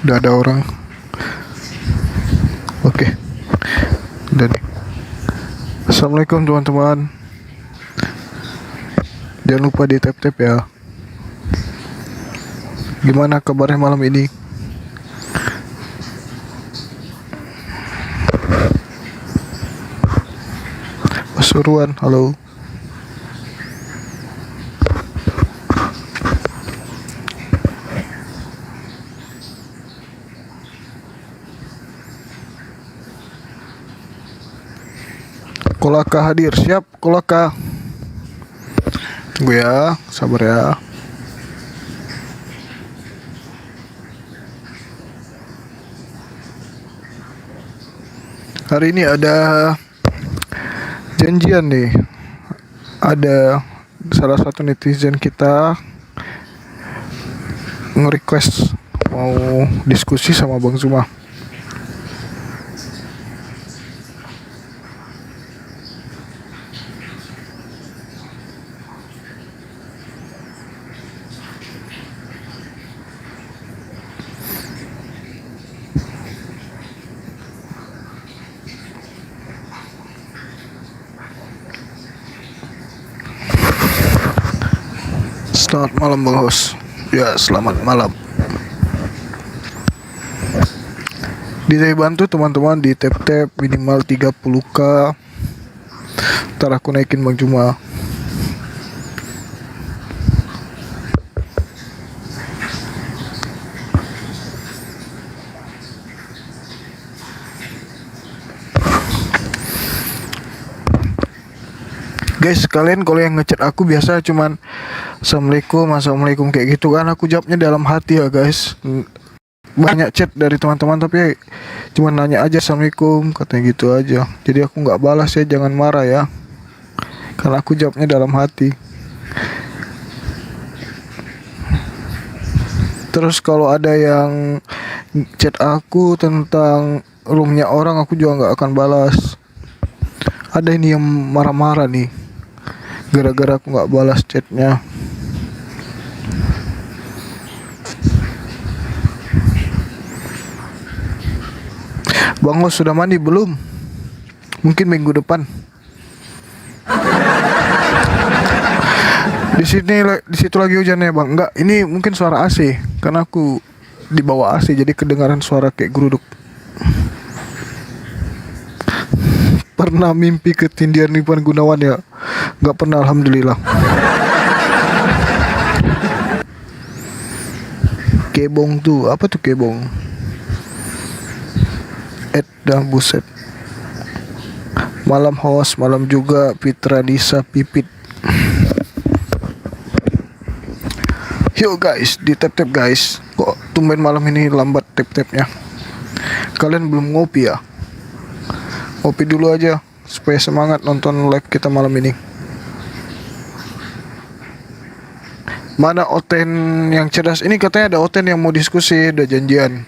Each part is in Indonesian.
Udah ada orang. Oke. Udah nih. Assalamualaikum teman-teman. Jangan lupa di tap-tap ya. Gimana kabarnya malam ini? Pasuruan, halo. Kolaka hadir, siap Kolaka. Tunggu ya, sabar ya. Hari ini ada janjian nih. Ada salah satu netizen kita nge-request mau diskusi sama Bang Zuma. Selamat malam Bang Hos. Ya, selamat malam. Dibantu teman-teman di tap-tap minimal 30k. Ntar aku naikin Bang Juma. Guys, kalian kalau yang ngechat aku biasa cuman Assalamualaikum kayak gitu kan, aku jawabnya dalam hati ya guys. Banyak chat dari teman-teman tapi cuman nanya aja Assalamualaikum, katanya gitu aja. Jadi aku nggak balas ya, jangan marah ya, karena aku jawabnya dalam hati. Terus kalau ada yang chat aku tentang roomnya orang, aku juga nggak akan balas. Ada ini yang marah-marah nih gara-gara aku nggak balas chatnya. Bang Os sudah mandi belum? Mungkin minggu depan. Di situ lagi hujan ya Bang? Enggak, ini mungkin suara AC karena aku di bawah AC jadi kedengaran suara kayak geruduk. Pernah mimpi ketindihan Ivan Gunawan ya? Nggak pernah, alhamdulillah. Kebong tuh, apa tuh kebong? Dah buset. Malam Hos, malam juga Fitra Nisa Pipit. Yo guys, di tap-tap guys. Kok tumben malam ini lambat tap-tapnya? Kalian belum ngopi ya? Ngopi dulu aja supaya semangat nonton live kita malam ini. Mana Oten yang cerdas? Ini katanya ada Oten yang mau diskusi, udah janjian.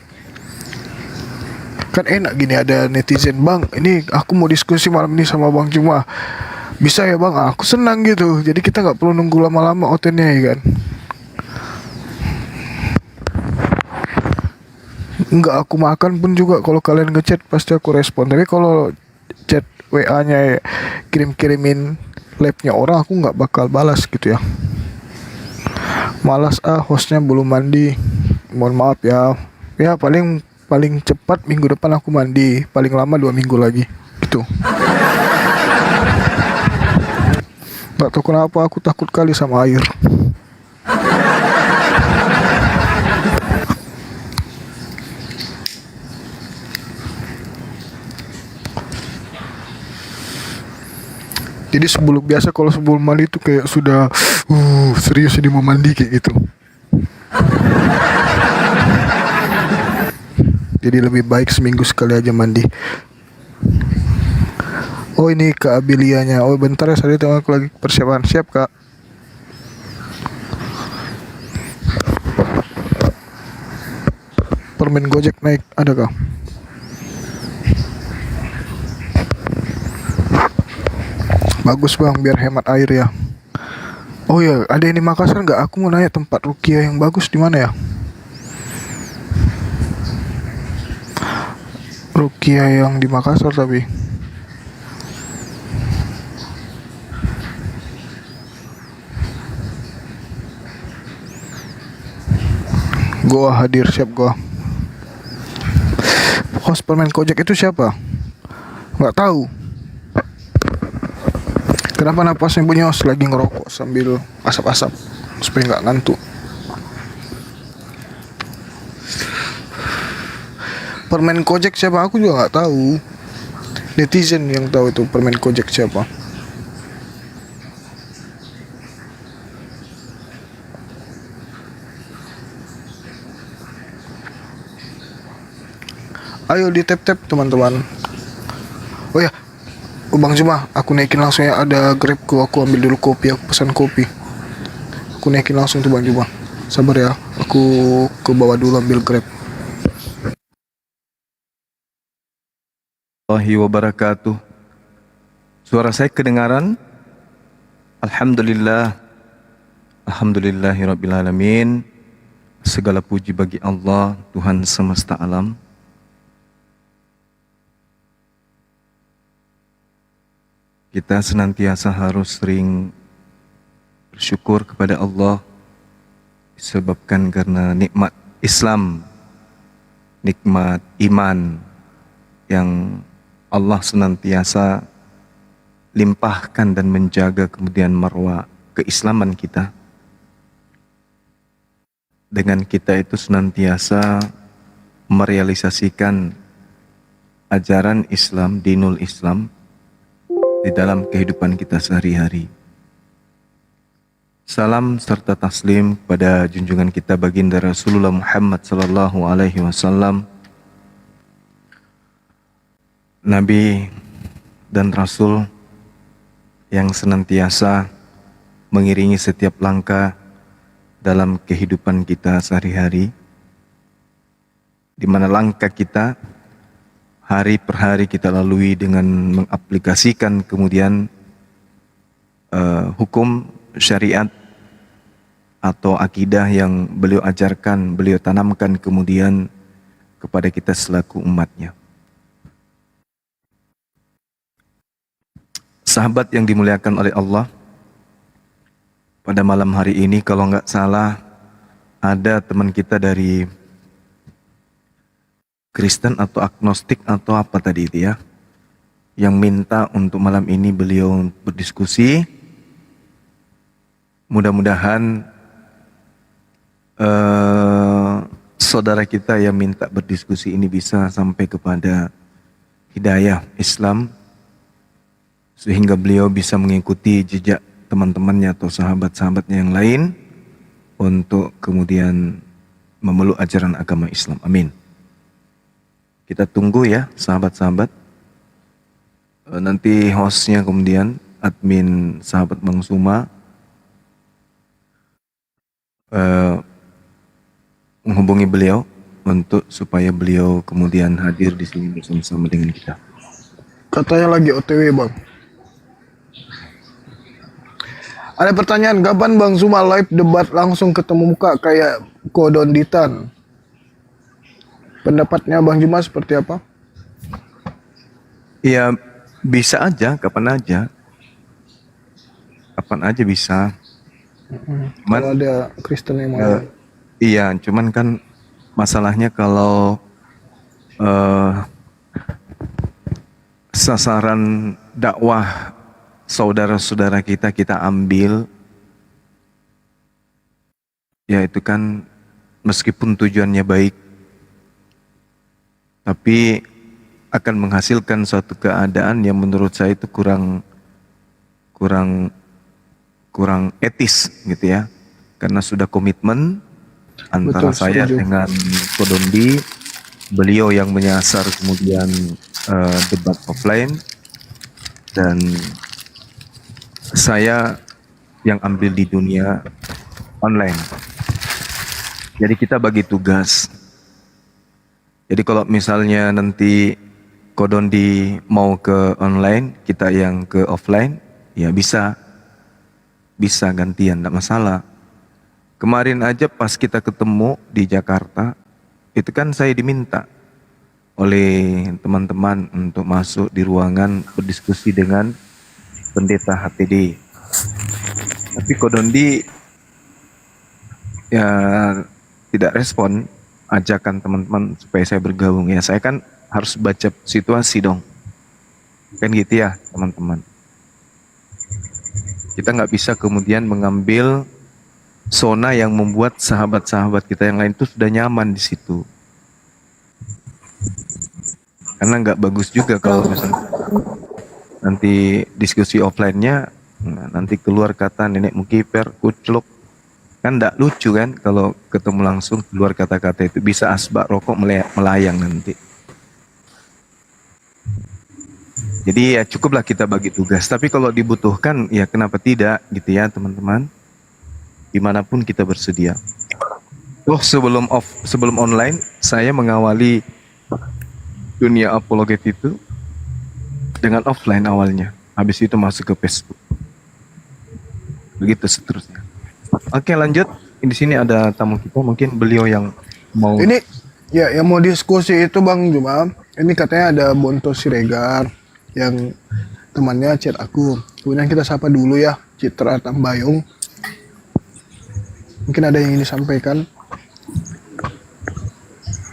Kan enak gini ada netizen, Bang, ini aku mau diskusi malam ini sama Bang Juma. Bisa ya Bang? Aku senang gitu. Jadi kita nggak perlu nunggu lama-lama Otennya ya kan? Enggak, aku makan pun juga kalau kalian ngechat pasti aku respon. Tapi kalau chat WA-nya kirim-kirimin live-nya orang, aku nggak bakal balas gitu ya. Malas hostnya belum mandi. Mohon maaf ya. Ya paling cepat minggu depan aku mandi, paling lama 2 minggu lagi gitu. Gak tahu kenapa aku takut kali sama air. Jadi kalau sebelum mandi itu kayak sudah serius ini mau mandi kayak gitu. Jadi lebih baik seminggu sekali aja mandi. Oh ini Kak Abilianya. Oh bentar ya, saya tengok aku lagi persiapan. Siap Kak. Permen Gojek naik, ada Kak? Bagus bang, biar hemat air ya. Oh ya, ada yang di Makassar nggak? Aku mau nanya tempat rukiah yang bagus di mana ya? Rukiah yang di Makassar tapi. Gua hadir, siap gua. Host permen Kojak itu siapa? Nggak tahu. Kenapa napasnya bunyi host lagi ngerokok sambil asap-asap supaya nggak ngantuk. Permen Kojak siapa? Aku juga nggak tahu. Netizen yang tahu itu permen Kojak siapa. Ayo di tap-tap teman-teman. Oh ya, Bang Juma, aku naikin langsung ya, ada Grabku, aku ambil dulu kopi, aku pesan kopi. Aku naikin langsung tuh Bang Juma. Sabar ya, aku ke bawah dulu ambil Grab. Warahmatullahi wabarakatuh. Suara saya kedengaran? Alhamdulillah. Alhamdulillahirrabbilalamin. Segala puji bagi Allah, Tuhan semesta alam. Kita senantiasa harus sering bersyukur kepada Allah disebabkan karena nikmat Islam, nikmat iman yang Allah senantiasa limpahkan dan menjaga kemudian marwah keislaman kita. Dengan kita itu senantiasa merealisasikan ajaran Islam, dinul Islam di dalam kehidupan kita sehari-hari. Salam serta taslim kepada junjungan kita baginda Rasulullah Muhammad sallallahu alaihi wasallam, Nabi dan Rasul yang senantiasa mengiringi setiap langkah dalam kehidupan kita sehari-hari, di mana langkah kita hari per hari kita lalui dengan mengaplikasikan kemudian hukum syariat atau akidah yang beliau ajarkan, beliau tanamkan kemudian kepada kita selaku umatnya. Sahabat yang dimuliakan oleh Allah, pada malam hari ini kalau nggak salah ada teman kita dari Kristen atau agnostik atau apa tadi itu ya, yang minta untuk malam ini beliau berdiskusi. Mudah-mudahan saudara kita yang minta berdiskusi ini bisa sampai kepada hidayah Islam, sehingga beliau bisa mengikuti jejak teman-temannya atau sahabat-sahabatnya yang lain untuk kemudian memeluk ajaran agama Islam. Amin. Kita tunggu ya sahabat-sahabat. Nanti hostnya kemudian admin sahabat Bang Suma menghubungi beliau untuk supaya beliau kemudian hadir di sini bersama-sama dengan kita. Katanya lagi OTW bang. Ada pertanyaan, kapan Bang Zuma live debat langsung ketemu muka kayak Kodonditan? Pendapatnya Bang Zuma seperti apa? Ya bisa aja, kapan aja bisa. Kalau ada Kristen yang mau. Iya, cuman kan masalahnya kalau sasaran dakwah saudara-saudara kita ambil, ya itu kan meskipun tujuannya baik, tapi akan menghasilkan suatu keadaan yang menurut saya itu kurang etis gitu ya, karena sudah komitmen antara Betul, saya setuju. dengan Kodondi, beliau yang menyasar kemudian debat offline, dan saya yang ambil di dunia online. Jadi kita bagi tugas. Jadi kalau misalnya nanti Kodondi mau ke online, kita yang ke offline, ya bisa gantian, tidak masalah. Kemarin aja pas kita ketemu di Jakarta, itu kan saya diminta oleh teman-teman untuk masuk di ruangan berdiskusi dengan pendeta HTD. Tapi Kodondi ya tidak respon ajakan teman-teman supaya saya bergabung. Ya saya kan harus baca situasi dong. Kan gitu ya teman-teman. Kita nggak bisa kemudian mengambil zona yang membuat sahabat-sahabat kita yang lain itu sudah nyaman di situ. Karena nggak bagus juga kalau misalnya nanti diskusi offline-nya, nanti keluar kata nenek mukiper, kucluk. Kan nggak lucu kan kalau ketemu langsung keluar kata-kata itu, bisa asbak rokok melayang nanti. Jadi ya cukuplah kita bagi tugas. Tapi kalau dibutuhkan ya kenapa tidak gitu ya teman-teman. Dimanapun kita bersedia. Oh sebelum online saya mengawali dunia apologet itu dengan offline awalnya. Habis itu masuk ke Facebook. Begitu seterusnya. Oke lanjut. Di sini ada tamu kita, mungkin beliau yang mau. Ini ya yang mau diskusi itu Bang Juma. Ini katanya ada Bonto Siregar yang temannya chat aku. Kemudian kita sapa dulu ya, Citra Tambayong. Mungkin ada yang ingin disampaikan.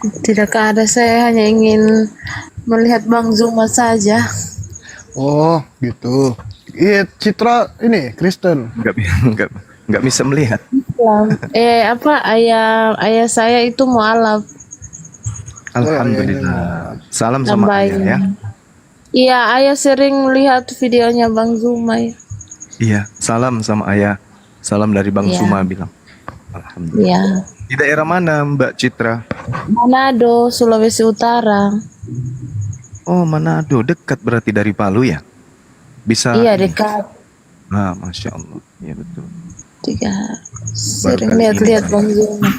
Tidak ada, saya hanya ingin melihat Bang Zuma saja. Oh gitu. Iya Citra ini Kristen. Nggak bisa melihat. Ayah saya itu mualaf. Alhamdulillah. Salam sama Tambahin. ayah ya. Iya, ayah sering lihat videonya Bang Zuma ya. Iya, salam sama ayah. Salam dari Bang Iya. Suma bilang. Alhamdulillah. Iya. Di daerah mana Mbak Citra? Manado, Sulawesi Utara. Oh Manado, dekat berarti dari Palu ya? Bisa. Iya, dekat. Nah, Masya Allah. Iya betul. Sering kali lihat-lihat ini. Bang Zuma.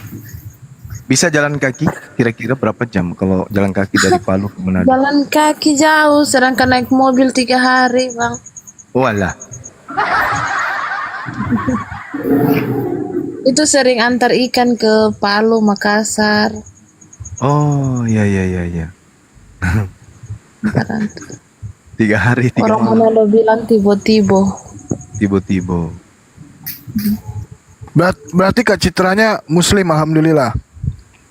Bisa jalan kaki kira-kira berapa jam kalau jalan kaki dari Palu ke Manado? Jalan kaki jauh, sedangkan naik mobil 3 hari, Bang. Walah. Itu sering antar ikan ke Palu, Makassar. Oh, iya. Antar antar. 3 hari, 3 Orang malam. Manado bilang tiba-tiba. Tiba-tiba. Berarti Kak Citranya Muslim, alhamdulillah.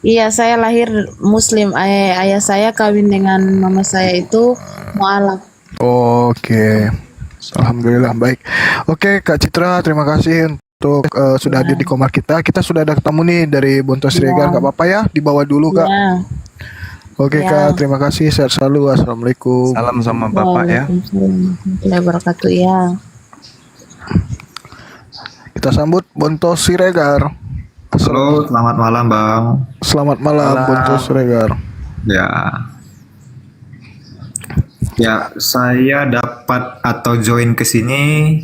Iya, saya lahir Muslim. Ayah saya kawin dengan mama saya itu mualaf. Oke. Alhamdulillah baik. Oke Kak Citra, terima kasih untuk sudah hadir di Komar kita. Kita sudah ada ketemu nih dari Bonto Siregar, nggak apa-apa ya, dibawa dulu Kak. Ya. Oke Ya. Kak, terima kasih. Sehat selalu. Assalamualaikum. Salam sama Bapak ya. Waalaikumsalam warahmatullahi wabarakatuh ya. Kita sambut Bonto Siregar. Halo, selamat malam Bang. Selamat malam Malam. Bonto Siregar. Ya, ya saya dapat atau join ke sini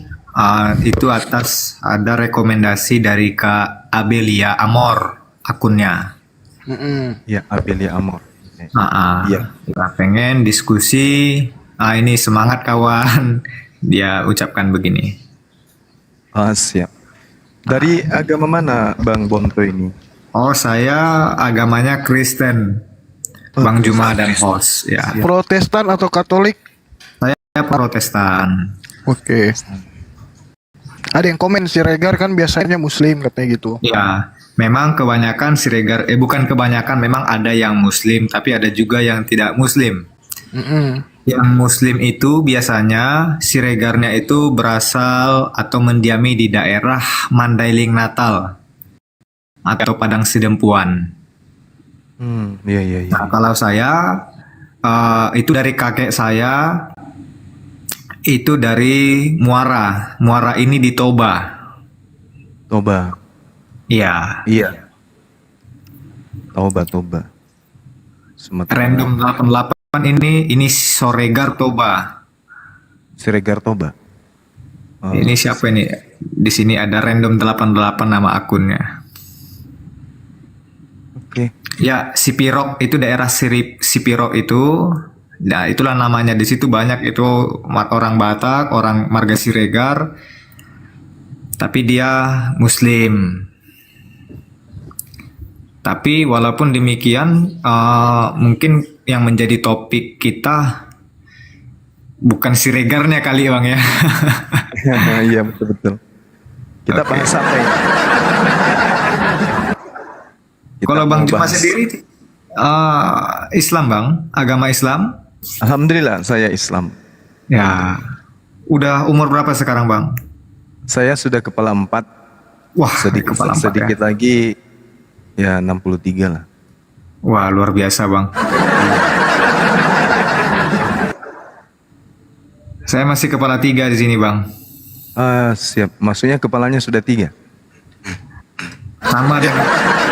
itu atas ada rekomendasi dari Kak Abelia Amor akunnya. Ya, Abelia Amor. Iya. Kita pengen diskusi. Ini semangat kawan. Dia ucapkan begini. Siap. Dari agama mana Bang Bonto ini? Oh, saya agamanya Kristen. Bang Juma dan host. Ya, Protestan atau Katolik? saya Protestan. Oke. Ada yang komen Siregar kan biasanya Muslim katanya gitu. Ya, memang kebanyakan Siregar, bukan kebanyakan, memang ada yang Muslim, tapi ada juga yang tidak Muslim. Yang Muslim itu biasanya Siregarnya itu berasal atau mendiami di daerah Mandailing Natal atau Padang Sidempuan. Iya. Nah, kalau saya itu dari kakek saya, itu dari Muara. Muara ini di Toba. Toba. Iya. Iya. Toba. Sumatera. Random 88 ini Soregar Toba. Siregar Toba. Oh, Ini siapa ini? Di sini ada random 88 nama akunnya. Oke. Ya, Sipirok itu daerah Sipirok itu Nah, itulah namanya. Di situ banyak itu orang Batak, orang marga Siregar, tapi dia Muslim. Tapi walaupun demikian, mungkin yang menjadi topik kita bukan Siregarnya kali Bang ya. Iya betul-betul. Kita Oke. bahas apa ya? Kita Kalau Bang mau Juma bahas- sendiri Islam Bang, agama Islam. Alhamdulillah saya Islam. Ya, udah umur berapa sekarang Bang? Saya sudah kepala 4, Wah, sedikit kepala empat sedikit ya. lagi ya 63 lah. Wah, luar biasa Bang. Saya masih kepala 3 di sini Bang. Siap. Maksudnya kepalanya sudah 3. Sama dengan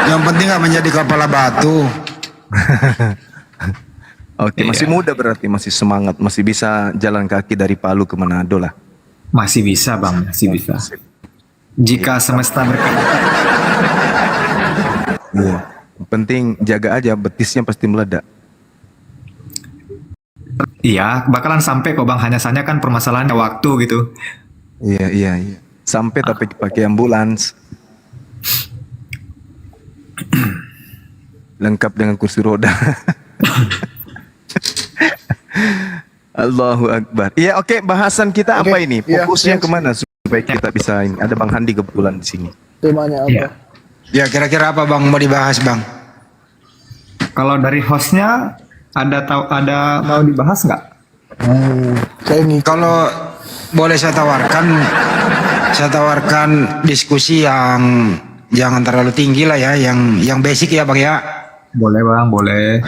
Yang penting nggak menjadi kepala batu. Oke, masih Iya. muda berarti, masih semangat, masih bisa jalan kaki dari Palu ke Manado lah. masih bisa Bang, masih bisa. Jika semesta berkenan. Iya. Yang penting jaga aja, betisnya pasti meledak. Iya, bakalan sampai kok Bang. Hanya saja kan permasalahannya waktu gitu. Iya. Sampai tapi dipakai ambulans. Lengkap dengan kursi roda. Allahu Akbar. Iya, oke, bahasan kita Oke, apa ini? iya, Fokusnya yes. kemana supaya kita bisa ini? Ada Bang Handi kebetulan di sini. Temanya apa? Iya. Ya kira-kira apa Bang mau dibahas Bang? Kalau dari hostnya ada mau dibahas nggak? Saya ngikut. Kalau boleh saya tawarkan diskusi yang jangan terlalu tinggi lah ya, yang basic ya Bang ya. Boleh Bang, boleh.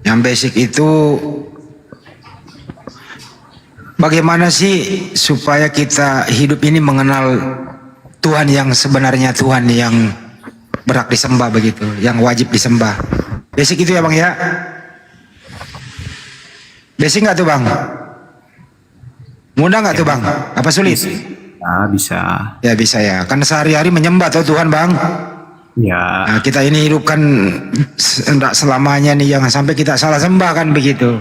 Yang basic itu bagaimana sih supaya kita hidup ini mengenal Tuhan yang sebenarnya, Tuhan yang berhak disembah begitu, yang wajib disembah. Basic itu ya Bang ya. Basic nggak tuh Bang? Mudah nggak tuh Bang? Apa sulit? Nah, bisa. Ya bisa ya. Kan sehari-hari menyembah tuh Tuhan Bang. Ya, Nah, kita ini hidup kan enggak selamanya nih, jangan sampai kita salah sembah kan begitu.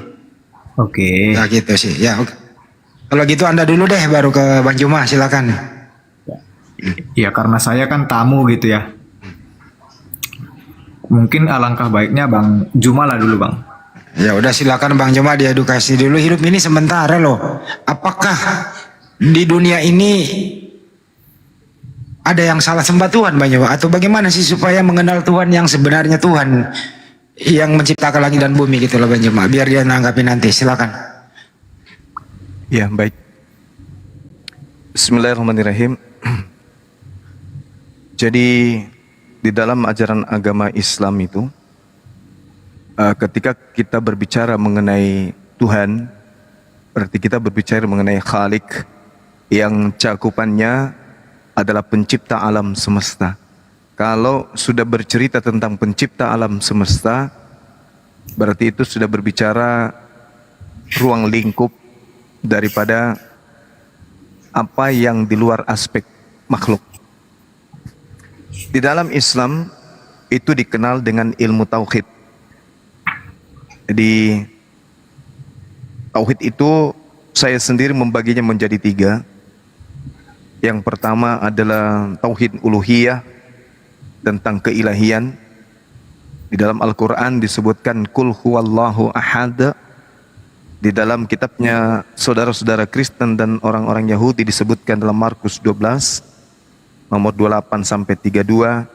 oke. Ya gitu sih. Ya oke. Kalau gitu Anda dulu deh, baru ke Bang Juma, silakan. Ya karena saya kan tamu gitu ya. Mungkin alangkah baiknya Bang Juma lah dulu Bang. Ya udah silakan Bang Juma diedukasi dulu. Hidup ini sementara loh. Apakah di dunia ini ada yang salah sembah Tuhan Bang Juma? Atau bagaimana sih supaya mengenal Tuhan yang sebenarnya, Tuhan yang menciptakan langit dan bumi gitu loh Bang Juma? Biar dia nanggapi nanti, silakan. Ya, baik. Bismillahirrahmanirrahim. Jadi di dalam ajaran agama Islam itu, ketika kita berbicara mengenai Tuhan, berarti kita berbicara mengenai Khalik yang cakupannya adalah pencipta alam semesta. Kalau sudah bercerita tentang pencipta alam semesta, berarti itu sudah berbicara ruang lingkup daripada apa yang di luar aspek makhluk. Di dalam Islam itu dikenal dengan ilmu tauhid. Jadi tauhid itu saya sendiri membaginya menjadi 3. Yang pertama adalah tauhid uluhiyah, tentang keilahian. Di dalam Al-Quran disebutkan kul huwallahu ahad. Di dalam kitabnya saudara-saudara Kristen dan orang-orang Yahudi disebutkan dalam Markus 12 nomor 28 sampai 32,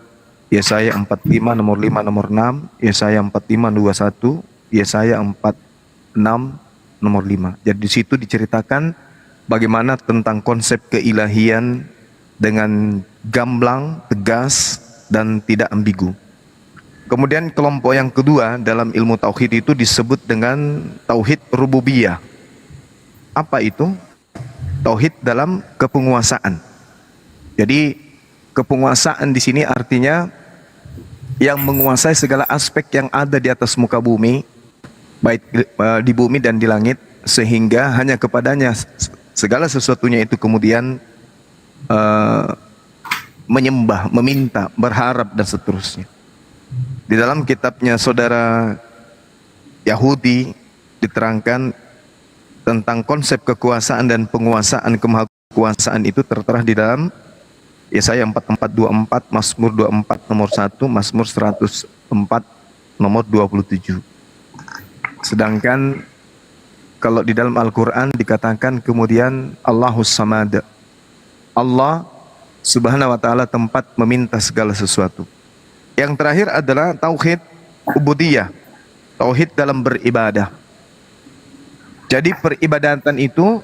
Yesaya 45 nomor 5 nomor 6, Yesaya 45 21, Yesaya 46 nomor 5. Jadi di situ diceritakan bagaimana tentang konsep keilahian dengan gamblang, tegas dan tidak ambigu. Kemudian kelompok yang kedua dalam ilmu tauhid itu disebut dengan tauhid rububiyah. Apa itu? Tauhid dalam kepenguasaan. Jadi kepenguasaan di sini artinya yang menguasai segala aspek yang ada di atas muka bumi, baik di bumi dan di langit, sehingga hanya kepadanya segala sesuatunya itu kemudian menyembah, meminta, berharap dan seterusnya. Di dalam kitabnya saudara Yahudi diterangkan tentang konsep kekuasaan dan penguasaan kemahakuasaan itu tertera di dalam Yesaya 44:24, Mazmur 24 nomor 1, Mazmur 104 nomor 27. Sedangkan kalau di dalam Al-Quran dikatakan kemudian Allahus Samad, Allah Subhanahu wa ta'ala tempat meminta segala sesuatu. Yang terakhir adalah tauhid ubudiyah, tauhid dalam beribadah. Jadi peribadatan itu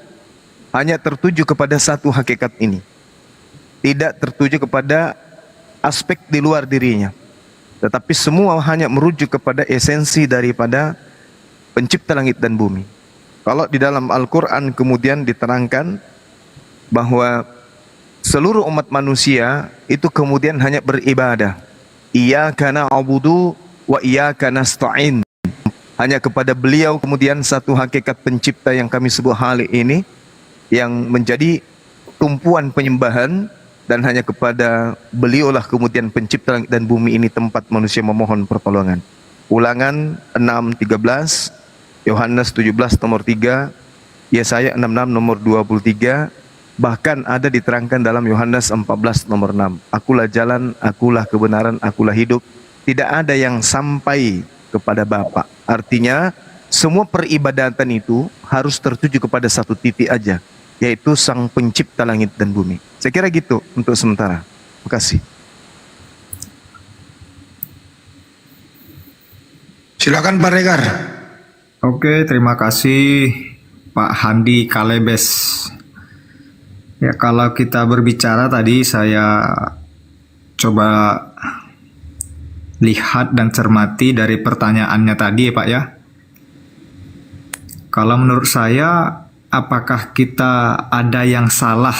hanya tertuju kepada satu hakikat ini, tidak tertuju kepada aspek di luar dirinya, tetapi semua hanya merujuk kepada esensi daripada pencipta langit dan bumi. Kalau di dalam Al-Quran kemudian diterangkan bahwa seluruh umat manusia itu kemudian hanya beribadah. Iyyaka na'budu wa iyyaka nasta'in. Hanya kepada beliau kemudian satu hakikat pencipta yang kami sebut hari ini, yang menjadi tumpuan penyembahan, dan hanya kepada beliaulah kemudian pencipta langit dan bumi ini tempat manusia memohon pertolongan. Ulangan 6:13, Yohanes 17 nomor 3, Yesaya 66 nomor 23, bahkan ada diterangkan dalam Yohanes 14 nomor 6. Akulah jalan, akulah kebenaran, akulah hidup. Tidak ada yang sampai kepada Bapa. Artinya semua peribadatan itu harus tertuju kepada satu titik aja, yaitu Sang Pencipta langit dan bumi. Saya kira gitu untuk sementara. Terima kasih. Silakan Pak Regar. Oke, terima kasih Pak Handi Kalebes. Ya, kalau kita berbicara tadi saya coba lihat dan cermati dari pertanyaannya tadi ya Pak ya. Kalau menurut saya, apakah kita ada yang salah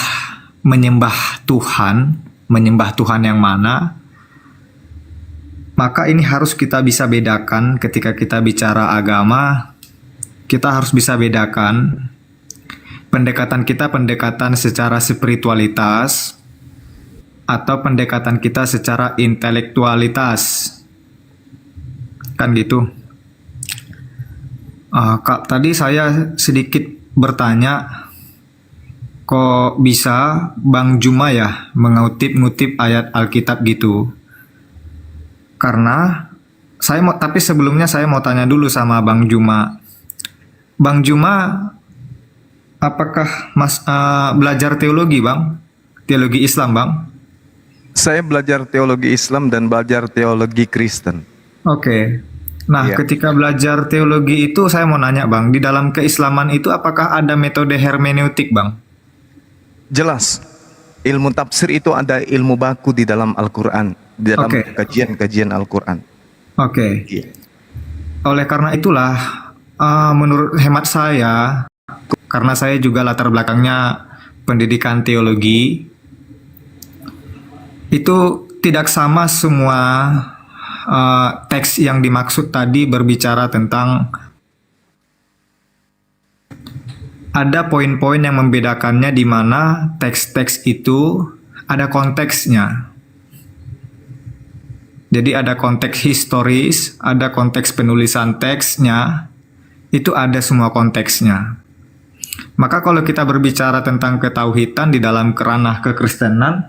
menyembah Tuhan yang mana? Maka ini harus kita bisa bedakan ketika kita bicara agama. Kita harus bisa bedakan pendekatan kita, pendekatan secara spiritualitas atau pendekatan kita secara intelektualitas. Kan gitu. Kak, tadi saya sedikit bertanya, kok bisa Bang Juma ya mengutip-ngutip ayat Alkitab gitu? Karena tapi sebelumnya saya mau tanya dulu sama Bang Juma. Bang Juma, apakah belajar teologi Bang? Teologi Islam Bang? Saya belajar teologi Islam dan belajar teologi Kristen. Oke. Nah, Iya. ketika belajar teologi itu saya mau nanya Bang, di dalam keislaman itu apakah ada metode hermeneutik Bang? Jelas, ilmu tafsir itu ada ilmu baku di dalam Al-Quran, di dalam Oke. kajian-kajian Al-Quran. Oke. Iya. Oleh karena itulah, menurut hemat saya, karena saya juga latar belakangnya pendidikan teologi, itu tidak sama semua teks yang dimaksud tadi berbicara tentang, ada poin-poin yang membedakannya di mana teks-teks itu ada konteksnya. Jadi ada konteks historis, ada konteks penulisan teksnya, itu ada semua konteksnya. Maka kalau kita berbicara tentang ketauhidan di dalam kerana kekristenan,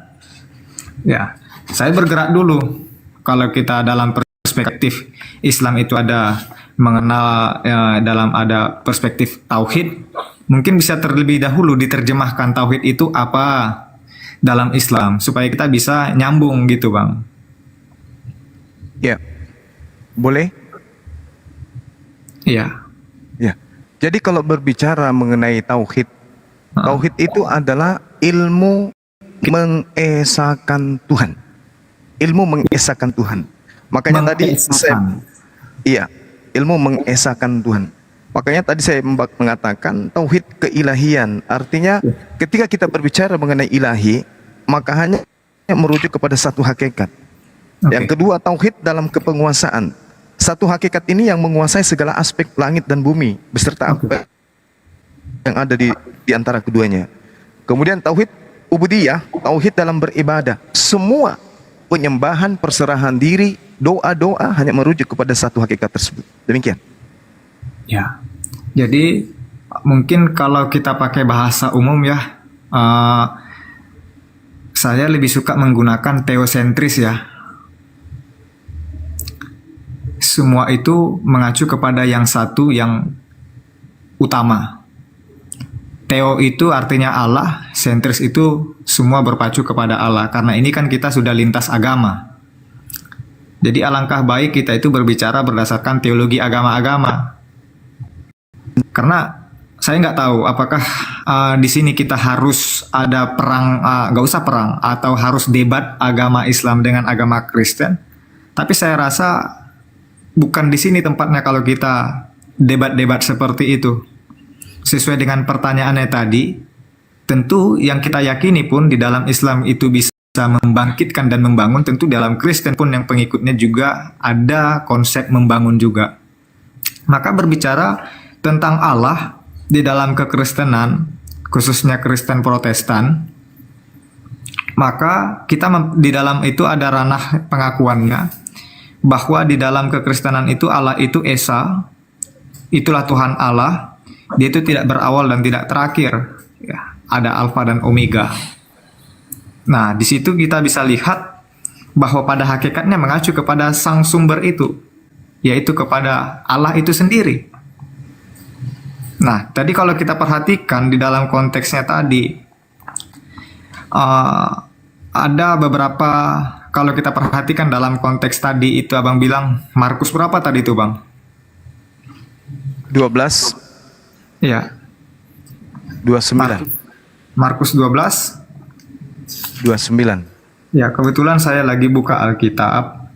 ya saya bergerak dulu. Kalau kita dalam perspektif Islam itu ada mengenal dalam ada perspektif tauhid, mungkin bisa terlebih dahulu diterjemahkan tauhid itu apa dalam Islam supaya kita bisa nyambung gitu Bang. Ya, boleh? Iya. Ya. Jadi kalau berbicara mengenai tauhid, tauhid itu adalah ilmu mengesahkan Tuhan. Ilmu mengesahkan Tuhan. Makanya tadi iya, ilmu mengesahkan Tuhan. Makanya tadi saya mengatakan tauhid keilahian. Artinya ketika kita berbicara mengenai ilahi, maka hanya merujuk kepada satu hakikat. Yang kedua, tauhid dalam kepenguasaan. Satu hakikat ini yang menguasai segala aspek langit dan bumi beserta apa yang ada di antara keduanya. Kemudian tauhid ubudiyah, tauhid dalam beribadah. Semua penyembahan, perserahan diri, doa-doa hanya merujuk kepada satu hakikat tersebut. Demikian. Ya. Jadi mungkin kalau kita pakai bahasa umum ya, saya lebih suka menggunakan teosentris ya. Semua itu mengacu kepada yang satu yang utama. Theo itu artinya Allah, sentris itu semua berpacu kepada Allah. Karena ini kan kita sudah lintas agama. Jadi alangkah baik kita itu berbicara berdasarkan teologi agama-agama. Karena saya nggak tahu apakah di sini kita harus ada perang, nggak usah perang, atau harus debat agama Islam dengan agama Kristen. Tapi saya rasa bukan di sini tempatnya kalau kita debat-debat seperti itu. Sesuai dengan pertanyaannya tadi, tentu yang kita yakini pun di dalam Islam itu bisa membangkitkan dan membangun, tentu dalam Kristen pun yang pengikutnya juga ada konsep membangun juga. Maka berbicara tentang Allah di dalam kekristenan, khususnya Kristen Protestan, maka kita di dalam itu ada ranah pengakuannya bahwa di dalam kekristenan itu Allah itu Esa, itulah Tuhan Allah. Dia itu tidak berawal dan tidak terakhir, ya, ada Alfa dan Omega. Nah, di situ kita bisa lihat bahwa pada hakikatnya mengacu kepada sang sumber itu, yaitu kepada Allah itu sendiri. Nah, tadi kalau kita perhatikan di dalam konteksnya tadi, ada beberapa, kalau kita perhatikan dalam konteks tadi itu abang bilang, Markus berapa tadi itu bang? 12, Ya, 29, Markus 12. 29. Ya, kebetulan saya lagi buka Alkitab.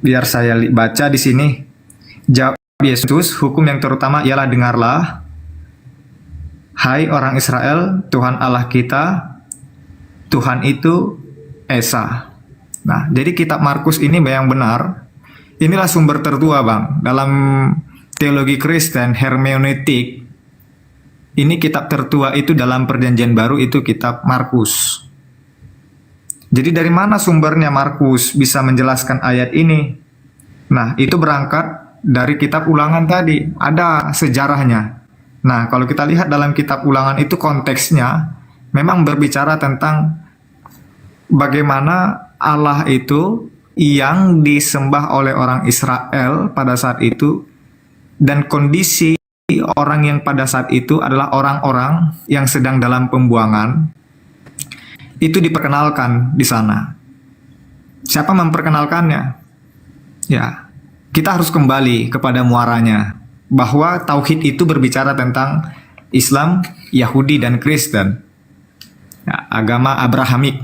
Biar saya baca di sini. Jawab Yesus, hukum yang terutama ialah dengarlah. Hai orang Israel, Tuhan Allah kita, Tuhan itu Esa. Nah, jadi kitab Markus ini yang benar. Inilah sumber tertua, Bang. Dalam teologi Kristen, hermeneutik, ini kitab tertua itu dalam perjanjian baru itu kitab Markus. Jadi dari mana sumbernya Markus bisa menjelaskan ayat ini? Nah, itu berangkat dari kitab Ulangan tadi, ada sejarahnya. Nah, kalau kita lihat dalam kitab Ulangan itu konteksnya memang berbicara tentang bagaimana Allah itu yang disembah oleh orang Israel pada saat itu, dan kondisi orang yang pada saat itu adalah orang-orang yang sedang dalam pembuangan. Itu diperkenalkan di sana. Siapa memperkenalkannya? Ya, kita harus kembali kepada muaranya, bahwa tauhid itu berbicara tentang Islam, Yahudi, dan Kristen. Ya, agama Abrahamik.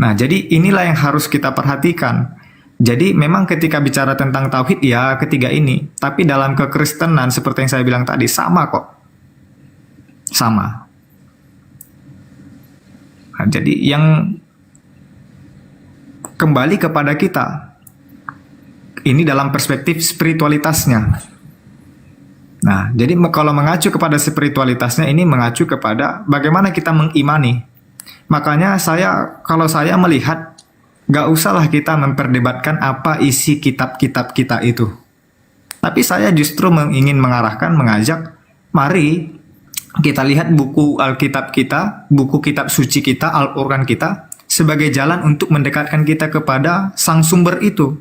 Nah, jadi inilah yang harus kita perhatikan. Jadi memang ketika bicara tentang tauhid ya ketiga ini, tapi dalam kekristenan seperti yang saya bilang tadi sama kok. Sama. Nah, jadi yang kembali kepada kita ini dalam perspektif spiritualitasnya. Nah, jadi kalau mengacu kepada spiritualitasnya ini mengacu kepada bagaimana kita mengimani. Makanya kalau saya melihat gak usahlah kita memperdebatkan apa isi kitab-kitab kita itu. Tapi saya justru ingin mengajak, mari kita lihat buku Alkitab kita, buku kitab suci kita, Al-Quran kita, sebagai jalan untuk mendekatkan kita kepada sang sumber itu.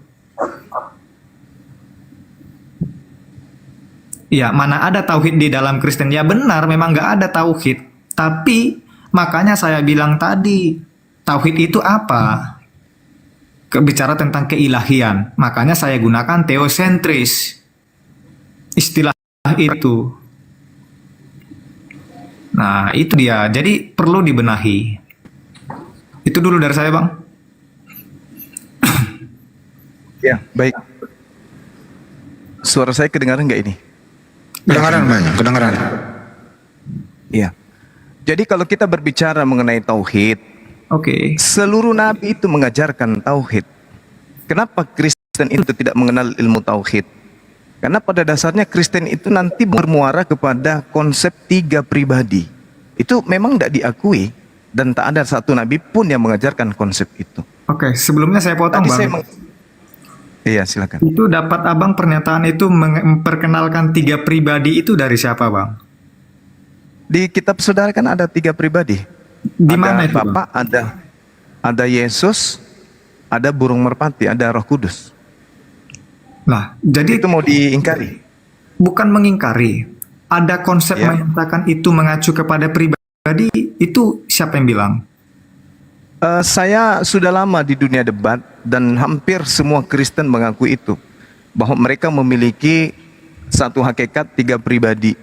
Ya, mana ada tauhid di dalam Kristen? Ya benar, memang gak ada tauhid. Tapi makanya saya bilang tadi, tauhid itu apa? Bicara tentang keilahian. Makanya saya gunakan teosentris. Istilah itu. Nah, itu dia. Jadi perlu dibenahi. Itu dulu dari saya, Bang. Ya, baik. Suara saya kedengaran nggak ini? Kedengaran banyak, kedengaran. Iya. Jadi kalau kita berbicara mengenai tauhid, Oke. seluruh nabi itu mengajarkan tauhid. Kenapa Kristen itu tidak mengenal ilmu tauhid? Karena pada dasarnya Kristen itu nanti bermuara kepada konsep tiga pribadi. Itu memang tidak diakui dan tak ada satu nabi pun yang mengajarkan konsep itu. Oke, sebelumnya saya potong, Tadi Bang. saya Iya, silakan. Itu dapat abang pernyataan itu memperkenalkan tiga pribadi itu dari siapa bang? Di kitab saudara kan ada 3 pribadi. Di Ada mana itu bang? Bapa, ada Yesus, ada burung merpati, ada Roh Kudus. Nah, jadi Itu mau diingkari? bukan mengingkari. Ada konsep Ya. menyatakan itu mengacu kepada pribadi, itu siapa yang bilang? Saya sudah lama di dunia debat dan hampir semua Kristen mengaku itu, bahwa mereka memiliki satu hakikat 3 pribadi.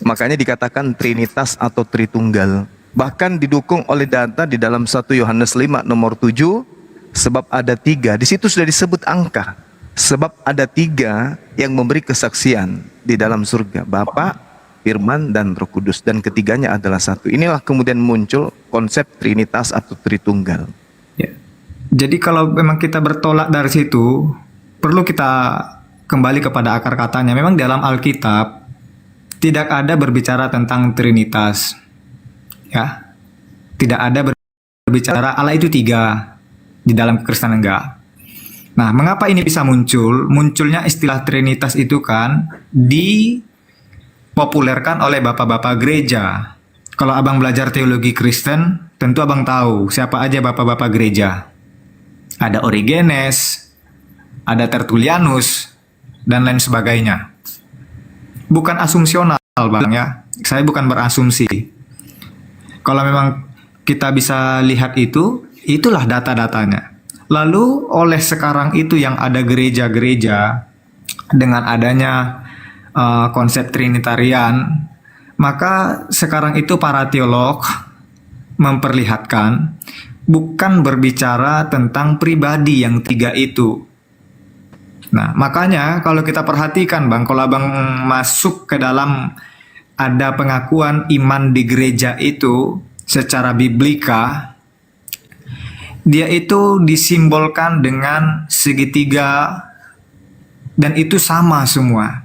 Makanya dikatakan Trinitas atau Tritunggal. Bahkan didukung oleh data di dalam 1 Yohanes 5 nomor 7, sebab ada 3. Di situ sudah disebut angka. Sebab ada 3 yang memberi kesaksian di dalam surga, Bapa, Firman, dan Roh Kudus, dan ketiganya adalah satu. Inilah kemudian muncul konsep Trinitas atau Tritunggal. Ya. Jadi kalau memang kita bertolak dari situ, perlu kita kembali kepada akar katanya. Memang dalam Alkitab tidak ada berbicara tentang Trinitas. Ya. Tidak ada berbicara Allah itu 3. Di dalam kekristenan enggak. Nah, mengapa ini bisa muncul? Munculnya istilah Trinitas itu kan dipopulerkan oleh bapak-bapak gereja. Kalau abang belajar teologi Kristen, tentu abang tahu siapa aja bapak-bapak gereja. Ada Origenes, ada Tertullianus, dan lain sebagainya. Bukan asumsional bang ya, saya bukan berasumsi. Kalau memang kita bisa lihat itu, itulah data-datanya. Lalu oleh sekarang itu yang ada gereja-gereja dengan adanya konsep Trinitarian, maka sekarang itu para teolog memperlihatkan bukan berbicara tentang pribadi yang 3 itu. Nah, makanya kalau kita perhatikan bang, kalau abang masuk ke dalam ada pengakuan iman di gereja itu secara biblika, dia itu disimbolkan dengan segitiga dan itu sama semua.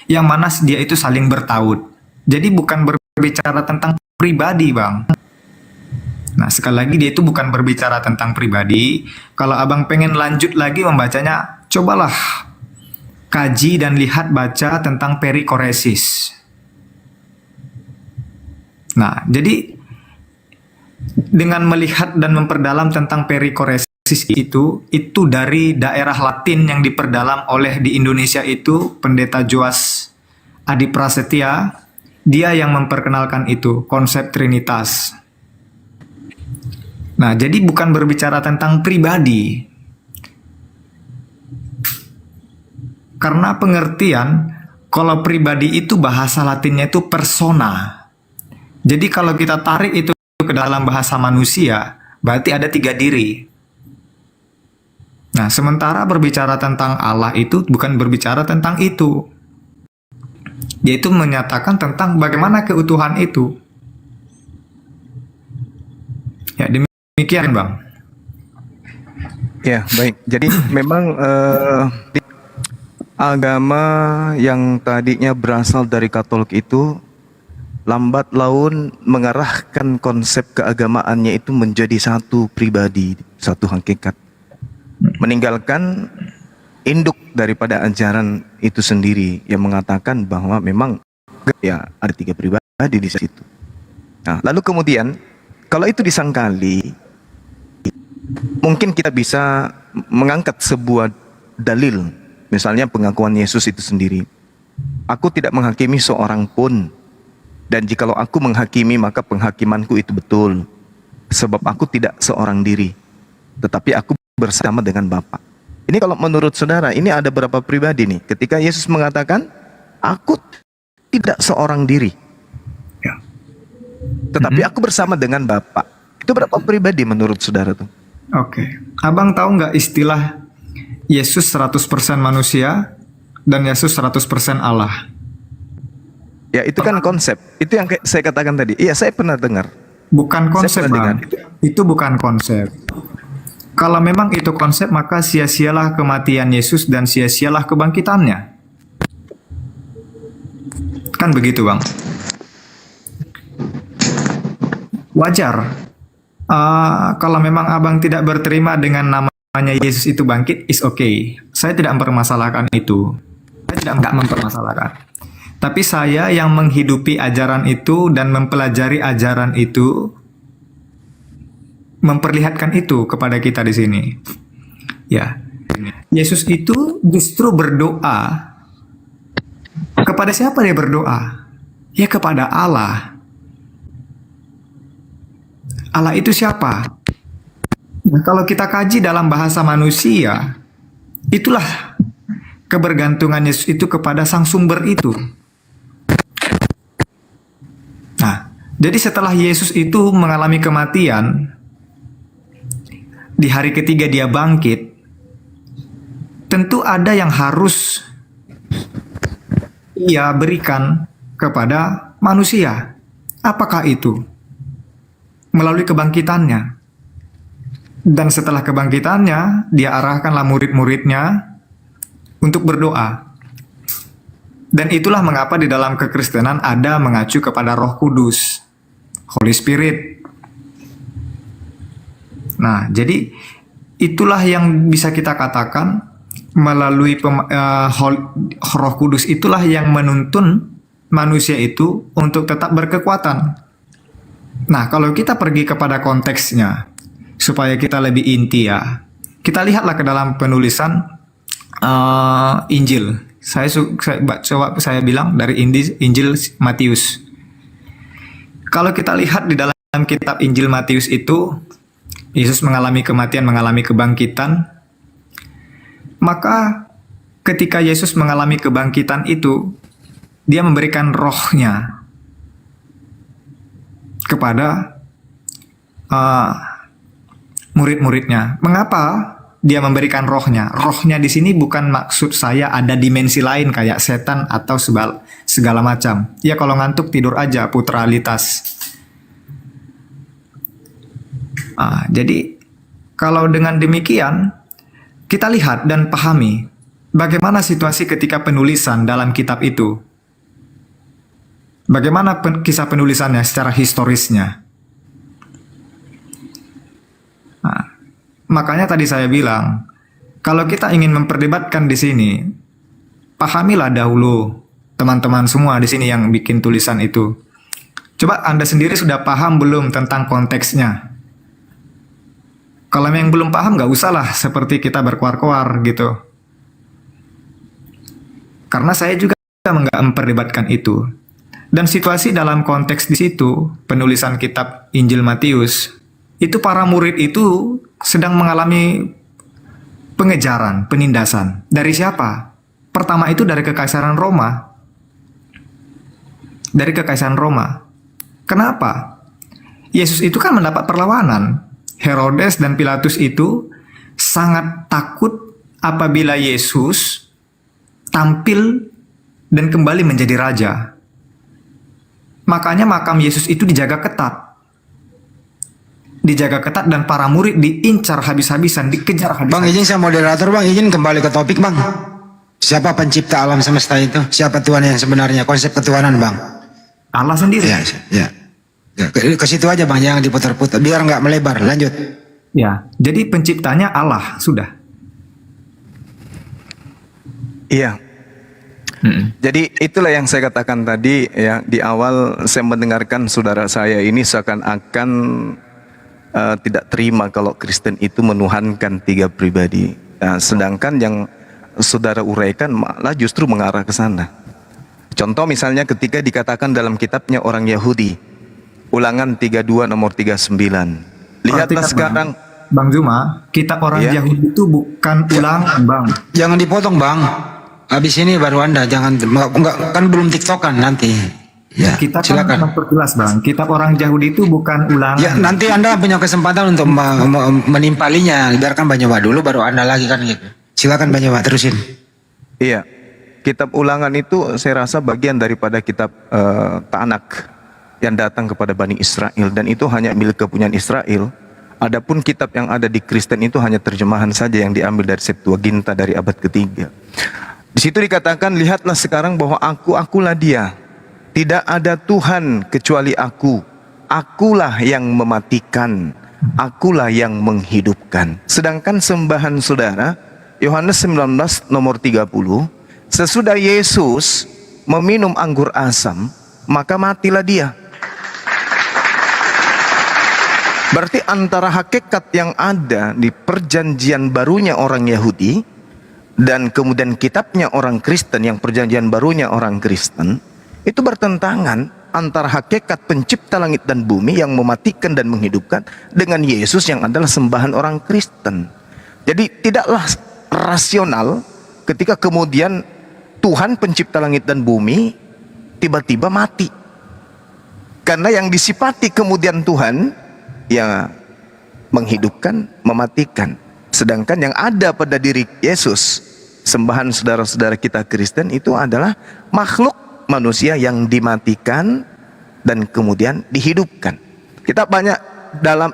Yang mana dia itu saling bertaut. Jadi bukan berbicara tentang pribadi bang. Nah, sekali lagi dia itu bukan berbicara tentang pribadi. Kalau abang pengen lanjut lagi membacanya, cobalah kaji dan lihat baca tentang perikoresis. Nah, jadi dengan melihat dan memperdalam tentang perikoresis itu dari daerah Latin yang diperdalam oleh di Indonesia itu Pendeta Joas Adi Prasetya, dia yang memperkenalkan itu konsep Trinitas. Nah, jadi bukan berbicara tentang pribadi. Karena pengertian, kalau pribadi itu bahasa Latinnya itu persona. Jadi kalau kita tarik itu ke dalam bahasa manusia, berarti ada 3 diri. Nah, sementara berbicara tentang Allah itu bukan berbicara tentang itu. Dia itu menyatakan tentang bagaimana keutuhan itu. Ya, demikian bang. Ya, baik. Jadi memang agama yang tadinya berasal dari Katolik itu lambat laun mengarahkan konsep keagamaannya itu menjadi satu pribadi, satu hakikat. Meninggalkan induk daripada ajaran itu sendiri yang mengatakan bahwa memang ya ada 3 pribadi di situ. Nah, lalu kemudian kalau itu disangkali, mungkin kita bisa mengangkat sebuah dalil, misalnya pengakuan Yesus itu sendiri. Aku tidak menghakimi seorang pun, dan jikalau aku menghakimi maka penghakimanku itu betul, sebab aku tidak seorang diri, tetapi aku bersama dengan Bapa. Ini kalau menurut saudara, ini ada berapa pribadi nih? Ketika Yesus mengatakan, aku tidak seorang diri, tetapi aku bersama dengan Bapa. Itu berapa pribadi menurut saudara tuh? Oke. Abang tahu nggak istilah Yesus 100% manusia dan Yesus 100% Allah? Ya itu kan konsep. Itu yang saya katakan tadi. Iya, saya pernah dengar. Bukan konsep, Saya pernah Bang. Itu bukan konsep. Kalau memang itu konsep, maka sia-sialah kematian Yesus dan sia-sialah kebangkitannya. Kan begitu, Bang? Wajar. Kalau memang abang tidak berterima dengan nama namanya Yesus itu bangkit is okay. Saya tidak mempermasalahkan itu. Saya tidak mempermasalahkan. Tapi saya yang menghidupi ajaran itu dan mempelajari ajaran itu, memperlihatkan itu kepada kita di sini. Ya, Yesus itu justru berdoa. Kepada siapa dia berdoa? Ya kepada Allah. Allah itu siapa? Nah, kalau kita kaji dalam bahasa manusia, itulah kebergantungan Yesus itu kepada sang sumber itu. Nah, jadi setelah Yesus itu mengalami kematian, di hari ketiga dia bangkit, tentu ada yang harus ia berikan kepada manusia. Apakah itu? Melalui kebangkitannya. Dan setelah kebangkitannya, dia arahkanlah murid-muridnya untuk berdoa. Dan itulah mengapa di dalam kekristenan ada mengacu kepada Roh Kudus, Holy Spirit. Nah, jadi itulah yang bisa kita katakan melalui Roh Kudus itulah yang menuntun manusia itu untuk tetap berkekuatan. Nah, kalau kita pergi kepada konteksnya, supaya kita lebih inti ya, kita lihatlah ke dalam penulisan Injil. Saya bilang dari Injil Matius. Kalau kita lihat di dalam kitab Injil Matius itu, Yesus mengalami kematian, mengalami kebangkitan. Maka ketika Yesus mengalami kebangkitan itu, dia memberikan rohnya kepada murid-muridnya. Mengapa dia memberikan rohnya? Rohnya di sini bukan maksud saya ada dimensi lain kayak setan atau segala macam. Ya kalau ngantuk tidur aja, putralitas. Jadi kalau dengan demikian kita lihat dan pahami bagaimana situasi ketika penulisan dalam kitab itu. Bagaimana kisah penulisannya secara historisnya. Makanya tadi saya bilang, kalau kita ingin memperdebatkan di sini, pahamilah dahulu teman-teman semua di sini yang bikin tulisan itu. Coba Anda sendiri sudah paham belum tentang konteksnya? Kalau yang belum paham nggak usahlah seperti kita berkuar-kuar gitu. Karena saya juga nggak memperdebatkan itu. Dan situasi dalam konteks di situ, penulisan kitab Injil Matius, itu para murid itu sedang mengalami pengejaran, penindasan. Dari siapa? Pertama itu dari Kekaisaran Roma. Dari Kekaisaran Roma. Kenapa? Yesus itu kan mendapat perlawanan. Herodes dan Pilatus itu sangat takut apabila Yesus tampil dan kembali menjadi raja. Makanya makam Yesus itu dijaga ketat. Dijaga ketat dan para murid diincar habis-habisan, dikejar habis-habisan. Bang, izin saya moderator, Bang, izin kembali ke topik, Bang. Siapa pencipta alam semesta itu? Siapa Tuhan yang sebenarnya? Konsep ketuhanan, Bang. Allah sendiri. Ya. Ke situ aja, Bang, jangan diputar-putar biar nggak melebar. Lanjut. Ya, jadi penciptanya Allah, sudah. Iya. Jadi itulah yang saya katakan tadi ya, di awal saya mendengarkan saudara saya ini seakan-akan tidak terima kalau Kristen itu menuhankan tiga pribadi. Nah, sedangkan yang saudara uraikan malah justru mengarah ke sana. Contoh misalnya ketika dikatakan dalam kitabnya orang Yahudi, Ulangan 32 nomor 39. Lihatlah sekarang, Bang Zuma, kitab orang Ya. Yahudi itu bukan ulangan, Bang. Jangan dipotong, Bang. Habis ini baru Anda jangan enggak, kan belum TikTokan nanti. Ya, Kita kan silakan. memperjelas, Bang. Kitab orang Yahudi itu bukan ulangan. Ya, nanti Anda punya kesempatan untuk menimpalinya. Biarkan Banyawa dulu baru Anda lagi kan gitu. Silakan Banyawa, terusin. iya, kitab Ulangan itu saya rasa bagian daripada kitab Tanak yang datang kepada Bani Israel, dan itu hanya milik kepunyaan Israel. Adapun kitab yang ada di Kristen itu hanya terjemahan saja yang diambil dari Septuaginta dari abad ketiga. Di situ dikatakan, lihatlah sekarang bahwa akulah dia. Tidak ada Tuhan kecuali aku. Akulah yang mematikan. akulah yang menghidupkan. Sedangkan sembahan saudara, Yohanes 19 nomor 30, sesudah Yesus meminum anggur asam, maka matilah dia. Berarti antara hakikat yang ada di perjanjian barunya orang Yahudi dan kemudian kitabnya orang Kristen yang perjanjian barunya orang Kristen, itu bertentangan antara hakikat pencipta langit dan bumi yang mematikan dan menghidupkan dengan Yesus yang adalah sembahan orang Kristen. Jadi tidaklah rasional ketika kemudian Tuhan pencipta langit dan bumi tiba-tiba mati. Karena yang disifati kemudian Tuhan ya menghidupkan, mematikan. Sedangkan yang ada pada diri Yesus, sembahan saudara-saudara kita Kristen, itu adalah makhluk manusia yang dimatikan dan kemudian dihidupkan. Kita banyak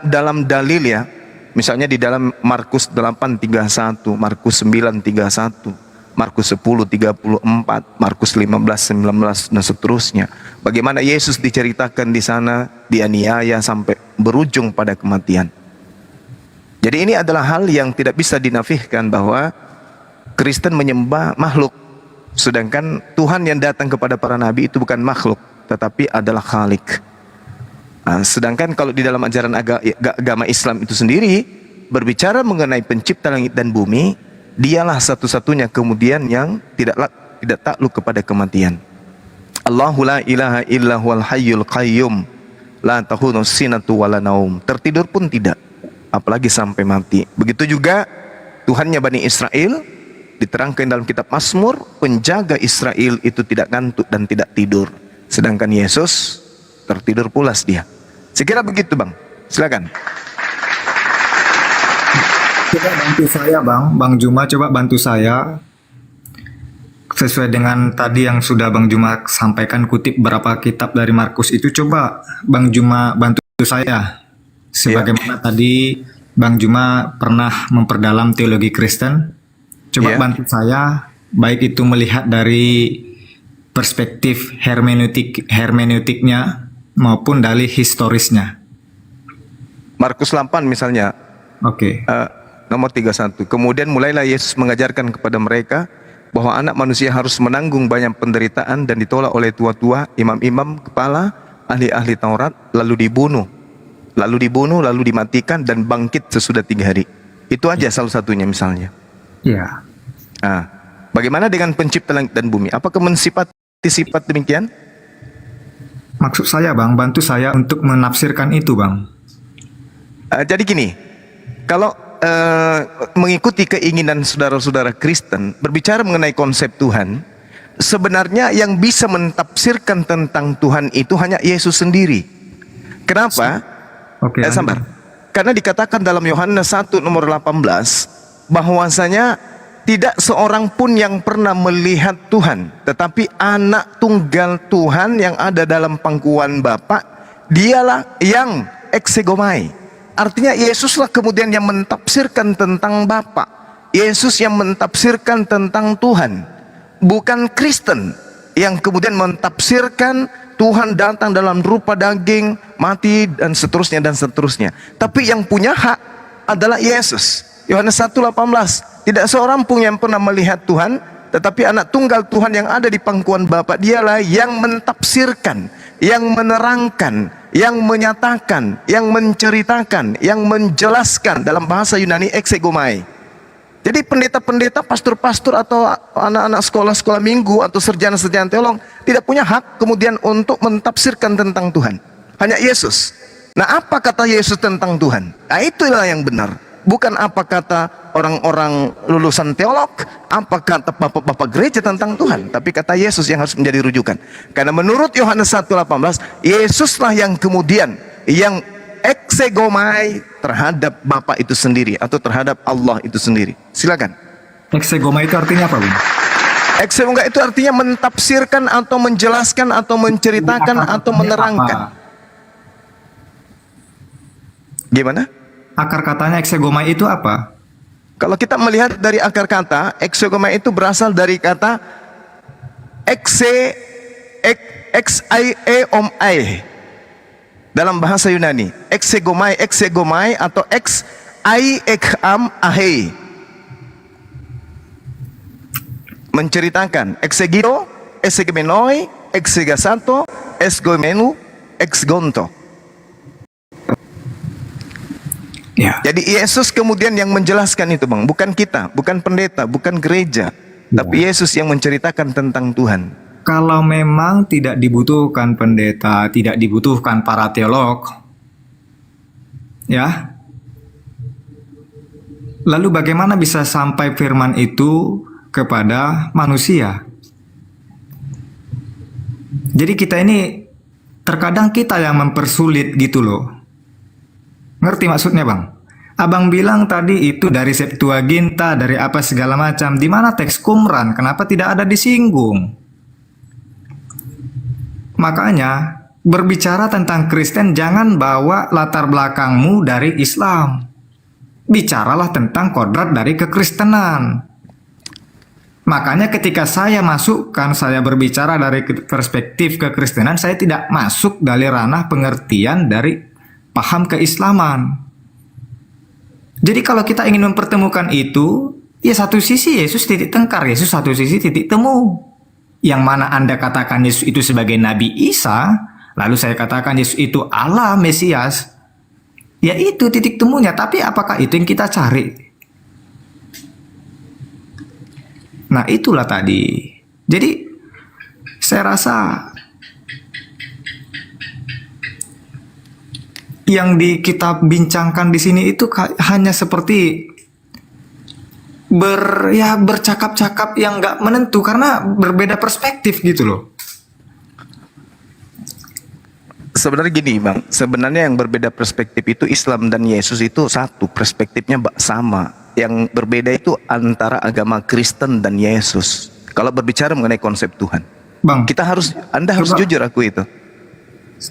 dalam dalil ya, misalnya di dalam Markus 8:31, Markus 9:31, Markus 10:34, Markus 15:19 dan seterusnya. Bagaimana Yesus diceritakan di sana dianiaya sampai berujung pada kematian. Jadi ini adalah hal yang tidak bisa dinafikan bahwa Kristen menyembah makhluk. Sedangkan Tuhan yang datang kepada para nabi itu bukan makhluk, tetapi adalah Khalik. Sedangkan kalau di dalam ajaran agama Islam itu sendiri berbicara mengenai pencipta langit dan bumi, dialah satu-satunya kemudian yang tidak takluk kepada kematian. Allahu la ilaha illa huwal hayyul qayyum la ta'khudhuhu sinatun wa la naum. Tertidur pun tidak, apalagi sampai mati. Begitu juga Tuhannya Bani Israel diterangkan dalam kitab Mazmur, penjaga Israel itu tidak ngantuk dan tidak tidur. Sedangkan Yesus tertidur pulas dia. Sekira begitu Bang, silakan. Coba bantu saya Bang Juma, coba bantu saya. Sesuai dengan tadi yang sudah Bang Juma sampaikan, kutip berapa kitab dari Markus itu, coba Bang Juma bantu saya. Sebagaimana tadi Bang Juma pernah memperdalam teologi Kristen, coba bantu saya, baik itu melihat dari perspektif hermeneutiknya maupun dari historisnya. Markus 8 misalnya. Oke. Nomor 31. Kemudian mulailah Yesus mengajarkan kepada mereka bahwa anak manusia harus menanggung banyak penderitaan dan ditolak oleh tua-tua, imam-imam, kepala, ahli-ahli Taurat, lalu dibunuh, lalu dimatikan dan bangkit sesudah 3 hari. Itu aja salah satunya misalnya. Ya. Bagaimana dengan pencipta langit dan bumi? Apakah mensifati sifat demikian? Maksud saya Bang, bantu saya untuk menafsirkan itu Bang. Jadi gini, kalau mengikuti keinginan saudara-saudara Kristen berbicara mengenai konsep Tuhan, sebenarnya yang bisa mentafsirkan tentang Tuhan itu hanya Yesus sendiri. Kenapa? Sabar. Karena dikatakan dalam Yohanes 1 nomor 18 bahwasanya tidak seorang pun yang pernah melihat Tuhan, tetapi anak tunggal Tuhan yang ada dalam pangkuan Bapa, dialah yang eksegomai. Artinya Yesuslah kemudian yang mentafsirkan tentang Bapa. Yesus yang mentafsirkan tentang Tuhan, bukan Kristen yang kemudian mentafsirkan Tuhan datang dalam rupa daging, mati dan seterusnya dan seterusnya. Tapi yang punya hak adalah Yesus. Yohanes 1:18. Tidak seorang pun yang pernah melihat Tuhan, tetapi anak tunggal Tuhan yang ada di pangkuan Bapa, dialah yang mentafsirkan, yang menerangkan, yang menyatakan, yang menceritakan, yang menjelaskan, dalam bahasa Yunani eksegomai. Jadi pendeta-pendeta, pastor-pastor atau anak-anak sekolah-sekolah minggu atau sarjana-sarjana teolog tidak punya hak kemudian untuk mentafsirkan tentang Tuhan. Hanya Yesus. Nah, apa kata Yesus tentang Tuhan? Nah, itulah yang benar. Bukan apa kata orang-orang lulusan teolog, apa kata bapak-bapak gereja tentang Tuhan, tapi kata Yesus yang harus menjadi rujukan. Karena menurut Yohanes 1:18, Yesuslah yang kemudian yang eksegomai terhadap Bapa itu sendiri atau terhadap Allah itu sendiri. Silakan. Eksegomai itu artinya apa, Bung? Eksegomai itu artinya mentafsirkan atau menjelaskan atau menceritakan atau menerangkan. Gimana? Akar katanya eksegomai itu apa? Kalau kita melihat dari akar kata, eksegomai itu berasal dari kata exai. Dalam bahasa Yunani, exegomai atau ex ai ekham ahei. Menceritakan exegito, exegemenoi, exegasanto, exgomenu, exgonto. Ya. Jadi Yesus kemudian yang menjelaskan itu, Bang, bukan kita, bukan pendeta, bukan gereja, tapi Yesus yang menceritakan tentang Tuhan. Kalau memang tidak dibutuhkan pendeta, tidak dibutuhkan para teolog, ya. Lalu bagaimana bisa sampai firman itu kepada manusia? Jadi kita ini terkadang kita yang mempersulit gitu loh. Ngerti maksudnya, Bang? Abang bilang tadi itu dari Septuaginta, dari apa segala macam. Di mana teks Qumran? Kenapa tidak ada disinggung? Makanya berbicara tentang Kristen jangan bawa latar belakangmu dari Islam. Bicaralah tentang kodrat dari kekristenan. Makanya ketika saya masukkan, saya berbicara dari perspektif kekristenan, saya tidak masuk dari ranah pengertian dari paham keislaman. Jadi kalau kita ingin mempertemukan itu, ya satu sisi Yesus titik tengkar, Yesus satu sisi titik temu. Yang mana Anda katakan Yesus itu sebagai Nabi Isa, lalu saya katakan Yesus itu Allah Mesias, ya itu titik temunya. Tapi apakah itu yang kita cari? Nah itulah tadi. Jadi saya rasa yang kita bincangkan di sini itu hanya seperti bercakap-cakap yang nggak menentu karena berbeda perspektif gitu loh. Sebenarnya gini, Bang, sebenarnya yang berbeda perspektif itu Islam dan Yesus itu satu, perspektifnya sama. Yang berbeda itu antara agama Kristen dan Yesus. Kalau berbicara mengenai konsep Tuhan, Bang, Anda harus jujur akui itu.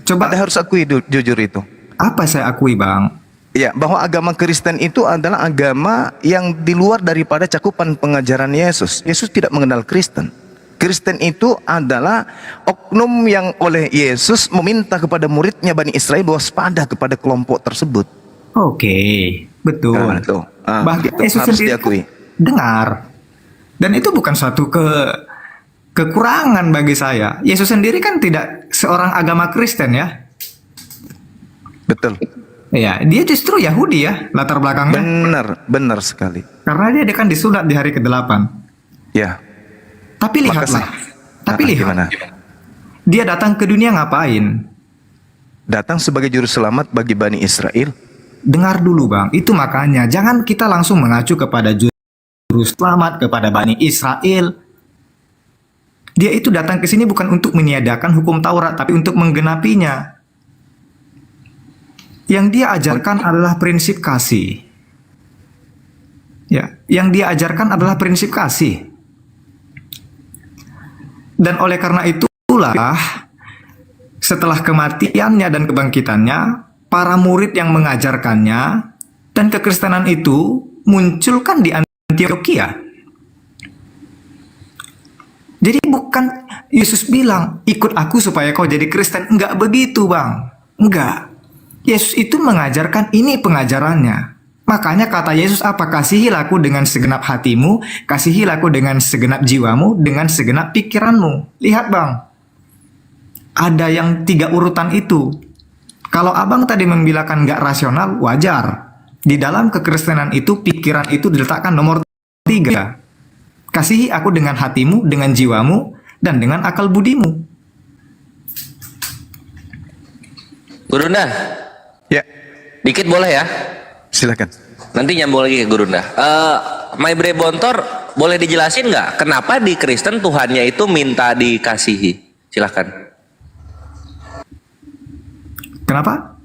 Coba Anda harus akui jujur itu. apa saya akui, Bang? Ya, bahwa agama Kristen itu adalah agama yang di luar daripada cakupan pengajaran Yesus. Yesus tidak mengenal Kristen. Kristen itu adalah oknum yang oleh Yesus meminta kepada muridnya Bani Israel waspada kepada kelompok tersebut. Oke, betul. Nah, itu. Bahkan Itu Yesus harus sendiri diakui. dengar. Dan itu bukan suatu kekurangan bagi saya. Yesus sendiri kan tidak seorang agama Kristen ya. Betul. Ya, dia justru Yahudi ya latar belakangnya. Benar sekali. Karena dia kan disunat di hari ke-8. Ya. Tapi lihatlah. Tapi lihat. Gimana? Dia datang ke dunia ngapain? Datang sebagai juru selamat bagi Bani Israel. Dengar dulu, Bang. Itu makanya jangan kita langsung mengacu kepada juru selamat, kepada Bani Israel. Dia itu datang ke sini bukan untuk meniadakan hukum Taurat, tapi untuk menggenapinya. Yang dia ajarkan adalah prinsip kasih. Ya, yang dia ajarkan adalah prinsip kasih. Dan oleh karena itulah setelah kematiannya dan kebangkitannya, para murid yang mengajarkannya dan kekristenan itu munculkan di Antioquia. Jadi bukan Yesus bilang, ikut aku supaya kau jadi Kristen. Enggak begitu, Bang. Enggak. Yesus itu mengajarkan ini pengajarannya. Makanya kata Yesus apa? Kasihilah aku dengan segenap hatimu, kasihilah aku dengan segenap jiwamu, dengan segenap pikiranmu. Lihat, Bang. Ada yang 3 urutan itu. Kalau abang tadi membilangkan nggak rasional, wajar. Di dalam kekristenan itu, pikiran itu diletakkan nomor 3. Kasihi aku dengan hatimu, dengan jiwamu, dan dengan akal budimu. Gurunda, Ya, dikit boleh ya? silakan. Nanti nyambung lagi ke Gurunda. Maibre Bontor, boleh dijelasin nggak kenapa di Kristen Tuhannya itu minta dikasihi? Silahkan. Kenapa?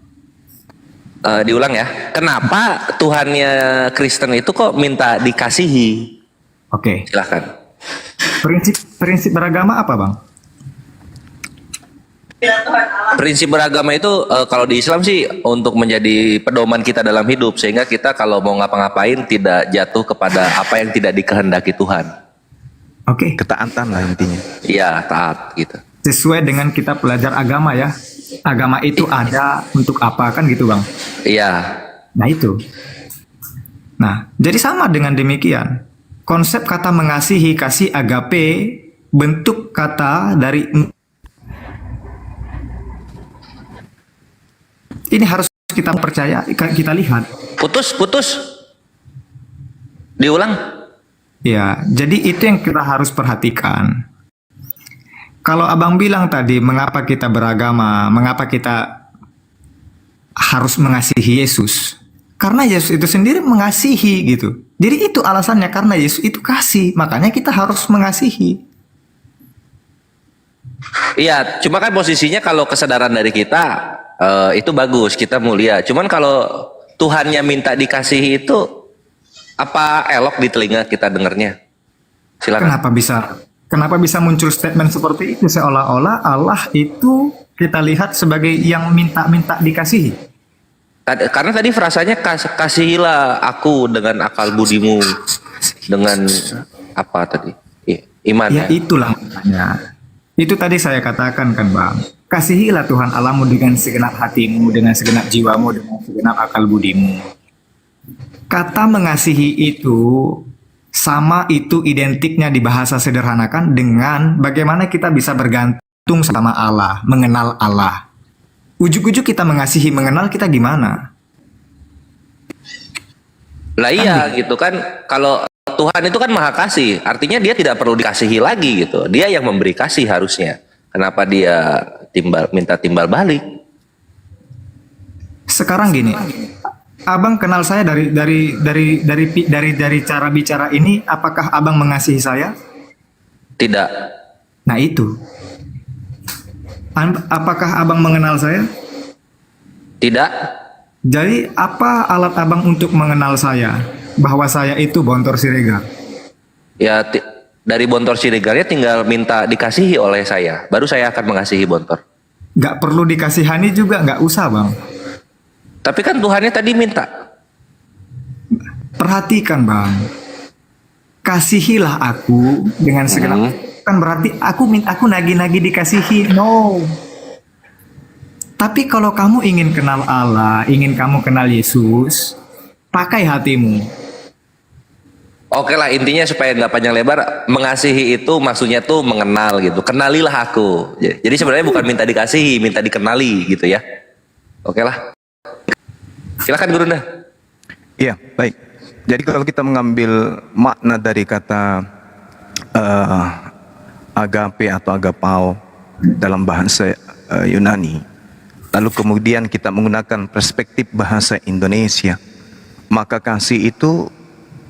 Diulang ya. Kenapa Tuhannya Kristen itu kok minta dikasihi? Oke. Silahkan. Prinsip beragama apa, Bang? Prinsip beragama itu kalau di Islam sih untuk menjadi pedoman kita dalam hidup, sehingga kita kalau mau ngapa-ngapain tidak jatuh kepada apa yang tidak dikehendaki Tuhan. Oke. Ketaatan lah intinya. Iya, taat gitu. Sesuai dengan kita belajar agama ya. agama itu ada untuk apa kan gitu Bang. Iya. Nah itu. Nah, jadi sama dengan demikian. Konsep kata mengasihi, kasih agape, bentuk kata dari ini harus kita percaya, kita lihat. Putus. Diulang. Ya, jadi itu yang kita harus perhatikan. Kalau abang bilang tadi, mengapa kita beragama, mengapa kita harus mengasihi Yesus? Karena Yesus itu sendiri mengasihi gitu. Jadi itu alasannya, karena Yesus itu kasih, makanya kita harus mengasihi. Iya, cuma kan posisinya kalau kesadaran dari kita itu bagus, kita mulia. Cuman kalau Tuhannya minta dikasihi itu apa elok di telinga kita dengarnya? Silakan. Kenapa bisa muncul statement seperti itu, seolah-olah Allah itu kita lihat sebagai yang minta-minta dikasihi? Karena tadi frasanya kasihilah aku dengan akal budimu, dengan apa tadi? Iman. Ya itulah makanya. Itu tadi saya katakan kan Bang. Kasihilah Tuhan Allahmu dengan segenap hatimu, dengan segenap jiwamu, dengan segenap akal budimu. Kata mengasihi itu sama, itu identiknya di bahasa sederhanakan dengan bagaimana kita bisa bergantung sama Allah, mengenal Allah. Ujuk-ujuk kita mengasihi, mengenal kita gimana? Lah iya gitu kan, kalau Tuhan itu kan maha kasih, artinya dia tidak perlu dikasihi lagi gitu. Dia yang memberi kasih harusnya. Kenapa dia minta timbal balik? Sekarang gini, abang kenal saya dari cara bicara ini, apakah abang mengasihi saya? Tidak. Nah itu. Apakah abang mengenal saya? Tidak. Jadi apa alat abang untuk mengenal saya? Bahwa saya itu Bontor Siregar. Ya dari Bontor Siregarnya tinggal minta dikasihi oleh saya, baru saya akan mengasihi Bontor. Gak perlu dikasihani juga, gak usah Bang. Tapi kan Tuhannya tadi minta. Perhatikan Bang, kasihilah aku dengan segenap. Kan berarti aku nagih-nagih dikasihi. No. Tapi kalau kamu ingin kenal Allah, ingin kamu kenal Yesus, pakai hatimu. Oke lah, intinya supaya nggak panjang lebar, mengasihi itu maksudnya tuh mengenal gitu. Kenalilah aku. Jadi sebenarnya bukan minta dikasihi, minta dikenali gitu ya. Oke lah. Silakan Guru Nda. Iya, baik. Jadi kalau kita mengambil makna dari kata agape atau agapao dalam bahasa Yunani, lalu kemudian kita menggunakan perspektif bahasa Indonesia, maka kasih itu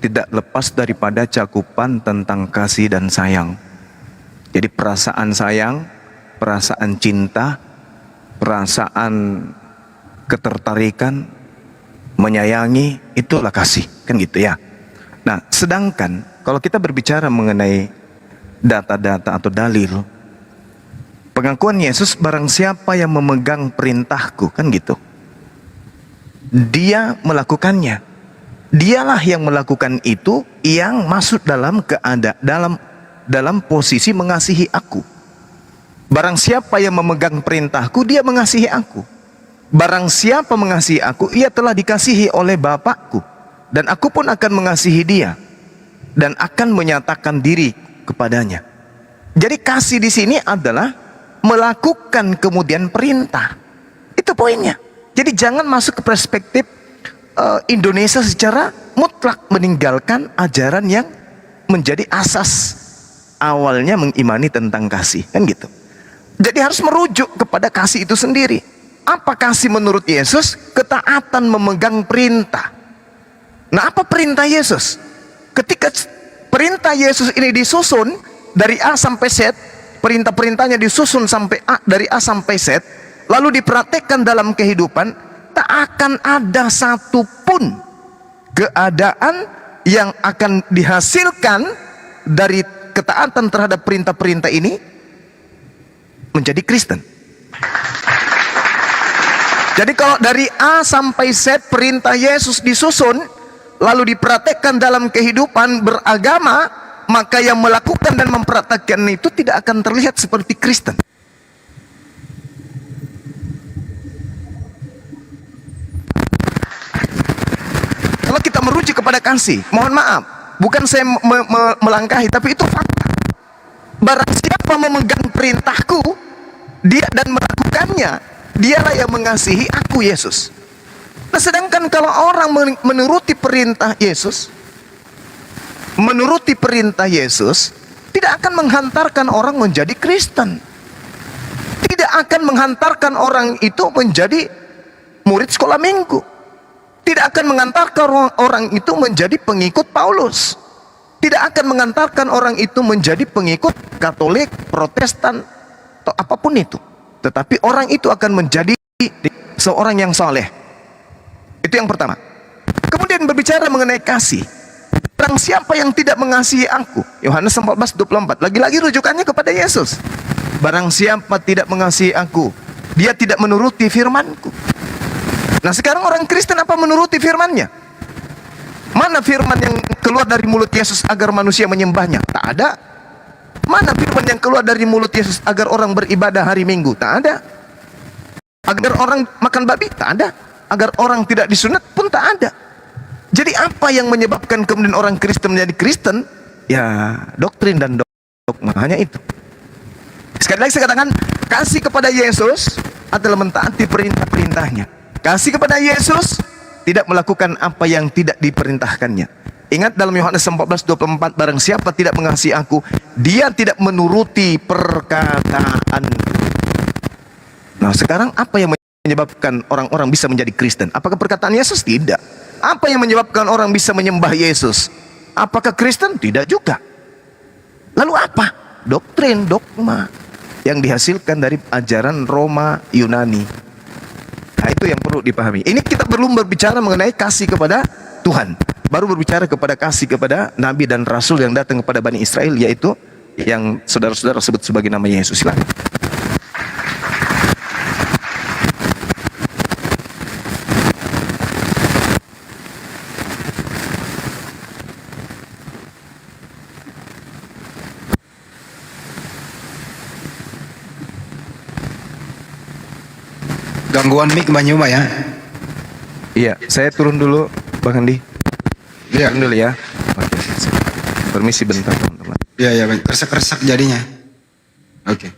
tidak lepas daripada cakupan tentang kasih dan sayang. Jadi perasaan sayang, perasaan cinta, perasaan ketertarikan, menyayangi, itulah kasih, kan gitu ya. Nah, sedangkan kalau kita berbicara mengenai data-data atau dalil, pengakuan Yesus, barang siapa yang memegang perintahku, kan gitu, dia melakukannya. Dialah yang melakukan itu, yang masuk dalam dalam posisi mengasihi aku. Barang siapa yang memegang perintahku, dia mengasihi aku. Barang siapa mengasihi aku, ia telah dikasihi oleh Bapakku, dan aku pun akan mengasihi dia dan akan menyatakan diri kepadanya. Jadi kasih di sini adalah melakukan kemudian perintah. Itu poinnya. Jadi jangan masuk ke perspektif Indonesia secara mutlak meninggalkan ajaran yang menjadi asas awalnya mengimani tentang kasih, kan gitu. Jadi harus merujuk kepada kasih itu sendiri. Apa kasih menurut Yesus? Ketaatan memegang perintah. Nah, apa perintah Yesus? Ketika perintah Yesus ini disusun dari A sampai Z, perintah-perintahnya disusun sampai dari A sampai Z, lalu dipraktekkan dalam kehidupan, tak akan ada satupun keadaan yang akan dihasilkan dari ketaatan terhadap perintah-perintah ini menjadi Kristen. Jadi kalau dari A sampai Z perintah Yesus disusun lalu dipraktekkan dalam kehidupan beragama, maka yang melakukan dan mempraktekkan itu tidak akan terlihat seperti Kristen. kita merujuk kepada kasih. Mohon maaf, bukan saya melangkahi, tapi itu fakta. Barang siapa memegang perintahku, dia dan melakukannya, dialah yang mengasihi aku, Yesus. Nah, sedangkan kalau orang menuruti perintah Yesus, tidak akan menghantarkan orang menjadi Kristen. Tidak akan menghantarkan orang itu menjadi murid sekolah minggu. Tidak akan mengantarkan orang itu menjadi pengikut Paulus. Tidak akan mengantarkan orang itu menjadi pengikut Katolik, Protestan, atau apapun itu. Tetapi orang itu akan menjadi seorang yang saleh. Itu yang pertama. Kemudian berbicara mengenai kasih. Barang siapa yang tidak mengasihi aku, Yohanes 14:24. Lagi-lagi rujukannya kepada Yesus. Barang siapa tidak mengasihi aku, dia tidak menuruti firmanku. Nah, sekarang orang Kristen apa menuruti firmannya? Mana firman yang keluar dari mulut Yesus agar manusia menyembahnya? Tak ada. Mana firman yang keluar dari mulut Yesus agar orang beribadah hari Minggu? Tak ada. Agar orang makan babi? Tak ada. Agar orang tidak disunat pun tak ada. Jadi apa yang menyebabkan kemudian orang Kristen menjadi Kristen? Ya, doktrin dan dogma, hanya itu. Sekali lagi saya katakan, kasih kepada Yesus adalah mentaati perintah-perintahnya. Kasih kepada Yesus tidak melakukan apa yang tidak diperintahkannya. Ingat dalam Yohanes 14:24, barang siapa tidak mengasihi aku, dia tidak menuruti perkataanku. Nah, sekarang apa yang menyebabkan orang-orang bisa menjadi Kristen? Apakah perkataan Yesus? Tidak. Apa yang menyebabkan orang bisa menyembah Yesus? Apakah Kristen? Tidak juga. Lalu apa? Doktrin, dogma yang dihasilkan dari ajaran Roma, Yunani. Nah, itu yang perlu dipahami. Ini kita belum berbicara mengenai kasih kepada Tuhan, baru berbicara kepada kasih kepada Nabi dan Rasul yang datang kepada Bani Israel, yaitu yang saudara-saudara sebut sebagai nama Yesus. Silakan. Gangguan mic Mbak Nyuma ya. Iya, saya turun dulu, Bang Andi. Iya. Turun dulu ya. Oke. Permisi bentar, teman-teman. Iya, ya, kersak-kersak jadinya. Oke.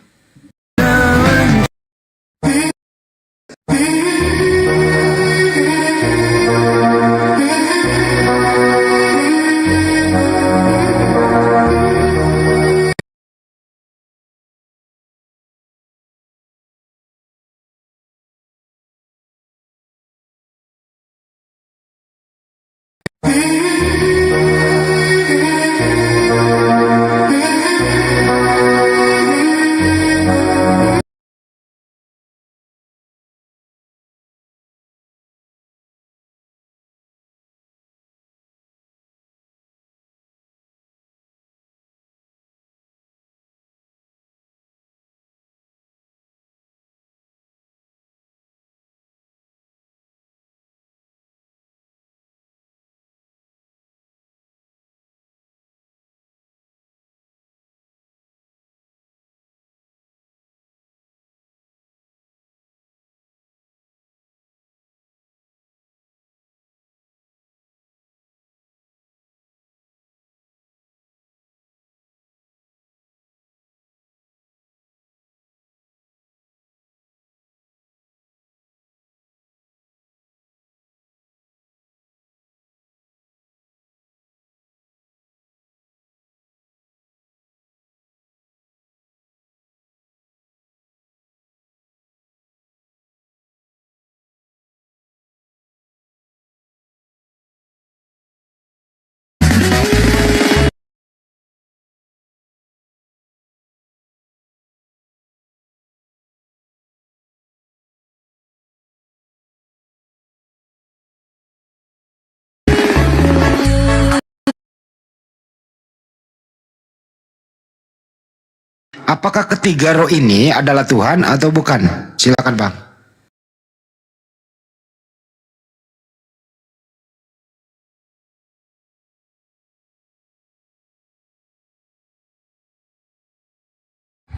Apakah ketiga roh ini adalah Tuhan atau bukan? Silakan Bang.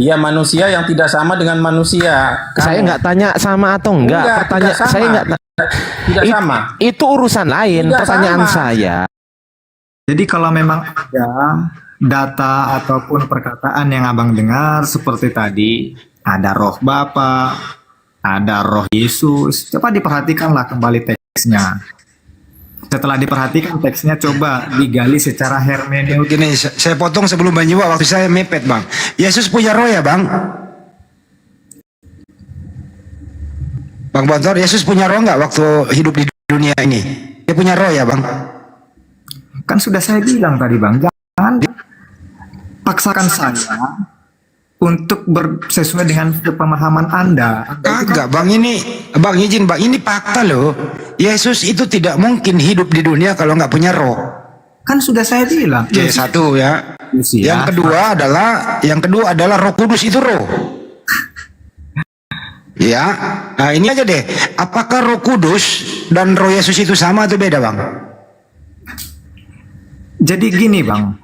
Dia manusia yang tidak sama dengan manusia. Saya Kamu. nggak tanya sama atau enggak. Enggak, Pertanyaan tidak sama. saya nggak. Tidak sama. Itu urusan lain. Tidak Pertanyaan sama. saya. Jadi kalau memang ada data ataupun perkataan yang abang dengar seperti tadi, ada roh Bapa, ada roh Yesus, coba diperhatikanlah kembali teksnya. Setelah diperhatikan teksnya, coba digali secara hermeneutik. Gini, saya potong sebelum Bang Jiwa, waktu saya mepet Bang. Yesus punya roh ya Bang? Bang Bontor, Yesus punya roh nggak waktu hidup di dunia ini? Dia punya roh ya Bang? Kan sudah saya bilang tadi Bang, jangan paksakan saya untuk sesuai dengan pemahaman Anda. Kagak Bang, ini Bang izin Bang, ini fakta loh. Yesus itu tidak mungkin hidup di dunia kalau nggak punya roh. Kan sudah saya bilang. Oke, satu ya. Manusia. Yang kedua adalah Roh Kudus itu roh. Ya, nah ini aja deh. Apakah Roh Kudus dan Roh Yesus itu sama atau beda Bang? Jadi gini Bang,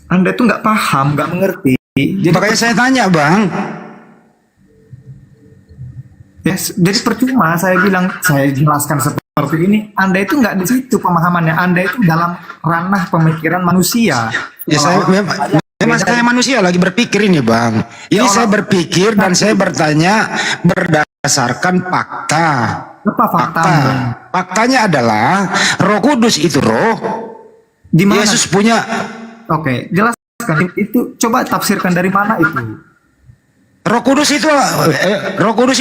Anda tuh nggak paham, nggak mengerti. Jadi, Makanya saya tanya Bang. jadi percuma saya bilang, saya jelaskan seperti ini. Anda itu nggak di situ pemahamannya. Anda itu dalam ranah pemikiran manusia. Ya saya memang saya manusia lagi berpikir ini Bang. Ini saya berpikir dan saya bertanya berdasarkan fakta. Apa fakta? Bang? Faktanya adalah Roh Kudus itu roh. Di mana? Yesus punya. Oke, jelaskan itu. Coba tafsirkan dari mana itu. Roh Kudus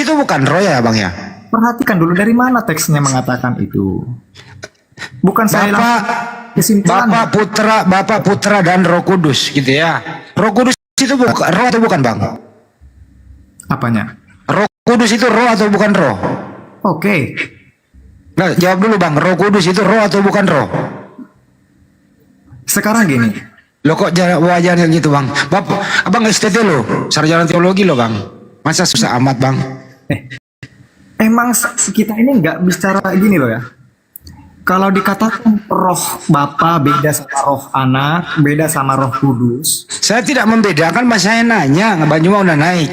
itu bukan roh ya Bang ya. Perhatikan dulu dari mana teksnya mengatakan itu. Bukan saya kesimpulan. Bapak Putra dan Roh Kudus gitu ya. Roh Kudus itu bukan roh atau bukan Bang? Apanya? Roh Kudus itu roh atau bukan roh? Oke. Nah, jawab dulu Bang, Roh Kudus itu roh atau bukan roh? Sekarang gini. Lo kok wajahnya gitu Bang? Abang STT lo, sarjana teologi lo Bang. Masa susah amat Bang? Emang kita ini nggak bicara gini loh ya. Kalau dikatakan roh Bapa beda sama roh anak, beda sama roh kudus. Saya tidak membedakan, mas saya nanya, Banyuma udah naik.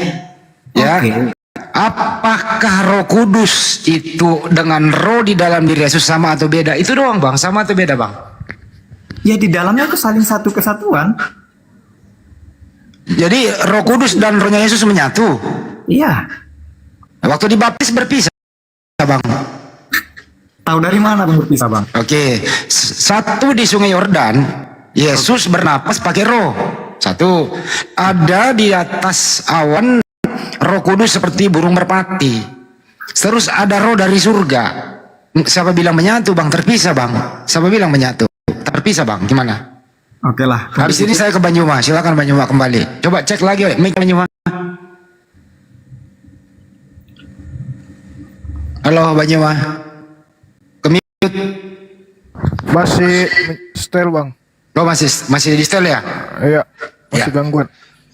Ya. Oke. Apakah Roh Kudus itu dengan roh di dalam diri Yesus sama atau beda? Itu doang Bang, sama atau beda Bang? Ya di dalamnya itu saling satu kesatuan. Jadi Roh Kudus dan rohnya Yesus menyatu. Iya. Waktu dibaptis berpisah Bang. Tahu dari mana Bang berpisah Bang? Oke, satu di Sungai Yordan, Yesus bernapas pakai roh. Satu, ada di atas awan Roh Kudus seperti burung merpati. Terus ada roh dari surga. Siapa bilang menyatu Bang? Terpisah Bang. Siapa bilang menyatu? Terpisah Bang. Gimana? Oke lah. Habis ini saya ke Banyuma. Silakan Banyuma kembali. Coba cek lagi, mic Banyuma. Halo Banyuma. Masih setel Bang. Lo masih di setel ya? Iya, masih Ya. gangguan.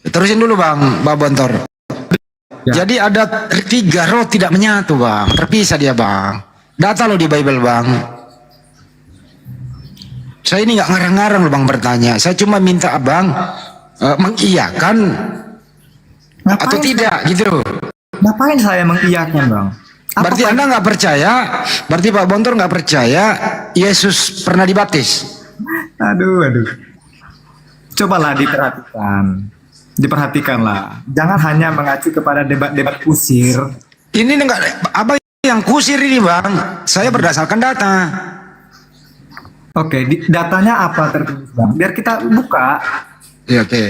Terusin dulu Bang Bontor. Ya. Jadi ada 3 roh tidak menyatu Bang. Terpisah dia Bang. Data lo di Bible Bang. Saya ini nggak ngarang-ngarang loh Bang bertanya. Saya cuma minta Abang mengiyakan atau tidak gitu. Ngapain saya mengiyakan Bang? Berarti Anda nggak percaya, berarti Pak Bontor nggak percaya Yesus pernah dibaptis. Aduh. Cobalah diperhatikanlah. Jangan hanya mengacu kepada debat-debat kusir. Ini enggak Abang yang kusir ini Bang. Saya berdasarkan data. Oke, datanya apa tertulis Bang? Biar kita buka. Ya, oke.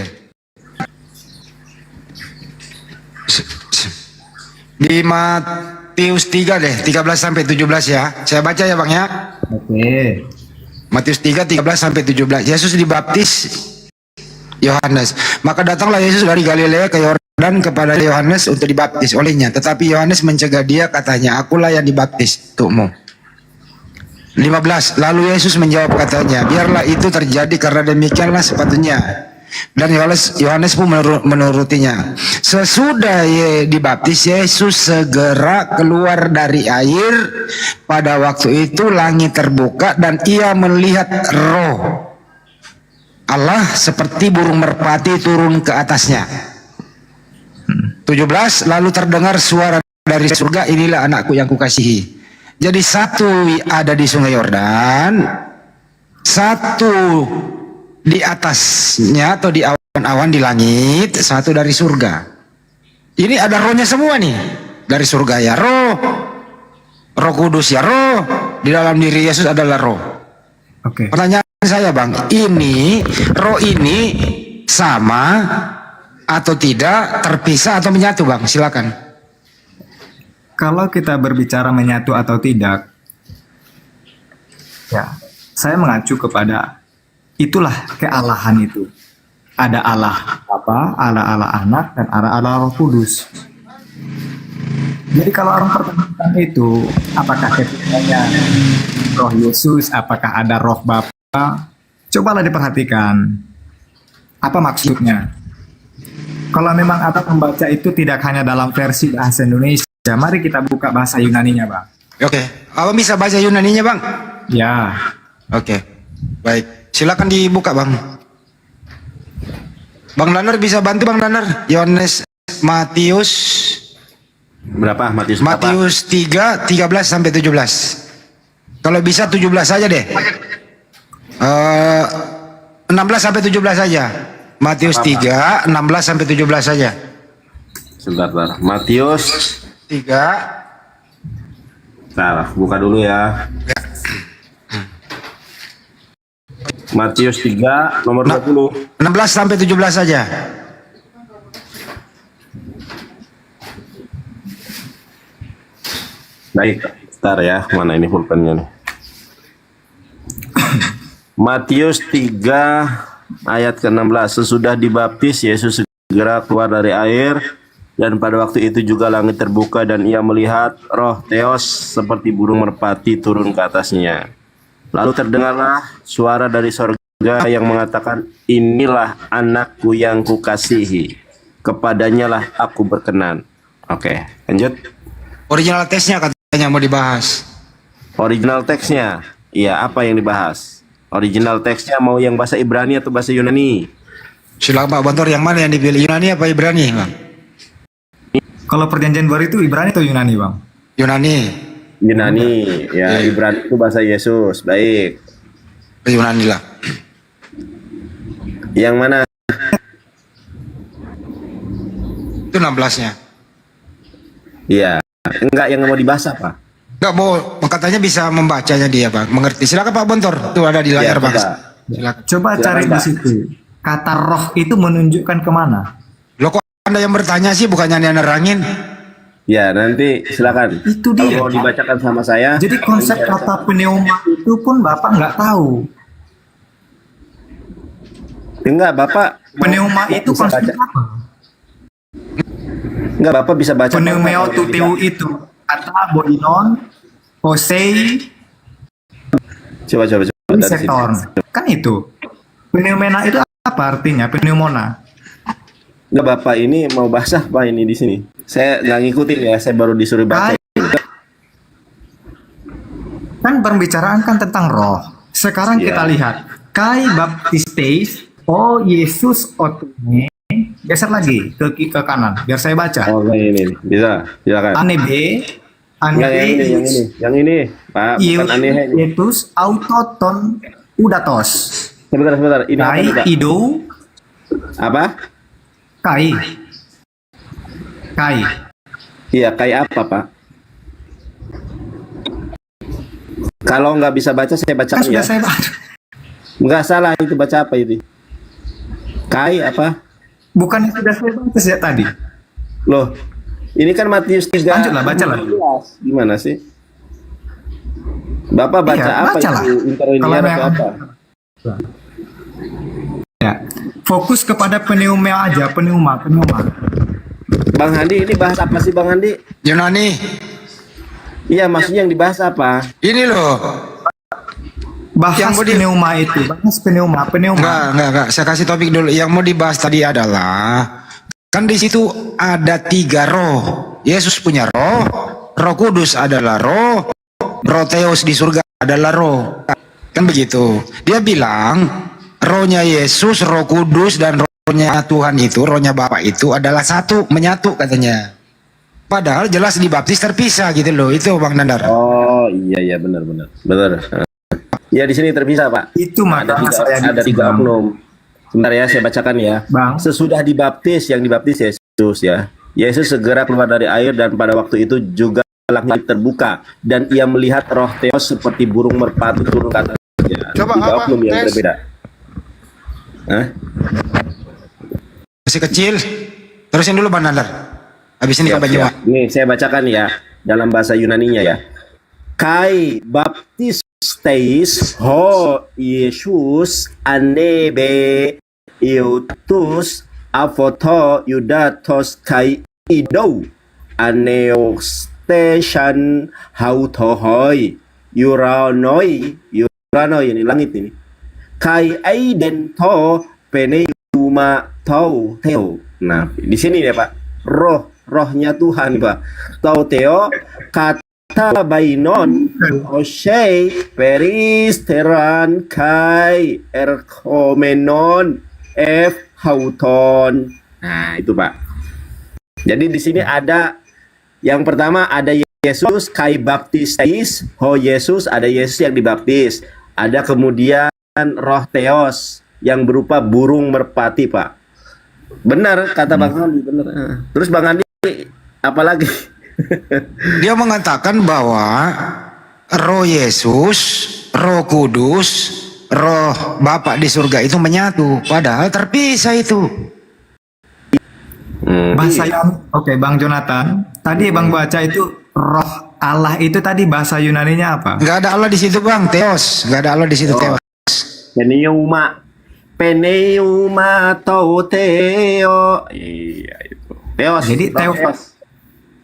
Di Matius 3 deh, 13 sampai 17 ya. Saya baca ya Bang ya. Oke. Matius 3, 13 sampai 17. Yesus dibaptis Yohanes. Maka datanglah Yesus dari Galilea ke Yordan kepada Yohanes untuk dibaptis olehnya. Tetapi Yohanes mencegah dia, katanya, "Akulah yang dibaptis untukmu." 15. Lalu Yesus menjawab katanya, "Biarlah itu terjadi karena demikianlah sepatutnya." Dan Yohanes pun menurutinya. Sesudah dibaptis, Yesus segera keluar dari air. Pada waktu itu langit terbuka dan ia melihat roh Allah seperti burung merpati turun ke atasnya. 17, lalu terdengar suara dari surga, inilah anakku yang kukasihi. Jadi satu ada di Sungai Yordan, satu di atasnya atau di awan-awan di langit, satu dari surga. Ini ada rohnya semua nih. Dari surga ya roh, Roh Kudus ya roh, di dalam diri Yesus adalah roh. Oke. Pertanyaan saya Bang, ini roh ini sama atau tidak, terpisah atau menyatu Bang? Silakan. Kalau kita berbicara menyatu atau tidak, ya, saya mengacu kepada itulah kealahan itu. Ada Allah Bapa, ada Allah Anak, dan ada Allah Roh Kudus. Jadi kalau orang pertanyakan itu, apakah ketiganya roh Yesus, apakah ada roh Bapa? Cobalah diperhatikan. Apa maksudnya? Kalau memang Ata membaca itu tidak hanya dalam versi bahasa Indonesia, mari kita buka bahasa Yunaninya, Bang. Oke, Abang bisa baca Yunaninya Bang? Ya, Oke, baik. Silakan dibuka Bang. Bang Danar bisa bantu Bang Danar? Yohanes Matius Berapa Matius? Matius 3, 13 sampai 17. Kalau bisa 17 saja deh. 16 sampai 17 saja. Matius 3, 16 sampai 17 saja. Sebentar. Matius. 3. Salah, buka dulu ya. Matius 3 nomor 20. 16 sampai 17 saja. Baik, bentar ya. Mana ini pulpennya nih? Matius 3 ayat ke-16. Sesudah dibaptis, Yesus segera keluar dari air, dan pada waktu itu juga langit terbuka dan ia melihat roh Theos seperti burung merpati turun ke atasnya. Lalu terdengarlah suara dari sorga yang mengatakan, inilah anakku yang kukasihi, kepadanya lah aku berkenan. Oke, lanjut. Original teksnya katanya mau dibahas. Original teksnya, iya, apa yang dibahas? Original teksnya mau yang bahasa Ibrani atau bahasa Yunani? Silakan Pak Bontor, yang mana yang dipilih? Yunani apa Ibrani Bang? kalau perjanjian baru itu Ibrani atau Yunani, Bang? Yunani. Yunani, ya, Ibrani itu bahasa Yesus. Baik. Yunani lah. Yang mana? Itu 16-nya. Iya. Enggak, yang mau dibahas apa? Enggak mau, katanya bisa membacanya dia Bang, mengerti. Silakan Pak Bontor, itu ada di layar Ya, Bang. coba. Silakan. Coba cari di situ. Kata roh itu menunjukkan kemana? Loh kok Anda yang bertanya sih, bukannya Anda nerangin? Ya, nanti silakan. Itu Kalau dia. mau dibacakan sama saya. Jadi konsep kata pneuma itu pun Bapak nggak tahu. Enggak, Bapak. Pneuma itu bisa konsep baca. apa? Enggak, Bapak bisa baca. Pneumeo tuteu itu kata boinon, osei, Coba dari sini. sektor. Kan itu. Pneumena itu apa artinya? Pneumona. Enggak, Bapak ini mau bahas apa ini di sini? Saya nggak ngikutin ya, saya baru disuruh baca. Kan pembicaraan kan tentang roh. Sekarang Iya. kita lihat. Kai baptistes, oh Yesus otune. Geser lagi ke kanan, biar saya baca. Oh, ini. Bisa, silakan. Ane B, ane Enggak, yang ini, Pak, bukan aneh. Yesus autoton udatos. Sebentar. Ini apa Kai nih, Pak? ido, Apa? kai. Kai. Iya, kayak apa, Pak? Kalau nggak bisa baca, saya Kan bacakan sudah ya. saya baca. Nggak salah itu, baca apa itu? Kai apa? Bukan sudah saya baca sejak tadi. Loh, ini kan Matius 3. Lanjutlah, bacalah. Gimana sih? Bapak baca Iya, apa bacalah. itu? Interlinear Kalau atau yang- apa? Ya. Fokus kepada pneuma aja, pneuma. Bang Handi, ini bahas apa sih Bang Handi? Yunani. Iya, maksudnya yang dibahas apa? Ini loh. Bahas Yang mau di- pneuma itu, bahas pneuma. Enggak. Saya kasih topik dulu. Yang mau dibahas tadi adalah, kan di situ ada 3 roh. Yesus punya roh, Roh Kudus adalah roh, Roh Theos di surga adalah roh. Kan begitu. Dia bilang rohnya Yesus, Roh Kudus dan Roh rohnya Tuhan itu, rohnya Bapa itu adalah satu, menyatu katanya. Padahal jelas dibaptis terpisah gitu loh. Itu Bang Nandar. Oh iya benar. Ya di sini terpisah Pak. Itu Ada makanya saya ada bilang, tiga oknum. Sebentar ya, saya bacakan ya. Bang. Sesudah dibaptis, yang dibaptis Yesus ya. Yesus segera keluar dari air dan pada waktu itu juga langit terbuka dan ia melihat roh Theos seperti burung merpati turun ke atasnya. Coba Tiga apa, oknum yang tes? berbeda. Hah? Masih kecil. Terusin dulu Bang Nandar. Habis ini Pak Banyuwan. Nih saya bacakan ya dalam bahasa Yunaninya ya. Kai baptistes ho Yesus anebe iutus aphoto yudatos kai idou aneostation hautohoi yuranoi ini langit ini kai aidento peneuma tau teo. Nah di sini ya Pak, rohnya Tuhan Pak. Tau teo kata bainon osei peristeran kai erkomenon f hauton. Nah itu Pak. Jadi di sini ada yang pertama ada Yesus kai baptistis, ho Yesus, ada Yesus yang dibaptis. Ada kemudian roh Theos yang berupa burung merpati Pak. Benar kata Bang Andi, benar. Terus Bang Andi apalagi? Dia mengatakan bahwa roh Yesus, roh Kudus, roh Bapa di surga itu menyatu. Padahal terpisah itu. Bahasa yang oke, Bang Jonathan. Tadi Bang baca itu roh Allah itu tadi bahasa Yunaninya apa? Nggak ada Allah di situ Bang, Theos. Nggak ada Allah di situ Theos. Pneuma tau Theo. Iya itu. Theos. Jadi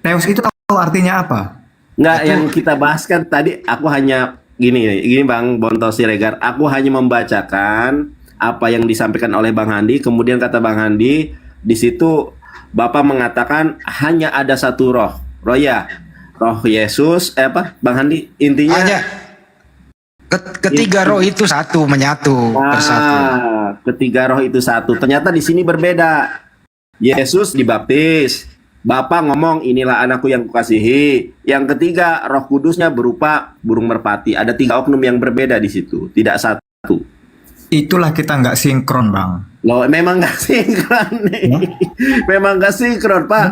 Theos itu tahu artinya apa? Enggak, yang kita bahas kan tadi aku hanya gini Bang Bonto Siregar, aku hanya membacakan apa yang disampaikan oleh Bang Handi, kemudian kata Bang Handi di situ Bapak mengatakan hanya ada satu roh ya, roh Yesus, Bang Handi intinya Hanya ketiga roh itu satu, menyatu, bersatu. Ketiga roh itu satu. Ternyata di sini berbeda. Yesus dibaptis, Bapa ngomong inilah anakku yang kukasihi. Yang ketiga Roh Kudusnya berupa burung merpati. Ada tiga oknum yang berbeda di situ, tidak satu. Itulah kita nggak sinkron Bang. Loh, memang nggak sinkron nih. Memang nggak sinkron Pak.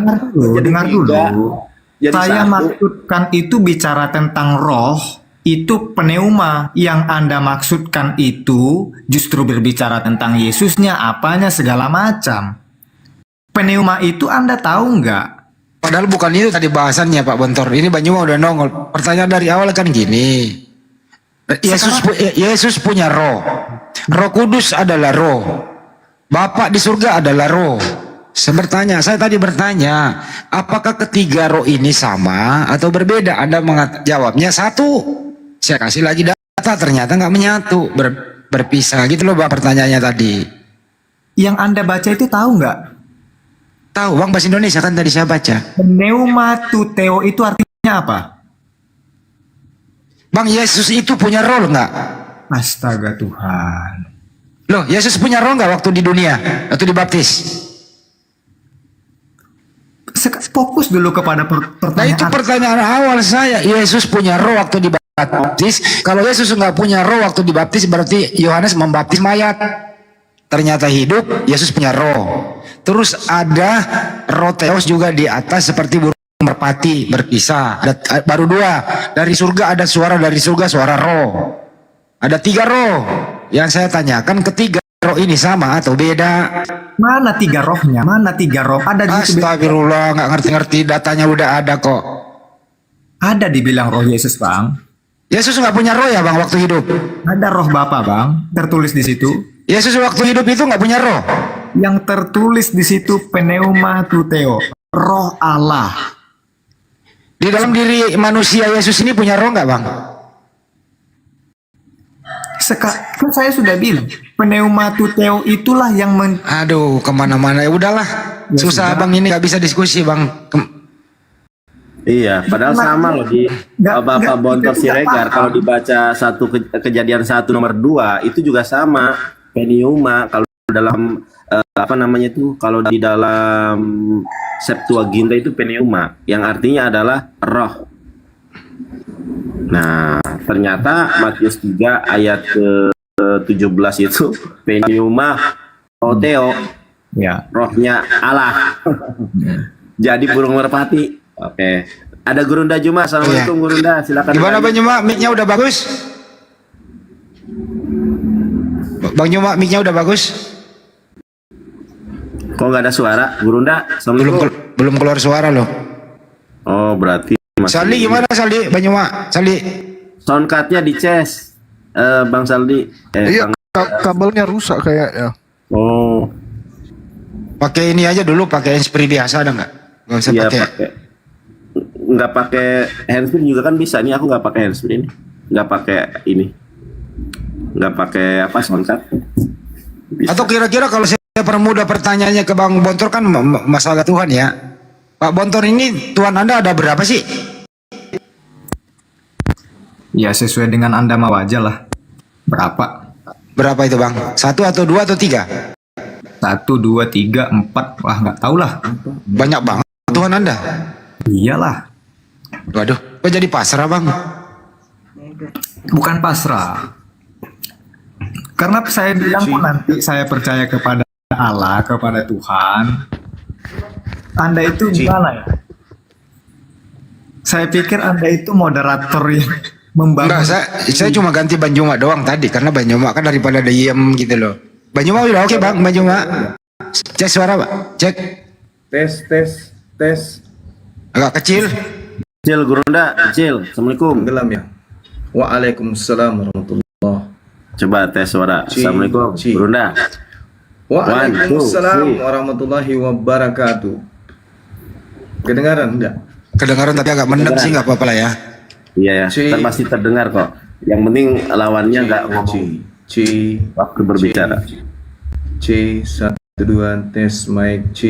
Dengar dulu. Jadi Saya satu. maksudkan itu bicara tentang roh, itu pneuma. Yang Anda maksudkan itu justru berbicara tentang Yesusnya, apanya segala macam. Pneuma itu Anda tahu nggak? Padahal bukan itu tadi bahasannya Pak Bontor. Ini Banyuwangi udah nongol. Pertanyaan dari awal kan gini. Yesus punya roh. Roh Kudus adalah roh. Bapak di surga adalah roh. Saya tadi bertanya, apakah ketiga roh ini sama atau berbeda? Anda jawabnya satu. Saya kasih lagi data, ternyata nggak menyatu, berpisah gitu loh Bang pertanyaannya tadi. Yang Anda baca itu tahu nggak? Tahu Bang, bahasa Indonesia kan tadi saya baca. Pneumatuteo itu artinya apa? Bang, Yesus itu punya roh nggak? Astaga Tuhan. Loh, Yesus punya roh nggak waktu di dunia? Waktu dibaptis? Fokus dulu kepada Nah pertanyaan. itu pertanyaan awal saya. Yesus punya roh waktu dibaptis. Kalau Yesus nggak punya roh waktu dibaptis, berarti Yohanes membaptis mayat. Ternyata hidup, Yesus punya roh. Terus ada roh Theos juga di atas seperti burung merpati, berpisah. Baru dua. Dari surga ada suara dari surga, suara roh. Ada tiga roh. Yang saya tanyakan, ketiga roh ini sama atau beda? Mana tiga rohnya? Mana tiga roh? Ada di situ. Astagfirullah, nggak ngerti-ngerti, datanya udah ada kok. Ada dibilang roh Yesus Bang. Yesus nggak punya roh ya Bang waktu hidup? Ada roh Bapa Bang. Tertulis di situ. Yesus waktu hidup itu nggak punya roh. Yang tertulis di situ pneumatuteo, roh Allah. Di dalam diri manusia Yesus ini punya roh nggak Bang? Kan saya sudah bilang, pneumatuteo itulah yang Aduh, kemana-mana ya udahlah. Ya Susah sudah. Bang, ini nggak bisa diskusi Bang. Iya, padahal sama loh di Bapak Bontor Siregar. Kalau dibaca satu kejadian 1 nomor 2 itu juga sama. Pneuma kalau dalam apa namanya itu, kalau di dalam Septuaginta itu pneuma yang artinya adalah roh. Nah, ternyata Matius 3 ayat ke-17 itu pneuma Theo, Ya. rohnya Allah. Jadi burung merpati. Oke. Ada Gurunda Juma. Assalamualaikum Gurunda. Silakan. Gimana Bang Juma, mic-nya udah bagus? Bang Juma, mic-nya udah bagus? Kok nggak ada suara? Gurunda. Belum Assalamualaikum. belum keluar suara loh. Oh, berarti masih. Saldi gimana Saldi? Bang Juma, Saldi. Soundcard-nya dices. Bang Saldi. Iya, Bang. kabelnya rusak kayaknya. Oh, Pakai ini aja dulu, pakai handsfree biasa ada nggak? Nggak usah iya pakai. pakai. Nggak pakai handsfree juga kan bisa. Nih aku nggak pakai handsfree ini. Nggak pakai ini. Nggak pakai apa soundcard. Bisa. Atau kira-kira kalau saya permudah pertanyaannya ke Bang Bontor kan masalah Tuhan ya. Pak Bontor ini Tuhan Anda ada berapa sih? Ya sesuai dengan Anda mau aja lah. Berapa? Berapa itu Bang? 1 atau 2 atau 3? 1, 2, 3, 4. Wah nggak tahu lah. Banyak banget Tuhan Anda. Iyalah. Waduh, kok jadi pasrah Bang? Bukan pasrah. Karena saya bilang pun nanti saya percaya kepada Allah, kepada Tuhan. Anda itu gimana ya? Saya pikir Anda itu moderator yang membangun. Enggak, saya cuma ganti Bang Juma doang tadi karena Bang Juma kan daripada diem gitu loh. Bang Juma udah oke Bang, Bang Juma. Cek suara Pak, cek. Tes. Agak kecil. Cil Gurunda, Cil. Assalamualaikum. Gelam ya. Waalaikumsalam warahmatullahi. Coba tes suara. Ci. Assalamualaikum Ci. Gurunda. Waalaikumsalam 1, 2, 3. warahmatullahi wabarakatuh. Kedengaran enggak? Kedengaran tapi agak mendem sih, nggak apa-apa lah ya. Iya ya, Ci. pasti terdengar kok. Yang penting lawannya nggak ngomong C waktu berbicara. C 1 2 tes mic C.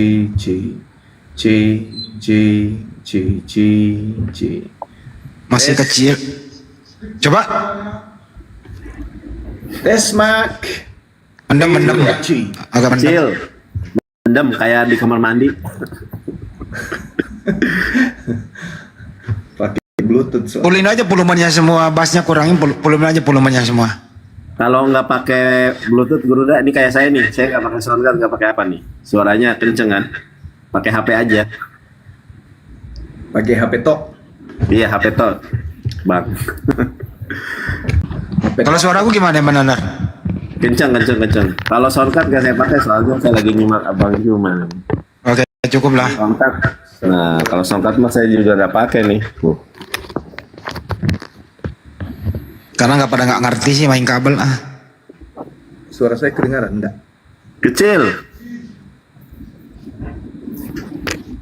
Masih Tes. kecil. Coba Tes mic. mendem. C. Agak mendem. Cil, mendem kayak di kamar mandi. Pakai Bluetooth so. Pulin aja volumenya semua, bassnya kurangin, pulin aja volumenya semua. Kalau nggak pakai Bluetooth Gurunda, ini kayak saya nih. Saya nggak pakai soundcard, nggak pakai apa nih. Suaranya kenceng kan? Pakai HP aja. Pakai HP tok. Iya, HP tuh, Bang. Kalau suara aku gimana Manar? Kenceng. Kalau soundcard nggak saya pakai, soalnya saya lagi nyimak Abang Juma. Oke, cukup lah. Soundcard. Nah, kalau soundcard mah saya juga nggak pakai nih. Karena nggak ngerti sih main kabel ah. Suara saya kedengaran enggak? Kecil.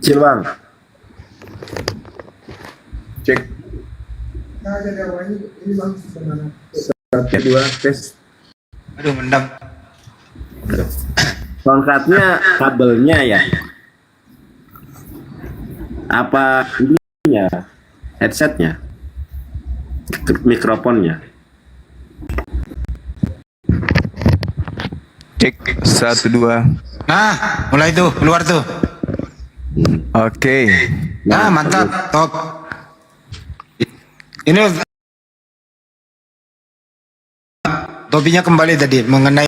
Kecil Bang. Cek. 1 2 tes. Aduh mendem. Soundcardnya kabelnya ya? Apa ininya? Headsetnya? Mikrofonnya? Cek 1 2. Nah, mulai tuh, keluar tuh. Oke. Nah, mantap, top. Ini topinya kembali tadi mengenai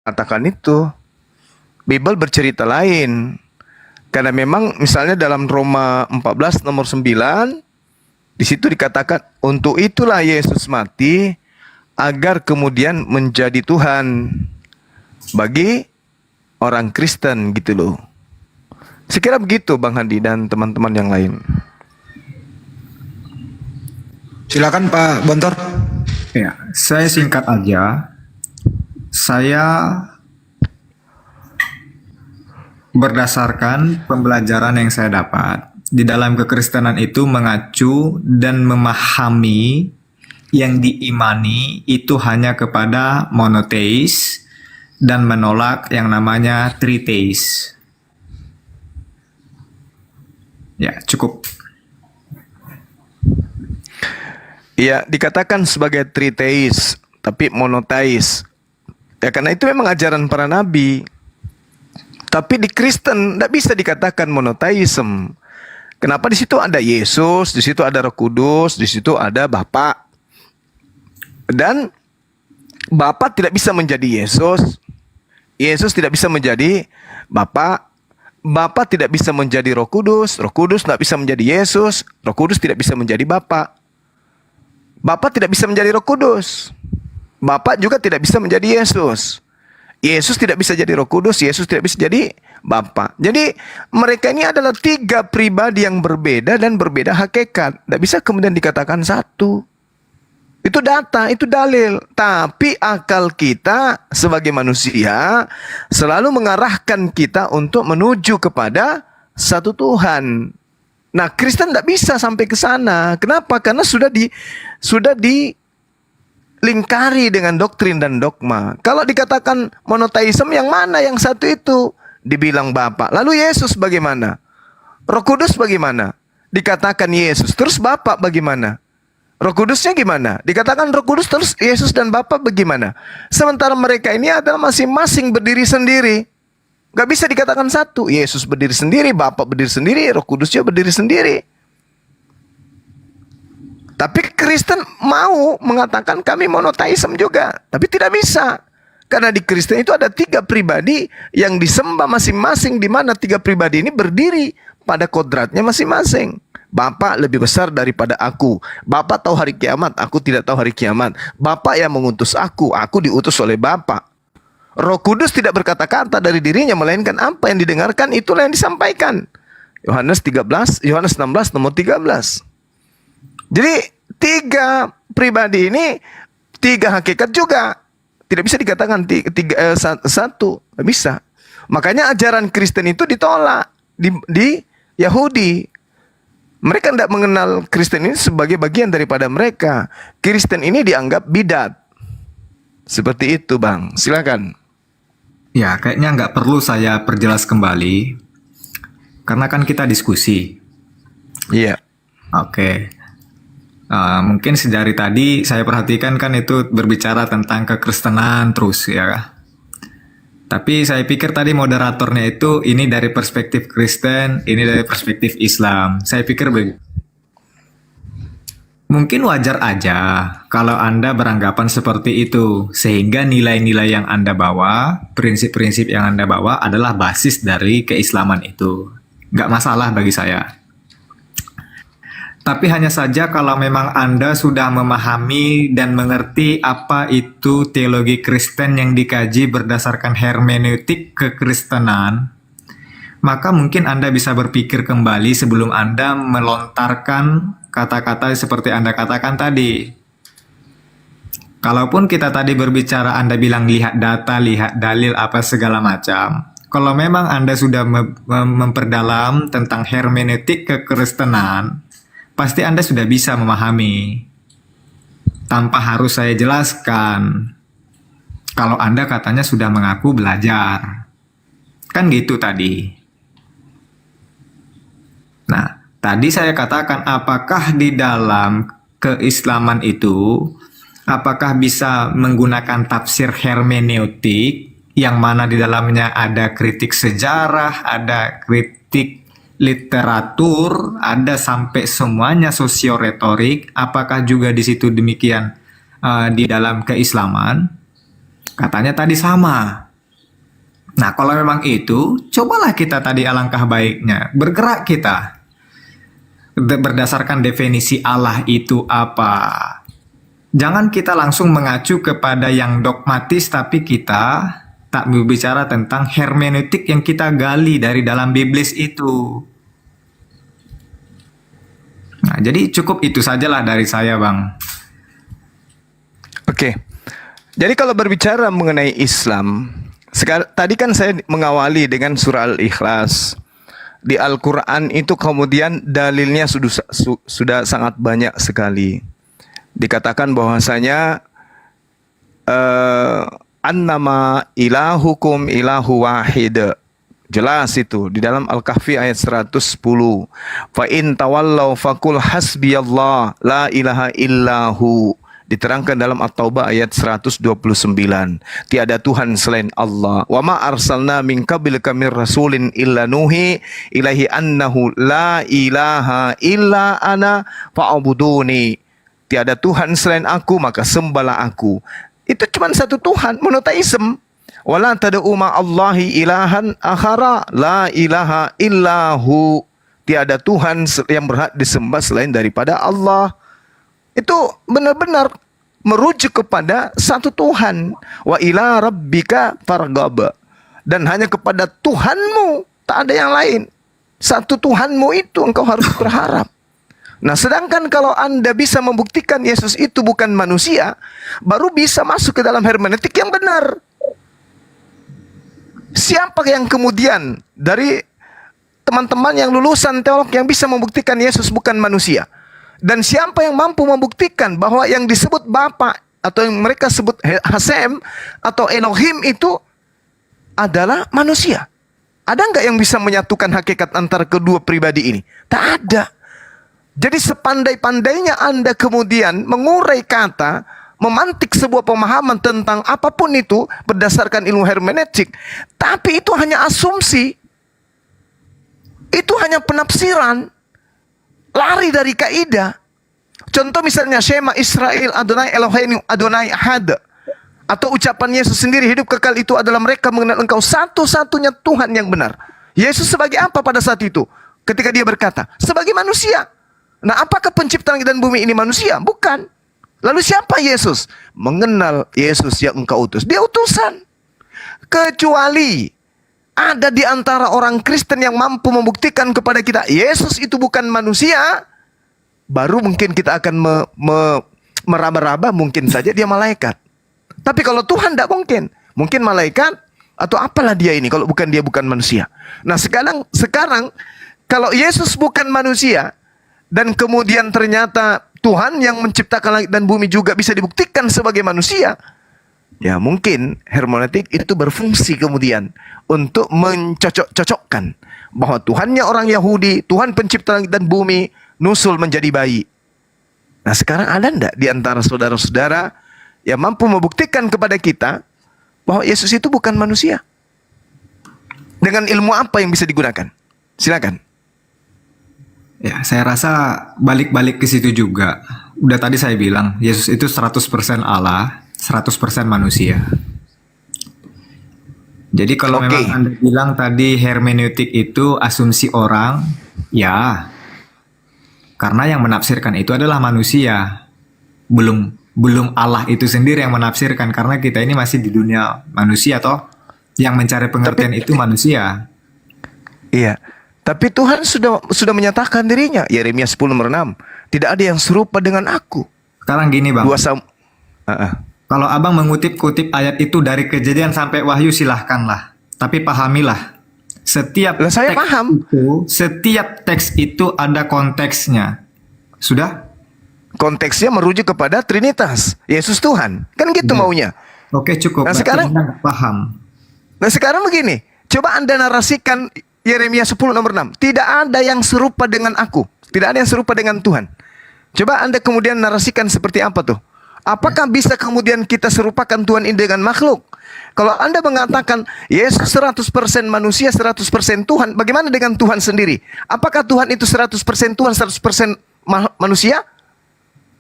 mengatakan itu. Bible bercerita lain. Karena memang misalnya dalam Roma 14 nomor 9, di situ dikatakan untuk itulah Yesus mati agar kemudian menjadi Tuhan bagi orang Kristen gitu loh. Sekira begitu Bang Handi dan teman-teman yang lain. Silakan Pak Bontor. Ya, saya singkat aja. Saya berdasarkan pembelajaran yang saya dapat di dalam kekristenan itu mengacu dan memahami yang diimani itu hanya kepada monoteis dan menolak yang namanya triteis. Ya, cukup. Ya, dikatakan sebagai triteis, tapi monoteis. Ya, karena itu memang ajaran para nabi. Tapi di Kristen tidak bisa dikatakan monoteisme. Kenapa? Di situ ada Yesus, di situ ada Roh Kudus, di situ ada Bapa. Dan Bapa tidak bisa menjadi Yesus. Yesus tidak bisa menjadi Bapa. Bapa tidak bisa menjadi Roh Kudus. Roh Kudus tidak bisa menjadi Yesus. Roh Kudus tidak bisa menjadi Bapa. Bapa tidak bisa menjadi Roh Kudus. Bapa juga tidak bisa menjadi Yesus. Yesus tidak bisa jadi Roh Kudus, Yesus tidak bisa jadi Bapa. Jadi mereka ini adalah 3 pribadi yang berbeda dan berbeda hakikat. Tidak bisa kemudian dikatakan satu. Itu data, itu dalil. Tapi akal kita sebagai manusia selalu mengarahkan kita untuk menuju kepada satu Tuhan. Nah, Kristen tidak bisa sampai ke sana. Kenapa? Karena sudah lingkari dengan doktrin dan dogma. Kalau dikatakan monoteisme, yang mana yang satu itu? Dibilang Bapa. Lalu Yesus bagaimana? Roh Kudus bagaimana? Dikatakan Yesus, terus Bapa bagaimana? Roh Kudusnya gimana? Dikatakan Roh Kudus, terus Yesus dan Bapa bagaimana? Sementara mereka ini adalah masing-masing berdiri sendiri. Gak bisa dikatakan satu. Yesus berdiri sendiri, Bapa berdiri sendiri, Roh Kudusnya berdiri sendiri. Tapi Kristen mau mengatakan kami monoteisme juga. Tapi tidak bisa. Karena di Kristen itu ada 3 pribadi yang disembah masing-masing, di mana 3 pribadi ini berdiri pada kodratnya masing-masing. Bapa lebih besar daripada aku. Bapa tahu hari kiamat, aku tidak tahu hari kiamat. Bapa yang mengutus aku diutus oleh Bapa. Roh Kudus tidak berkata-kata dari dirinya, melainkan apa yang didengarkan itulah yang disampaikan. Yohanes 16 nomor 13. Jadi 3 pribadi ini 3 hakikat juga. Tidak bisa dikatakan satu. Tidak bisa. Makanya ajaran Kristen itu ditolak di Yahudi. Mereka tidak mengenal Kristen ini sebagai bagian daripada mereka. Kristen ini dianggap bidat. Seperti itu Bang. Silakan. Ya, kayaknya nggak perlu saya perjelas kembali. Karena kan kita diskusi. Iya. Oke. Mungkin sedari tadi saya perhatikan kan itu berbicara tentang kekristenan terus ya. Tapi saya pikir tadi moderatornya itu ini dari perspektif Kristen, ini dari perspektif Islam. Saya pikir begitu. Mungkin wajar aja kalau Anda beranggapan seperti itu, sehingga nilai-nilai yang Anda bawa, prinsip-prinsip yang Anda bawa adalah basis dari keislaman itu. Nggak masalah bagi saya. Tapi hanya saja kalau memang Anda sudah memahami dan mengerti apa itu teologi Kristen yang dikaji berdasarkan hermeneutik kekristenan, maka mungkin Anda bisa berpikir kembali sebelum Anda melontarkan kata-kata seperti Anda katakan tadi. Kalaupun kita tadi berbicara, Anda bilang lihat data, lihat dalil, apa segala macam. Kalau memang Anda sudah memperdalam tentang hermeneutik kekristenan, pasti Anda sudah bisa memahami. Tanpa harus saya jelaskan. Kalau Anda katanya sudah mengaku belajar. Kan gitu tadi. Nah, tadi saya katakan apakah di dalam keislaman itu, apakah bisa menggunakan tafsir hermeneutik yang mana di dalamnya ada kritik sejarah, ada kritik literatur, ada sampai semuanya sosioretorik. Apakah juga di situ demikian di dalam keislaman? Katanya tadi sama. Nah, kalau memang itu, cobalah kita tadi alangkah baiknya. Bergerak kita. Berdasarkan definisi Allah itu apa. Jangan kita langsung mengacu kepada yang dogmatis, tapi kita tak berbicara tentang hermeneutik yang kita gali dari dalam Biblis itu. Nah, jadi cukup itu sajalah dari saya, Bang. Oke. Jadi kalau berbicara mengenai Islam, tadi kan saya mengawali dengan surah Al-Ikhlas. Di Al-Quran itu kemudian dalilnya sudah sangat banyak sekali. Dikatakan bahwasanya annama ilahukum ilahu wahid. Jelas itu di dalam Al-Kahfi ayat 110. Fa in tawallaw faqul hasbiyallah la ilaha illahu. Diterangkan dalam At-Taubah ayat 129. Tiada Tuhan selain Allah. Wa ma arsalna min qablika mir rasulin illa nuhi ilahi annahu la ilaha illa ana fa'buduni. Tiada Tuhan selain aku, maka sembahlah aku. Itu cuma satu Tuhan, monoteisme. Wala tad'u ma'allahi ilahan akhara la ilaha illahu. Tiada Tuhan yang berhak disembah selain daripada Allah. Itu benar-benar merujuk kepada satu Tuhan. Wa ila rabbika farghab. Dan hanya kepada Tuhanmu, tak ada yang lain. Satu Tuhanmu itu engkau harus berharap. Nah, sedangkan kalau Anda bisa membuktikan Yesus itu bukan manusia, baru bisa masuk ke dalam hermeneutik yang benar. Siapa yang kemudian dari teman-teman yang lulusan teolog yang bisa membuktikan Yesus bukan manusia? Dan siapa yang mampu membuktikan bahwa yang disebut Bapa atau yang mereka sebut Hasem atau Elohim itu adalah manusia? Ada nggak yang bisa menyatukan hakikat antara kedua pribadi ini? Tak ada. Jadi sepandai-pandainya Anda kemudian mengurai kata, memantik sebuah pemahaman tentang apapun itu berdasarkan ilmu hermeneutik, tapi itu hanya asumsi. Itu hanya penafsiran. Lari dari kaidah. Contoh misalnya Shema Israel Adonai Eloheinu Adonai Ahad. Atau ucapan Yesus sendiri, hidup kekal itu adalah mereka mengenal engkau satu-satunya Tuhan yang benar. Yesus sebagai apa pada saat itu? Ketika dia berkata, sebagai manusia. Nah, apakah pencipta langit dan bumi ini manusia? Bukan. Lalu siapa Yesus? Mengenal Yesus yang engkau utus. Dia utusan. Kecuali ada di antara orang Kristen yang mampu membuktikan kepada kita Yesus itu bukan manusia, baru mungkin kita akan meraba-raba, mungkin saja dia malaikat. Tapi kalau Tuhan tidak mungkin. Mungkin malaikat atau apalah dia ini kalau bukan dia bukan manusia. Nah, sekarang kalau Yesus bukan manusia dan kemudian ternyata Tuhan yang menciptakan langit dan bumi juga bisa dibuktikan sebagai manusia, ya mungkin hermeneutik itu berfungsi kemudian untuk mencocok-cocokkan bahwa Tuhannya orang Yahudi, Tuhan pencipta langit dan bumi, nusul menjadi bayi. Nah, sekarang ada enggak di antara saudara-saudara yang mampu membuktikan kepada kita bahwa Yesus itu bukan manusia? Dengan ilmu apa yang bisa digunakan? Silakan. Ya, saya rasa balik-balik ke situ juga. Udah tadi saya bilang, Yesus itu 100% Allah, 100% manusia. Jadi kalau memang Anda bilang tadi hermeneutik itu asumsi orang, ya. Karena yang menafsirkan itu adalah manusia. Belum Allah itu sendiri yang menafsirkan, karena kita ini masih di dunia manusia toh. Yang mencari pengertian itu manusia. Iya. Tapi Tuhan sudah menyatakan dirinya. Yeremia 10:6. Tidak ada yang serupa dengan aku. Sekarang gini, Bang. Kalau abang mengutip-kutip ayat itu dari Kejadian sampai Wahyu, silahkanlah. Tapi pahamilah. Setiap setiap teks itu ada konteksnya. Sudah? Konteksnya merujuk kepada Trinitas. Yesus Tuhan. Kan gitu maunya. Oke, cukup. Nah, sekarang paham. Nah, sekarang begini. Coba Anda narasikan Yeremia 10:6. Tidak ada yang serupa dengan aku. Tidak ada yang serupa dengan Tuhan. Coba Anda kemudian narasikan seperti apa tuh? Apakah bisa kemudian kita serupakan Tuhan ini dengan makhluk? Kalau Anda mengatakan Yesus 100% manusia, 100% Tuhan, bagaimana dengan Tuhan sendiri? Apakah Tuhan itu 100% Tuhan, 100% manusia?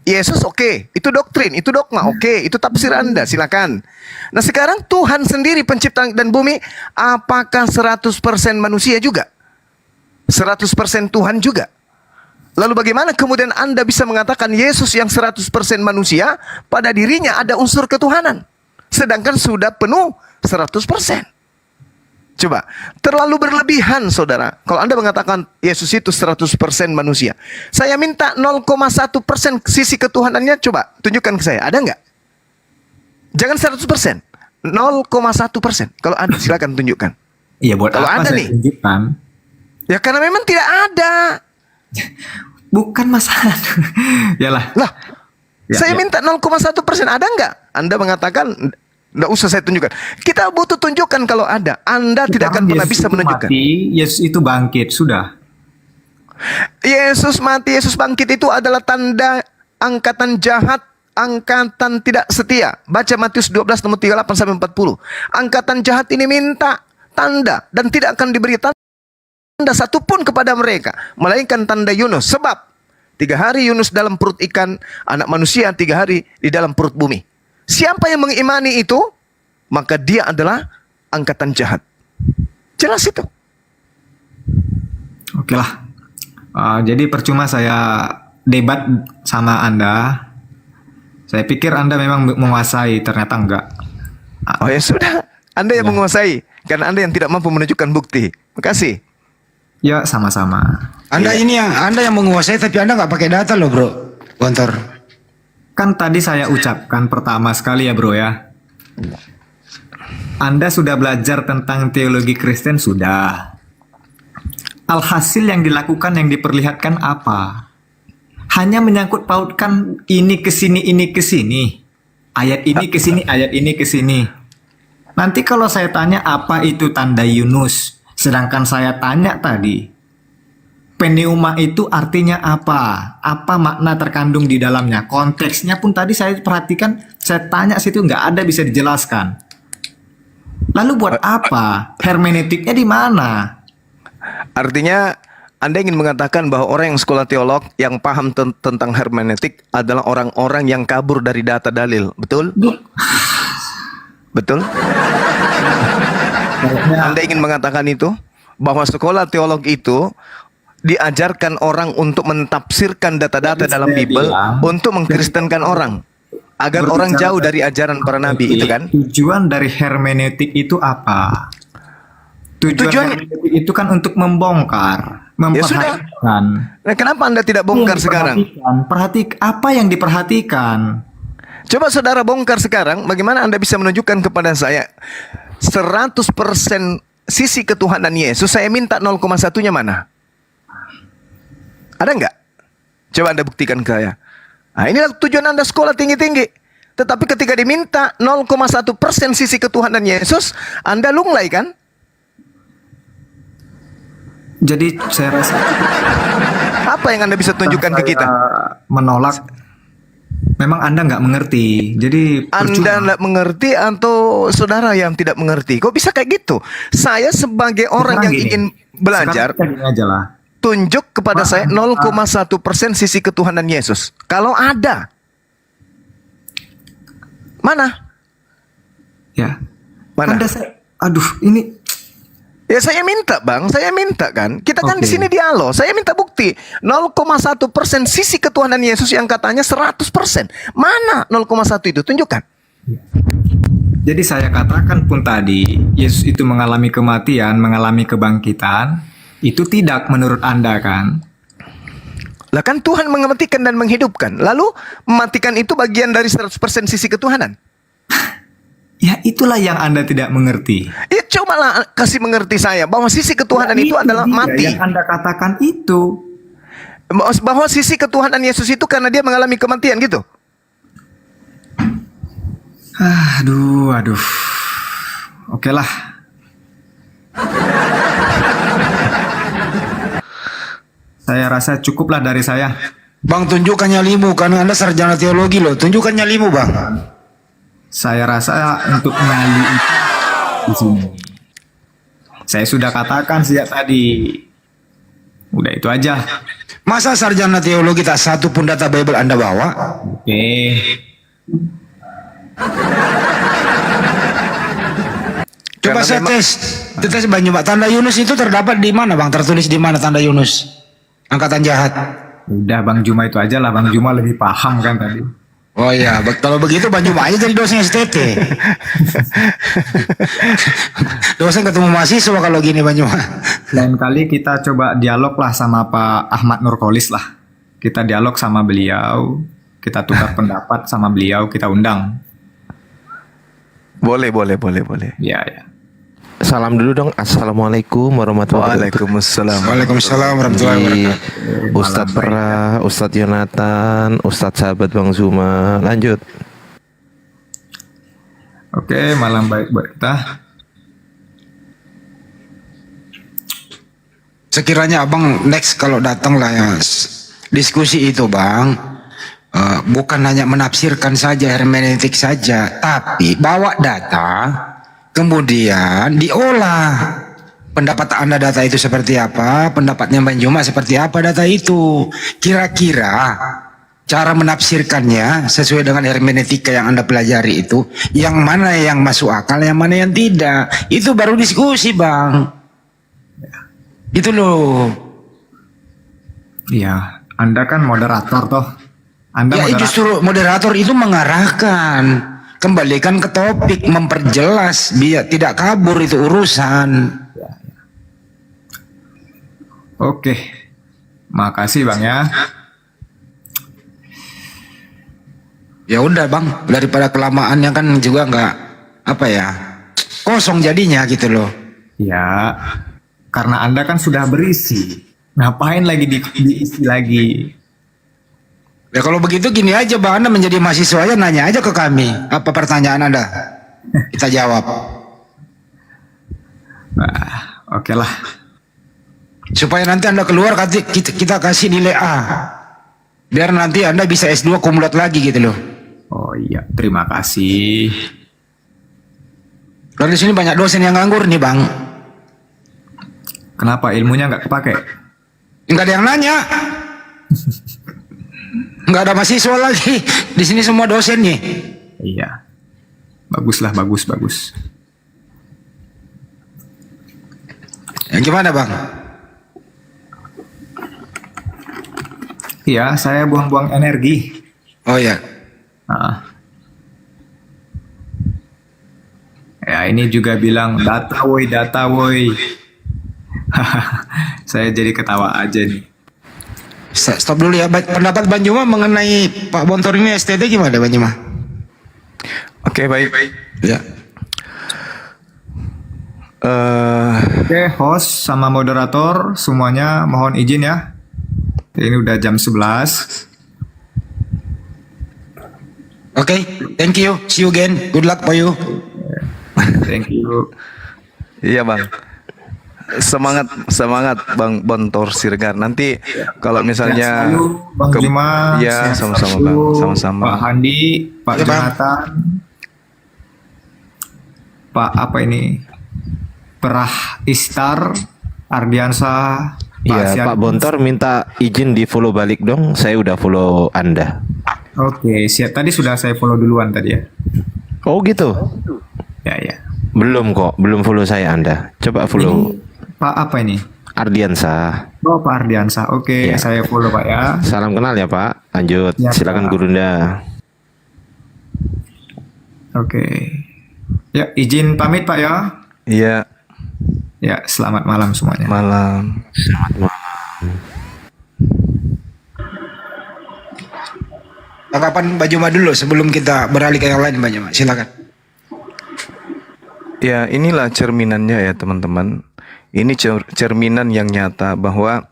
Yesus oke, itu doktrin, itu dogma oke, itu tafsir Anda, silakan. Nah sekarang Tuhan sendiri pencipta dan bumi, apakah 100% manusia juga? 100% Tuhan juga? Lalu bagaimana kemudian Anda bisa mengatakan Yesus yang 100% manusia, pada dirinya ada unsur ketuhanan, sedangkan sudah penuh 100%? Coba, terlalu berlebihan saudara. Kalau Anda mengatakan Yesus itu 100% manusia, saya minta 0,1% sisi ketuhanannya, coba tunjukkan ke saya, ada nggak? Jangan 100%, 0,1%. Kalau ada silakan tunjukkan. Iya, buat Kalau apa ada saya nih. tunjukkan? Ya karena memang tidak ada. Bukan masalah. Yalah. Lah, Ya, saya ya. minta 0,1%, ada nggak? Anda mengatakan nggak usah saya tunjukkan. Kita butuh tunjukkan kalau ada. Anda tidak akan pernah bisa menunjukkan. Yesus itu bangkit, sudah. Yesus mati, Yesus bangkit itu adalah tanda angkatan jahat, angkatan tidak setia. Baca Matius 12 nomor 38 sampai 40. Angkatan jahat ini minta tanda dan tidak akan diberi tanda satupun kepada mereka, melainkan tanda Yunus. Sebab 3 hari Yunus dalam perut ikan, anak manusia 3 hari di dalam perut bumi. Siapa yang mengimani itu, maka dia adalah angkatan jahat. Jelas itu. Oke lah. Jadi percuma saya debat sama Anda. Saya pikir Anda memang menguasai, ternyata enggak. Oh ya sudah, Anda yang menguasai, karena Anda yang tidak mampu menunjukkan bukti. Makasih. Ya, sama-sama. Anda ini yang Anda yang menguasai tapi Anda nggak pakai data loh bro, Gontor. Kan tadi saya ucapkan pertama sekali ya bro ya. Anda sudah belajar tentang teologi Kristen, sudah. Alhasil yang dilakukan, yang diperlihatkan apa? Hanya menyangkut pautkan ini ke sini, ini ke sini. Ayat ini ke sini, ayat ini ke sini. Nanti kalau saya tanya apa itu tanda Yunus, sedangkan saya tanya tadi, pneuma itu artinya apa? Apa makna terkandung di dalamnya? Konteksnya pun tadi saya perhatikan, saya tanya situ nggak ada bisa dijelaskan. Lalu buat apa? Hermeneutiknya di mana? Artinya Anda ingin mengatakan bahwa orang yang sekolah teolog yang paham tentang hermeneutik adalah orang-orang yang kabur dari data dalil, betul? Betul? Anda ingin mengatakan itu? Bahwa sekolah teolog itu diajarkan orang untuk mentafsirkan data-data Tadi dalam saya Bible bilang, untuk mengkristenkan orang agar orang jauh dari ajaran para nabi, itu kan? Tujuan dari hermeneutik itu apa? Tujuan hermeneutik itu kan untuk membongkar, Ya sudah. memperhatikan. Nah, kenapa Anda tidak bongkar sekarang? Apa yang diperhatikan? Coba saudara bongkar sekarang, bagaimana Anda bisa menunjukkan kepada saya 100% sisi ketuhanan Yesus. Saya minta 0,1-nya mana? Ada nggak? Coba Anda buktikan ke saya. Nah, inilah tujuan Anda sekolah tinggi-tinggi. Tetapi ketika diminta 0,1% sisi ketuhanan Yesus, Anda lunglai kan? Jadi saya rasa Apa yang Anda bisa tunjukkan ke kita? menolak. Memang Anda nggak mengerti. Jadi Anda percuma. tidak mengerti atau saudara yang tidak mengerti? Kok bisa kayak gitu? Saya sebagai orang yang Sekarang gini. ingin belajar, Sekarang kita gini aja lah. tunjuk kepada saya 0,1% sisi ketuhanan Yesus. Kalau ada. Mana? Ya. Mana? Aduh, ini Ya saya minta bang, saya minta kan. Kita kan di Oke. sini dialog. Saya minta bukti 0,1% sisi ketuhanan Yesus yang katanya 100%. Mana 0,1 itu? Tunjukkan. Jadi saya katakan pun tadi, Yesus itu mengalami kematian, mengalami kebangkitan, itu tidak menurut Anda kan? Lah kan Tuhan mematikan dan menghidupkan. Lalu mematikan itu bagian dari 100% sisi ketuhanan. Ya itulah yang Anda tidak mengerti. Ya cobalah kasih mengerti saya bahwa sisi ketuhanan itu adalah dia mati. Yang Anda katakan itu. Bahwa sisi ketuhanan Yesus itu karena dia mengalami kematian gitu. Aduh. Oke lah. Saya rasa cukuplah dari saya. Bang tunjukkan nyalimu karena Anda sarjana teologi loh. Tunjukkan nyalimu bang. Saya rasa untuk nyali itu di sini. Saya sudah katakan sejak tadi, Udah itu aja. Masa sarjana teologi tak satu pun data Bible Anda bawa? Oke. Coba saya tes Bang Juma. Tanda Yunus itu terdapat di mana Bang? Tertulis di mana tanda Yunus? Angkatan jahat. Udah Bang Juma itu aja lah. Bang Juma lebih paham kan tadi. Oh iya, kalau begitu Bang Juma aja jadi dosen STT. Dosen ketemu mahasiswa kalau gini Bang Juma. Lain kali kita coba dialog lah sama Pak Ahmad Nurkolis lah. Kita dialog sama beliau. Kita tukar pendapat sama beliau. Kita undang. Boleh. Ya, ya. Salam dulu dong. Assalamualaikum warahmatullahi wabarakatuh. Waalaikumsalam. Waalaikumsalam warahmatullahi wabarakatuh. Ustadz Pra, Ustadz Yonatan, Ustadz sahabat Bang Zuma. Lanjut. Oke, malam baik buat kita. Sekiranya Abang next kalau datang lah ya diskusi itu Bang, bukan hanya menafsirkan saja, hermeneutik saja, tapi bawa data, kemudian diolah. Pendapat Anda data itu seperti apa, pendapatnya Bang Juma seperti apa data itu. Kira-kira cara menafsirkannya sesuai dengan hermeneutika yang Anda pelajari itu, yang mana yang masuk akal, yang mana yang tidak. Itu baru diskusi Bang. Itu loh. Iya, Anda kan moderator toh. Anda Ya moderator. justru moderator itu mengarahkan, kembalikan ke topik, memperjelas biar tidak kabur itu urusan. Oke. Makasih Bang ya. Ya udah Bang, daripada kelamaannya kan juga nggak apa ya, kosong jadinya gitu loh. Ya, karena Anda kan sudah berisi. Ngapain lagi diisi lagi? Ya kalau begitu gini aja Bang, Anda menjadi mahasiswa ya nanya aja ke kami, apa pertanyaan Anda? Kita jawab. Nah, oke lah. Supaya nanti Anda keluar kita kasih nilai A. Biar nanti Anda bisa S2 kumulat lagi gitu loh. Oh iya, terima kasih. Lalu di sini banyak dosen yang nganggur nih Bang. Kenapa ilmunya nggak kepake? Nggak ada yang nanya. Nggak ada mahasiswa lagi. Di sini semua dosen nih. Iya. Baguslah, bagus. Yang gimana Bang? Iya, saya buang-buang energi. Oh ya. Nah. Ya, ini juga bilang data woi. Saya jadi ketawa aja nih. Stop dulu ya. Pendapat Bang Juma mengenai Pak Bontor ini STT gimana Bang Juma? Oke, baik. Ya. Oke, host sama moderator semuanya mohon izin ya. Ini udah jam 11. Oke, thank you. See you again. Good luck for you. Thank you. Iya Bang. Semangat Bang Bontor Siregar. Nanti kalau misalnya Selalu, Bang Juma, ya sehat sama-sama selalu, Bang, sama-sama. Pak Handi, Pak Ya, Bang. Jonathan, Pak apa ini? Perah Istar, Ardiansa, Iya, Pak Bontor minta izin di follow balik dong. Saya udah follow Anda. Oke, siap. Tadi sudah saya follow duluan tadi ya. Oh gitu. Ya. Belum kok, belum follow saya Anda. Coba follow Pak apa ini? Ardiansa. Oh, Pak Ardiansa. Oke, Ya. saya follow Pak ya. Salam kenal ya Pak. Lanjut, Ya, silakan Pak. Gurunda. Oke. Ya, izin pamit Pak ya. Iya, Ya, selamat malam semuanya. malam. Tanggapan Bang Juma dulu sebelum kita beralih ke yang lain Bang Juma. Silakan. Ya, inilah cerminannya ya teman-teman. Ini cerminan yang nyata bahwa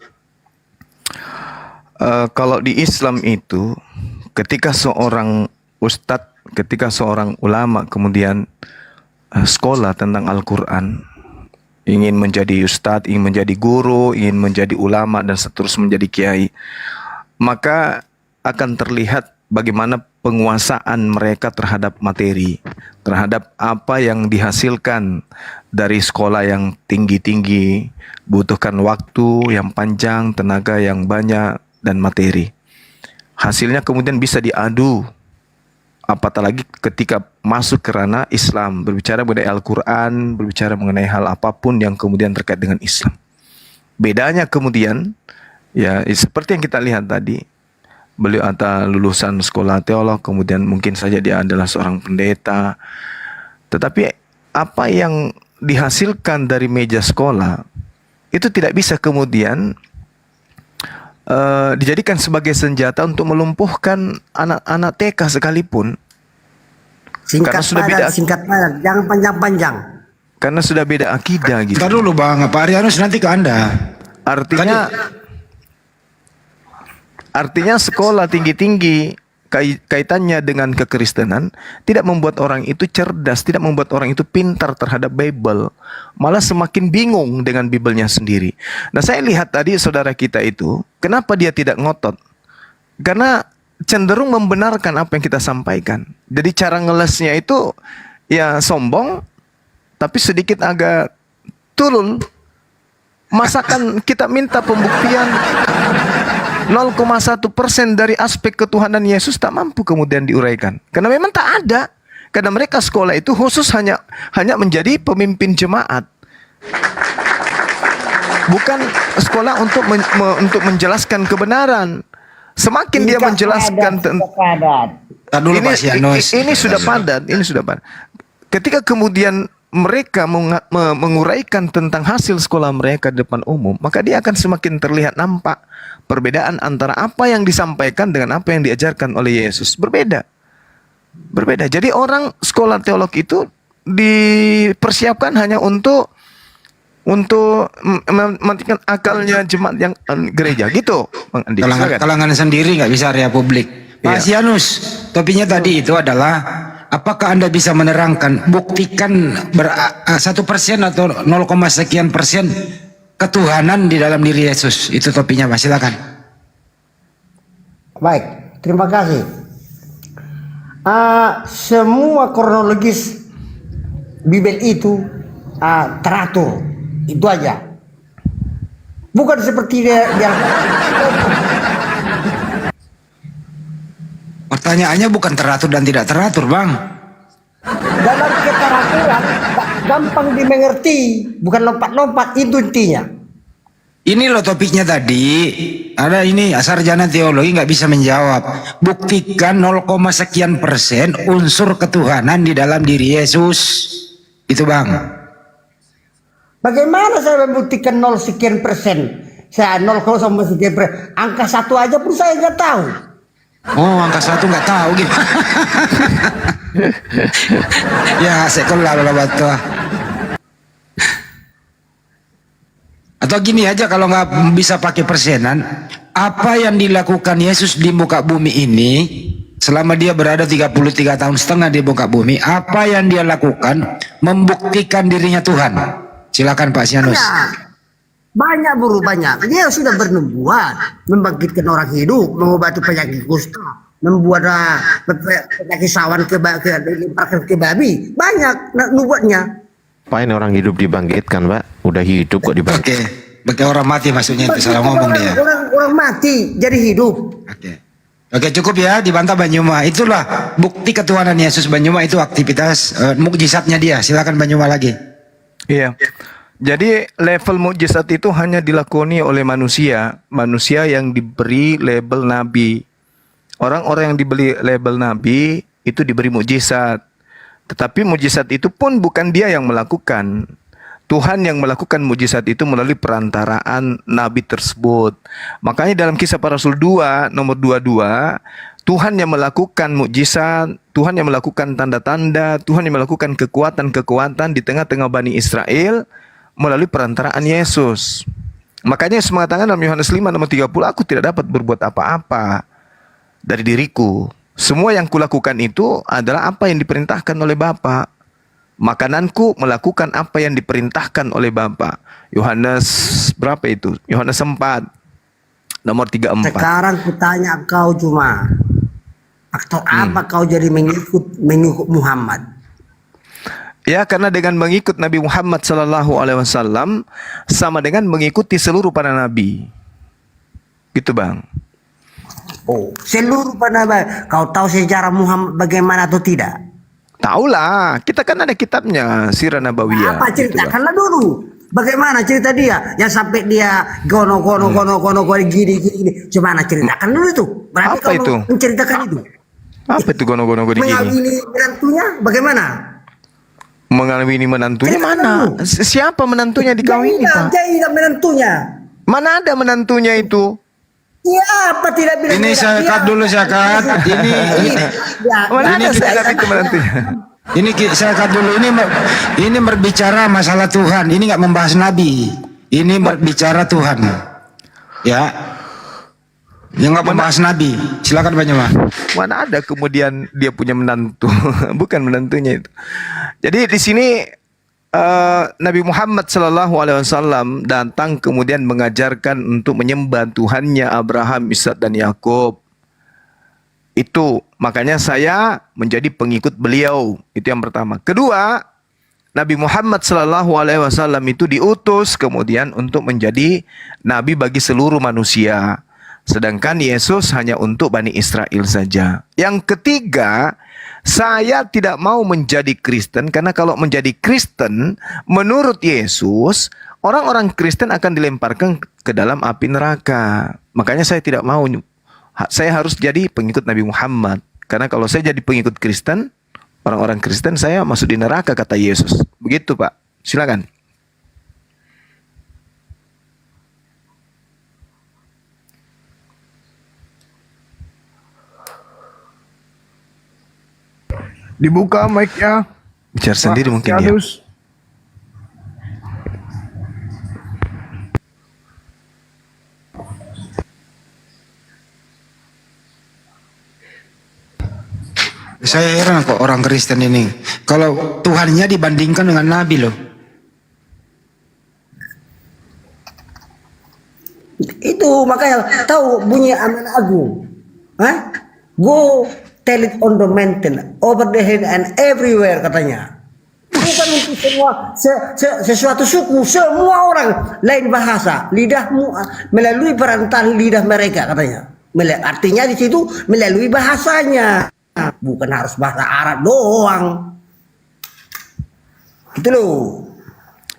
kalau di Islam itu ketika seorang ustadz, ketika seorang ulama kemudian sekolah tentang Al-Quran, ingin menjadi ustadz, ingin menjadi guru, ingin menjadi ulama dan seterusnya menjadi kiai, maka akan terlihat bagaimana penguasaan mereka terhadap materi, terhadap apa yang dihasilkan dari sekolah yang tinggi-tinggi, butuhkan waktu yang panjang, tenaga yang banyak, dan materi. Hasilnya kemudian bisa diadu, apatah lagi ketika masuk ke ranah Islam, berbicara mengenai Al-Quran, berbicara mengenai hal apapun yang kemudian terkait dengan Islam. Bedanya kemudian, ya seperti yang kita lihat tadi, beliau adalah lulusan sekolah teolog, kemudian mungkin saja dia adalah seorang pendeta. Tetapi apa yang dihasilkan dari meja sekolah itu tidak bisa kemudian dijadikan sebagai senjata untuk melumpuhkan anak-anak TK sekalipun. Singkat padat, jangan panjang-panjang. Karena sudah beda akidah gitu. Ntar dulu Bang, Pak Arianus nanti ke Anda. Artinya sekolah tinggi-tinggi kaitannya dengan kekristenan tidak membuat orang itu cerdas, tidak membuat orang itu pintar terhadap Bible, malah semakin bingung dengan Biblenya sendiri. Nah, saya lihat tadi saudara kita itu, kenapa dia tidak ngotot? Karena cenderung membenarkan apa yang kita sampaikan. Jadi cara ngelesnya itu ya sombong, tapi sedikit agak tulul. Masakan kita minta pembuktian 0,1% dari aspek ketuhanan Yesus tak mampu kemudian diuraikan. Karena memang tak ada. Karena mereka sekolah itu khusus hanya menjadi pemimpin jemaat. Bukan sekolah untuk menjelaskan kebenaran. Semakin dia menjelaskan ini sudah padat. Ketika kemudian mereka menguraikan tentang hasil sekolah mereka di depan umum, maka dia akan semakin terlihat nampak perbedaan antara apa yang disampaikan dengan apa yang diajarkan oleh Yesus. Berbeda. Jadi orang sekolah teolog itu dipersiapkan hanya untuk mematikan akalnya jemaat yang gereja gitu, Bang Andi. Kalangan sendiri nggak bisa area publik. Pak Sianus, topiknya tadi itu adalah apakah Anda bisa menerangkan, buktikan 1% atau 0, sekian persen ketuhanan di dalam diri Yesus? Itu topiknya, Mas. Silakan. Baik, terima kasih. Semua kronologis Bibel itu teratur, itu aja. Bukan seperti dia. Pertanyaannya bukan teratur dan tidak teratur, Bang. Dalam keteraturan gampang dimengerti, bukan lompat-lompat, itu intinya. Ini loh topiknya tadi. Ada ini sarjana teologi nggak bisa menjawab. Buktikan 0, sekian persen unsur ketuhanan di dalam diri Yesus. Itu, Bang. Bagaimana saya membuktikan 0 sekian persen? Saya 0, sekian persen. Angka 1 aja pun saya nggak tahu. Oh, angka 1 nggak tahu gitu. Ya, sekolah lah betul. Atau gini aja, kalau nggak bisa pakai persenan, apa yang dilakukan Yesus di muka bumi ini selama dia berada 33 tahun setengah di muka bumi, apa yang dia lakukan membuktikan dirinya Tuhan? Silakan Pak Sianus. Banyak buru, banyak. Dia sudah bernubuat, membangkitkan orang hidup, mengobati penyakit kusta, membuat penyakit sawan ke babi. Banyak nubuatnya. Apain orang hidup dibangkitkan, Pak? Udah hidup kok dibangkitkan. Oke, orang mati maksudnya itu, salah ngomong dia. Orang mati jadi hidup. Oke, cukup ya, dibantah Banyuma. Itulah bukti ketuhanan Yesus. Banyuma itu aktivitas mukjizatnya dia. Silakan Banyuma lagi. Iya. Jadi level mukjizat itu hanya dilakoni oleh manusia yang diberi label nabi. Orang-orang yang diberi label nabi itu diberi mukjizat. Tetapi mukjizat itu pun bukan dia yang melakukan. Tuhan yang melakukan mukjizat itu melalui perantaraan nabi tersebut. Makanya dalam Kisah Para Rasul 2 nomor 22, Tuhan yang melakukan mukjizat, Tuhan yang melakukan tanda-tanda, Tuhan yang melakukan kekuatan-kekuatan di tengah-tengah Bani Israel melalui perantaraan Yesus. Makanya Yesus mengatakan dalam Yohanes 5 nomor 30, aku tidak dapat berbuat apa-apa dari diriku. Semua yang kulakukan itu adalah apa yang diperintahkan oleh Bapa. Makananku melakukan apa yang diperintahkan oleh Bapa. Yohanes berapa itu? Yohanes 4 nomor 34. Sekarang kutanya kau cuma, Faktor apa kau jadi mengikut Muhammad? Ya, karena dengan mengikut Nabi Muhammad sallallahu alaihi wasallam sama dengan mengikuti seluruh para nabi. Gitu, Bang. Oh, seluruh para kau tahu sejarah Muhammad bagaimana atau tidak? Taulah, kita kan ada kitabnya, Sirah Nabawiyah. Apa gitu, Bang. ceritakanlah dulu. Bagaimana cerita dia yang sampai dia gono gini. Gimana ceritakan dulu itu. Berarti Apa kau itu? menceritakan itu. Apa itu gono-gono gini? Mengawini menantunya bagaimana? Mengawini menantunya mana? Siapa menantunya dikawini, Pak? Jaidah menantunya. Mana ada menantunya itu? Siapa tidak bilang Ini tidak? saya Dia- cut dulu, saya cut. Mana ada kita- saya itu menantunya? Saya cut dulu. Ini berbicara masalah Tuhan. Ini nggak membahas Nabi. Ini berbicara Tuhan. Ya. Yang nggak membahas Nabi. Silakan Pak Nyema. Mana ada kemudian dia punya menantu? Bukan menantunya itu. Jadi di sini Nabi Muhammad Sallallahu Alaihi Wasallam datang kemudian mengajarkan untuk menyembah Tuhannya Abraham, Ishak dan Yakub. Itu makanya saya menjadi pengikut beliau. Itu yang pertama. Kedua, Nabi Muhammad Sallallahu Alaihi Wasallam itu diutus kemudian untuk menjadi nabi bagi seluruh manusia. Sedangkan Yesus hanya untuk Bani Israel saja. Yang ketiga, saya tidak mau menjadi Kristen karena kalau menjadi Kristen, menurut Yesus, orang-orang Kristen akan dilemparkan ke dalam api neraka. Makanya saya tidak mau. Saya harus jadi pengikut Nabi Muhammad. Karena kalau saya jadi pengikut Kristen, orang-orang Kristen saya masuk di neraka kata Yesus. Begitu, Pak. Silakan. Dibuka mic-nya. Bicara sendiri Pak mungkin dia. Yadus. Saya heran kok orang Kristen ini. Kalau Tuhannya dibandingkan dengan Nabi loh. Itu makanya tahu bunyi amanah agung. Hah? Go tell it on the mountain, over the head and everywhere katanya. Bukan untuk semua sesuatu suku, semua orang lain bahasa, lidahmu melalui perantara lidah mereka katanya. Artinya di situ melalui bahasanya, bukan harus bahasa Arab doang. Itu loh.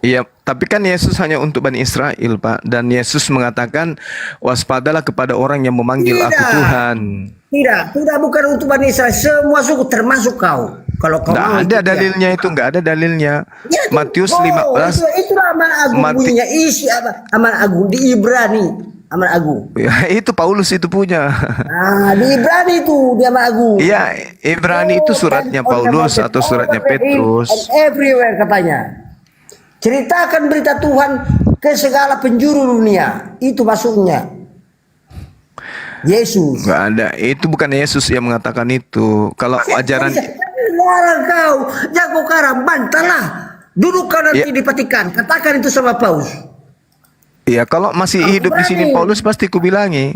Iya, tapi kan Yesus hanya untuk Bani Israel, Pak. Dan Yesus mengatakan, waspadalah kepada orang yang memanggil aku Tidak. Tuhan. Tidak bukan untuk Bani Israel, semua suku termasuk kau. Kalau kau mau Nggak ada ikut dia. dalilnya itu, nggak ada dalilnya. Ya, itu- Matius oh, 15. Itulah amanah agung bunyinya, isi amanah agung di Ibrani, amanah agung. Ya, itu Paulus itu punya. Di Ibrani itu di amanah agung. Iya, Ibrani itu suratnya Paulus atau suratnya Petrus. And everywhere katanya. Ceritakan berita Tuhan ke segala penjuru dunia. Itu maksudnya. Yesus. Nggak ada. Itu bukan Yesus yang mengatakan itu. Kalau ajaran Larang kau, jago karam, bantalah. Duduk kau nanti Ya. dipatikan. Katakan itu sama Paus. ya kalau masih Kau hidup di sini berani. Paulus pasti kubilangi.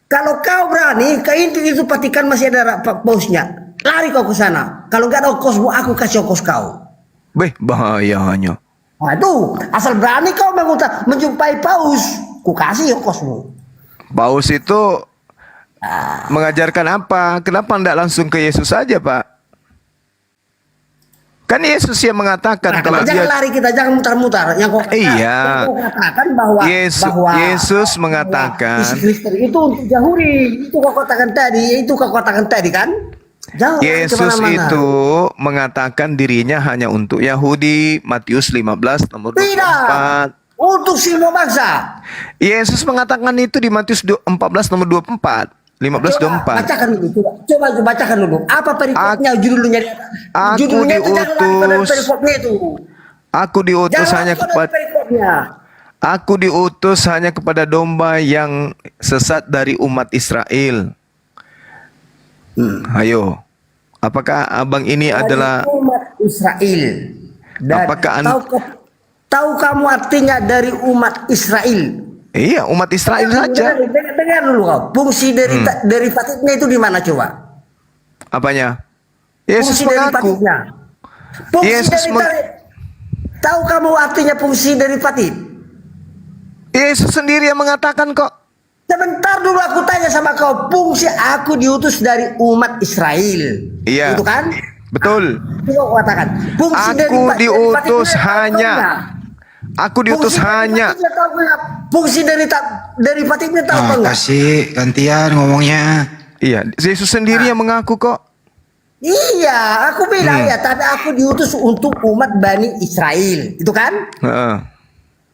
Kalau kau berani, ke itu patikan masih ada pausnya. Lari kau ke sana. Kalau nggak ada ongkosmu, aku kasih ongkos kau. Beh, bahayanya. Nah itu, asal berani kau menjumpai paus, ku kasih ongkosmu. Paus itu mengajarkan apa? Kenapa tidak langsung ke Yesus saja, Pak? Kan Yesus yang mengatakan Nah, kalau jangan dia lari kita, jangan mutar-mutar. Yang kau katakan, Iya. yang kau katakan bahwa Yesus mengatakan- isi Kristen itu untuk Yahudi. Itu kau katakan tadi, kan? Jangan lari Yesus kemana-mana. itu mengatakan dirinya hanya untuk Yahudi, Matius 15 nomor 24. Tidak. Untuk semua bangsa. Yesus mengatakan itu di Matius 14 nomor 24. 15 Coba 24. bacakan dulu, coba bacakan dulu. Apa perikopnya judulnya? Aku Judulnya itu jangan lari pada diutus. perikopnya itu. Aku diutus Jangan hanya lari pada kepada perikopnya. Aku diutus hanya kepada domba yang sesat dari umat Israel. Ayo. Apakah abang ini Dari adalah umat Israel. Dan Apakah tahu kamu artinya dari umat Israel? iya umat Israel saja? Dengar dulu kau. Fungsi dari derivatifnya itu di mana coba? Apanya? Yesus Fungsi dari mengaku. patipnya. Fungsi Yesus dari meng- tahu kamu artinya fungsi dari patip? Yesus sendiri yang mengatakan kok. Sebentar dulu aku tanya sama kau, fungsi aku diutus dari umat Israel. Iya. Itu kan? Betul. Kau katakan, fungsi Aku diutus patipnya tahu hanya. nggak? Aku diutus Fungsi dari hanya. patipnya tahu nggak? Fungsi dari patipnya tahu Apa enggak? sih gantian ngomongnya? Iya, Yesus sendiri yang mengaku kok. Iya, aku bilang ya, tapi aku diutus untuk umat Bani Israel, itu kan? Heeh.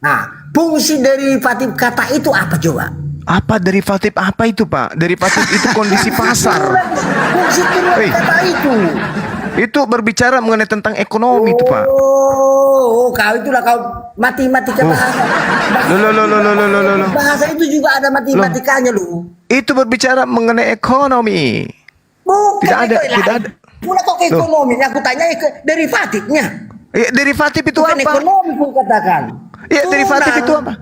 Nah, fungsi dari patip kata itu apa coba? Apa derivatif apa itu, Pak? Derivatif itu kondisi pasar. Fungsi dari Hei. kata itu. Itu berbicara mengenai tentang ekonomi itu, Pak. Kau itulah kau matematika bahasa. Loh. Bahasa itu juga ada matematikanya lu. Itu berbicara mengenai ekonomi. Bukan Tidak ada, itu lah. tidak ada. Pula kok ke ekonomi, aku tanya ke derivatifnya. Ya, derivatif itu Bukan apa? ekonomi pun katakan. Ya, derivatif itu apa?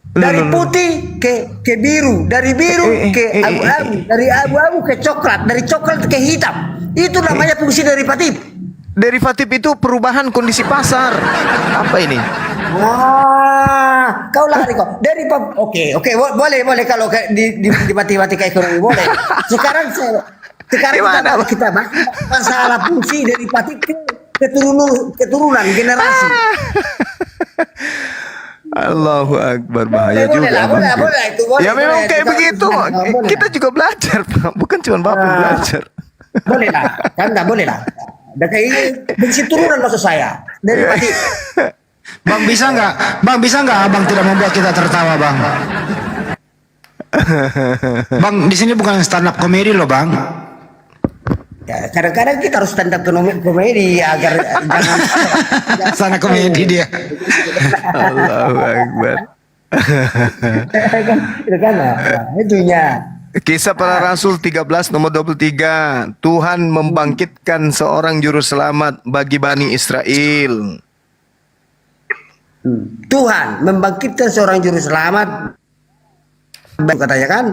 Dari putih ke biru, dari biru ke abu-abu, dari abu-abu ke coklat, dari coklat ke hitam. Itu namanya fungsi derivatif. Derivatif itu perubahan kondisi pasar. Apa ini? Wah, kau lari kok. Oke, boleh kalau di matematika ekonomi boleh. Sekarang Gimana? kita bahas masalah fungsi derivatif keturunan generasi. Allahu Akbar, bahaya juga. Boleh lah, itu boleh. Ya memang boleh. kayak Kita- begitu. boleh Kita lah. juga belajar, Pak. Bukan cuma Bapak yang belajar. Boleh lah, kan enggak boleh lah. Dan kayak fungsi turunan maksud saya. Derivatif. Bang bisa nggak abang tidak membuat kita tertawa bang? Bang di sini bukan stand up komedi loh bang. Ya, kadang-kadang kita harus stand up komedi agar jangan Stand up komedi dia. Allahu Akbar. itu kan nah, itunya. Kisah para Rasul 13 nomor 23. Tuhan membangkitkan seorang juru selamat bagi Bani Israel. Tuhan membangkitkan seorang juru selamat, katanya kan.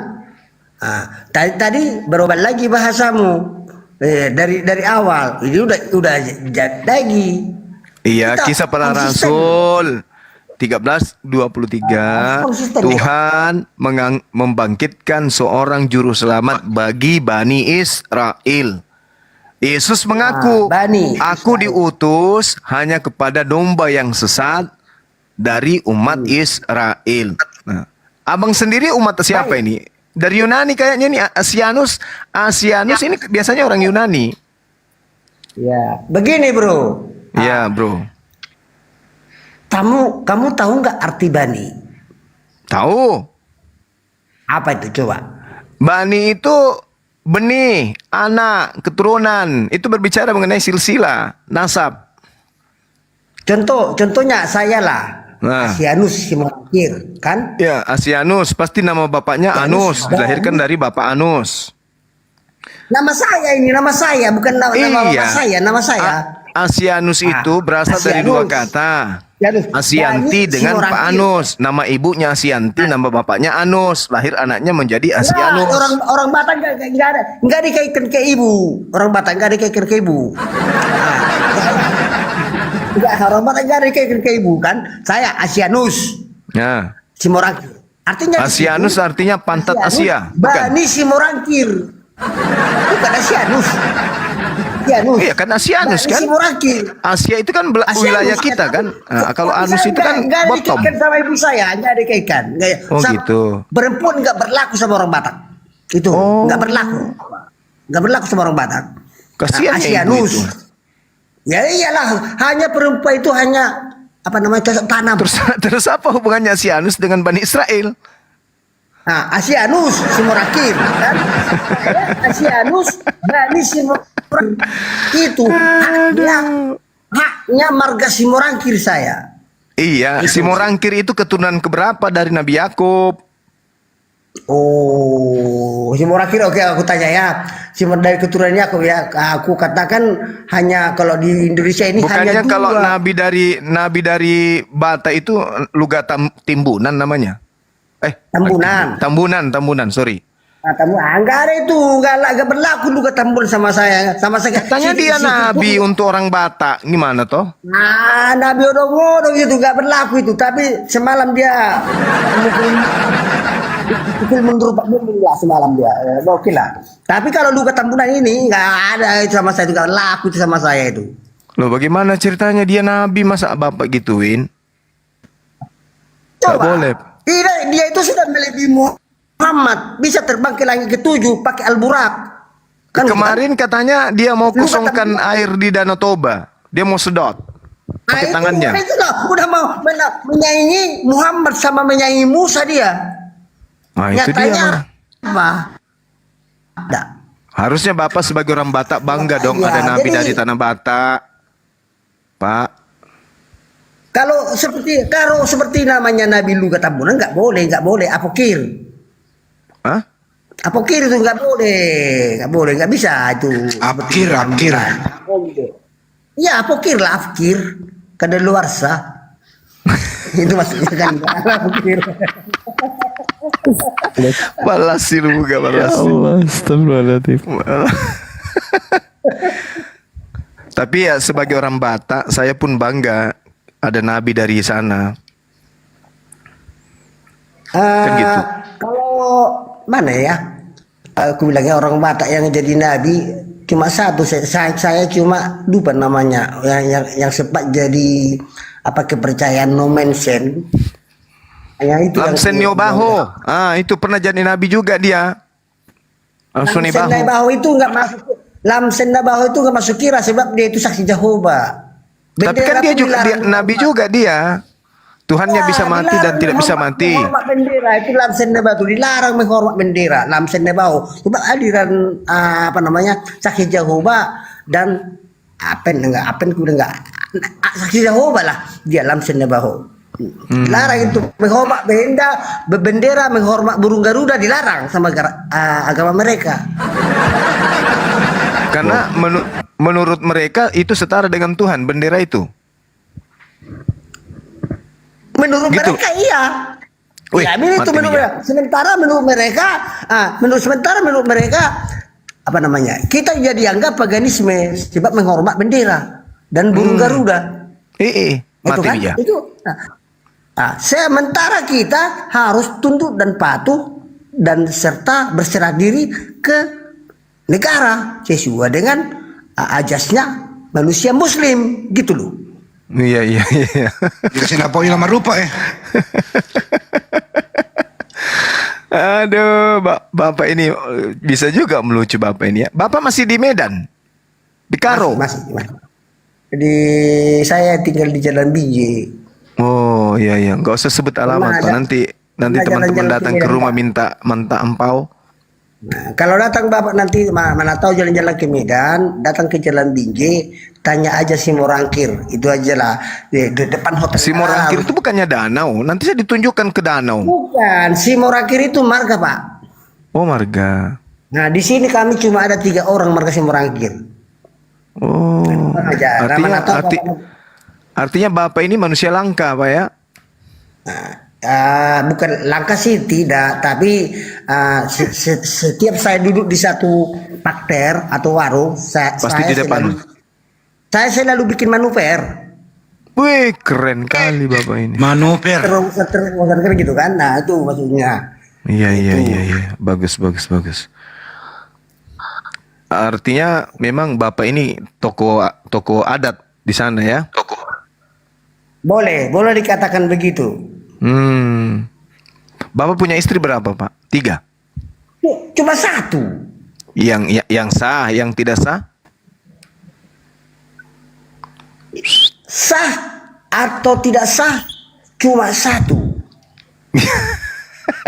Tadi berubah lagi bahasamu. Dari awal ini udah lagi. Iya, Kita kisah para konsisten. Rasul 13:23. Konsisten. Tuhan membangkitkan seorang juru selamat bagi Bani Israel. Yesus mengaku, Bani aku diutus hanya kepada domba yang sesat dari umat Israel. Nah, abang sendiri umat siapa ini? Dari Yunani kayaknya nih, Asianus ini biasanya orang Yunani. Ya, begini bro. Iya, bro. Kamu tahu nggak arti bani? Tahu. Apa itu coba? Bani itu benih, anak, keturunan. Itu berbicara mengenai silsilah, nasab. Contohnya saya lah. Nah. Asianus Simangkir, kan? Ya, Asianus. Pasti nama bapaknya Anus. Dilahirkan dari bapak Anus. Nama saya, bukan nama bapak saya, nama saya. Asianus itu berasal dari dua Asianus. kata. Asianus. Asianti Bani dengan Pak Simorangkir. Anus. Nama ibunya Asianti, nama bapaknya Anus. Lahir anaknya menjadi Nah, Asianus. orang Batak nggak dikaitkan ke ibu. Orang Batak nggak dikaitkan ke ibu. Orang Batak nggak dikaitkan ke ibu kan? Saya Asianus Nah, Simorangkir. Artinya di Asianus situ, artinya pantat Asia. Bukan? Bani Simorangkir. Bukan Asianus. Asianus. Iya kan Asianus Bani kan? Simorangkir. Asia itu kan Asianus, wilayah kita kan. Nah, kalau Anus itu kan nggak bottom. dikaitkan sama ibu saya, nggak dikaitkan. Oh, gitu. Perempuan nggak berlaku sama orang Batak. Itu Oh. nggak berlaku. Nggak berlaku sama orang Batak. Kasihan ya ibu Asianus. itu. Ya iyalah, hanya perempuan itu hanya apa namanya cocok tanam. Terus apa hubungannya Asianus dengan Bani Israel? Nah, Asianus Simorangkir kan? Asianus Bani Simorangkir itu haknya marga Simorangkir saya. Iya, Simorangkir itu keturunan keberapa dari Nabi Yakub? Oh, Simorangkir oke aku tanya ya. Dari keturunannya aku katakan hanya kalau di Indonesia ini Bukannya hanya dua. kalau nabi dari Bata itu Lugat Timbunan namanya? Tambunan. Tambunan, sorry. Katamu enggak ada itu, enggak berlaku lu ketemu sama saya. Katanya dia nabi untuk orang Batak. Gimana toh? Nah, Nabi odong-odong itu enggak berlaku itu, tapi semalam dia pukul mundur Pak Buming lah semalam dia. Oke lah. Tapi kalau lu ketempunan ini enggak ada itu sama saya, itu enggak berlaku itu sama saya itu. Loh bagaimana ceritanya dia nabi, masa bapak gituin? Nggak boleh. Tidak, dia itu sudah melebihi Muhammad, bisa terbang ke langit ketujuh pakai al-burak. Kan Kemarin katanya dia mau kosongkan air di Danau Toba. Dia mau sedot pakai tangannya. Itu loh, udah mau menyaingi Muhammad sama menyaingi Musa dia. Nah itu dia. Nyatanya Mah. apa? Ada. Harusnya bapak sebagai orang Batak bangga dong Iya, ada nabi jadi- dari tanah Batak, Pak. Kalau seperti namanya Nabi Luga Tambunan nggak boleh apokir. Hah? Apokir itu nggak boleh, nggak bisa itu. Apkir. Iya apokir lah, afkir, kadaluarsa. Itu maksudnya kan apokir. Balas sih lu gak balas. Allah, astagfirullahaladzim. Tapi ya sebagai orang Batak saya pun bangga ada nabi dari sana. Kan gitu. Kalau mana ya? Aku bilangnya orang Batak yang jadi nabi cuma satu. Saya cuma lupa namanya. Yang sempat jadi apa kepercayaan no mention. Yang itu Lamsen Nyobaho. Itu pernah jadi nabi juga dia. Lamsen Lamsen Nyobaho. Nabaho itu nggak masuk. Lamsen Nabaho itu nggak masuk kira sebab dia itu saksi Jehovah. Tapi kan dia juga nabi juga dia. Tuhannya bisa mati dan tidak bisa mati. Menghormat bendera itu Lamsen Nabaho itu dilarang menghormat bendera. Lamsen Nabaho sebab aliran apa namanya saksi Jehovah dan apa saksi Jehovah lah dia Lamsen Nabaho. Dilarang itu menghormat bendera, menghormat burung Garuda dilarang sama agama mereka. Karena menurut mereka itu setara dengan Tuhan bendera itu. Menurut Gitu. mereka iya. Wih, Ya, itu mati menurut nih, ya. mereka. Sementara menurut mereka apa namanya? Kita jadi anggap paganisme sebab menghormat bendera dan burung Garuda. Itu Itu mati kan? dia. Itu. Sementara kita harus tunduk dan patuh dan serta berserah diri ke negara sesuai dengan ajasnya manusia Muslim gitu loh. Iya. Dikasih lapor lama rupa Aduh, Bapak ini bisa juga melucu Bapak ini ya. Bapak masih di Medan? Di Karo? Masih. Saya tinggal di Jalan Bije. Oh iya, nggak usah sebut alamat Pak. Nanti teman-teman jalan-jalan datang ke ke Medan, rumah Pak. minta empau. Nah, kalau datang Bapak nanti mana tahu jalan-jalan ke Medan, datang ke Jalan Binjai, tanya aja si Morangkir. Itu aja lah di depan hotel. Si Morangkir itu bukannya danau. Nanti saya ditunjukkan ke danau. Bukan, si Morangkir itu marga, Pak. Oh, marga. Nah, di sini kami cuma ada 3 orang marga si Morangkir. Oh. Aja. Nah, mana tahu Bapak- Artinya Bapak ini manusia langka, Pak ya? bukan langka sih tidak, tapi setiap saya duduk di satu pakter atau warung, Pasti di depan. Saya selalu bikin manuver. Wih, keren kali Bapak ini. manuver. Terus gitu kan. Nah, itu maksudnya. Iya. Bagus. Artinya memang Bapak ini toko adat di sana ya? Boleh dikatakan begitu. Bapak punya istri berapa, Pak? 3. Cuma 1. Yang sah, yang tidak sah? Sah atau tidak sah cuma 1.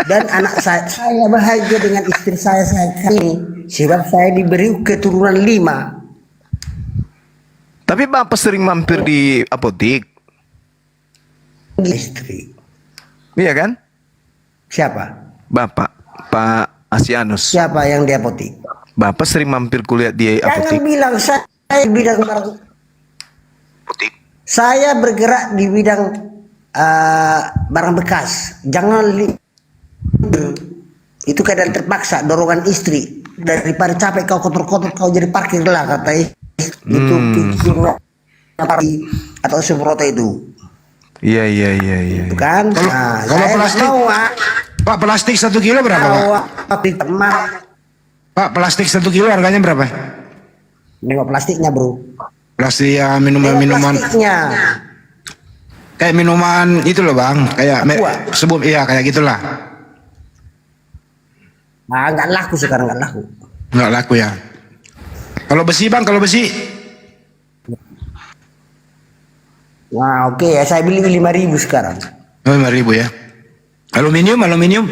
Dan anak saya bahagia dengan istri saya ini sebab saya diberi keturunan 5. Tapi Bapak sering mampir di apotik, Istri. iya kan? Siapa? Bapak, Pak Asianus. Siapa yang di apotik? Bapak sering mampir kuliah di Jangan apotik. bilang saya di bidang saya bergerak di bidang barang bekas. Jangan Itu keadaan terpaksa, dorongan istri. Daripada capek kau kotor-kotor, kau jadi parkir lah kata itu pikirnya atau semprota itu. Iya, iya, iya, iya. Itu kan. Kalau Saya plastik, mau, Pak, plastik 1 kilo berapa, Pak? Pak, plastik 1 kilo harganya berapa? Nengok plastiknya, bro. Plastik ya minuman Plastiknya. kayak minuman itu loh, Bang. Kayak sebelum iya kayak gitulah. Nah, nggak laku sekarang, nggak laku. Nggak laku ya. Kalau besi, Bang, kalau besi Nah, oke ya, saya beli 5.000 sekarang. 5.000 ya. Aluminium. Aluminium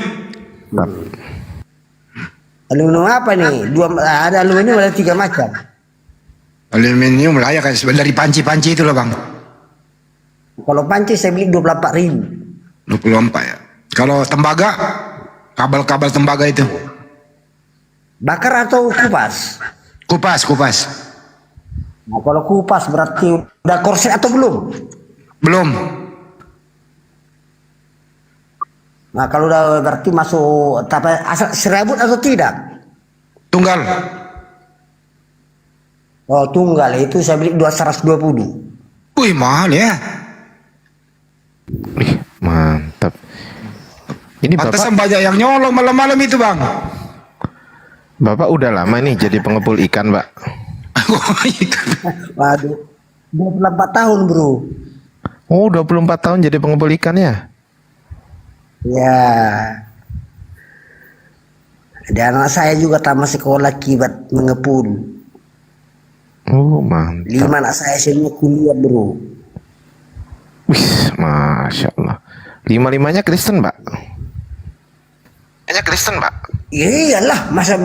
apa nih? Ada aluminium ada 3 macam. Aluminium lah ya kayak dari panci-panci itu loh, Bang. Kalau panci saya beli 24.000. 24 ya. Kalau tembaga, kabel-kabel tembaga itu. Bakar atau kupas? Kupas. Nah, kalau kupas berarti udah korset atau belum? Belum. Nah, kalau udah berarti masuk asal serabut atau tidak? Tunggal. Oh, tunggal itu saya beli 220. Wih, mahal ya. Wih, mantap. Ini Pantesan Bapak, banyak yang nyolong malam-malam itu, Bang. Bapak udah lama nih jadi pengepul ikan, Pak. Waduh, 24 tahun, bro. Oh, 24 tahun jadi pengepul ikan ya? Ya. Dan anak saya juga tamat sekolah akibat mengepul. Oh, mantap. 5 anak saya semua kuliah, bro. Wih, Masya Allah. 5-5-nya Kristen, Pak? Ya iyalah, masa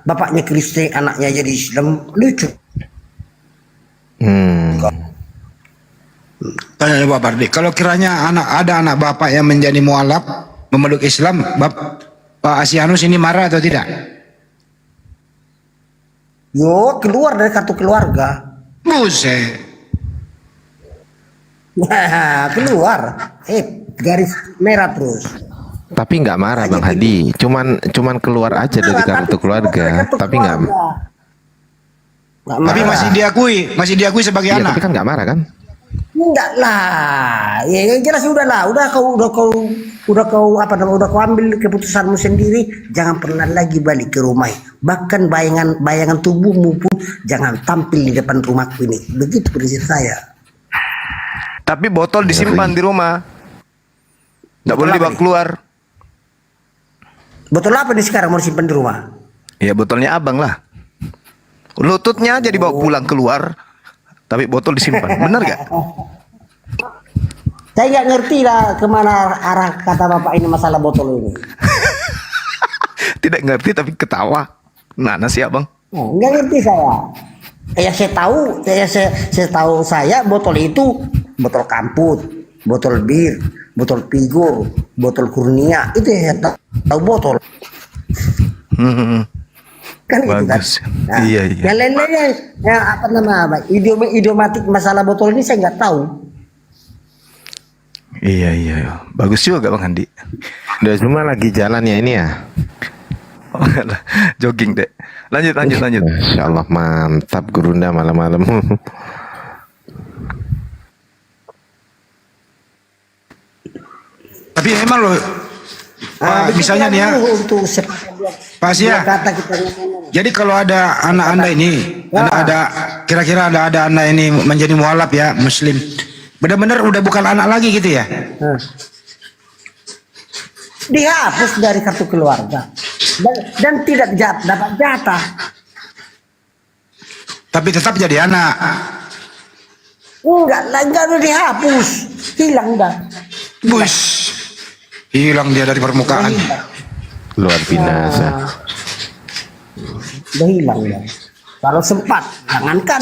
bapaknya Kristen, anaknya jadi Islam, lucu. Tanya Pak Bardi, kalau kiranya ada anak bapak yang menjadi mualaf memeluk Islam, Pak Asianus ini marah atau tidak? Yo, keluar dari kartu keluarga. Buset. Keluar. Garis merah terus. Tapi nggak marah, Bang Hadi. Cuman keluar aja dari kartu keluarga. Tapi nggak. Tapi masih diakui sebagai Iya, anak. tapi kan nggak marah kan? Enggak lah. Ya jelas udah lah. Udah kau ambil keputusanmu sendiri. Jangan pernah lagi balik ke rumah. Bahkan bayangan tubuhmu pun jangan tampil di depan rumahku ini. Begitu prinsip saya. Tapi botol disimpan di rumah. Nggak boleh dibawa keluar. Botol apa nih sekarang mau simpan di rumah? Ya botolnya abang lah. Lututnya aja dibawa pulang keluar. Tapi botol disimpan. Benar gak? Saya nggak ngerti lah kemana arah kata bapak ini masalah botol ini. Tidak ngerti tapi ketawa. Mana sih abang? Nggak ngerti saya. Saya tahu saya botol itu botol kamput, botol bir, botol pigo, botol kurnia itu ya tahu botol. Kan Bagus. Gitu kan? Nah, Iya. Yang lain-lainnya yang apa nama idiomatik masalah botol ini saya nggak tahu. Iya. Bagus juga Bang Andi. Udah semua lagi jalan ya ini ya. Jogging deh. Lanjut. Masya Allah, mantap Gurunda malam-malam. Tapi memang loh, misalnya nih ya, untuk Pak Asia. kata kita ngomong. Jadi kalau ada anak anda ini, kira-kira ada anak ini menjadi mualaf ya, Muslim, benar-benar udah bukan anak lagi gitu ya? Dihapus dari kartu keluarga dan tidak dapat jatah. Tapi tetap jadi anak. Enggak udah dihapus, hilang dah. Bus, hilang dia dari permukaan. Luar binasa. Udah hilang ya. Kalau sempat, jangankan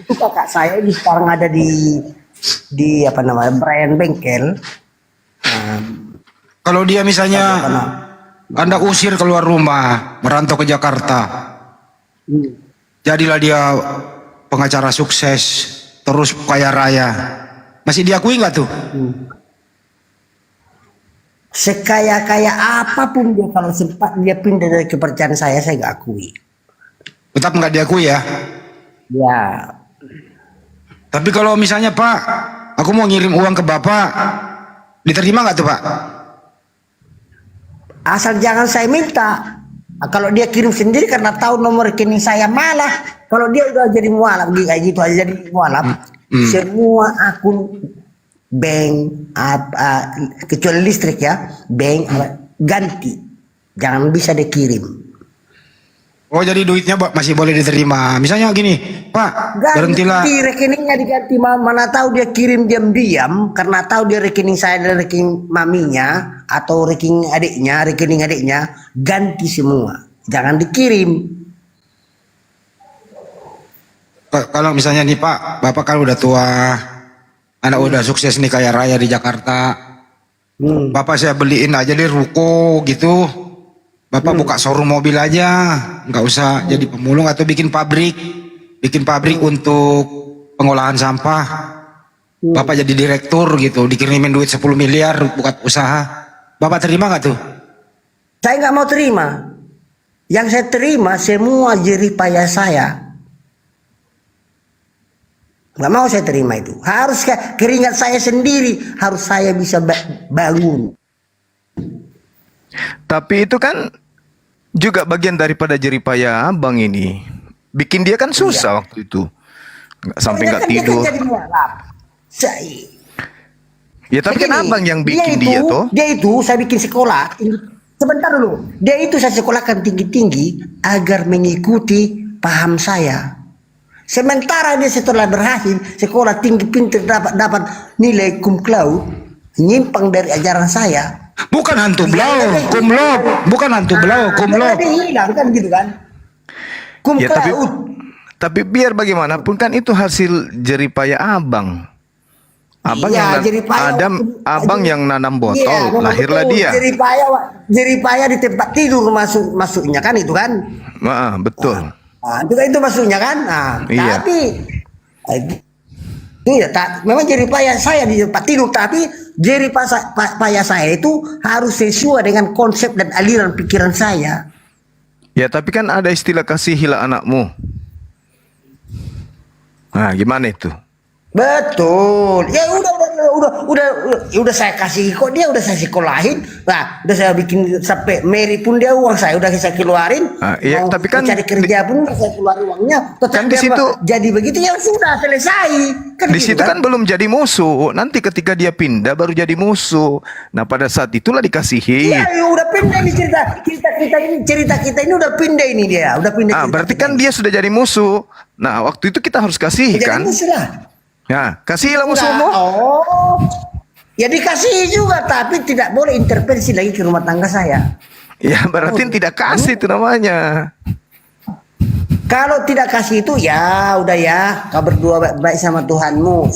itu kakak saya ini sekarang ada di apa namanya brand bengkel. Kalau dia misalnya anda usir keluar rumah, merantau ke Jakarta, jadilah dia pengacara sukses, terus kaya raya, masih diakui nggak tuh? sekaya-kaya apapun dia, kalau sempat dia pindah dari kepercayaan saya nggak akui. Tetap nggak diakui ya. Ya, Tapi kalau misalnya Pak, aku mau ngirim uang ke Bapak, diterima nggak tuh Pak? asal jangan saya minta. Kalau dia kirim sendiri karena tahu nomor rekening saya, malah kalau dia udah jadi mualaf kayak gitu aja jadi mualaf, semua akun bank kecuali listrik ya, bank ganti, jangan bisa dikirim. Oh jadi duitnya masih boleh diterima. Misalnya gini, Pak, berhentilah. Ganti rekeningnya diganti, mana tahu dia kirim diam-diam karena tahu dia rekening saya dan rekening maminya atau rekening adiknya, ganti semua, jangan dikirim. Kalau misalnya nih Pak, Bapak kan udah tua, anak udah sukses nih kaya raya di Jakarta. Bapak saya beliin aja deh ruko gitu. Bapak buka showroom mobil aja, nggak usah jadi pemulung atau bikin pabrik untuk pengolahan sampah. Bapak jadi direktur gitu, dikirimin duit 10 miliar buat usaha. Bapak terima nggak tuh? Saya nggak mau terima. Yang saya terima semua jerih payah saya. Nggak mau saya terima itu. Harus keringat saya sendiri, harus saya bisa bangun. Tapi itu kan juga bagian daripada jeripaya abang ini. Bikin dia kan susah waktu itu. Sampai nggak tidur. Dia kan jadi mualaf. Ya tapi kan abang yang bikin dia toh. Dia itu saya bikin sekolah. Sebentar dulu. Dia itu saya sekolahkan tinggi-tinggi agar mengikuti paham saya. Sementara dia setelah berhasil sekolah tinggi pintar dapat nilai cum laude, nyimpang dari ajaran saya. Bukan hantu blau, cum laude. Bukan hantu blau, cum laude. Dia hilang kan gitu kan. Cum Ya laude. tapi biar bagaimanapun kan itu hasil jeripaya abang. Abang Iya, abang yang nanam botol, Iya, lahirlah betul. dia. Jeripaya di tempat tidur masuknya kan itu kan. Betul. Nah, itu masuknya kan. Nah, Iya. tapi itu ya memang jeripaya saya di tempat tidur, tapi jeripaya saya itu harus sesuai dengan konsep dan aliran pikiran saya. Ya tapi kan ada istilah kasihilah anakmu. Nah gimana itu? Betul. Ya udah saya kasih kok, dia udah saya sekolahin. Nah, udah saya bikin sampai Mary pun dia uang saya udah saya keluarin. Iya, Mau tapi kan cari kerja pun udah saya keluarin uangnya. kan di situ jadi begitu ya sudah selesai. Kan di gitu situ kan belum jadi musuh. Nanti ketika dia pindah baru jadi musuh. Nah pada saat itulah dikasihi. Iya, ya udah pindah nih cerita kita ini udah pindah ini dia, udah pindah. Berarti kan dia sudah jadi musuh. Nah waktu itu kita harus kasihi jadi kan? musuh lah. Ya kasihilah musuhmu. Oh, ya dikasih juga, tapi tidak boleh intervensi lagi ke rumah tangga saya. Ya berarti tidak kasih itu namanya. Kalau tidak kasih itu ya udah ya, kau berdua baik sama Tuhanmu,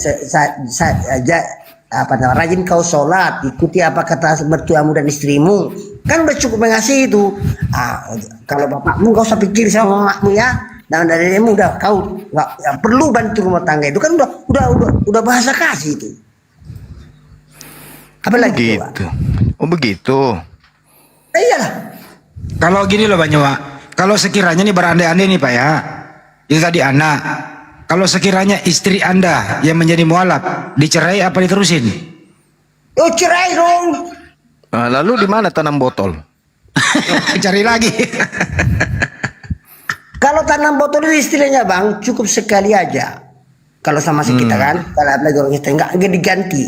rajin kau sholat, ikuti apa kata mertuamu dan istrimu, kan udah cukup mengasihi itu. Kalau bapakmu kau usah pikir sama makmu ya. Dan dari dirimu udah kau nggak perlu bantu rumah tangga itu kan udah bahasa kasih itu. Apa lagi? Begitu. Oh begitu. Iyalah. Kalau gini loh Pak Nyawa, kalau sekiranya nih berandai-andai nih Pak ya, itu tadi anak. Kalau sekiranya istri Anda yang menjadi mualaf, dicerai apa diterusin? Oh cerai dong. Nah, lalu di mana tanam botol? Cari lagi. Kalau tanam botol itu istilahnya bang, cukup sekali aja. Kalau sama kita kan, kalau lagi orang kita nggak diganti.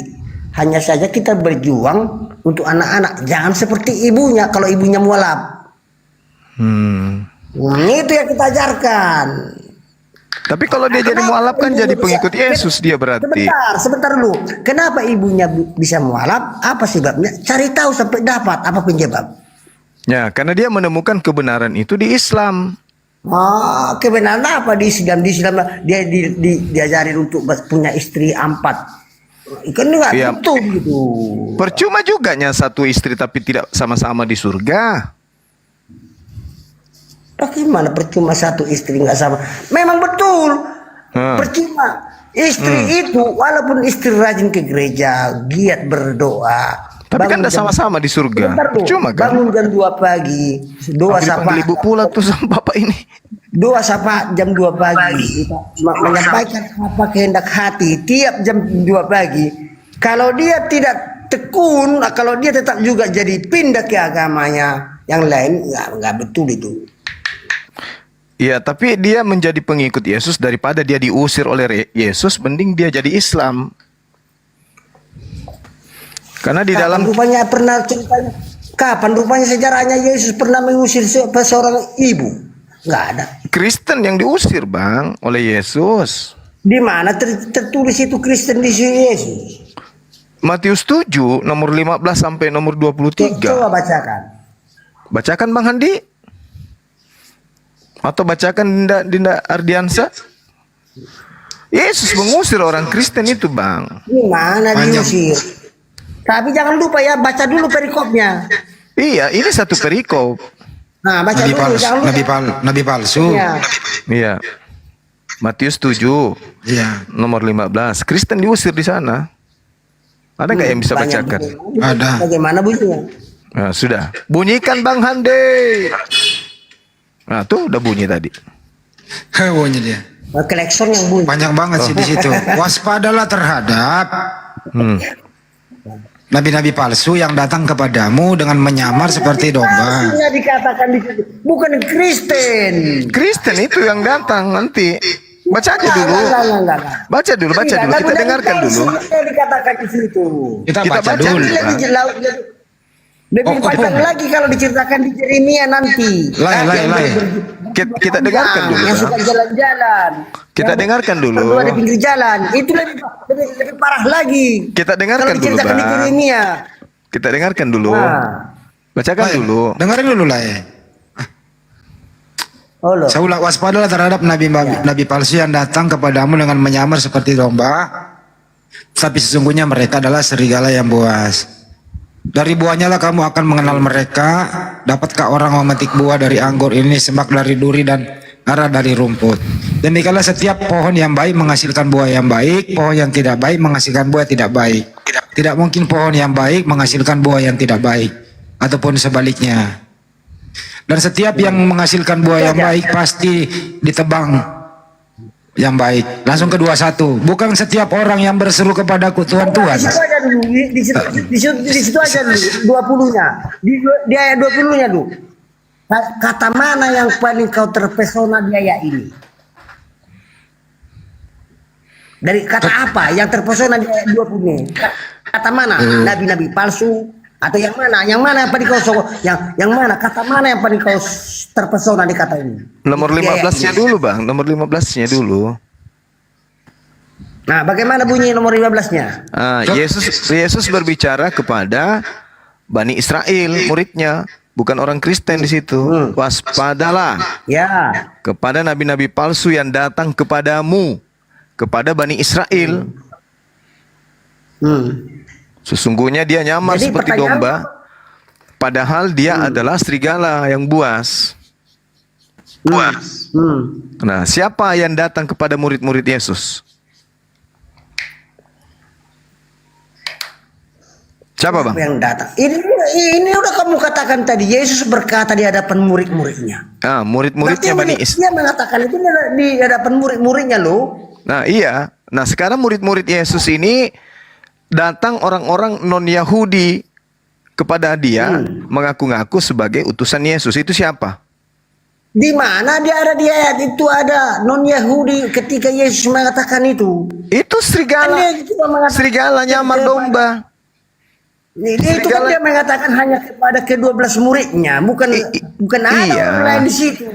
Hanya saja kita berjuang untuk anak-anak. Jangan seperti ibunya, kalau ibunya mualaf. Itu yang kita ajarkan. Tapi kalau dia jadi mualaf kan jadi pengikut Yesus dia berarti. Sebentar dulu. Kenapa ibunya bisa mualaf? Apa sebabnya? Cari tahu sampai dapat apa penyebab. Ya, karena dia menemukan kebenaran itu di Islam. Kebenaran apa di Islam? Di Islam dia diajarin untuk punya istri 4. Kan enggak betul gitu. Percuma juga satu istri tapi tidak sama-sama di surga. Bagaimana percuma satu istri nggak sama? Memang betul. Percuma. Istri itu walaupun istri rajin ke gereja, giat berdoa, Tapi kan Bangun udah jam- sama-sama di surga. Bentar, Bu. Percuma kan? Bangun jam 2 pagi. Doa Aku sapa. dipanggil ibu pula tuh sama bapak ini. Doa sapa jam 2 pagi. Menyampaikan apa kehendak hati tiap jam 2 pagi. Kalau dia tidak tekun, kalau dia tetap juga jadi pindah ke agamanya yang lain, nggak betul itu. Iya, tapi dia menjadi pengikut Yesus daripada dia diusir oleh Yesus, mending dia jadi Islam. Karena di dalam Rupanya pernah ceritanya, kapan rupanya sejarahnya Yesus pernah mengusir seorang ibu? Nggak ada. Kristen yang diusir, Bang, oleh Yesus. Di mana tertulis itu Kristen di sini Yesus? Matius 7 nomor 15 sampai nomor 23. Coba bacakan. Bacakan Bang Handi. Atau bacakan Dinda Ardiansa. Yesus mengusir orang Kristen itu, Bang. Di mana diusir? Tapi jangan lupa ya, baca dulu perikopnya. Iya, ini satu perikop. Nah, baca Nabi dulu, palsu, jangan lupa. nabi palsu. Iya. Iya. Matius 7 Iya. nomor 15. Kristen diusir di sana. Ada nggak yang bisa Banyak bacakan? bunyi. Ada. Bagaimana bunyinya? Nah, sudah. Bunyikan Bang Hande. Nah, tuh udah bunyi tadi. Hewanya dia. Klekson yang bunyi. Panjang banget sih di situ. Waspadalah terhadap Hmm. nabi-nabi palsu yang datang kepadamu dengan menyamar seperti domba. Palsunya dikatakan di situ. Bukan Kristen. Kristen itu yang datang nanti. Baca aja dulu. Enggak. Baca dulu. Kita dengarkan dulu. Palsunya dikatakan di situ. Kita Kita baca baca dulu. dulu. Lebih jelas, lebih panjang lagi kalau diceritakan di Yeremia nanti. Lai. Kita dengarkan dulu, Yang Bang. suka jalan-jalan. Kita dengarkan dulu. Berdua di pinggir jalan. Itu lebih parah lagi. Kita dengarkan Kalau dulu, diceritakan di Bang. Yeremia. Kita dengarkan dulu. Nah. Bacakan dulu. Dengerin dulu lah ya. Oh loh. Saya ulang, waspadalah terhadap nabi palsu yang datang kepadamu dengan menyamar seperti domba, tapi sesungguhnya mereka adalah serigala yang buas. Dari buahnya lah kamu akan mengenal mereka. Dapatkah orang memetik buah dari anggur ini, semak dari duri dan ara dari rumput? Demikianlah setiap pohon yang baik menghasilkan buah yang baik, pohon yang tidak baik menghasilkan buah tidak baik. Tidak mungkin pohon yang baik menghasilkan buah yang tidak baik, ataupun sebaliknya. Dan setiap yang menghasilkan buah yang baik pasti ditebang yang baik. Langsung ke 21. Bukan setiap orang yang berseru kepadaku Tuhan Tuhan. Di situ aja dulu, di situ aja dulu, 20-nya. Di ayat 20-nya dulu. Kata mana yang paling kau terpesona di ayat ini? Dari kata apa yang terpesona di ayat 20-nya? Kata mana? Nabi-nabi palsu atau yang mana? Yang mana yang paling kau yang mana? Kata mana yang paling kau terpesona di kata ini? Nomor Di ayat 15-nya ini. dulu, Bang. Nomor 15-nya dulu. Nah, bagaimana bunyi nomor 15-nya? Yesus berbicara kepada Bani Israel, muridnya, bukan orang Kristen di situ. Waspadalah Ya. kepada nabi-nabi palsu yang datang kepadamu, kepada Bani Israel. Sesungguhnya dia nyamar Jadi seperti pertanyaan- domba, padahal dia adalah serigala yang buas. Nah, siapa yang datang kepada murid-murid Yesus? Siapa, Bang? Yang datang. Ini udah kamu katakan tadi. Yesus berkata di hadapan murid-muridnya. Murid-muridnya Bani Israel. Dia mengatakan itu di hadapan murid-muridnya loh. Nah, iya. Nah, sekarang murid-murid Yesus ini datang orang-orang non-Yahudi kepada dia mengaku-ngaku sebagai utusan Yesus. Itu siapa? Di mana dia ada di ayat itu ada non-Yahudi ketika Yesus mengatakan itu. Itu serigala. Kan dia cuma mengatakan- Serigala nyamar domba. Itu kan dia mengatakan hanya kepada ke-12 muridnya, bukan ada iya. orang lain di situ.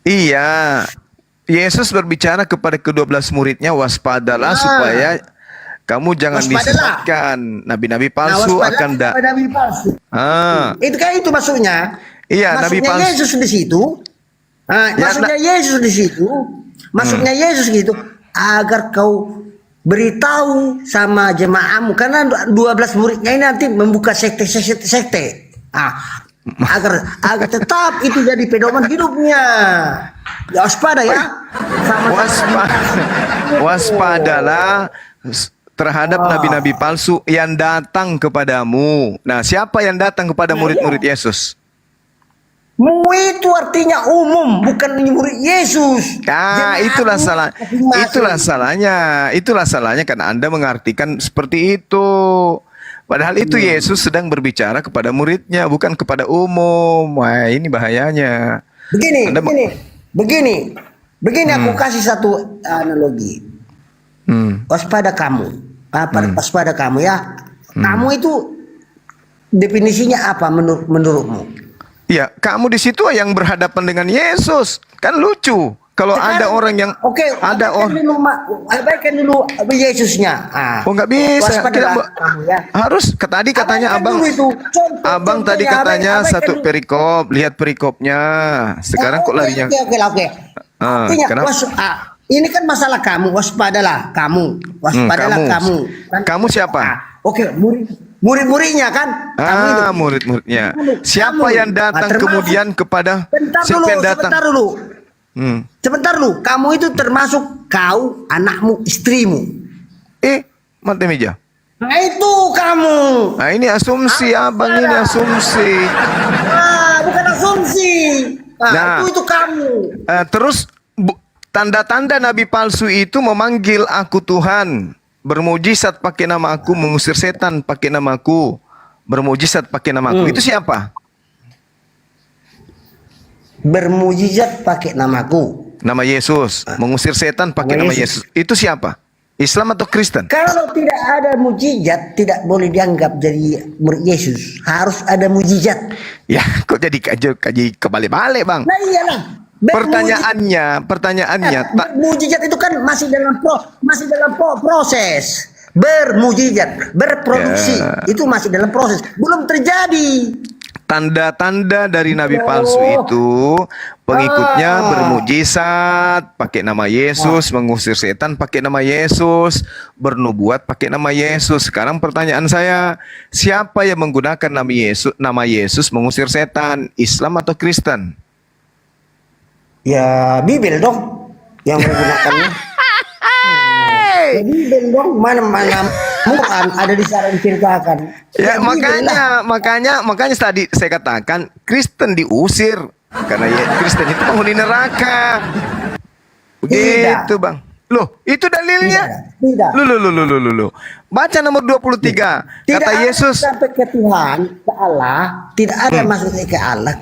Iya. Yesus berbicara kepada ke-12 muridnya, waspadalah supaya kamu jangan Waspadalah. disesatkan. Nabi-nabi palsu Waspadalah akan kepada nabi palsu. Ah. Itu kan itu maksudnya. Iya, nabi maksudnya palsu. Yesus di situ. Maksudnya Yesus di situ. Maksudnya Yesus gitu agar kau beritahu sama jemaahmu karena 12 muridnya ini nanti membuka sekte. Agar tetap itu jadi pedoman hidupnya. Ya, waspada ya. Sama Waspadalah terhadap nabi-nabi palsu yang datang kepadamu. Nah, siapa yang datang kepada murid-murid Yesus? Mu itu artinya umum, bukan murid Yesus. Ah, Jemaat itulah mu salah. masing-masing. Itulah salahnya. Itulah salahnya karena Anda mengartikan seperti itu. Padahal itu Yesus sedang berbicara kepada muridnya, bukan kepada umum. Wah, ini bahayanya. Begini, Anda- begini aku kasih satu analogi. Waspada kamu, waspada kamu ya. Kamu itu definisinya apa menurutmu? Ya, kamu di situ yang berhadapan dengan Yesus. Kan lucu. Kalau ada orang yang ada orang abaikan dulu Yesusnya. Oh, nggak bisa. Waspadalah Kita kamu ya. harus tadi katanya Abaikan abang dulu itu. Contoh- abang tadi contohnya, katanya abaikan satu dulu. perikop, lihat perikopnya. Sekarang kok larinya? Oke. Ah, Artinya, kenapa? ini kan masalah kamu, waspadalah kamu, waspadalah kamu. Kamu siapa? Oke, murid-muridnya kan? Kamu itu. Murid-muridnya. Siapa Kamu. yang datang Termasuk- kemudian kepada Sebentar siapa dulu, yang datang? sebentar dulu. Hmm. Sebentar dulu, kamu itu termasuk kau, anakmu, istrimu. Mati meja. Nah itu kamu. Nah, ini asumsi abang, ini asumsi. Bukan asumsi. Nah. Itu kamu. Terus tanda-tanda nabi palsu itu memanggil aku Tuhan, bermujizat pakai nama aku, mengusir setan pakai nama aku, bermujizat pakai nama aku. Itu siapa? Bermujizat pakai namaku. Nama Yesus, mengusir setan pakai nama Yesus. Itu siapa? Islam atau Kristen? Kalau tidak ada mujizat, tidak boleh dianggap jadi murid Yesus. Harus ada mujizat. Ya, kok jadi kaji kebalik-balik, Bang? Nah iyalah. Pertanyaannya, mujizat itu kan masih dalam proses. Bermujizat, berproduksi, itu masih dalam proses. Belum terjadi. tanda-tanda dari nabi palsu itu pengikutnya bermujizat pakai nama Yesus, mengusir setan pakai nama Yesus, bernubuat pakai nama Yesus. Sekarang pertanyaan saya, siapa yang menggunakan nama Yesus mengusir setan, Islam atau Kristen? Ya Bibel dong yang menggunakannya. Ya Bibel dong, mana bukan ada di sana diceritakan. Ya, makanya tadi saya katakan Kristen diusir karena Kristen itu penghuni neraka. Begitu, Bang. Loh, itu dalilnya? Tidak. Loh. Baca nomor 23. Tidak Kata ada Yesus, sampai ke Tuhan, ke Allah, tidak ada masuknya ke Allah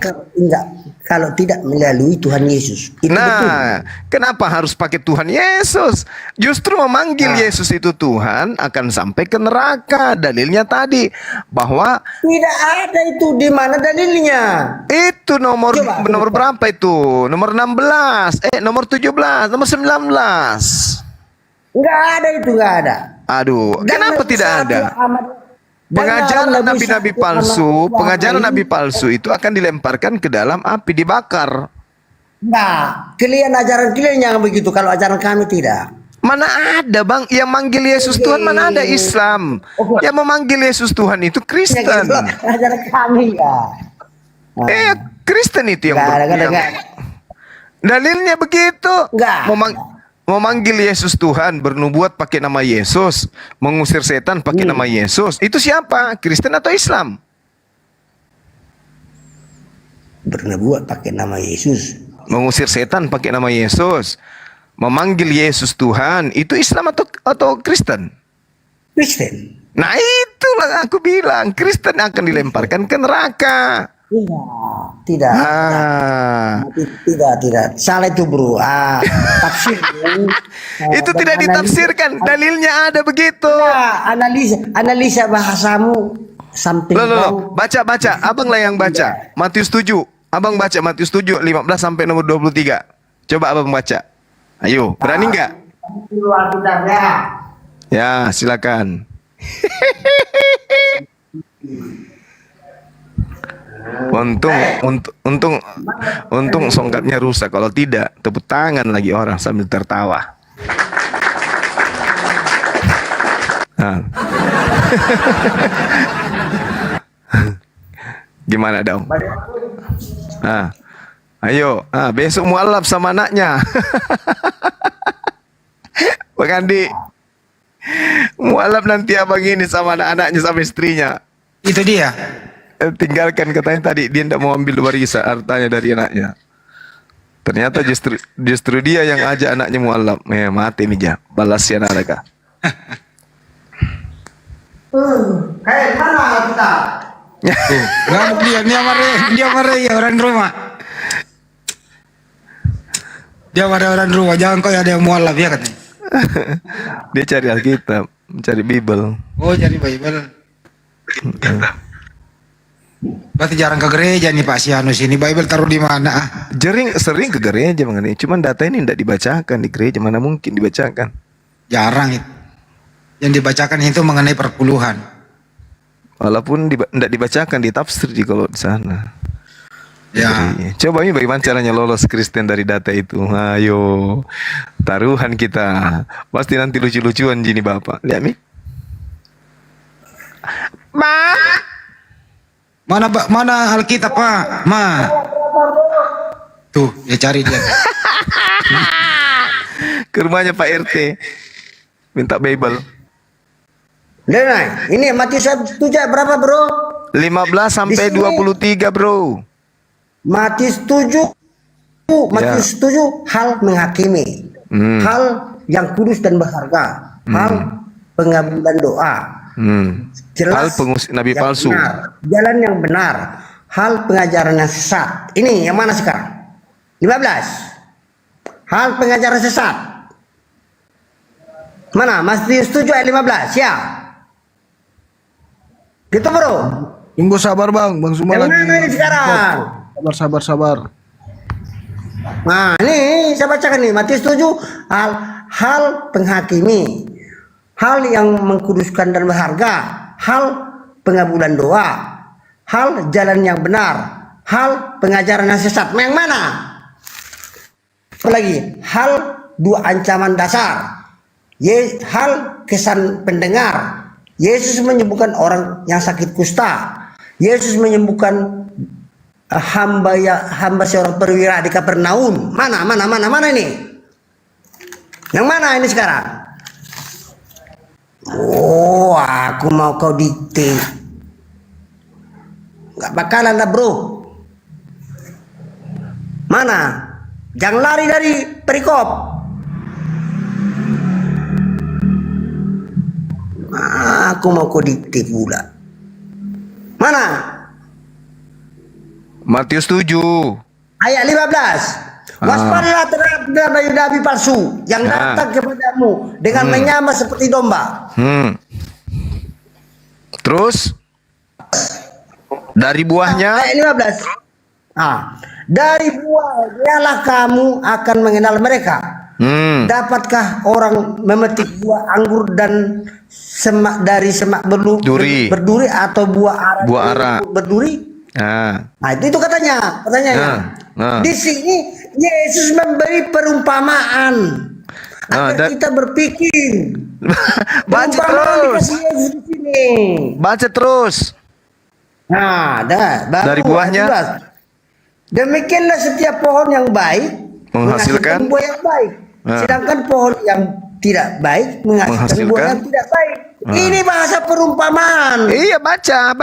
kalau tidak melalui Tuhan Yesus. Itu betul. kenapa harus pakai Tuhan Yesus? Justru memanggil Yesus itu Tuhan akan sampai ke neraka. Dalilnya tadi bahwa Tidak ada itu, di mana dalilnya? itu nomor Coba. berapa itu? Nomor 16, nomor 17, nomor 19. Enggak ada itu, enggak ada. Aduh, kenapa tidak ada? Pengajaran nabi-nabi palsu, pengajaran nabi palsu itu akan dilemparkan ke dalam api, dibakar. Enggak, kalian ajaran kalian yang begitu, kalau ajaran kami tidak. Mana ada, Bang, yang manggil Yesus Tuhan? Mana ada Islam? Yang memanggil Yesus Tuhan itu Kristen. Ajaran kami ya. Kristen itu yang Enggak. dalilnya begitu. Enggak. Memanggil Yesus Tuhan, bernubuat pakai nama Yesus, mengusir setan pakai nama Yesus. Itu siapa? Kristen atau Islam? Bernubuat pakai nama Yesus. Mengusir setan pakai nama Yesus, memanggil Yesus Tuhan, itu Islam atau Kristen? Kristen. Nah, itulah aku bilang, Kristen akan dilemparkan ke neraka. Tidak. Tidak. Salah itu, Bro. Tafsir. Itu tidak ditafsirkan, dalilnya ada begitu. Analisa bahasamu something Loh, baca. Abang lah yang baca. Matius 7. Abang baca Matius 7, 15 sampai nomor 23. Coba abang baca. Ayo, berani nggak? Ya, silakan. Untung songkatnya rusak. Kalau tidak, tepuk tangan lagi orang sambil tertawa. Nah. Gimana dong? Ayo, besok mualaf sama anaknya. Bang Andi. Mualaf nanti abang ini sama anak-anaknya sama istrinya. Itu dia. Tinggalkan katanya tadi dia tidak mau ambil warisan hartanya dari anaknya. Ternyata justru dia yang ajak anaknya mualaf. Mati nih ja. Balas ya mereka. Kayak mana kita? Ngamuk dia marah ya orang rumah. Dia marah orang rumah, jangan kau ada yang mualaf ya katanya. Dia cari Alkitab, mencari Bible. Oh jadi Bible. Berarti jarang ke gereja nih Pak Sianus ini. Bible taruh di mana? Sering ke gereja mengenai. Cuman data ini tidak dibacakan di gereja. Mana mungkin dibacakan? Jarang itu. Yang dibacakan itu mengenai perpuluhan. Walaupun tidak dibacakan di tafsir di kalau di sana. Ya. Jadi, coba ini bagaimana caranya lolos Kristen dari data itu. Ayo, taruhan kita. Pasti nanti lucu-lucuan gini Bapak. Lihat Mi. Mana Alkitab Pak? Tuh, ya cari dia. Ke rumahnya Pak RT. Minta Bible. Denai, ini Matius 7 berapa bro? 15 sampai Di sini. 23 bro. Matius 7 Matius 7 hal menghakimi. Hal yang kudus dan berharga. Hal pengabulan doa. Jelas Nabi yang palsu. benar, jalan yang benar, hal pengajaran yang sesat. Ini yang mana sekarang? 15. Hal pengajaran sesat. Mana? Matius 7 ayat 15 ya. Gitu bro. Tunggu sabar bang Suma Yang lagi. mana ini sekarang? Sabar. Nah ini saya bacakan nih Matius 7 hal penghakimi, hal yang mengkuduskan dan berharga, hal pengabulan doa, hal jalan yang benar, hal pengajaran yang sesat. Yang mana? Apalagi hal dua ancaman dasar, hal kesan pendengar. Yesus menyembuhkan orang yang sakit kusta. Yesus menyembuhkan hamba seorang perwira di Kapernaum. Mana ini? Yang mana ini sekarang? Oh, aku mau kau dikte. Gak bakalan lah bro. Mana? Jangan lari dari perikop. Aku mau kau dikte pula. Mana? Matius 7. Ayat 15. Waspadalah terhadap nabi-nabi palsu yang datang kepadamu dengan menyamar seperti domba. Terus dari buahnya Ayat 15. Dari buahnya lah kamu akan mengenal mereka. Dapatkah orang memetik buah anggur dan semak dari semak berduri atau buah ara berduri? Nah itu katanya pertanyaannya. Di sini Yesus memberi perumpamaan agar kita berpikir. Baca terus. Yesus di sini. Baca terus. Nah, dari buahnya. Demikianlah setiap pohon yang baik menghasilkan buah yang baik. Sedangkan pohon yang tidak baik menghasilkan buah yang tidak baik. Ini bahasa perumpamaan. Iya, baca.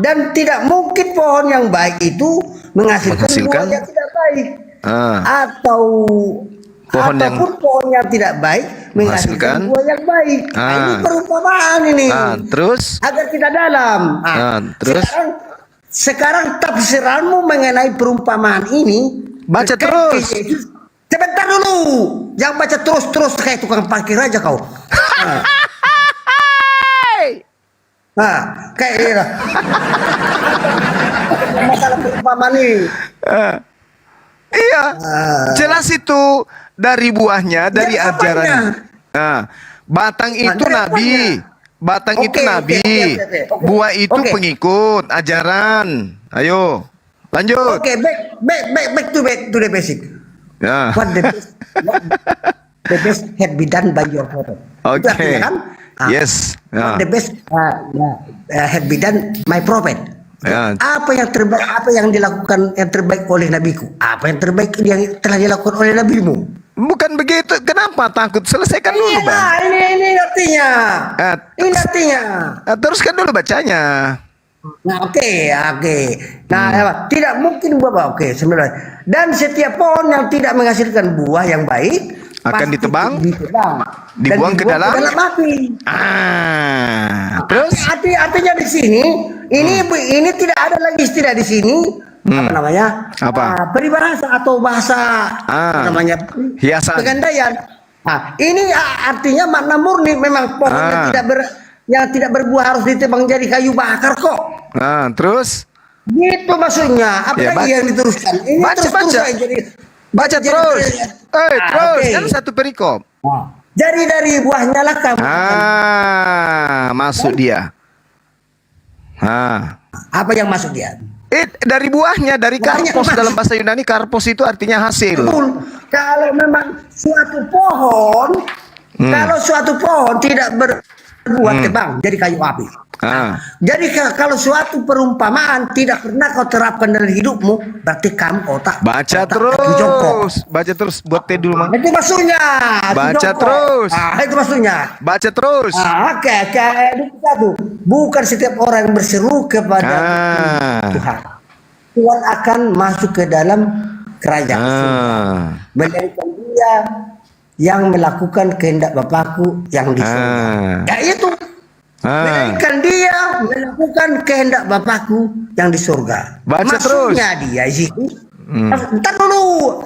Dan tidak mungkin pohon yang baik itu menghasilkan buah yang tidak baik. Atau pohon yang tidak baik menghasilkan buah yang baik. Ini perumpamaan ini. Terus agar kita dalam. Terus sekarang tafsiranmu mengenai perumpamaan ini baca terus. Sebentar dulu. Jangan baca terus kayak tukang parkir aja kau. Kayak ini lah. Masalah perumpamaan ini. Iya. Jelas itu dari buahnya, dari ajaran. Batang itu nabi. Batang itu nabi. Buah itu pengikut ajaran. Ayo, lanjut. Oke, back to the basic. What the best had been done by your prophet. Oke. Yes. What the best had been done my prophet. Apa yang terbaik, apa yang dilakukan yang terbaik oleh nabiku? Apa yang terbaik yang telah dilakukan oleh nabimu? Bukan begitu. Kenapa takut? Selesaikan dulu, Bang. Nah, ini artinya. Ah, Ini artinya. teruskan dulu bacanya. Nah, oke. Nah, tidak mungkin buah. Oke, sebenarnya. Dan setiap pohon yang tidak menghasilkan buah yang baik Akan pasti ditebang, dan dibuang ke dalam api. Terus Artinya di sini ini tidak ada lagi istilah di sini apa namanya? Apa? Peribahasa atau bahasa apa namanya? Hiasan. Pegandaian. Nah, ini artinya makna murni memang pohon yang tidak berbuah harus ditebang jadi kayu bakar kok. Terus Gitu maksudnya. Apa Ya, lagi yang diteruskan? Ini baca. Baca terus. Terus oke. kan satu perikop. Jadi dari buahnya lah kamu Masuk dia. apa yang masuk dia? Dari buahnya, dari Buahnya, karpos Mas. dalam bahasa Yunani, karpos itu artinya hasil. Betul. Kalau memang suatu pohon, kalau suatu pohon tidak berbuah tebang jadi kayu api. Jadi kalau suatu perumpamaan tidak pernah kau terapkan dalam hidupmu, berarti kamu otak. Baca terus, buat teh dulu, Mang. Itu maksudnya. Baca jongkok. terus. Itu maksudnya. Baca terus. Oke, itu satu. Bukan setiap orang yang berseru kepada Tuhan. Tuhan akan masuk ke dalam kerajaan surga. Melainkan dia yang melakukan kehendak Bapakku yang di surga. Ya itu. Melainkan dia melakukan kehendak Bapakku yang di surga. Baca Maksudnya dia itu. Ntar dulu.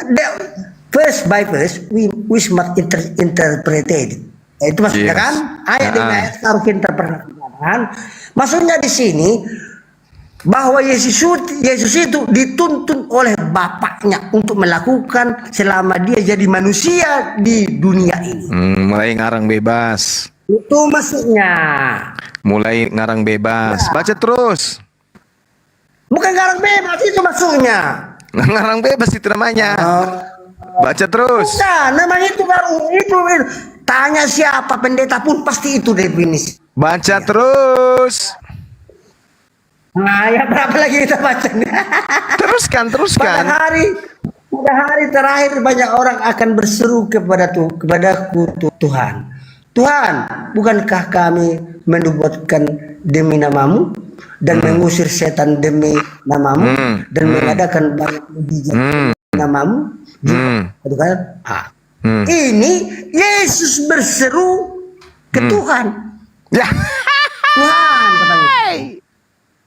Verse by verse, we must interpret it. Itu maksudnya Yes. kan? Ayat demi ayat harus kita interpretasikan. Maksudnya di sini bahwa Yesus itu dituntun oleh Bapaknya untuk melakukan selama dia jadi manusia di dunia ini. Mulai ngarang bebas. Itu maksudnya. Mulai ngarang bebas. Baca terus. Bukan ngarang bebas itu maksudnya. Ngarang bebas itu namanya. Baca terus. Bukan, namanya itu baru itu. Tanya siapa pendeta pun pasti itu definisi. Baca terus. Nah, ya berapa lagi kita baca? Teruskan. Pada hari terakhir banyak orang akan berseru kepadaku Tuhan. Tuhan, bukankah kami menubuatkan demi namamu dan mengusir setan demi namamu dan mengadakan banyak mujizat demi namamu? Ini Yesus berseru ke Tuhan. Ya. Tuhan katanya.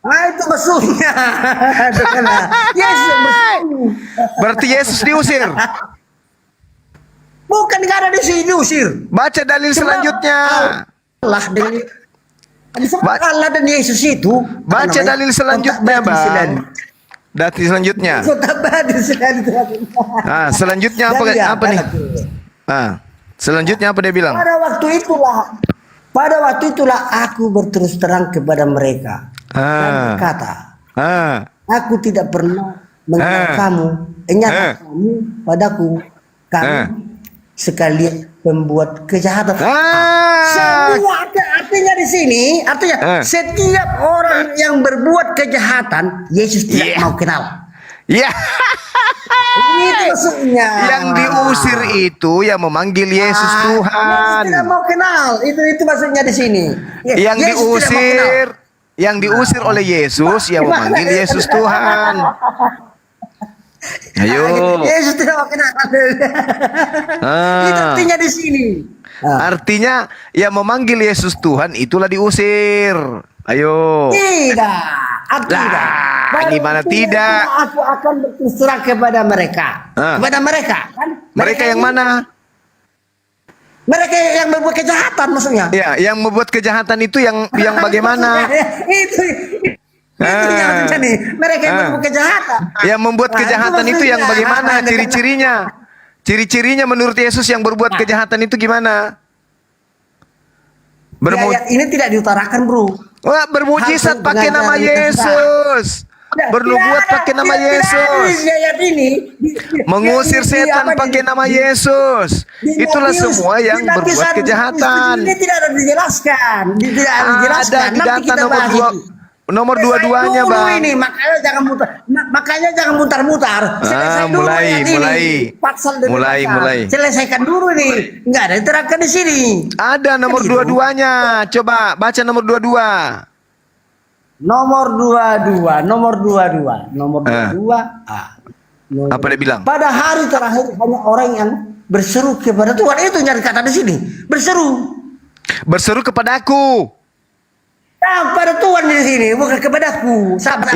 Itu maksudnya. Yesus berseru. Berarti Yesus diusir. Bukan karena diusir. Baca dalil selanjutnya. Allah dengan Allah dan Yesus itu. Baca dalil selanjutnya, Bang. Dalil selanjutnya. Selanjutnya apa nih? Selanjutnya apa dia bilang? Pada waktu itulah aku berterus terang kepada mereka dan berkata, aku tidak pernah mengenal kamu, ingat kamu padaku, kamu sekalian pembuat kejahatan. Semua artinya di sini, artinya setiap orang yang berbuat kejahatan, Yesus tidak mau kenal. Ya. Itu maksudnya. Yang diusir itu yang memanggil Yesus Tuhan. Yesus tidak mau kenal. Itu maksudnya di sini. Yang diusir oleh Yesus yang memanggil Yesus Tuhan. Ayo. Yesus tidak mau kenal. Itu artinya di sini. Artinya yang memanggil Yesus Tuhan itulah diusir. Ayo. Tidak. Gimana tidak? Aku akan berterus terang kepada mereka. Kepada mereka. Kan? Mereka yang mana? Mereka yang membuat kejahatan maksudnya. Ya, yang membuat kejahatan itu yang bagaimana? itu yang terjadi. Mereka yang membuat kejahatan. Yang membuat kejahatan itu yang bagaimana? Ciri-cirinya? Ciri-cirinya menurut Yesus yang berbuat kejahatan itu gimana? Ini tidak diutarakan, Bro. Wah, bermujizat pakai nama Yesus. Bernubuat pakai nama Yesus. Mengusir setan pakai nama Yesus. Itulah semua yang berbuat kejahatan. Ini tidak ada dijelaskan. Tidak ada dijelaskan. Ada di data nomor 2. nomor dua-duanya, Dulu Bang. ini makanya jangan mutar-mutar. Selesai dulu ayat ini. Pasal demi pasal. Selesaikan dulu ini. Enggak ada diterangkan di sini. Ada nomor Kan gitu. dua-duanya. Coba baca nomor dua-dua. Nomor 22. Nomor 22. Apa dia bilang? Pada hari terakhir banyak orang yang berseru kepada Tuhan. Itu nyari kata di sini. Berseru. Berseru kepadaku. Nah, pada Tuhan di sini, bukan kepadaku. Sabar.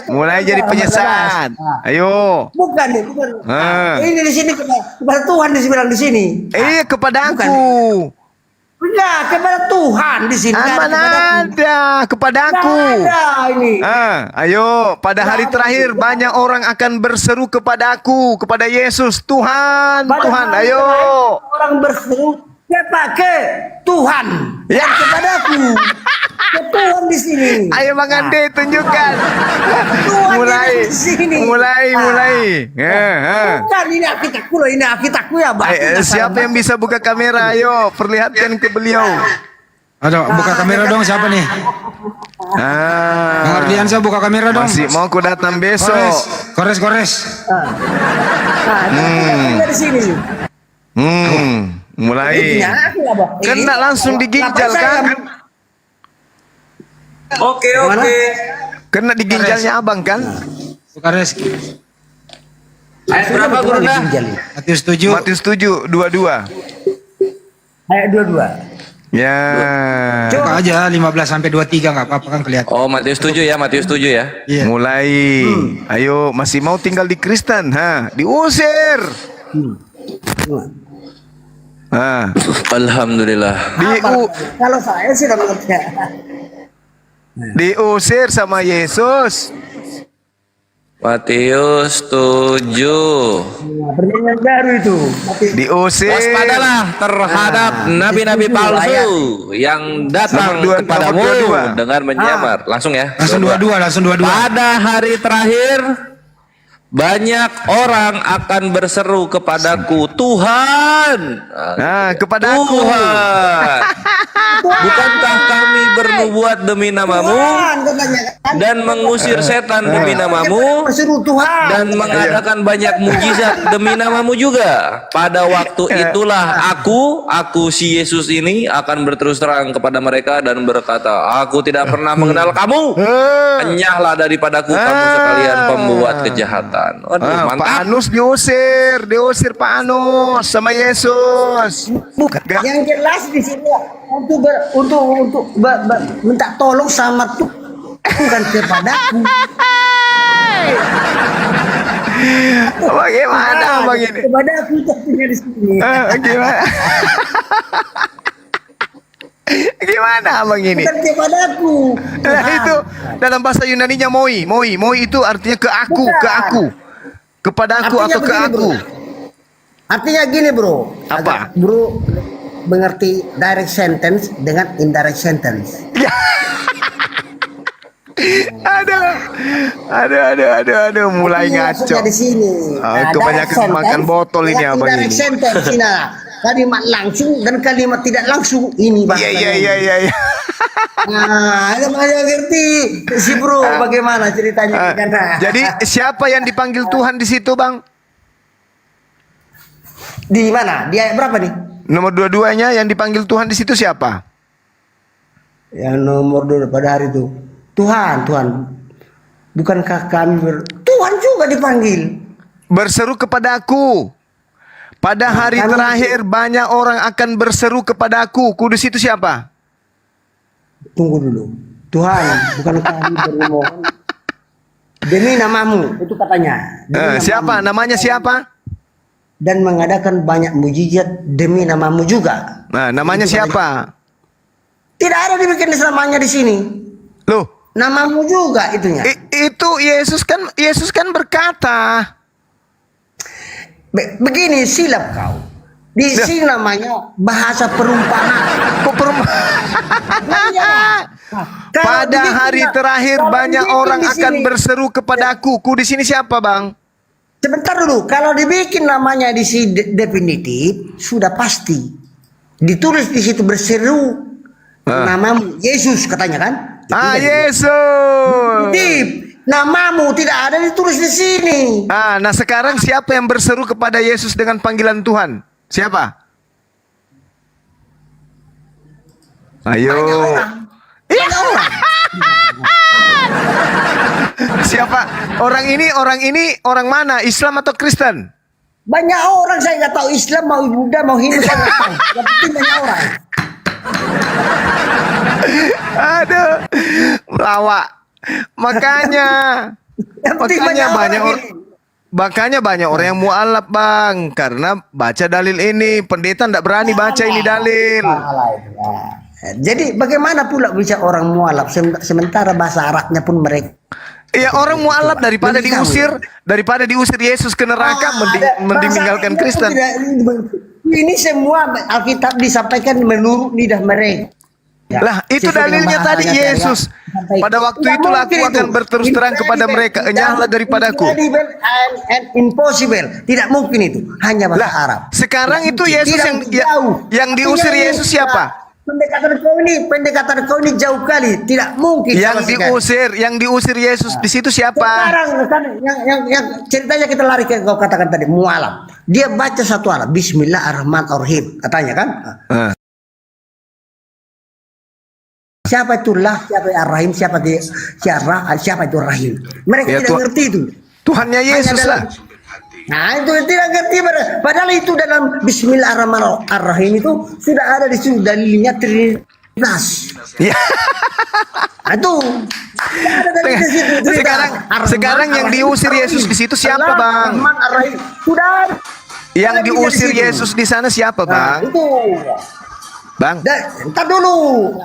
Mulai jadi penyesat. Ayo. Bukan. Ini di sini kepada Tuhan dibilang di sini. Kepadaku. Enggak, kepada Tuhan di sini. Mana ada kepadaku. Ada ini. Ayo, pada hari terakhir banyak orang akan berseru kepadaku, kepada Yesus, Tuhan, Pada Tuhan, hari ayo. terakhir orang berseru ke Tuhan. Ya. Kepadaku. Ke Tuhan di sini. Ayo Bang Ande tunjukkan. Tuhan mulai, di sini. mulai. Bukan ini akitaku loh, ini akitaku ya, Bang. Siapa yang bisa buka kamera? Ayo, perlihatkan ke beliau. Aduh, buka kamera dong, siapa nih? Bang Ardiansa buka kamera dong. Masih mau ku datang besok. Kores. Nah, di sini. Mulai. Kena langsung diginjal kan? Oke. Kena di ginjalnya abang kan? Kores. Ayat berapa Guru? Matius 7. Matius 7, 22. Ayat 22. Ya. Buka aja 15 sampai 23 enggak apa-apa kan kelihatan. Oh, Matius 7 ya, Matius 7 ya. Iya. Mulai. Ayo, masih mau tinggal di Kristen, diusir. Alhamdulillah. Kalau saya sih udah mengerti. Diusir sama Yesus. Matius 7. Perjanjian baru itu. Diusir. Waspadalah terhadap nabi-nabi palsu yang datang Nomor kepadamu 22. dengan menyamar. Langsung ya. Langsung 22. Pada hari terakhir banyak orang akan berseru kepadaku, Tuhan. Kepadaku. Tuhan. Bukankah kami bernubuat demi namamu dan mengusir setan demi namamu Berseru Tuhan. dan mengadakan banyak mujizat demi namamu juga? Pada waktu itulah aku si Yesus ini akan berterus terang kepada mereka dan berkata, aku tidak pernah mengenal kamu. Enyahlah daripadaku kamu sekalian pembuat kejahatan. Waduh, Pak mantap. Anus diusir Pak Anus sama Yesus. Bukan. Yang jelas di sini untuk minta tolong sama Tuhan, bukan kepadaku. Bagaimana Bang ini? Kepadaku tentunya di sini. Gimana? Gimana Bang ini? Bukan kepadaku. Nah, itu dalam bahasa Yunaninya moi itu artinya ke aku. Kepadaku Artinya atau ke begini, aku. Artinya gini bro. Apa? Bro mengerti direct sentence dengan indirect sentence. Aduh, mulai ngaco. Maksudnya di sini. Kebanyakan direct makan sentence botol ini dengan abang indirect ini. sentence ini. Kalimat langsung dan kalimat tidak langsung ini bahasanya. Iya. Nah, itu makanya ngerti si bro bagaimana ceritanya. Jadi siapa yang dipanggil Tuhan di situ Bang? Di mana? Di ayat berapa nih? Nomor dua-duanya yang dipanggil Tuhan di situ siapa? Yang nomor 2 pada hari itu. Tuhan. Bukankah kami Tuhan juga dipanggil. Berseru kepadaku. Pada hari terakhir banyak orang akan berseru kepadaku. Kudus itu siapa? Tunggu dulu. Tuhan, bukankah kami bermohon demi namamu, itu katanya. Siapa? Namanya siapa? Dan mengadakan banyak mujizat demi namamu juga. Nah, namanya Itu siapa? Tidak ada dibikin namanya di sini. Loh, Namamu juga itunya. itu Yesus kan berkata. Begini silap kau. Di sini namanya bahasa perumpamaan. Pada hari terakhir banyak orang akan berseru kepadaku. Ku di sini siapa, Bang? Sebentar dulu, kalau dibikin namanya di si definitif sudah pasti ditulis di situ berseru namamu Yesus katanya kan? Yesus. Definitif, namamu tidak ada ditulis di sini. Nah sekarang siapa yang berseru kepada Yesus dengan panggilan Tuhan? Siapa? Ayo. Banyak orang. Siapa? Orang ini orang mana? Islam atau Kristen? Banyak orang, saya nggak tahu Islam mau Buddha mau Hindu saya nggak tahu. Yang penting banyak orang. Aduh, lawak. Makanya Yang penting banyak orang. makanya banyak orang yang mualaf, Bang, karena baca dalil ini. Pendeta tidak berani baca ini dalil. Salah itu, ya. Jadi bagaimana pula bisa orang mualaf sementara bahasa Arabnya pun mereka. Ya orang mualaf daripada diusir Yesus ke neraka, mending meninggalkan Kristen. Ini semua Alkitab disampaikan menurut lidah mereka. Lah itu Sesuai dengan dalilnya tadi bahasanya, Yesus. saya Pada waktu Tidak itulah mungkin aku akan itu. berterus terang kepada mereka, enyahlah daripadaku. Incredible and impossible. Tidak mungkin itu. Hanya bahasa Arab. Sekarang Tidak itu mungkin. Yesus Tidak jauh. yang diusir Artinya Yesus siapa? Pendekatan kau ini jauh kali. Tidak mungkin. sama sekali. Yang diusir Yesus di situ siapa? Sekarang kan yang ceritanya kita lari ke kau katakan tadi mualaf. Dia baca satu alat Bismillahirrahmanirrahim katanya kan. Siapa itu lah, siapa itu Ar-Rahim, siapa itu Rahim. Mereka Ya, tidak ngerti itu. Tuhannya Yesus lah. Nah itu tidak ngerti padahal itu dalam Bismillahirrahmanirrahim itu sudah ada di situ dalilnya Trinitas. Ya. Nah, itu ada dalil di situ, Trinitas. Sekarang yang diusir Yesus di situ siapa, Bang? Ar-Rahman, Ar-Rahim. Sudah ada. Yang Ada diusir di situ. Yesus di sana siapa, Nah, Bang? itu. Bang. Entar dulu.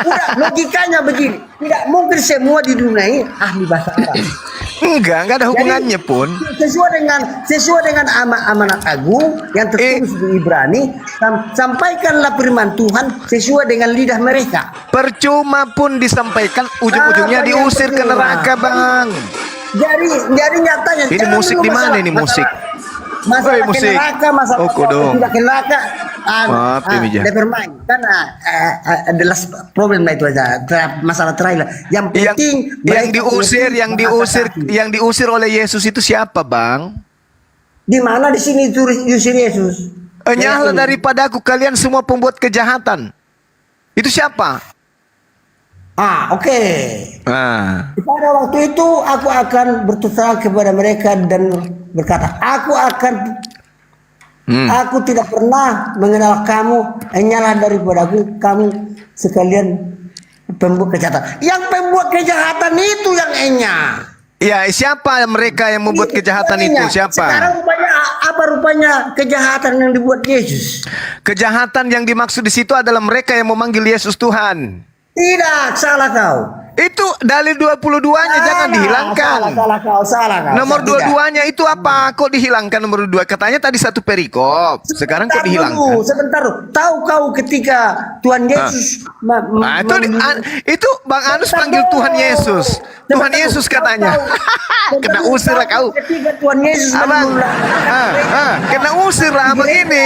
Udah logikanya begini. Tidak mungkin semua di dunia ini ahli bahasa Arab. Enggak ada hubungannya pun. Sesuai dengan amanat agung yang tertulis di Ibrani, sampaikanlah firman Tuhan sesuai dengan lidah mereka. Percuma pun disampaikan, ujung-ujungnya diusir ke neraka, Bang. Jadi nyatanya. Ini jangan musik dulu di mana ini musik? Masalah musik. neraka, masalah Kodong. tidak ke neraka. Maaf, Mija. Never mind. Kan adalah problem itu aja. Masalah terakhir. Yang penting yang diusir oleh Yesus itu siapa, Bang? di mana di sini diusir Yesus? Enyahlah daripadaku kalian semua pembuat kejahatan. Itu siapa? Oke. Pada waktu itu aku akan berterus terang kepada mereka dan berkata, aku tidak pernah mengenal kamu, hanyalah daripadaku kamu sekalian pembuat kejahatan. Yang pembuat kejahatan itu yang enyah. Ya, siapa mereka yang membuat kejahatan itu? Siapa? Sekarang rupanya kejahatan yang dibuat Yesus? Kejahatan yang dimaksud di situ adalah mereka yang memanggil Yesus Tuhan. Tidak, salah kau. Itu dalil 22-nya jangan dihilangkan. Salah kau. Nomor Tidak. 2-2-nya itu apa? Kok dihilangkan nomor 2? Katanya tadi satu perikop. Sekarang kok dihilangkan? Sebentar. Tahu kau ketika Tuhan Yesus itu Bang Anus panggil Tuhan Yesus. Tuhan Yesus katanya. Kena usir lah kau. Ketika Tuhan Yesus Abang, kena usir lah abang ini.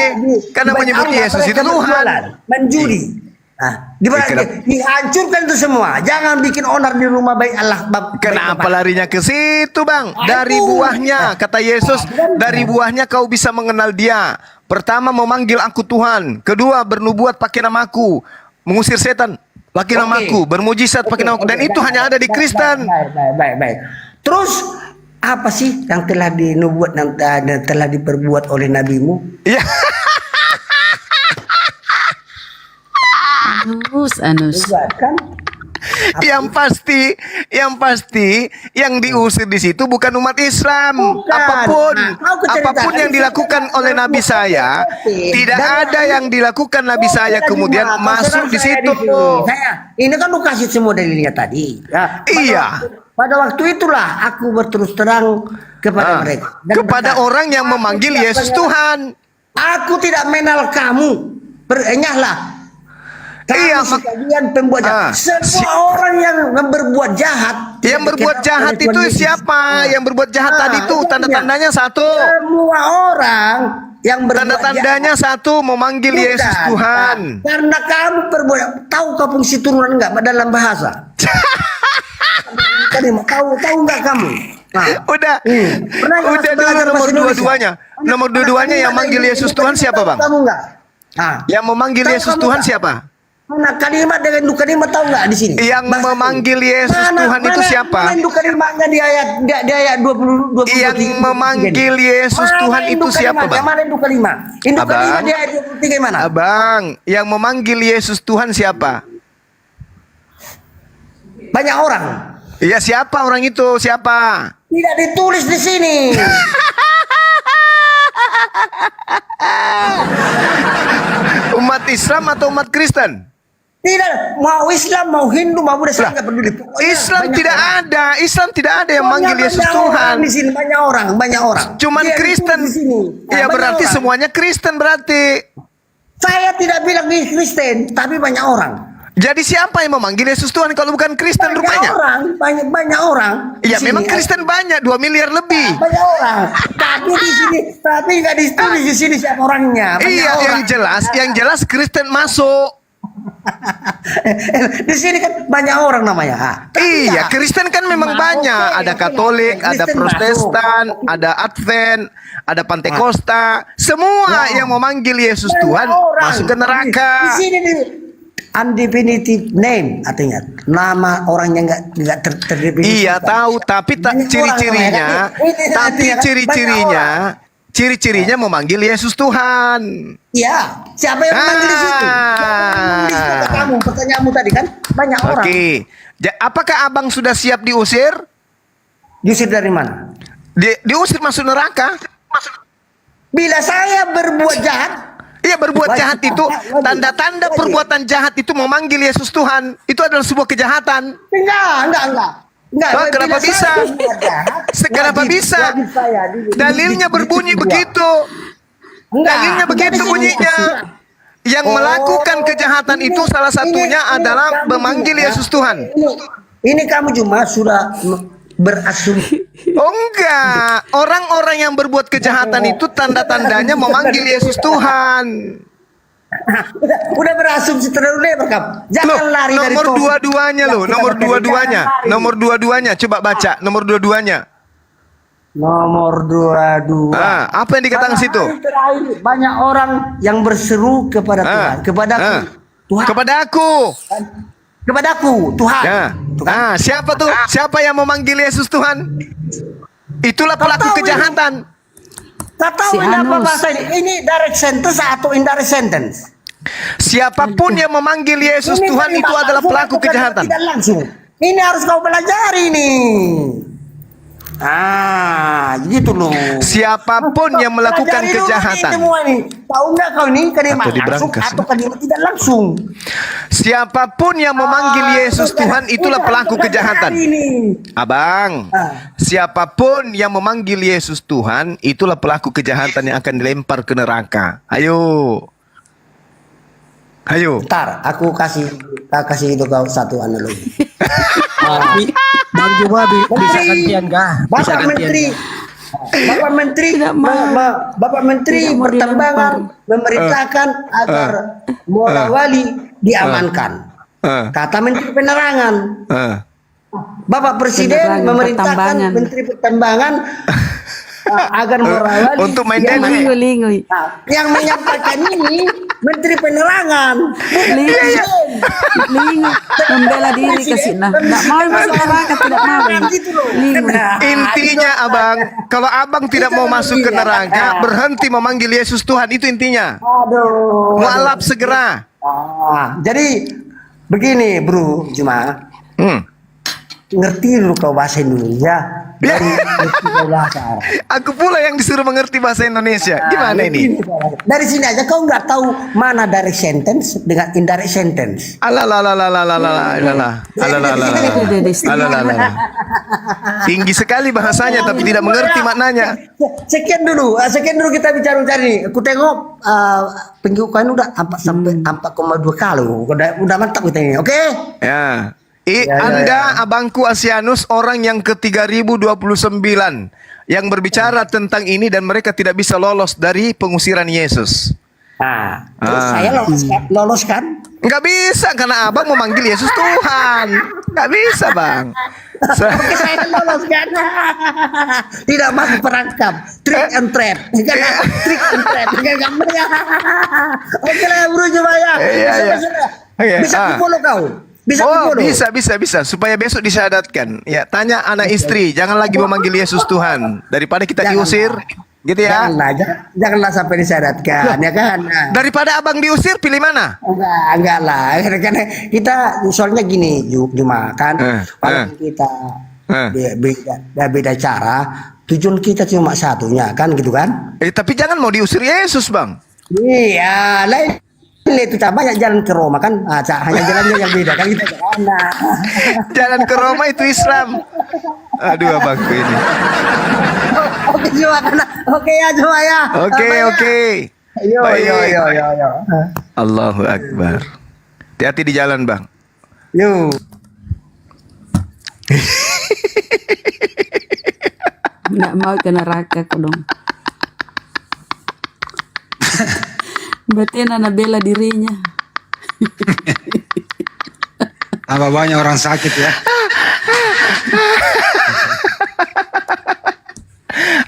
Karena menyebut Yesus itu Tuhan. Menjudi. Dihancurkan itu semua. Jangan bikin onar di rumah baik Allah. Kenapa larinya ke situ, Bang? Dari buahnya, kata Yesus, dari buahnya kau bisa mengenal Dia. Pertama, memanggil aku Tuhan. Kedua, bernubuat pakai namaku. Mengusir setan pakai namaku. Bermujizat pakai namaku. Dan itu hanya ada di Kristen. Baik. Terus apa sih yang telah dinubuat dan telah diperbuat oleh nabimu? Ya. Anus. Kan? Yang pasti yang diusir di situ bukan umat Islam. Bukan. Apapun yang dilakukan oleh Nabi saya, tidak ada yang dilakukan Nabi saya kemudian masuk di situ. Ini kan lu kasih semua dalilnya tadi. Iya. Pada waktu itulah aku berterus terang kepada mereka. Kepada orang yang memanggil Yesus Tuhan. Aku tidak mengenal kamu. Berenyahlah. Iya, Kamu sekalian pembuat jahat. Semua orang yang berbuat jahat. Yang berbuat jahat itu siapa? Yang berbuat jahat tadi itu tanda-tandanya satu. Semua orang yang berbuat Tanda-tandanya satu, memanggil Bukan. Yesus Tuhan. Karena kamu berbuat. Tahu kau fungsi turunan enggak dalam bahasa? Tahu enggak kamu? Nah, Udah, Pernah nggak udah belajar dulu nomor bahasa Indonesia? dua-duanya. Nomor dua-duanya yang manggil Yesus Tuhan siapa, Bang? Kamu enggak? Nah, Yang memanggil Tahu Yesus kamu Tuhan nggak? siapa? mana kalimat dengan dua kalimat tahu enggak di sini? Yang Bahasa memanggil Indonesia. Yesus Tuhan itu siapa? Mana induk kalimatnya di ayat 20 Yang memanggil Yesus Tuhan itu siapa, Bang? Mana induk kalimat? Induk Abang. kalimat di ayat 23 mana? Abang, yang memanggil Yesus Tuhan siapa? Banyak orang. Iya, siapa orang itu? Siapa? Tidak ditulis di sini. Umat Islam atau umat Kristen? Tidak, mau Islam, mau Hindu, mau Buddha, saya nggak peduli. Pokoknya Islam banyak tidak orang. ada. Islam tidak ada yang Pokoknya manggil Yesus banyak Tuhan. orang di sini, banyak orang. Cuman Dia Kristen. ditulis di sini. Nah, Iya, banyak berarti orang. semuanya Kristen berarti. Saya tidak bilang ini Kristen, tapi banyak orang. Jadi siapa yang memanggil Yesus Tuhan kalau bukan Kristen Banyak rupanya? orang, banyak orang. di Iya, sini. memang Kristen banyak, 2 miliar lebih. Banyak orang. Tapi di sini, tapi nggak ditulis di sini siapa orangnya. Banyak Iya, orang. yang jelas Kristen masuk. Di sini kan banyak orang namanya. Tapi Iya, enggak. Kristen kan memang Nah, banyak. oke, Ada oke, Katolik, oke. ada Kristen Protestan, masuk. ada Advent, ada Pantekosta. Semua yang memanggil Yesus Banyak Tuhan orang. masuk ke neraka. Di sini nih undefinitive name artinya nama orang yang nggak terdefinisi. Iya, tahu, tapi Banyak orang ciri-cirinya, namanya kan? Ini tapi artinya kan, ciri-cirinya memanggil Yesus Tuhan. Iya, siapa yang memanggil di situ? Yang menulis kata kamu, pertanyaanmu tadi kan banyak orang. Oke. Apakah abang sudah siap diusir? Diusir dari mana? Diusir masuk neraka? Bila saya berbuat jahat, Iya, berbuat Wajib. jahat itu, Wajib. tanda-tanda Wajib. perbuatan jahat itu memanggil Yesus Tuhan. Itu adalah sebuah kejahatan. enggak. Oh, kenapa Bila bisa? saya berbuat jahat, Kenapa wajib- bisa? wajib saya Dalilnya berbunyi begitu. Enggak, Dalilnya enggak begitu di sini. bunyinya. Yang Oh, melakukan kejahatan itu salah satunya ini adalah kamu memanggil cuma- Yesus Tuhan. Ini kamu cuma sudah berasumsi. Oh enggak, orang-orang yang berbuat kejahatan itu tanda-tandanya memanggil Yesus Tuhan. udah berasumsi terlalu lebar kamu. Jangan Loh, lari dari nomor topik. dua-duanya loh, Yang nomor kita dua-duanya, jangan lari. nomor dua-duanya, coba baca, nomor dua-duanya. Nomor 22. Apa yang dikatakan Pada situ? hari terakhir, banyak orang yang berseru kepada Tuhan, kepadaku, Tuhan, Kepada aku. kepadaku, Tuhan. Ya. Tuh kan? Siapa tuh? Siapa yang memanggil Yesus Tuhan? Itulah pelaku tahu kejahatan. Tak tahu ini apa bahasa ini. Ini direct sentence atau indirect sentence? Siapapun yang memanggil Yesus Ini Tuhan kalimat itu adalah langsung pelaku atau kalimat kejahatan. Tidak langsung. Ini harus kau pelajari nih. Gitu loh. Siapapun yang melakukan Pelajari dulu kejahatan. Nih, semua nih. Tahu nggak kau nih kalimat Atau langsung diberangkas, atau kalimat tidak langsung? Siapapun yang memanggil Yesus Tuhan itulah pelaku kejahatan. Ini. Abang, siapapun yang memanggil Yesus Tuhan itulah pelaku kejahatan yang akan dilempar ke neraka. Ayo. Bentar, aku kasih itu kau satu analogi. Bang Juma bisa gantian kah? Bapak Menteri, Bapak Menteri Pertambangan memerintahkan agar Muara Wali diamankan. Kata Menteri Penerangan. Bapak Presiden memerintahkan Menteri Pertambangan agar Muara Wali untuk main diamankan. Lingoy. Nah, yang menyampaikan ini Menteri Penerangan, bukan Presiden. Lingoy. Membela diri ke sini. Nggak mau masuk neraka, tidak mau. Gitu loh. Intinya abang, kalau abang tidak mau masuk ke neraka, berhenti memanggil Yesus Tuhan, itu intinya. Aduh. Mualaf segera. Jadi begini Bro Juma. ngerti dulu kau bahasa Indonesia dari bahasa Arab. Aku pula yang disuruh mengerti bahasa Indonesia. Gimana ini? Dari sini aja kau nggak tahu mana direct sentence dengan indirect sentence. Tinggi sekali bahasanya tapi tidak mengerti maknanya. Sekian dulu kita bicara nih. Aku tengok penjualan udah 4,2 kali. Udah mantap kita ini. Oke? Ya. Anda abangku Asianus orang yang ke-3029 yang berbicara tentang ini dan mereka tidak bisa lolos dari pengusiran Yesus. Saya lolos kan? Nggak bisa karena abang memanggil Yesus Tuhan. Nggak bisa bang. Oke, saya lolos kan? Tidak masuk perangkap. Trick and trap. Trick and trap. Oke lah bro coba ya. Bisa follow kau. Bisa supaya besok disyahadatkan. Ya, tanya anak istri, jangan lagi memanggil Yesus Tuhan daripada kita diusir, gitu ya. Janganlah sampai disyahadatkan, ya kan. Daripada abang diusir, pilih mana? Enggak lah, karena kita soalnya gini, Juma kan, walaupun kita beda cara, tujuan kita cuma satunya kan, gitu kan? Tapi jangan mau diusir Yesus, bang. Iya, lain. Itu banyak jalan ke Roma kan, hanya jalannya yang beda kan kita ke sana. Jalan ke Roma itu Islam. Aduh abangku ini. Oke Juma kan, oke ya Juma ya. Oke. Yo. Allahu Akbar. Hati-hati di jalan bang. Yo. Nggak mau ke neraka kok dong. Berarti Nana bela dirinya. Tambah banyak orang sakit ya.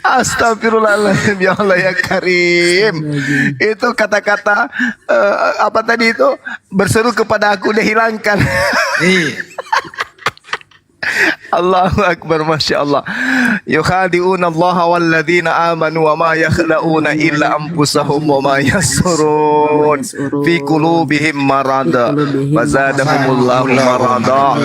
Astagfirullahaladzim ya Allah ya Karim. Itu kata-kata apa tadi itu berseru kepada aku dia hilangkan. Allahu Akbar, Masya Allah. Yukhadi'una Allah walladzina amanu wa ma yakhla'una illa anfusahum wa ma yasurun fi qulubihim marada wa zadahumullahu marada.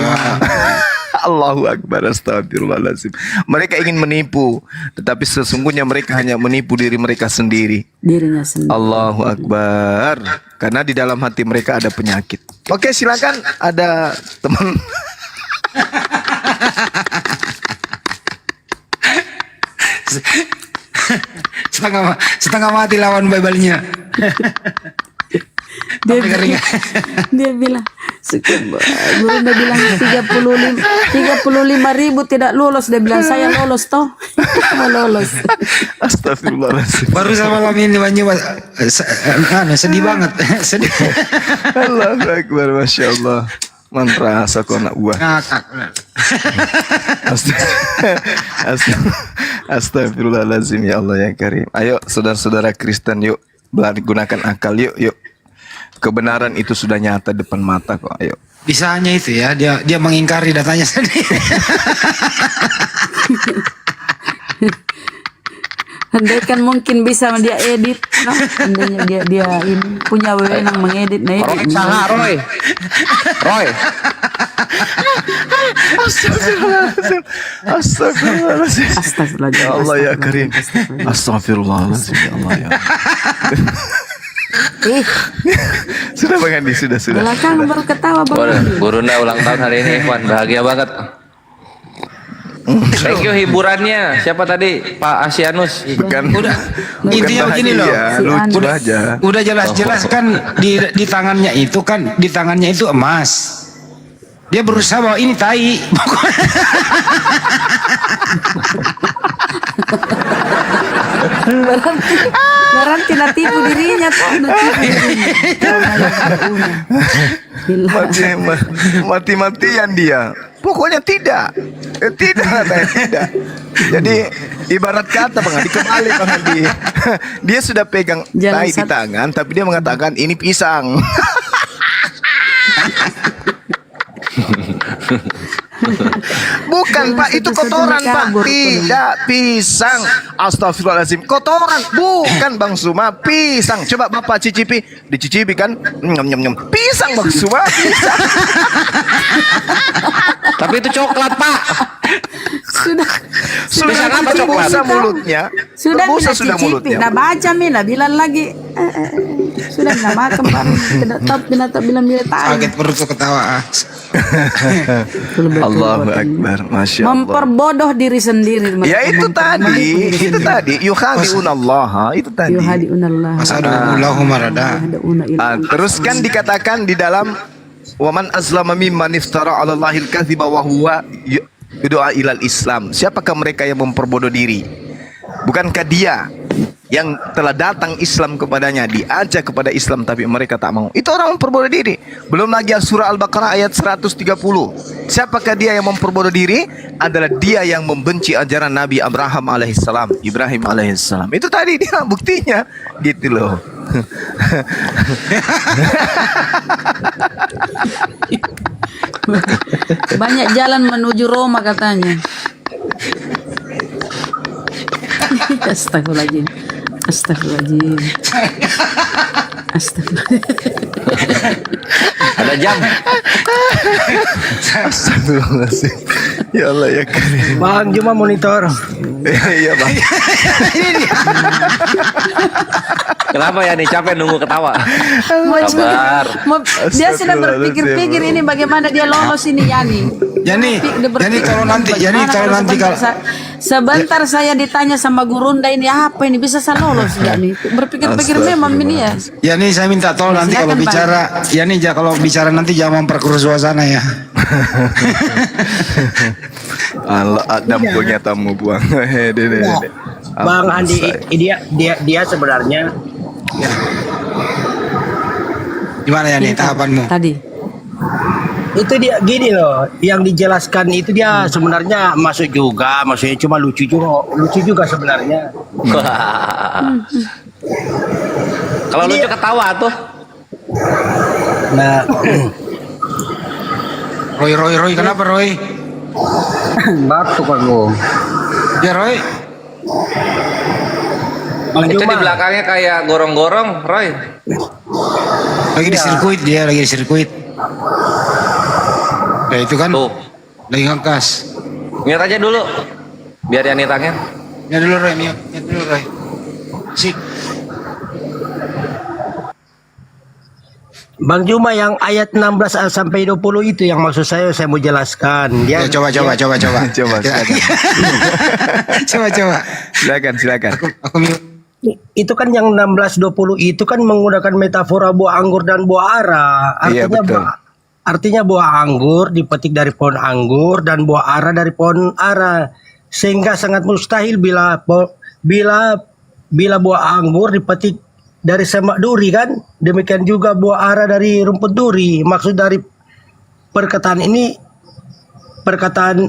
Allahu Akbar, astagfirullahaladzim. Mereka ingin menipu, tetapi sesungguhnya mereka hanya menipu diri mereka sendiri. Dirinya sendiri. Allahu Akbar. Karena di dalam hati mereka ada penyakit. Oke, silakan ada teman. setengah mati lawan Bible-nya. Dia bilang, Guru bilang 35.000 tidak lolos. Dia bilang saya lolos toh. Mau lolos. Astagfirullahaladzim. Baru sama malam ini sedih banget. Sedih. Allahu Akbar, Masya Allah. Mantra aku anak buah. Astagfirullahaladzim ya Allah ya Karim. Ayo saudara-saudara Kristen, yuk gunakan akal, yuk. Kebenaran itu sudah nyata depan mata kok. Ayo. Bisa hanya itu ya, dia mengingkari datanya sendiri. Andai kan mungkin bisa dia edit, nah, andainya dia ini punya wewenang mengedit. Nah, Roy salah Roy. Astagfirullahaladzim. Astagfirullahaladzim. Ya Allah ya Karim. Astagfirullahaladzim ya Allah ya. Sudah Bang Andi, sudah. Belakang baru ketawa Bang. Gurunda ulang tahun hari ini, Ikhwan. Bahagia banget. Thank you hiburannya. Siapa tadi? Pak Asianus. Bukan. Intinya begini loh. Lucu aja. Udah jelas-jelas kan di tangannya itu emas. Dia berusaha bawa ini tai. Berarti tipu dirinya tuh. Mati-matian dia. Pokoknya tidak. Tidak. Jadi ibarat kata Bang Andi, kembali Bang Andi. Dia sudah pegang tai di tangan, tapi dia mengatakan ini pisang. Bukan Pak, itu kotoran Pak. Tidak pisang. Astagfirullahaladzim. Kotoran, bukan Bang Suma. Pisang. Coba Bapak cicipi. Dicicipi kan? Nyam. Pisang Bang Suma. Pisang. Tapi itu coklat, Pak. Sudah Sudah apa coklat? berbusa mulutnya. sudah Berbusa mina sudah cicipi, mulutnya. dah baca mina bilang lagi. Sudah mina makan baru tidak tahu mina tak bilang bila tahu. Sakit perut tuh ketawa. Allahu Akbar, Masya Allah. Memperbodoh diri sendiri. Ya itu tadi, itu tadi. Yukhadi'un Allah, itu tadi. Yuhadiunallah. Asadullahu marada. Terus kan dikatakan di dalam waman azlama mimman iftara 'ala Allahil kadhiba wa huwa yud'a ilal Islam. Siapakah mereka yang memperbodoh diri? Bukankah dia yang telah datang Islam kepadanya, diajak kepada Islam tapi mereka tak mau? Itu orang memperbodoh diri. Belum lagi surah Al-Baqarah ayat 130. Siapakah dia yang memperbodoh diri? Adalah dia yang membenci ajaran Nabi Ibrahim alaihissalam. Itu tadi dia buktinya, gitu loh. Banyak jalan menuju Roma katanya. Astagfirullahaladzim. Astagfirullahaladzim. Ada jam. Astagfirullahaladzim. Ya Allah ya Karim. Bang Juma monitor. Iya Bang. Kenapa ya nih capek nunggu ketawa? Sabar. Dia sudah berpikir-pikir ini bagaimana dia lolos ini Yani. Yani kalau nanti kalau Sebentar saya ditanya sama Gurunda ini apa ini bisa saya lolos Yani. Berpikir-pikir memang ini ya. ya nih saya minta tolong nanti kalau Silakan, Bang. bicara, ya nih kalau bicara nanti jangan memperkeruh suasana ya. Allah Adam punya tamu buang. Bang Andi dia sebenarnya Gimana ya nih tahapanmu? Tadi. itu dia gini loh, yang dijelaskan itu dia sebenarnya masuk juga, maksudnya cuma lucu juga sebenarnya. Kalau lucu ketawa tuh. Nah, Roy kenapa Roy? batuk aku. Ya Roy. Bang Itu di Juma, belakangnya kayak gorong-gorong, Roy. Lagi di sirkuit dia, lagi di sirkuit. Ya itu kan Tuh. lagi ngangkas. Mute aja dulu. Biar yang nitangnya. Ya dulu Roy, ya dulu Roy. Sik. Bang Juma yang ayat 16 sampai 20 itu yang maksud saya mau jelaskan. Ya, coba. Coba silakan. Coba. Silakan. Aku mute. Itu kan yang 16-20 itu kan menggunakan metafora buah anggur dan buah ara. Iya, betul. Artinya buah anggur dipetik dari pohon anggur dan buah ara dari pohon ara. Sehingga sangat mustahil bila buah anggur dipetik dari semak duri kan. Demikian juga buah ara dari rumput duri. Maksud dari perkataan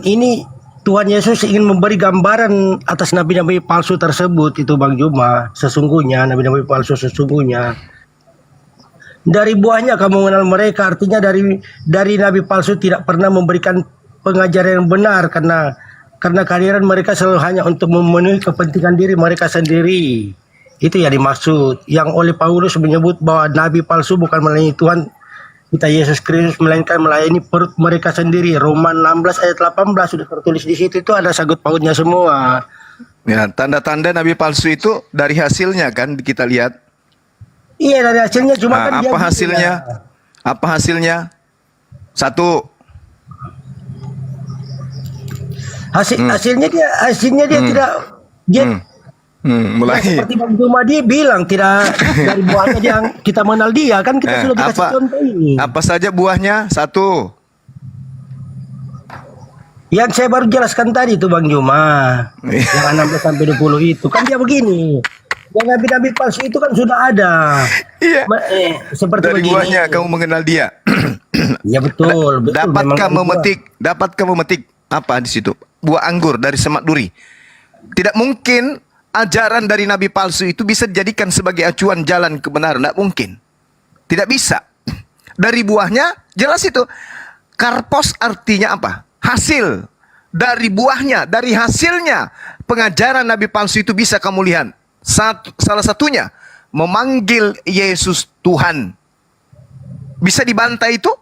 ini Tuhan Yesus ingin memberi gambaran atas nabi-nabi palsu tersebut itu Bang Juma. Sesungguhnya nabi-nabi palsu sesungguhnya dari buahnya kamu mengenal mereka. Artinya dari nabi palsu tidak pernah memberikan pengajaran yang benar karena kehadiran mereka selalu hanya untuk memenuhi kepentingan diri mereka sendiri. Itu yang dimaksud. Yang oleh Paulus menyebut bahwa nabi palsu bukan melayani Tuhan kita Yesus Kristus, melainkan melayani perut mereka sendiri. Roma 16 ayat 18 sudah tertulis di situ, itu ada sangkut pautnya semua. Ya, tanda-tanda nabi palsu itu dari hasilnya kan kita lihat. Iya, dari hasilnya cuma kan dia apa gitu hasilnya? ya. Apa hasilnya? Satu. Hasilnya dia tidak dia Mulai. seperti Bang Juma dia bilang tidak dari buahnya dia kita mengenal dia kan kita sudah dikasih contoh ini. Apa saja buahnya? Satu. Yang saya baru jelaskan tadi itu Bang Juma. Yang 16 sampai 20 itu kan dia begini. Yang nabi-nabi palsu itu kan sudah ada. Iya. Seperti Dari begini. buahnya kamu mengenal dia. Ya betul. Dapatkah memetik apa di situ? Buah anggur dari semak duri. Tidak mungkin ajaran dari nabi palsu itu bisa dijadikan sebagai acuan jalan kebenaran. Tidak mungkin. Tidak bisa. Dari buahnya jelas itu. Karpos artinya apa? Hasil. Dari buahnya, dari hasilnya pengajaran nabi palsu itu bisa kamu lihat. Salah satunya memanggil Yesus Tuhan. Bisa dibantai itu?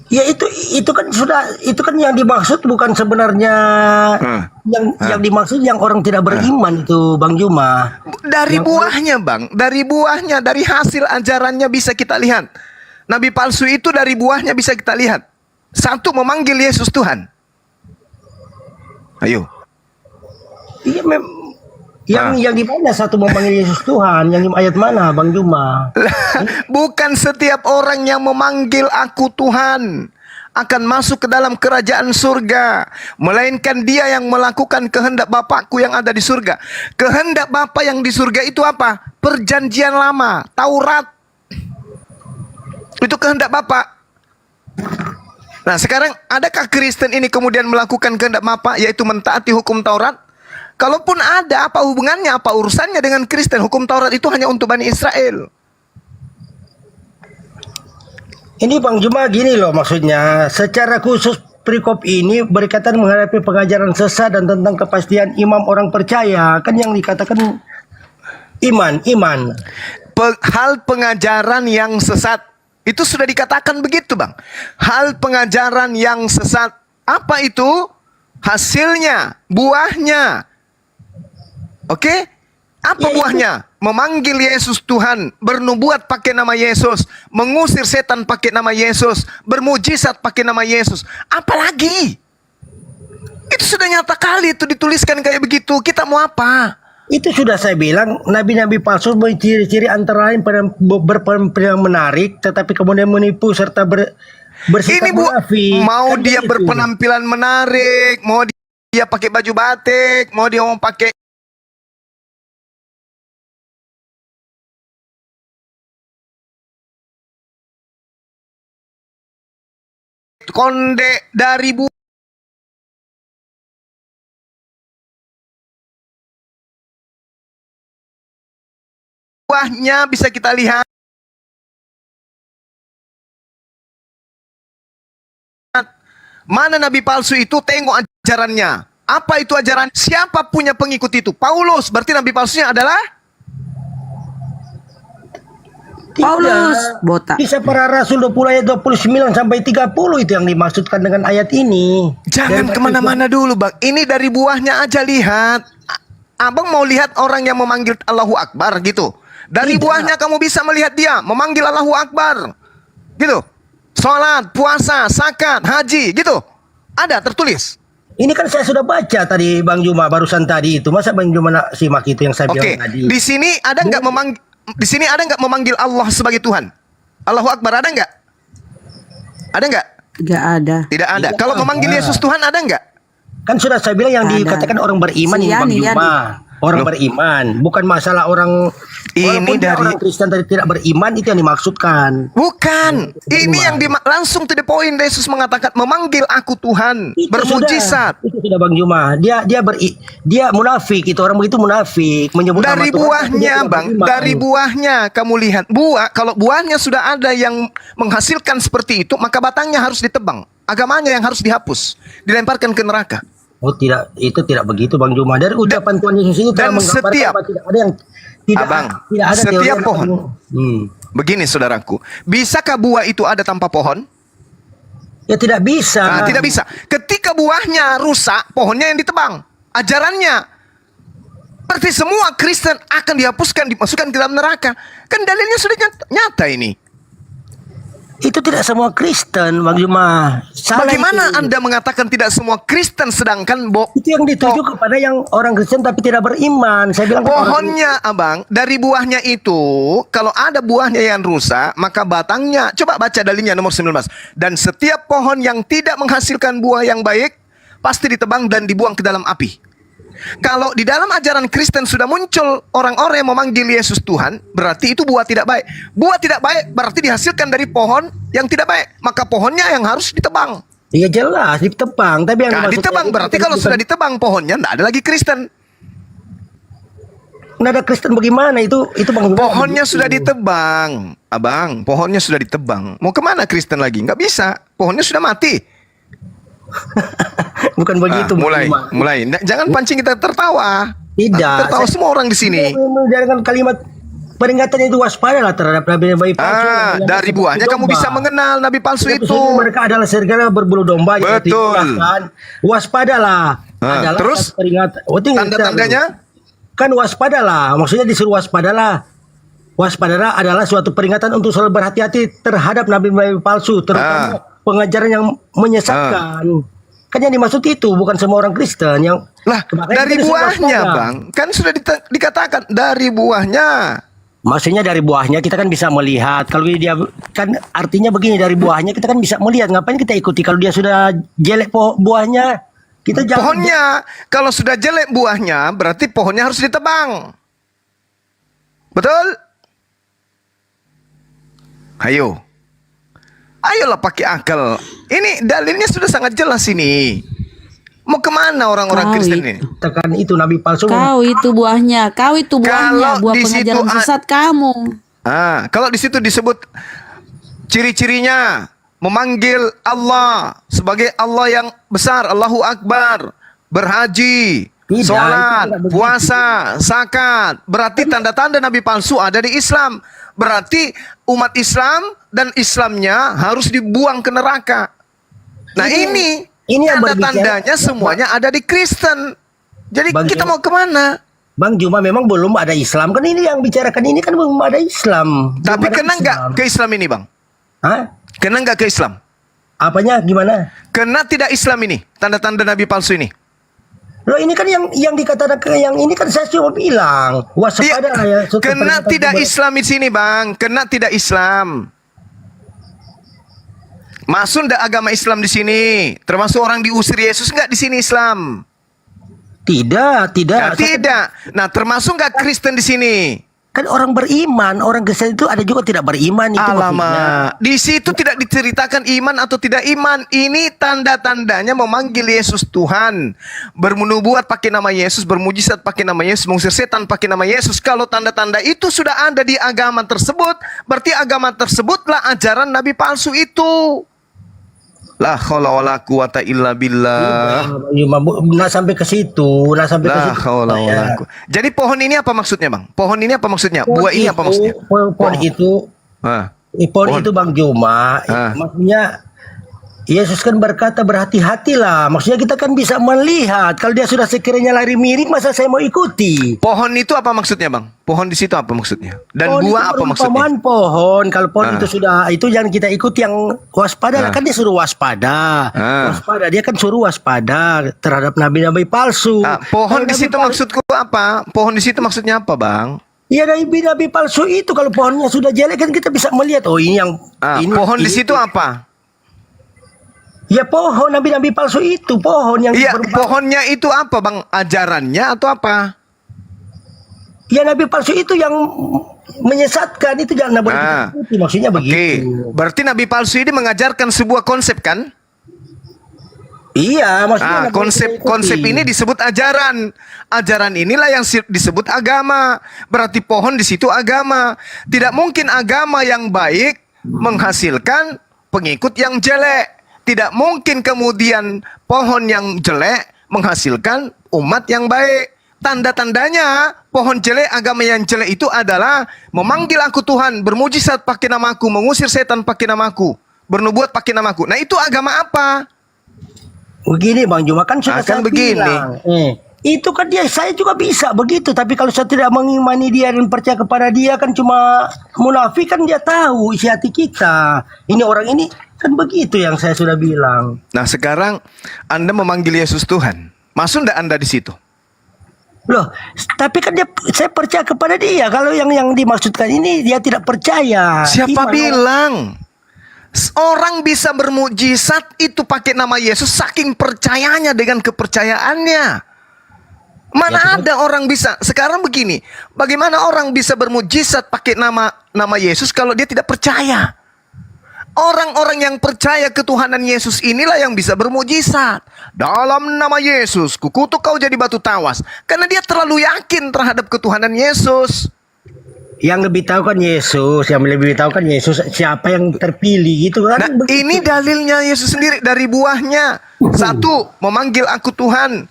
Ya itu kan sudah, itu kan yang dimaksud bukan sebenarnya yang dimaksud yang orang tidak beriman itu Bang Juma. Dari buahnya bang, dari buahnya, dari hasil ajarannya bisa kita lihat. Nabi palsu itu dari buahnya bisa kita lihat. Satu, memanggil Yesus Tuhan. Ayo. Iya yang di mana satu memanggil Yesus Tuhan, yang di ayat mana Bang Juma? Bukan setiap orang yang memanggil aku Tuhan akan masuk ke dalam kerajaan surga, melainkan dia yang melakukan kehendak Bapakku yang ada di surga. Kehendak Bapa yang di surga itu apa? Perjanjian lama, Taurat. Itu kehendak Bapa. Nah sekarang adakah Kristen ini kemudian melakukan kehendak Bapa, yaitu mentaati hukum Taurat? Kalaupun ada, apa hubungannya, apa urusannya dengan Kristen? Hukum Taurat itu hanya untuk Bani Israel. Ini Bang Juma gini loh maksudnya, secara khusus perikop ini berkaitan menghadapi pengajaran sesat dan tentang kepastian imam orang percaya, kan yang dikatakan iman. Hal pengajaran yang sesat itu sudah dikatakan begitu bang. Hal pengajaran yang sesat, apa itu? Hasilnya, buahnya. Oke? Apa buahnya? Memanggil Yesus Tuhan, bernubuat pakai nama Yesus, mengusir setan pakai nama Yesus, bermujizat pakai nama Yesus. Apalagi? Itu sudah nyata kali itu dituliskan kayak begitu. Kita mau apa? Itu sudah saya bilang, nabi-nabi palsu ciri-ciri antara lain berpenampilan menarik, tetapi kemudian menipu serta bersikap Ini bu, munafik. mau Kan dia begitu. berpenampilan menarik, mau dia pakai baju batik, mau dia mau pakai konde dari buahnya bisa kita lihat. Mana nabi palsu itu, tengok ajarannya. Apa itu ajaran? Siapa punya pengikut itu? Paulus. Berarti nabi palsunya adalah Paulus botak. Kisah para Rasul 20 ayat 29 sampai 30 itu yang dimaksudkan dengan ayat ini. Jangan kemana-mana dulu bang. Ini dari buahnya aja lihat. Abang mau lihat orang yang memanggil Allahu Akbar gitu. Dari buahnya kamu bisa melihat dia memanggil Allahu Akbar. Gitu. Sholat, puasa, zakat, haji gitu. Ada tertulis. Ini kan saya sudah baca tadi Bang Juma barusan tadi itu. Masa Bang Juma nak simak itu yang saya bilang tadi. Di sini ada nggak memanggil Allah sebagai Tuhan? Allahu Akbar ada nggak? Ada nggak? Nggak ada. Tidak ada. Kalau memanggil Yesus Tuhan ada nggak? Kan sudah saya bilang yang dikatakan orang beriman ini Bang Juma. Orang beriman, bukan masalah orang ini dari orang Kristen tadi tidak beriman itu yang dimaksudkan. Bukan. Ini yang langsung to the point. Yesus mengatakan memanggil aku Tuhan, Itu bermujizat. Itu sudah Bang Juma. Dia munafik, itu orang begitu munafik, menyebut Dari nama Tuhan, buahnya tapi dia tidak bang, beriman. dari buahnya kamu lihat kalau buahnya sudah ada yang menghasilkan seperti itu, maka batangnya harus ditebang, agamanya yang harus dihapus, dilemparkan ke neraka. Oh tidak, itu tidak begitu Bang Juma. Dari ucapan Tuhan Yesus itu telah dan menggambarkan setiap- bahwa tidak ada yang tidak, Abang, tidak ada setiap teori pohon. Hmm. Begini saudaraku, bisakah buah itu ada tanpa pohon? Ya tidak bisa. Nah, tidak bisa. Ketika buahnya rusak, pohonnya yang ditebang. Ajarannya. Berarti semua Kristen akan dihapuskan, dimasukkan ke dalam neraka. Kan dalilnya sudah nyata ini. Itu tidak semua Kristen Bang Juma. Salah Bagaimana itu. Anda mengatakan tidak semua Kristen sedangkan Itu yang dituju kepada yang orang Kristen tapi tidak beriman. Saya bilang pohonnya abang, dari buahnya itu, kalau ada buahnya yang rusak, maka batangnya, coba baca dalilnya nomor 19. Dan setiap pohon yang tidak menghasilkan buah yang baik, pasti ditebang dan dibuang ke dalam api. Kalau di dalam ajaran Kristen sudah muncul orang-orang yang memanggil Yesus Tuhan, berarti itu buah tidak baik. Buah tidak baik berarti dihasilkan dari pohon yang tidak baik. Maka pohonnya yang harus ditebang. Iya jelas ditebang, tapi yang Nah, dimaksud ditebang saya berarti itu kalau bukan- sudah ditebang pohonnya, tidak ada lagi Kristen. Nggak ada Kristen bagaimana itu Bang Juma. Pohonnya begitu. sudah ditebang, abang. Pohonnya sudah ditebang. Mau kemana Kristen lagi? Nggak bisa. Pohonnya sudah mati. Bukan begitu Bang mulai, Juma. mulai. Nah, jangan pancing kita tertawa. Tidak. Tertawa semua orang di sini. Saya mendengarkan kalimat peringatan itu waspadalah terhadap nabi-nabi palsu. Dari buahnya kamu bisa mengenal nabi palsu Itu itu. mereka adalah serigala berbulu domba. Betul. Itulah kan. Waspadalah. Adalah terus satu peringatan. tanda-tandanya? Kan waspadalah. Maksudnya disuruh waspadalah. Waspadalah adalah suatu peringatan untuk selalu berhati-hati terhadap nabi-nabi palsu, terutama pengajaran yang menyesatkan. Kan yang dimaksud itu bukan semua orang Kristen yang Lah, makanya dari kita disuruh buahnya, waspada. Bang. Kan sudah dikatakan dari buahnya. Maksudnya dari buahnya kita kan bisa melihat. Kalau dia kan artinya begini, dari buahnya kita kan bisa melihat. Ngapain kita ikuti kalau dia sudah jelek buahnya? Kita jangan. Pohonnya, kalau sudah jelek buahnya, berarti pohonnya harus ditebang. Betul? Ayolah pakai akal. Ini dalilnya sudah sangat jelas ini. Mau kemana orang-orang Kristen ini? Tekan itu nabi palsu. Kau itu buahnya, Kalau buah di situ pengajaran sesat kamu. Kalau di situ disebut ciri-cirinya memanggil Allah sebagai Allah yang besar, Allahu Akbar, berhaji, Tidak, sholat, itu tidak begitu. puasa, zakat. Berarti tanda-tanda nabi palsu ada di Islam. Berarti umat Islam dan Islamnya harus dibuang ke neraka. Nah ini yang tanda-tandanya berbicara- semuanya ada di Kristen. Jadi Bang kita Juma- mau kemana? Bang Juma memang belum ada Islam. Kan ini yang bicarakan ini kan belum ada Islam. Tapi Belum ada kena nggak Islam. ke Islam ini, Bang? Hah? Kena nggak ke Islam? Apanya gimana? Kena tidak Islam ini? Tanda-tanda nabi palsu ini? Loh ini kan yang dikatakan yang ini kan saya cuma bilang waspada lah ya. suatu Kena peringatan tidak kepada- Islam di sini, Bang. Kena tidak Islam. Masuk ndak agama Islam di sini? Termasuk orang diusir Yesus nggak di sini Islam? Tidak. Nah, tidak. Nah, termasuk nggak Kristen di sini? Kan orang beriman, orang Kristen itu ada juga tidak beriman itu maksudnya. Alamak, di situ tidak diceritakan iman atau tidak iman. Ini tanda-tandanya memanggil Yesus Tuhan, bermenubuat pakai nama Yesus, bermujizat pakai nama Yesus, mengusir setan pakai nama Yesus. Kalau tanda-tanda itu sudah ada di agama tersebut, berarti agama tersebutlah ajaran nabi palsu itu. La haula wala quwata illa billah. Nah sampai ke situ, La haula wala quwata. Jadi pohon ini apa maksudnya, Bang? Pohon ini apa maksudnya? Buah ini apa maksudnya? Pohon itu, pohon itu Bang Juma, maksudnya Yesus kan berkata berhati-hatilah. Maksudnya kita kan bisa melihat kalau dia sudah sekiranya lari mirip, masa saya mau ikuti? Pohon itu apa maksudnya, Bang? Pohon di situ apa maksudnya? Dan Pohon buah itu apa maksudnya? perumpamaan pohon. Kalau pohon itu sudah itu yang kita ikuti yang waspada. Kan dia suruh waspada. Waspada. Dia kan suruh waspada terhadap nabi-nabi palsu. Pohon Kalau di nabi situ palsu- maksudku apa? Pohon di situ maksudnya apa, Bang? Ya nabi-nabi palsu itu kalau pohonnya sudah jelek kan kita bisa melihat. Oh ini yang ini. Pohon di ini- situ apa? Ya pohon nabi-nabi palsu itu pohon yang Iya, berupa- pohonnya itu apa, Bang? Ajarannya atau apa? Ya nabi palsu itu yang menyesatkan itu jangan boleh kita ikuti. Maksudnya Oke, begitu. berarti nabi palsu ini mengajarkan sebuah konsep kan? Iya, maksudnya nggak boleh kita ikuti. Konsep ini disebut ajaran. Ajaran inilah yang disebut agama. Berarti pohon di situ agama. Tidak mungkin agama yang baik menghasilkan pengikut yang jelek. Tidak mungkin kemudian pohon yang jelek menghasilkan umat yang baik. Tanda-tandanya pohon jelek, agama yang jelek itu adalah memanggil aku Tuhan, bermujizat pakai namaku, mengusir setan pakai namaku, bernubuat pakai namaku. Nah itu agama apa? Begini Bang Juma kan sudah Akan saya begini. bilang. Itu kan dia saya juga bisa begitu, tapi kalau saya tidak mengimani dia dan percaya kepada dia kan cuma munafik kan dia tahu isi hati kita. Ini orang ini kan begitu yang saya sudah bilang. Nah sekarang Anda memanggil Yesus Tuhan. Masuk enggak Anda di situ? Loh, tapi kan dia saya percaya kepada dia. Kalau yang dimaksudkan ini dia tidak percaya. Siapa Gimana? bilang? Orang bisa bermujizat itu pakai nama Yesus saking percayanya dengan kepercayaannya. Mana ada orang bisa? Sekarang begini, bagaimana orang bisa bermujizat pakai nama Yesus kalau dia tidak percaya? Orang-orang yang percaya ketuhanan Yesus inilah yang bisa bermujizat. Dalam nama Yesus, kukutuk kau jadi batu tawas. Karena dia terlalu yakin terhadap ketuhanan Yesus. Yang lebih tahu kan Yesus, yang lebih tahu kan Yesus siapa yang terpilih gitu kan. Nah, ini dalilnya Yesus sendiri dari buahnya. Satu, memanggil aku Tuhan.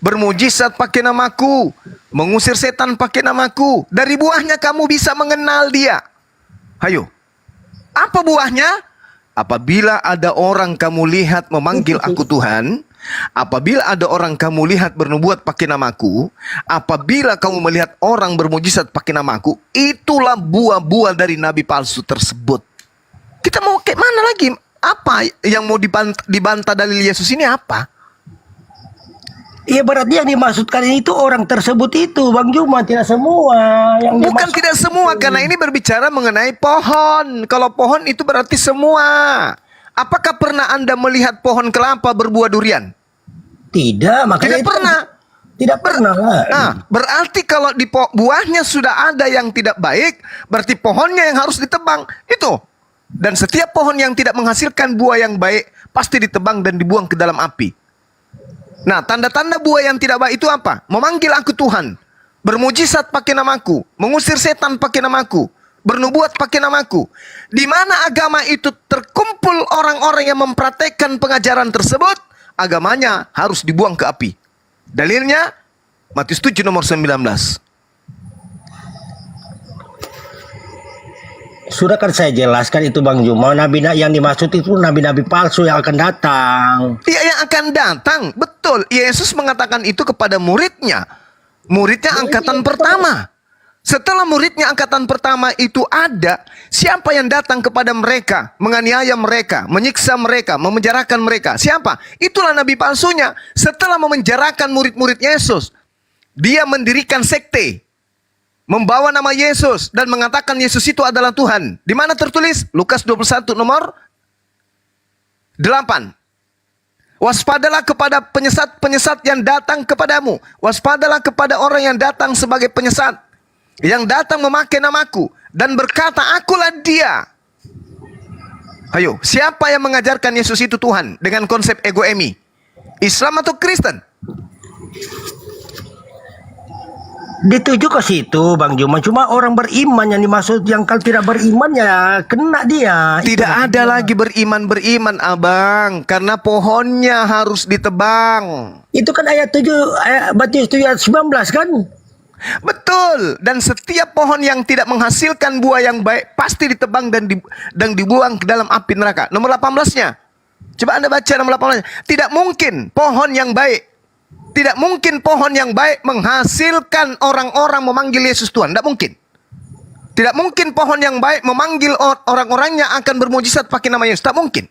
bermujizat pakai namaku, mengusir setan pakai namaku. Dari buahnya kamu bisa mengenal dia. Hayo. Apa buahnya? Apabila ada orang kamu lihat memanggil aku Tuhan, apabila ada orang kamu lihat bernubuat pakai namaku, apabila kamu melihat orang bermujizat pakai namaku, itulah buah-buah dari nabi palsu tersebut. Kita mau kayak mana lagi? Apa yang mau dibantah dalil Yesus ini apa? Iya, berarti yang dimaksudkan itu orang tersebut itu, Bang Juma, tidak semua yang Bukan dimaksud. tidak semua, karena ini berbicara mengenai pohon. Kalau pohon itu berarti semua. Apakah pernah Anda melihat pohon kelapa berbuah durian? Tidak, makanya Tidak pernah. Tidak pernah lah. Nah, berarti kalau di buahnya sudah ada yang tidak baik, berarti pohonnya yang harus ditebang. Itu. Dan setiap pohon yang tidak menghasilkan buah yang baik, pasti ditebang dan dibuang ke dalam api. Nah, tanda-tanda buah yang tidak baik itu apa? Memanggil aku Tuhan, bermujizat pakai namaku, mengusir setan pakai namaku, bernubuat pakai namaku. Di mana agama itu terkumpul orang-orang yang mempraktekkan pengajaran tersebut, agamanya harus dibuang ke api. Dalilnya Matius 7 nomor 19. Sudah kan saya jelaskan itu, Bang Juma, nabi yang dimaksud itu nabi-nabi palsu yang akan datang. Iya, yang akan datang. Betul. Yesus mengatakan itu kepada muridnya. Muridnya angkatan pertama. Setelah muridnya angkatan pertama itu ada, siapa yang datang kepada mereka, menganiaya mereka, menyiksa mereka, memenjarakan mereka? Siapa? Itulah nabi palsunya. Setelah memenjarakan murid-murid Yesus, dia mendirikan sekte, membawa nama Yesus dan mengatakan Yesus itu adalah Tuhan. Di mana tertulis? Lukas 21 nomor 8. Waspadalah kepada penyesat-penyesat yang datang kepadamu. Waspadalah kepada orang yang datang sebagai penyesat, yang datang memakai namaku dan berkata, akulah dia. Ayo, siapa yang mengajarkan Yesus itu Tuhan dengan konsep ego emi? Islam atau Kristen? Dituju ke situ, Bang Juma. Cuma orang beriman yang dimaksud, yang kalau tidak beriman ya kena dia. Tidak ada lagi beriman-beriman, Abang, karena pohonnya harus ditebang. Itu kan ayat 7, Matius 7 ayat 19 kan? Betul. Dan setiap pohon yang tidak menghasilkan buah yang baik pasti ditebang dan dibuang ke dalam api neraka. Nomor 18-nya. Coba Anda baca nomor 18-nya. Tidak mungkin pohon yang baik, tidak mungkin pohon yang baik menghasilkan orang-orang memanggil Yesus Tuhan. Tidak mungkin. Tidak mungkin pohon yang baik memanggil orang-orang yang akan bermujizat pakai nama Yesus. Tidak mungkin.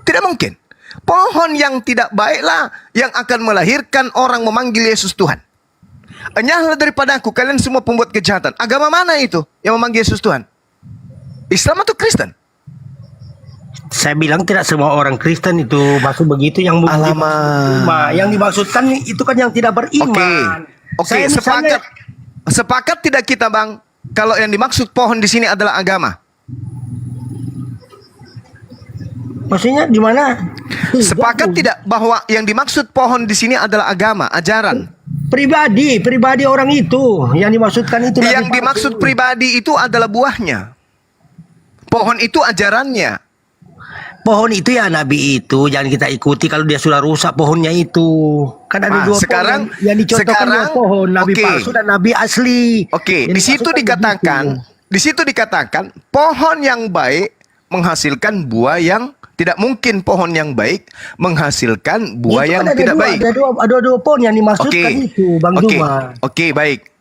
Tidak mungkin. Pohon yang tidak baiklah yang akan melahirkan orang memanggil Yesus Tuhan. Enyahlah daripada aku kalian semua pembuat kejahatan. Agama mana itu yang memanggil Yesus Tuhan? Islam atau Kristen? Saya bilang tidak semua orang Kristen itu maksud begitu. Yang yang dimaksudkan itu kan yang tidak beriman. Oke, sepakat tidak kita, Bang, kalau yang dimaksud pohon di sini adalah agama? Maksudnya di mana? Sepakat tidak bahwa yang dimaksud pohon di sini adalah agama, ajaran? Pribadi orang itu yang dimaksudkan itu. Yang dimaksud pribadi itu adalah buahnya. Pohon itu ajarannya. Pohon itu ya nabi itu jangan kita ikuti kalau dia sudah rusak pohonnya itu. Kan ada dua sekarang, pohon yang dicontohkan dua pohon, nabi palsu dan nabi asli. Oke, di situ dikatakan pohon yang baik menghasilkan buah yang tidak mungkin pohon yang baik menghasilkan buah itu yang kan tidak baik. Ada dua pohon yang dimaksudkan itu, Bang Juma. Oke, baik.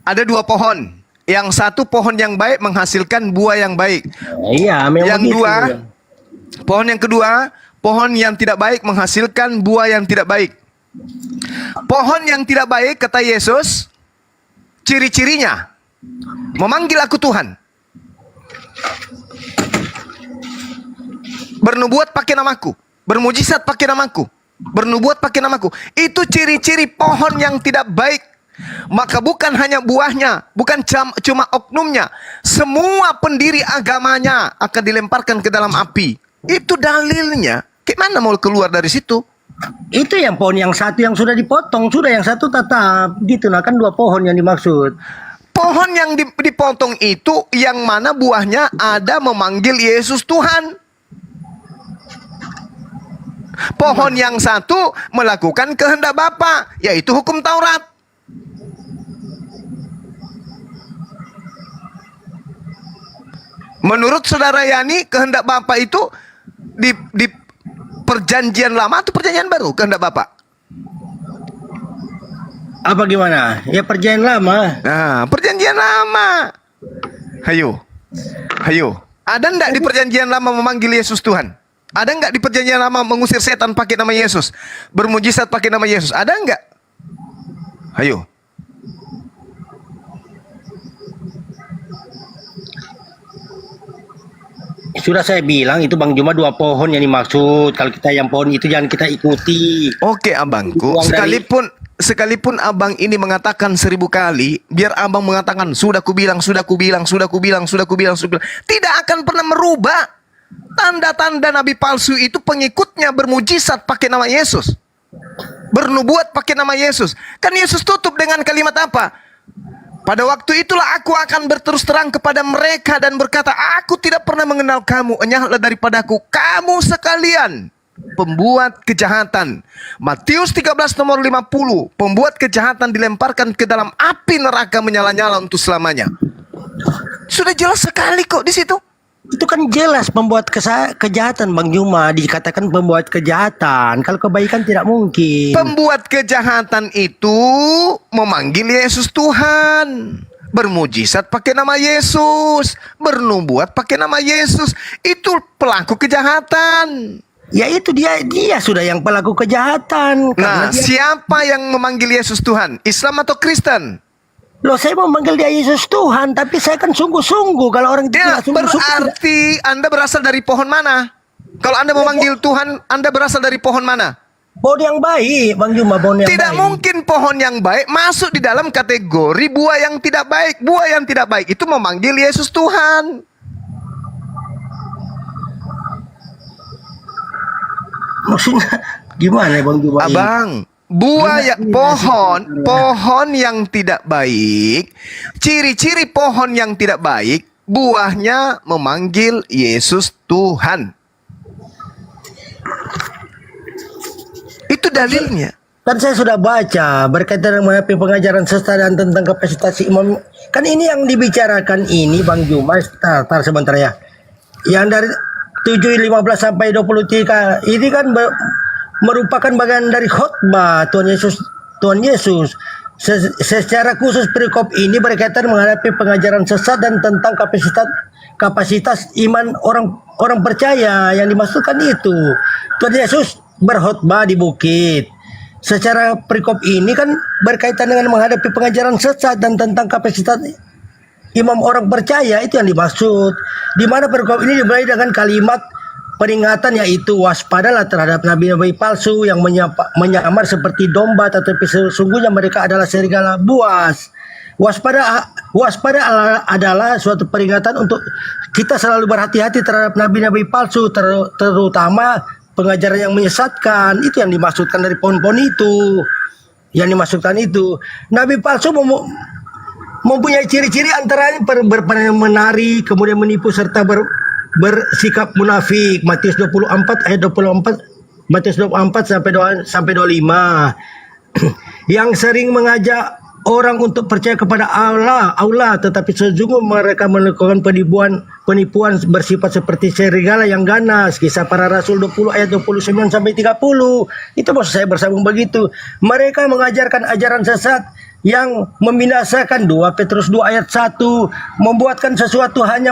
Ada dua pohon. Yang satu pohon yang baik menghasilkan buah yang baik. Iya, memang yang begitu. dua, pohon yang kedua, pohon yang tidak baik menghasilkan buah yang tidak baik. Pohon yang tidak baik, kata Yesus, ciri-cirinya memanggil aku Tuhan, bernubuat pakai namaku, bermujizat pakai namaku, bernubuat pakai namaku. Itu ciri-ciri pohon yang tidak baik. Maka bukan hanya buahnya, bukan cuma oknumnya, semua pendiri agamanya akan dilemparkan ke dalam api. Itu dalilnya. Gimana mau keluar dari situ? Itu yang pohon yang satu yang sudah dipotong, sudah yang satu tetap gitu. Nah kan dua pohon yang dimaksud. Pohon yang dipotong itu yang mana buahnya ada memanggil Yesus Tuhan. Pohon yang satu melakukan kehendak Bapa, yaitu hukum Taurat. Menurut saudara Yani, kehendak Bapa itu di perjanjian lama atau perjanjian baru kehendak Bapa? Apa gimana? Ya perjanjian lama. Nah, perjanjian lama. Hayo. Ada enggak di perjanjian lama memanggil Yesus Tuhan? Ada enggak di perjanjian lama mengusir setan pakai nama Yesus? Bermujizat pakai nama Yesus? Ada enggak? Hayo. Sudah saya bilang itu Bang Juma 2 pohon yang dimaksud. Kalau kita yang pohon itu jangan kita ikuti. Oke abangku, Uang dari- sekalipun abang ini mengatakan 1000 kali, biar abang mengatakan sudah kubilang, tidak akan pernah merubah tanda-tanda nabi palsu itu. Pengikutnya bermujizat pakai nama Yesus, bernubuat pakai nama Yesus. Kan Yesus tutup dengan kalimat apa? Pada waktu itulah aku akan berterus terang kepada mereka dan berkata, aku tidak pernah mengenal kamu, enyahlah daripadaku kamu sekalian pembuat kejahatan. Matius 13 nomor 50, pembuat kejahatan dilemparkan ke dalam api neraka menyala-nyala untuk selamanya. Sudah jelas sekali kok di situ. Itu kan jelas pembuat kejahatan Bang Juma, dikatakan pembuat kejahatan. Kalau kebaikan tidak mungkin. Pembuat kejahatan itu memanggil Yesus Tuhan, bermujizat pakai nama Yesus, bernubuat pakai nama Yesus. Itu pelaku kejahatan. Ya itu dia sudah yang pelaku kejahatan. Nah, Karena dia, siapa yang memanggil Yesus Tuhan? Islam atau Kristen? loh saya mau manggil dia Yesus Tuhan, tapi saya kan sungguh-sungguh. Kalau orang Ya, tidak sungguh-sungguh, berarti Anda berasal dari pohon mana? Kalau Anda memanggil Tuhan, Anda berasal dari pohon mana? pohon yang baik, Bang Juma, pohon yang Tidak baik. mungkin pohon yang baik masuk di dalam kategori buah yang tidak baik. Buah yang tidak baik itu memanggil Yesus Tuhan. Maksudnya gimana Bang Juma? ini? Abang, buah ya, pohon yang tidak baik, ciri-ciri pohon yang tidak baik, buahnya memanggil Yesus Tuhan. Itu dalilnya. Kan saya sudah baca berkaitan dengan pengajaran sesat dan tentang kapasitas imam. Kan ini yang dibicarakan ini Bang Juma. Tar sebentar ya. Yang dari 7:15 sampai 23 ini kan merupakan bagian dari khotbah Tuhan Yesus. Secara khusus perikop ini berkaitan menghadapi pengajaran sesat dan tentang kapasitas iman orang percaya. Yang dimaksudkan itu Tuhan Yesus berkhotbah di bukit. Secara perikop ini kan berkaitan dengan menghadapi pengajaran sesat dan tentang kapasitas imam orang percaya, itu yang dimaksud. Di mana perikop ini dimulai dengan kalimat peringatan, yaitu waspadalah terhadap nabi-nabi palsu yang menyamar seperti domba, tetapi sesungguhnya mereka adalah serigala buas. Waspada adalah suatu peringatan untuk kita selalu berhati-hati terhadap nabi-nabi palsu, terutama pengajaran yang menyesatkan. Itu yang dimaksudkan dari pohon-pohon itu. Yang dimaksudkan itu, nabi palsu mempunyai ciri-ciri antara menari, kemudian menipu serta bersikap munafik. Matius 24 ayat 24, Matius 24 sampai 25. Yang sering mengajak orang untuk percaya kepada Allah, tetapi sejujurnya mereka melakukan penipuan bersifat seperti serigala yang ganas. Kisah Para Rasul 20 ayat 29 sampai 30. Itu maksud saya bersambung begitu. Mereka mengajarkan ajaran sesat yang membinasakan. 2 Petrus 2 ayat 1, membuatkan sesuatu hanya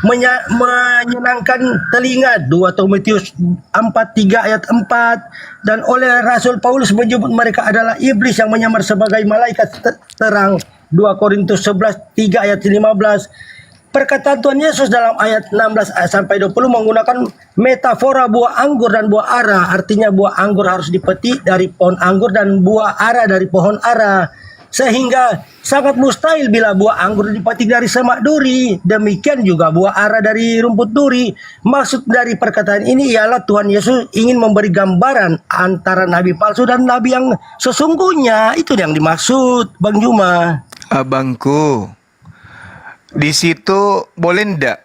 menyenangkan telinga. 2 Timotius 4:3 ayat 4. Dan oleh Rasul Paulus menyebut mereka adalah iblis yang menyamar sebagai malaikat terang. 2 Korintus 11:3 ayat 15. Perkataan Tuhan Yesus dalam ayat 16 sampai 20 menggunakan metafora buah anggur dan buah ara. Artinya buah anggur harus dipetik dari pohon anggur dan buah ara dari pohon ara. Sehingga sangat mustahil bila buah anggur dipetik dari semak duri. Demikian juga buah ara dari rumput duri. Maksud dari perkataan ini ialah Tuhan Yesus ingin memberi gambaran antara nabi palsu dan nabi yang sesungguhnya. Itu yang dimaksud, Bang Juma. Abangku, di situ boleh ndak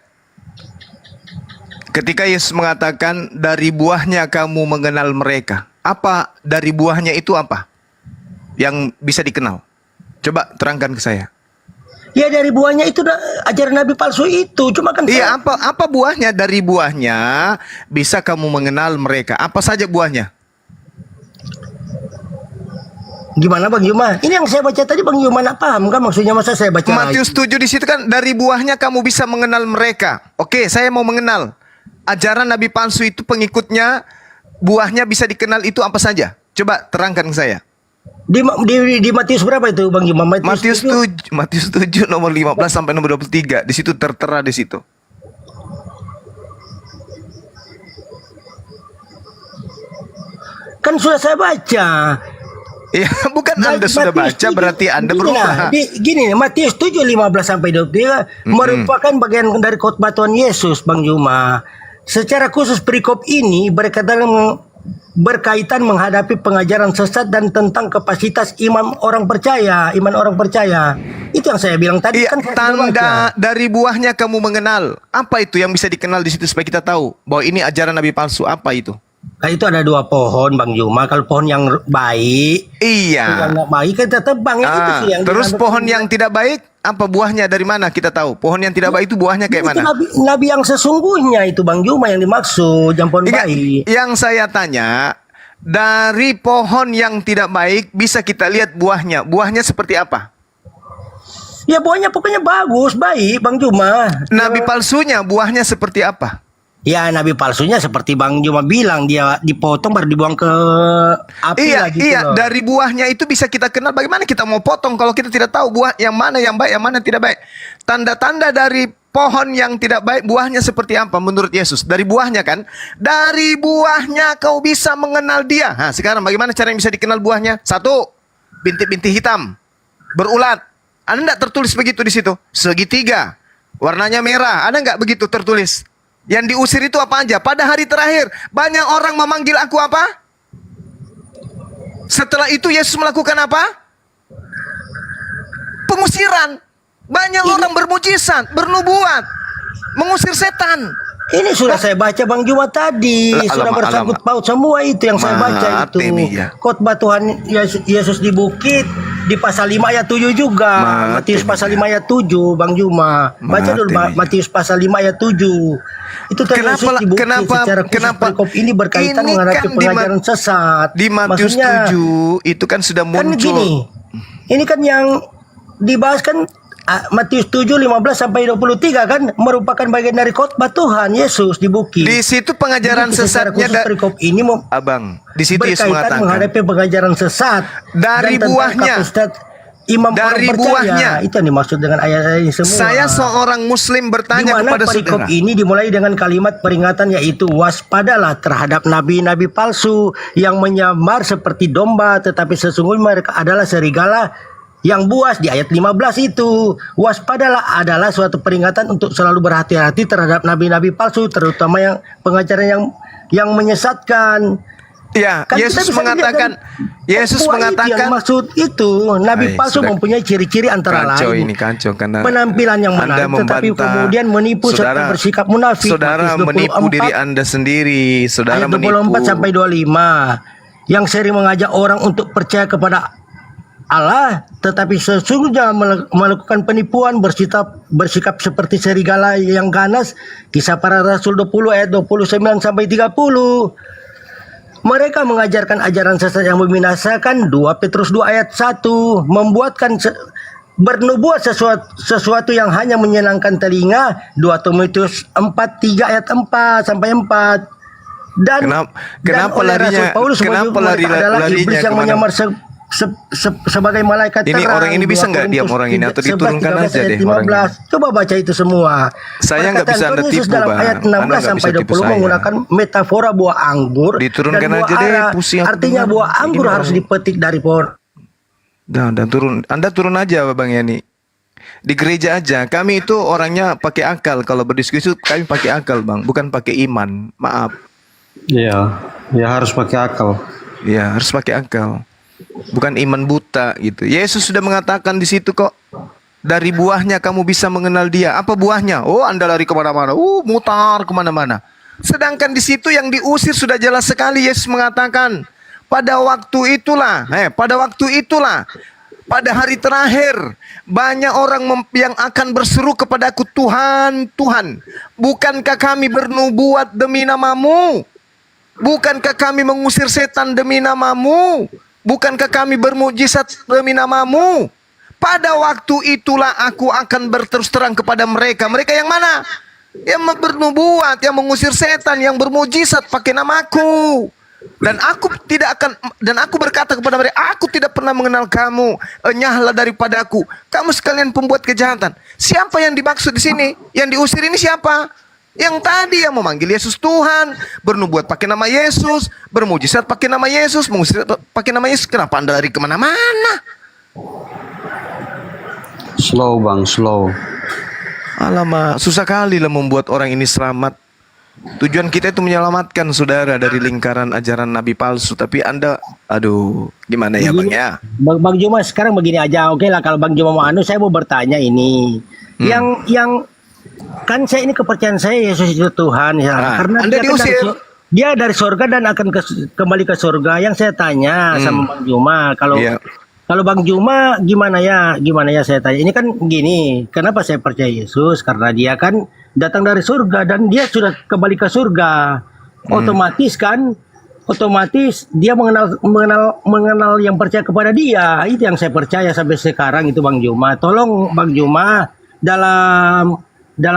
Ketika Yesus mengatakan dari buahnya kamu mengenal mereka. Apa dari buahnya itu apa? Yang bisa dikenal. Coba terangkan ke saya. Ya dari buahnya itu ajaran nabi palsu itu. Cuma kan Iya, apa buahnya? Dari buahnya bisa kamu mengenal mereka. Apa saja buahnya? gimana Bang Yuma? Ini yang saya baca tadi Bang Yuma nak paham kan maksudnya, masa saya baca Matius 7 di situ kan dari buahnya kamu bisa mengenal mereka. Oke, saya mau mengenal. Ajaran nabi palsu itu pengikutnya buahnya bisa dikenal itu apa saja? Coba terangkan ke saya. Di Matius berapa itu Bang Yuma? Matius 7 nomor 15 sampai nomor 23. Di situ tertera di situ. Kan sudah saya baca. Ya, bukan Anda sudah baca berarti Anda berubah. Gini nih, Matius 7:15 sampai 23 merupakan bagian dari khotbah Tuhan Yesus Bang Yuma. Secara khusus perikop ini berkaitan menghadapi pengajaran sesat dan tentang kapasitas iman orang percaya. Itu yang saya bilang tadi Iya, kan saya tanda baca. dari buahnya kamu mengenal. Apa itu yang bisa dikenal di situ supaya kita tahu bahwa ini ajaran nabi palsu? Apa itu? Nah, itu ada 2 pohon Bang Yuma. Kalau pohon yang baik, Iya. yang nggak baik kita tebang. Itu sih yang Terus dianggap pohon yang tidak baik, apa buahnya dari mana kita tahu? Pohon yang tidak baik itu buahnya kayak itu mana? nabi yang sesungguhnya itu Bang Yuma yang dimaksud, yang pohon Ingat, baik. yang saya tanya, dari pohon yang tidak baik bisa kita lihat buahnya. Buahnya seperti apa? Ya buahnya pokoknya bagus, baik Bang Yuma. Nabi palsunya buahnya seperti apa? Ya nabi palsunya seperti Bang Yuma bilang, dia dipotong baru dibuang ke api lah gitu loh. Dari buahnya itu bisa kita kenal. Bagaimana kita mau potong kalau kita tidak tahu buah yang mana yang baik, yang mana tidak baik. Tanda-tanda dari pohon yang tidak baik, buahnya seperti apa menurut Yesus? Dari buahnya kan? Dari buahnya kau bisa mengenal dia. Nah, sekarang bagaimana cara yang bisa dikenal buahnya? 1, bintik-bintik hitam, berulat. Ada enggak tertulis begitu di situ? Segitiga, warnanya merah. Ada enggak begitu tertulis? Yang diusir itu apa aja? Pada hari terakhir, banyak orang memanggil aku apa? Setelah itu Yesus melakukan apa? Pengusiran. Banyak orang bermujizat, bernubuat, mengusir setan. Ini sudah saya baca Bang Yuma tadi, sudah bersangkut paut semua itu yang saya baca itu. Khotbah Tuhan Yesus di bukit di pasal 5 ayat 7 juga. Matius pasal 5 ayat 7 Bang Yuma. Baca dulu Matius pasal 5 ayat 7. Itu Tuhan Yesus di bukit secara khusus perikop ini berkaitan menghadapi pengajaran sesat. Di Matius 7 itu kan sudah muncul. Kan gini, ini kan yang dibahas kan Matius 7:15 sampai 23 kan merupakan bagian dari khotbah Tuhan Yesus di bukit. Di situ pengajaran sesatnya perikop ini Abang, di situ Yesus berkaitan mengatakan menghadapi pengajaran sesat dari dan tentang buahnya. kapasitas imam Dari orang percaya. buahnya. Itu yang dimaksud dengan ayat-ayat ini semua. Saya seorang muslim di bertanya mana kepada perikop saudara. ini dimulai dengan kalimat peringatan yaitu waspadalah terhadap nabi-nabi palsu yang menyamar seperti domba tetapi sesungguhnya mereka adalah serigala yang buas. Di ayat 15 itu waspadalah adalah suatu peringatan untuk selalu berhati-hati terhadap nabi-nabi palsu, terutama yang pengajaran yang menyesatkan. Ya, Kan Yesus kita bisa mengatakan, lihat Yesus buah itu yang mengatakan, maksud itu nabi palsu sudah mempunyai ciri-ciri antara kacau lain ini kacau karena penampilan yang Anda menarik tetapi membantah. kemudian menipu serta bersikap munafik. Saudara Matius menipu 24 diri Anda sendiri. Saudara ayat menipu. 24 sampai 25 yang sering mengajak orang untuk percaya kepada Allah tetapi sesungguhnya melakukan penipuan, bersikap seperti serigala yang ganas. Kisah Para Rasul 20 ayat 29 sampai 30. Mereka mengajarkan ajaran sesat yang membinasakan. 2 Petrus 2 ayat 1 membuatkan bernubuat sesuatu yang hanya menyenangkan telinga. 2 Timotius 4:3 ayat 4 sampai 4. Dan Kenapa oleh larinya? Rasul Paulus Kenapa mereka adalah larinya iblis yang kemana? menyamar sebagai malaikat Ini terang. orang ini bisa nggak diam orang ini atau diturunkan aja deh orang ini? Coba baca itu semua. Saya nggak bisa Anda Perkataan Tuhan Yesus tipu, dalam Bang. ayat Anda 16 nggak sampai bisa tipu 20 saya. menggunakan metafora buah anggur Diturunkan dan buah aja deh, ara. pusing aku Artinya dengar. buah anggur Ini harus orang. dipetik dari pohon. Dan turun. Anda turun aja Bang Yani. Di gereja aja. Kami itu orangnya pakai akal. Kalau berdiskusi kami pakai akal, Bang, bukan pakai iman. Maaf. Iya, ya harus pakai akal. Ya, harus pakai akal. Bukan iman buta gitu. Yesus sudah mengatakan di situ kok. Dari buahnya kamu bisa mengenal dia. Apa buahnya? Oh, Anda lari kemana-mana. Mutar kemana-mana. Sedangkan di situ yang diusir sudah jelas sekali Yesus mengatakan, pada waktu itulah, pada hari terakhir banyak orang yang akan berseru kepadaku, Tuhan, Tuhan, bukankah kami bernubuat demi namamu? Bukankah kami mengusir setan demi namamu? Bukankah kami bermujizat demi namamu? Pada waktu itulah aku akan berterus terang kepada mereka. Mereka yang mana? Yang bernubuat, yang mengusir setan, yang bermujizat pakai namaku. Dan aku berkata kepada mereka, aku tidak pernah mengenal kamu. Enyahlah daripadaku, kamu sekalian pembuat kejahatan. Siapa yang dimaksud di sini? Yang diusir ini siapa? Yang tadi yang memanggil Yesus Tuhan, bernubuat pakai nama Yesus, bermujizat pakai nama Yesus, mengusir pakai nama Yesus. Kenapa Anda lari kemana-mana? Slow bang, slow. Alamak, susah kali lah membuat orang ini selamat. Tujuan kita itu menyelamatkan saudara dari lingkaran ajaran nabi palsu. Tapi Anda, aduh, gimana ya Bang ya? Bang Juma sekarang begini aja, oke lah kalau Bang Juma mau saya mau bertanya ini. Yang kan saya ini kepercayaan saya Yesus itu Tuhan ya. Karena Anda diusir. Dia dari surga dan akan kembali ke surga. Yang saya tanya sama Bang Juma, kalau Bang Juma gimana ya saya tanya. Ini kan gini, kenapa saya percaya Yesus? Karena dia kan datang dari surga dan dia sudah kembali ke surga. Otomatis dia mengenal yang percaya kepada dia. Itu yang saya percaya sampai sekarang itu Bang Juma. Tolong Bang Juma dalam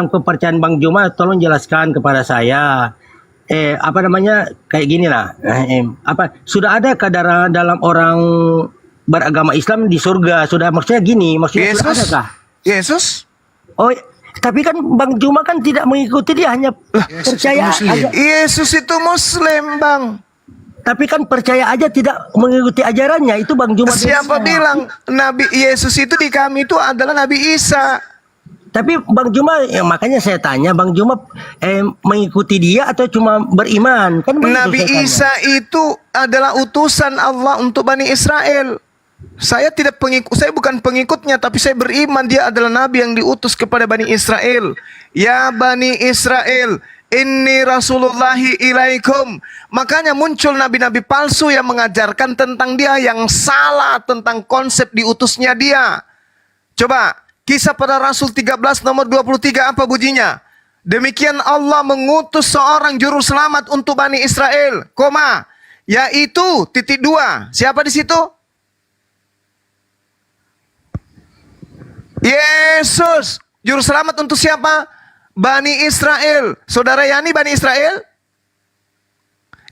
kepercayaan Bang Juma tolong jelaskan kepada saya. Kayak gini lah. Sudah ada kadar dalam orang beragama Islam di surga, maksudnya Yesus? sudah adakah? Yesus? Oh, tapi kan Bang Juma kan tidak mengikuti, dia hanya percaya aja. Yesus itu Muslim, Bang. Tapi kan percaya aja tidak mengikuti ajarannya, itu Bang Juma. Siapa bilang Nabi Yesus itu di kami itu adalah Nabi Isa? Tapi Bang Juma, makanya saya tanya, Bang Juma mengikuti dia atau cuma beriman? Kan Nabi Isa itu adalah utusan Allah untuk Bani Israel. Saya bukan pengikutnya, tapi saya beriman dia adalah nabi yang diutus kepada Bani Israel. Ya Bani Israel, inni rasulullahi ilaikum. Makanya muncul nabi-nabi palsu yang mengajarkan tentang dia yang salah tentang konsep diutusnya dia. Coba Kisah Para Rasul 13 nomor 23 apa bunyinya? Demikian Allah mengutus seorang juru selamat untuk Bani Israel, yaitu (2). Siapa di situ? Yesus. Juru selamat untuk siapa? Bani Israel. Saudara Yani Bani Israel?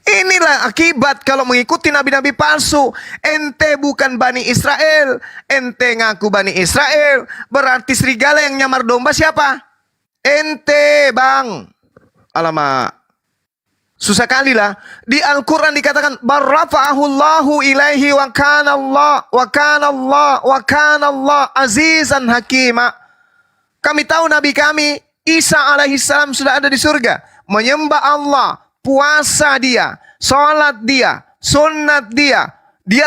Inilah akibat kalau mengikuti nabi-nabi palsu. Ente bukan Bani Israel, ente ngaku Bani Israel, berarti serigala yang nyamar domba siapa? Ente, Bang. Alamak. Susah kali lah. Di Al-Quran dikatakan barrafa'ahullahu ilaihi wa kana Allah azizan hakima. Kami tahu Nabi kami Isa alaihissalam sudah ada di surga, menyembah Allah, puasa dia, sholat dia, sunat dia,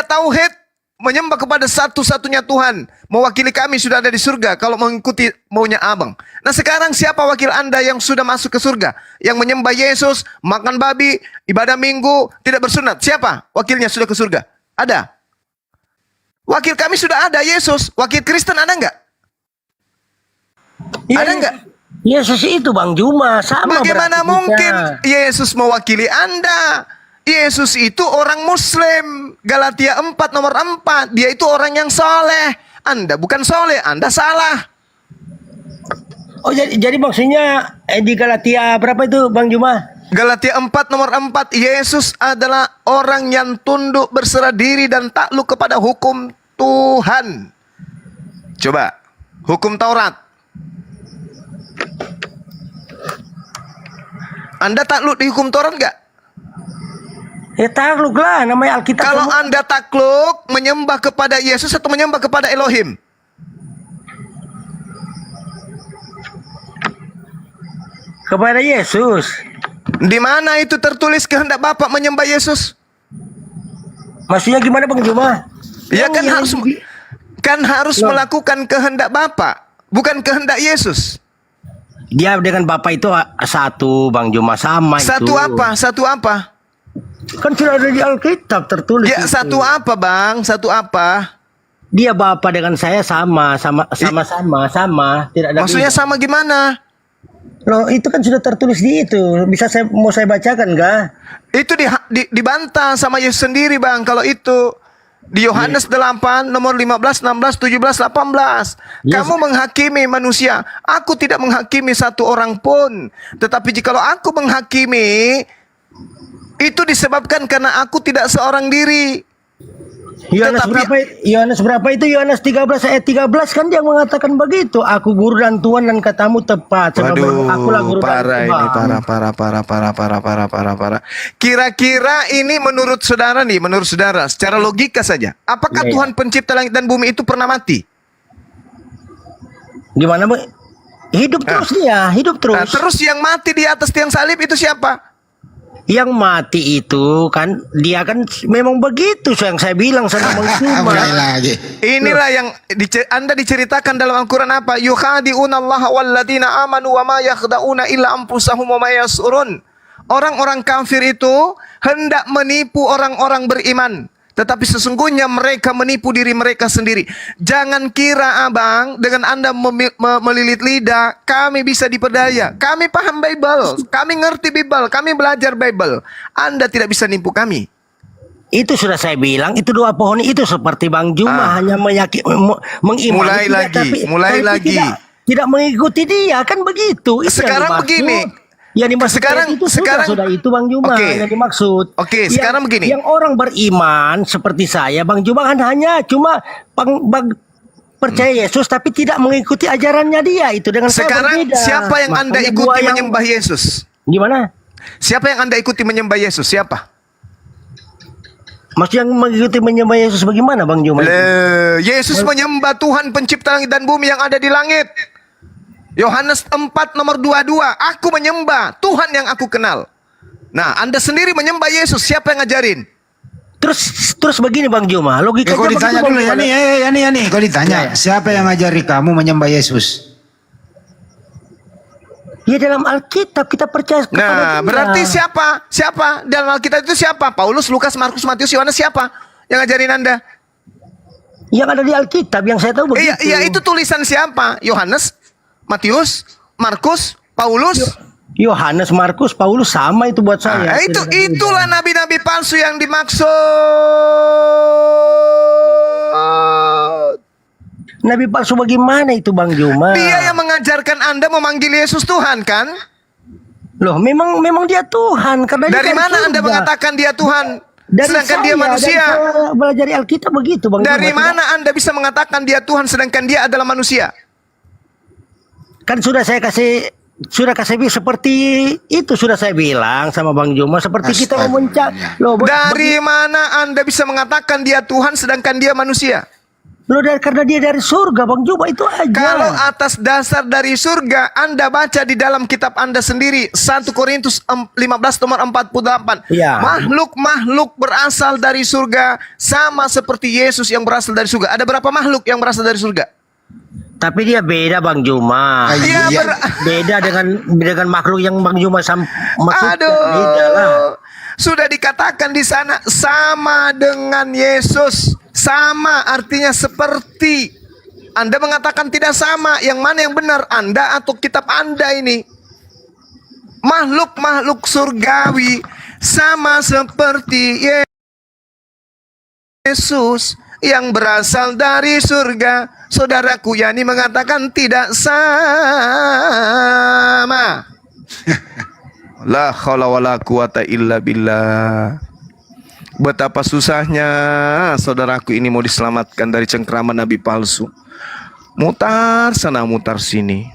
tauhid, menyembah kepada satu-satunya Tuhan. Mewakili kami sudah ada di surga kalau mengikuti maunya Abang. Nah sekarang siapa wakil Anda yang sudah masuk ke surga? Yang menyembah Yesus, makan babi, ibadah minggu, tidak bersunat. Siapa wakilnya sudah ke surga? Ada. Wakil kami sudah ada, Yesus. Wakil Kristen ada enggak? Ada enggak? Yesus itu Bang Juma sama. Bagaimana mungkin Yesus mewakili Anda? Yesus itu orang Muslim. Galatia 4 nomor 4. Dia itu orang yang soleh. Anda bukan soleh, Anda salah. Oh jadi maksudnya di Galatia berapa itu Bang Juma? Galatia 4 nomor 4. Yesus adalah orang yang tunduk berserah diri dan takluk kepada hukum Tuhan. Coba, hukum Taurat. Anda takluk di hukum Taurat enggak? Ya takluk lah, namanya Alkitab. Kalau Anda takluk, menyembah kepada Yesus atau menyembah kepada Elohim? Kepada Yesus. Di mana itu tertulis kehendak Bapak menyembah Yesus? Maksudnya gimana Bang Juma? Ya kan harus melakukan kehendak Bapak, bukan kehendak Yesus. Dia dengan Bapak itu satu, Bang Juma, sama itu. Satu apa? Satu apa? Kan sudah ada di Alkitab tertulis. Ya, itu. satu apa, Bang? Satu apa? Dia Bapak dengan saya sama. Tidak ada Maksudnya beda. sama gimana? Loh, itu kan sudah tertulis di itu. Mau saya bacakan enggak? Itu dibantah sama Yesus sendiri, Bang. Kalau itu di Yohanes 8 nomor 15, 16, 17, 18. Kamu menghakimi manusia. Aku tidak menghakimi satu orang pun. Tetapi jikalau aku menghakimi, itu disebabkan karena aku tidak seorang diri. Yohanes berapa itu? Yohanes 13 ayat 13 kan dia mengatakan begitu. Aku guru dan Tuhan dan katamu tepat. Waduh, akulah guru parah dan ini, Tuhan. parah. Kira-kira ini menurut saudara secara logika saja. Apakah Iya. Tuhan pencipta langit dan bumi itu pernah mati? Gimana, Bu? Hidup terus dia, hidup terus. Nah, terus yang mati di atas tiang salib itu siapa? Yang mati itu kan dia kan memang begitu yang saya bilang sama Bang Juma. Mulai lagi. Inilah yang Anda diceritakan dalam Al-Quran apa? Yukhadi'una Allah walladzina amanu wa ma yakhda'una illa anfusahum wa ma yash'urun. Orang-orang kafir itu hendak menipu orang-orang beriman, tetapi sesungguhnya mereka menipu diri mereka sendiri. Jangan kira, Abang, dengan Anda melilit lidah, kami bisa diperdaya. Kami paham Bible, kami ngerti Bible, kami belajar Bible. Anda tidak bisa nipu kami. Itu sudah saya bilang, itu doa pohon itu seperti Bang Juma hanya mengimani. Mulai lagi. Tidak mengikuti dia, kan begitu. Itu Sekarang begini. Yang dimaksud sudah itu Bang Juma yang dimaksud. Sekarang begini. Yang orang beriman seperti saya, Bang Juma kan hanya cuma percaya Yesus tapi tidak mengikuti ajarannya dia. Itu dengan sekarang saya berbeda. Siapa yang Anda ikuti menyembah Yesus? Gimana? Siapa yang Anda ikuti menyembah Yesus? Siapa? Maksud yang mengikuti menyembah Yesus bagaimana, Bang Juma? Yesus menyembah Tuhan pencipta langit dan bumi yang ada di langit. Yohanes 4 nomor 22. Aku menyembah Tuhan yang aku kenal. Nah, Anda sendiri menyembah Yesus. Siapa yang ngajarin? Terus begini Bang Juma, logikanya Kalau ditanya dulu ya nih, kalau ditanya siapa yang ngajari kamu menyembah Yesus? Ya dalam Alkitab kita percaya kepada dia. Berarti siapa? Siapa? Dalam Alkitab itu siapa? Paulus, Lukas, Markus, Matius, Yohanes, siapa yang ngajarin Anda? Yang ada di Alkitab yang saya tahu begitu. Iya, itu tulisan siapa? Yohanes, Matius, Markus, Paulus. Yohanes, Markus, Paulus sama itu buat saya. Itulah nabi-nabi palsu yang dimaksud. Nabi palsu bagaimana itu Bang Juma? Dia yang mengajarkan Anda memanggil Yesus Tuhan kan? Loh, memang dia Tuhan karena dari mana Anda mengatakan dia Tuhan? Sedangkan dia manusia. Dari belajar Alkitab begitu Bang Dari Juma. mana Anda bisa mengatakan dia Tuhan sedangkan dia adalah manusia? Kan sudah kasih seperti itu sudah saya bilang sama Bang Juma seperti kita memuncak. Loh, dari mana Anda bisa mengatakan dia Tuhan sedangkan dia manusia? Loh, karena dia dari surga Bang Juma itu aja. Kalau atas dasar dari surga, Anda baca di dalam kitab Anda sendiri 1 Korintus 15 nomor 48. Ya. Makhluk-makhluk berasal dari surga sama seperti Yesus yang berasal dari surga. Ada berapa makhluk yang berasal dari surga? Tapi dia beda Bang Juma. Beda dengan makhluk yang Bang Juma maksudnya. Beda lah. Sudah dikatakan di sana sama dengan Yesus. Sama artinya seperti. Anda mengatakan tidak sama. Yang mana yang benar? Anda atau kitab Anda ini? Makhluk-makhluk surgawi sama seperti Yesus yang berasal dari surga. Saudaraku Yani mengatakan tidak sama. La haula wala quwata illa billah. Betapa susahnya saudaraku ini mau diselamatkan dari cengkraman nabi palsu. Mutar sana mutar sini.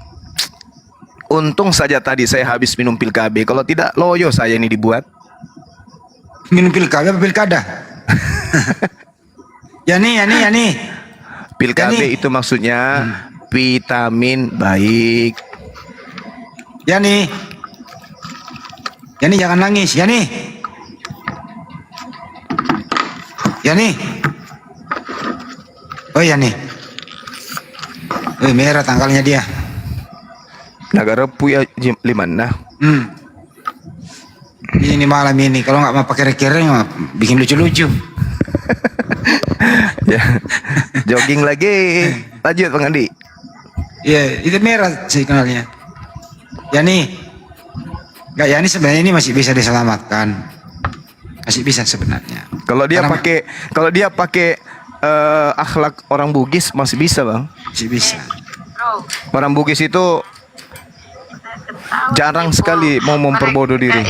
Untung saja tadi saya habis minum pil KB. Kalau tidak loyo saya ini dibuat. Minum pil KB apa pilkada? Yani. Pil KB itu maksudnya vitamin baik. Yani jangan nangis, Yani. Oh Yani. Merah tanggalnya dia. Negara puya limana. Ini malam ini kalau nggak mau pakai kere mah bikin lucu-lucu. Ya, jogging lagi. Lanjut Bang Andi. Iya, itu merah signalnya. Yani, nggak Yani sebenarnya ini masih bisa diselamatkan, masih bisa sebenarnya. Kalau dia Karena- pakai akhlak orang Bugis masih bisa Bang. Masih bisa. Orang Bugis itu jarang sekali mau memperbodoh diri.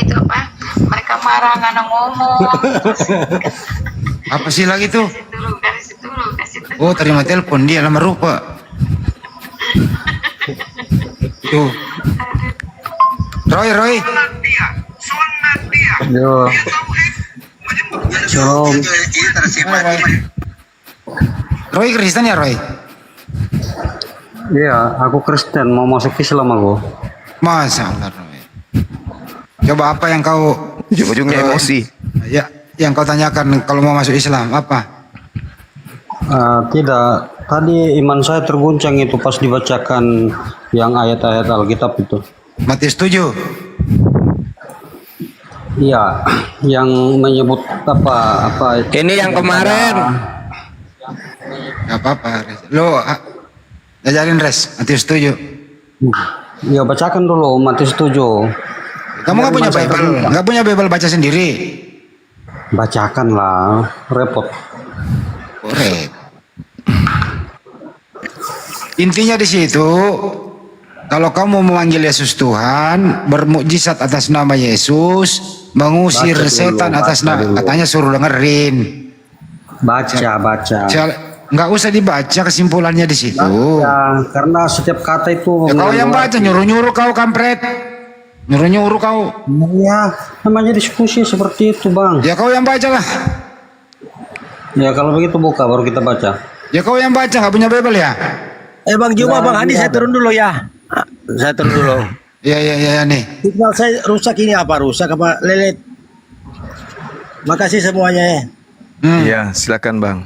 Mereka marah nggak ada ngomong. Apa sih lagi tuh? Oh, terima telepon dia lama rupa. Tuh. Roy. Yo. Shalom. Roy Kristen ya Roy? Iya, aku Kristen mau masuk Islam aku. Masa Allah Roy. Coba apa yang kau Ujung-ujungnya emosi. ya yang kau tanyakan kalau mau masuk Islam apa? Tidak, tadi iman saya terguncang itu pas dibacakan yang ayat-ayat Alkitab itu. Matius 7. Iya, yang menyebut apa Ini yang kemarin. Gak apa-apa. Lo ajarin Res Matius 7. Ya bacakan dulu Matius 7. Kamu nggak punya Bible? Nggak punya Bible baca sendiri? Bacakan lah, repot. Korek. Intinya di situ, kalau kamu memanggil Yesus Tuhan, bermukjizat atas nama Yesus, mengusir Baca dulu, setan atas baca nama, dulu. katanya suruh dengerin. Baca. Nggak usah dibaca kesimpulannya di situ. Ya, karena setiap kata itu Ya, kau yang baca nyuruh-nyuruh kau kampret, nyuruh-nyuruh kau. Ya, namanya diskusi seperti itu, Bang. Ya kau yang baca lah. Ya, kalau begitu buka baru kita baca. Ya kau yang baca nggak punya Bible ya? Bang Juma, Bang Andi, saya turun dulu ya. Saya turun dulu. Ya nih. Signal saya rusak ini apa? Rusak apa lelet? Makasih semuanya ya. Iya, silakan Bang.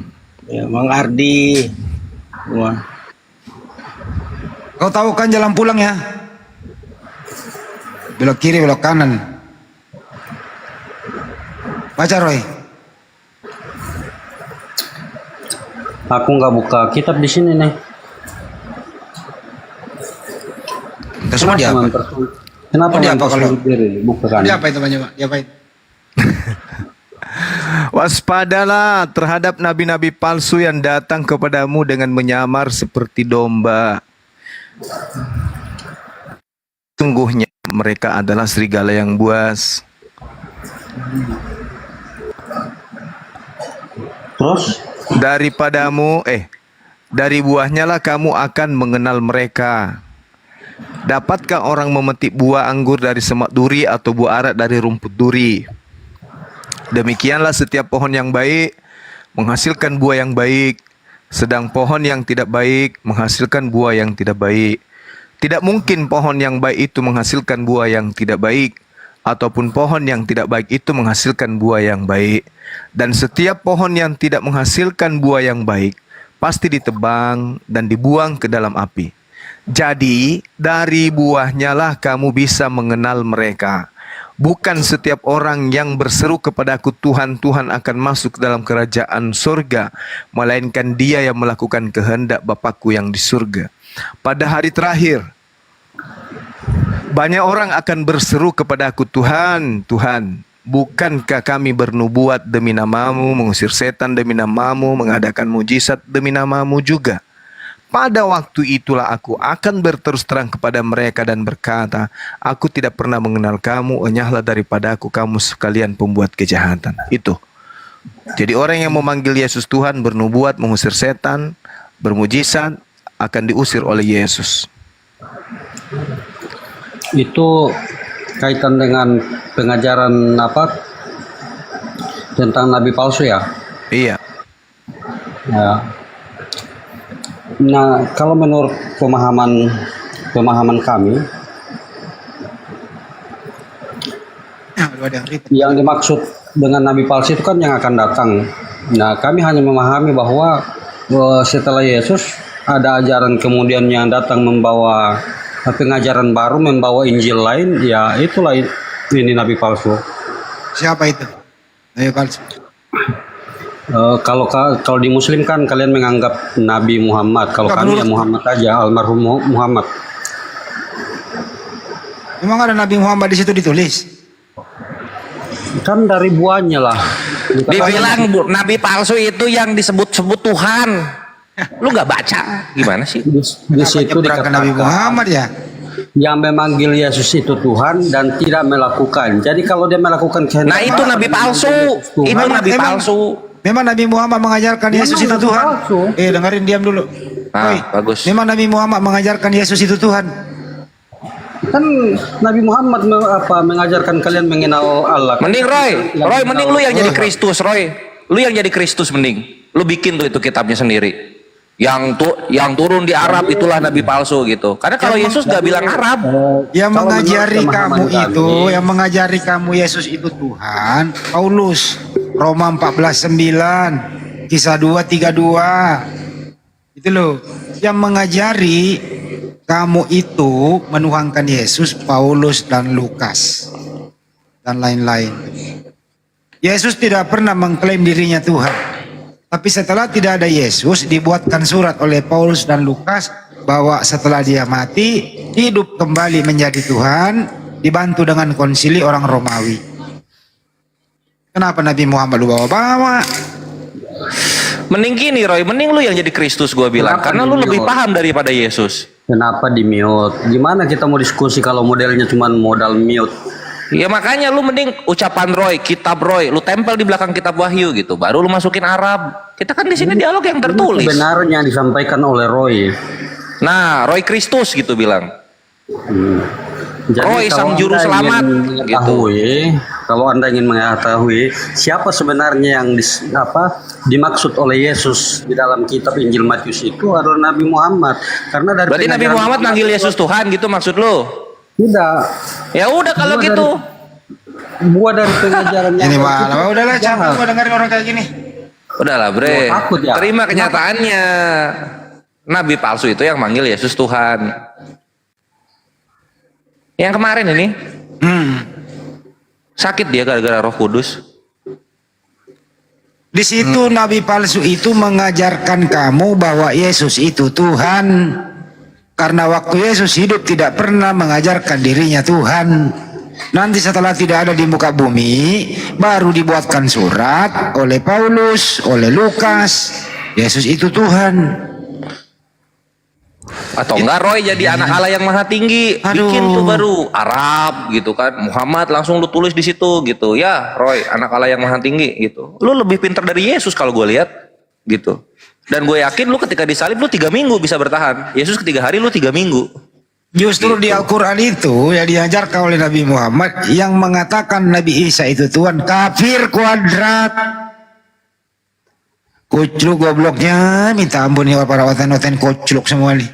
Ya, Bang Ardi. Wah. Kau tahu kan jalan pulang ya? Belok kiri, belok kanan. Baca Roy. Aku nggak buka kitab di sini nih. Itu semua dia apa? Kenapa Oh, dia main apa kalau- tersudut diri? Buka kan? Dia apa itu Pak? Dia apa itu? Waspadalah terhadap nabi-nabi palsu yang datang kepadamu dengan menyamar seperti domba. Sungguhnya mereka adalah serigala yang buas. Terus? Dari buahnya lah kamu akan mengenal mereka. Dapatkah orang memetik buah anggur dari semak duri atau buah ara dari rumput duri? Demikianlah setiap pohon yang baik menghasilkan buah yang baik, sedang pohon yang tidak baik menghasilkan buah yang tidak baik. Tidak mungkin pohon yang baik itu menghasilkan buah yang tidak baik, ataupun pohon yang tidak baik itu menghasilkan buah yang baik. Dan setiap pohon yang tidak menghasilkan buah yang baik pasti ditebang dan dibuang ke dalam api. Jadi dari buahnya lah kamu bisa mengenal mereka. Bukan setiap orang yang berseru kepadaku Tuhan, Tuhan akan masuk dalam kerajaan surga, melainkan dia yang melakukan kehendak Bapakku yang di surga. Pada hari terakhir, banyak orang akan berseru kepadaku Tuhan, Tuhan, bukankah kami bernubuat demi namamu, mengusir setan demi namamu, mengadakan mujizat demi namamu juga? Pada waktu itulah aku akan berterus terang kepada mereka dan berkata, aku tidak pernah mengenal kamu, enyahlah daripada aku kamu sekalian pembuat kejahatan. Itu. Jadi orang yang memanggil Yesus Tuhan, bernubuat, mengusir setan, bermujizat, akan diusir oleh Yesus. Itu kaitan dengan pengajaran apa? Tentang nabi palsu ya? Iya. Ya. Nah, kalau menurut pemahaman kami, yang dimaksud dengan nabi palsu itu kan yang akan datang. Nah, kami hanya memahami bahwa setelah Yesus ada ajaran kemudian yang datang membawa pengajaran baru membawa Injil lain, ya itulah ini nabi palsu. Siapa itu? Nabi palsu. Kalau di Muslim kan kalian menganggap Nabi Muhammad, kalau kami ya Muhammad aja, almarhum Muhammad. Memang ada Nabi Muhammad di situ ditulis? Kan dari buahnya lah. Dibilang nabi palsu itu yang disebut-sebut Tuhan. Lu nggak baca? Gimana sih? Di situ Kenapa Nabi Muhammad ya? yang memanggil Yesus itu Tuhan dan tidak melakukan. Jadi kalau dia melakukan kehendak, nah itu nabi palsu. Itu nabi palsu. Memang Nabi Muhammad mengajarkan Yesus itu Tuhan. Dengerin, diam dulu. Bagus. Memang Nabi Muhammad mengajarkan Yesus itu Tuhan. Kan Nabi Muhammad mengajarkan kalian mengenal Allah. Mending Roy, mending lu yang jadi Kristus, Roy. Lu yang jadi Kristus mending. Lu bikin tuh itu kitabnya sendiri. Yang turun di Arab itulah nabi palsu gitu. Karena kalau Yesus gak bilang Arab. Yang mengajari kamu itu, yang mengajari kamu Yesus itu Tuhan, Paulus. Roma 14:9, Kisah 2:32. Itu loh. Yang mengajari kamu itu menuhankan Yesus, Paulus dan Lukas dan lain-lain. Yesus tidak pernah mengklaim dirinya Tuhan. Tapi setelah tidak ada Yesus, dibuatkan surat oleh Paulus dan Lukas bahwa setelah dia mati, hidup kembali menjadi Tuhan, dibantu dengan konsili orang Romawi. Kenapa Nabi Muhammad lu bawa-bawa? Mending gini Roy, mending lu yang jadi Kristus gua bilang. Karena lu lebih paham daripada Yesus. Kenapa di mute? Gimana kita mau diskusi kalau modelnya cuma modal mute? Ya makanya lu mending ucapan Roy, kitab Roy, lu tempel di belakang kitab Wahyu gitu. Baru lu masukin Arab. Kita kan di sini dialog yang tertulis. Sebenarnya disampaikan oleh Roy. Nah, Roy Kristus gitu bilang. Jadi Roy sang juru selamat gitu. Kalau Anda ingin mengetahui siapa sebenarnya yang dimaksud oleh Yesus di dalam kitab Injil Matius itu adalah Nabi Muhammad. Karena dari berarti Nabi Muhammad manggil Yesus Tuhan gitu maksud lu? Tidak. Ya udah kalau gitu. Buah dari pengajarannya. Ini malah udahlah, capek gua dengerin orang kayak gini. Udahlah bre, takut ya? Terima kenyataannya. Nabi palsu itu yang manggil Yesus Tuhan. Yang kemarin ini sakit dia gara-gara Roh Kudus. Di situ Nabi palsu itu mengajarkan kamu bahwa Yesus itu Tuhan. Karena waktu Yesus hidup tidak pernah mengajarkan dirinya Tuhan. Nanti setelah tidak ada di muka bumi, baru dibuatkan surat oleh Paulus, oleh Lukas. Yesus itu Tuhan. Atau enggak Roy jadi anak Allah yang maha tinggi. Bikin tuh baru Arab gitu kan. Muhammad langsung lu tulis di situ gitu. Ya Roy, anak Allah yang maha tinggi gitu. Lu lebih pintar dari Yesus kalau gue lihat gitu. Dan gue yakin lu ketika disalib lu 3 minggu bisa bertahan. Yesus ke 3 hari lu 3 minggu. Justru di Al-Quran itu yang diajarkan oleh Nabi Muhammad yang mengatakan Nabi Isa itu Tuhan, kafir kuadrat. Kucluk gobloknya, minta ampun ya para oten-oten kucluk semua nih.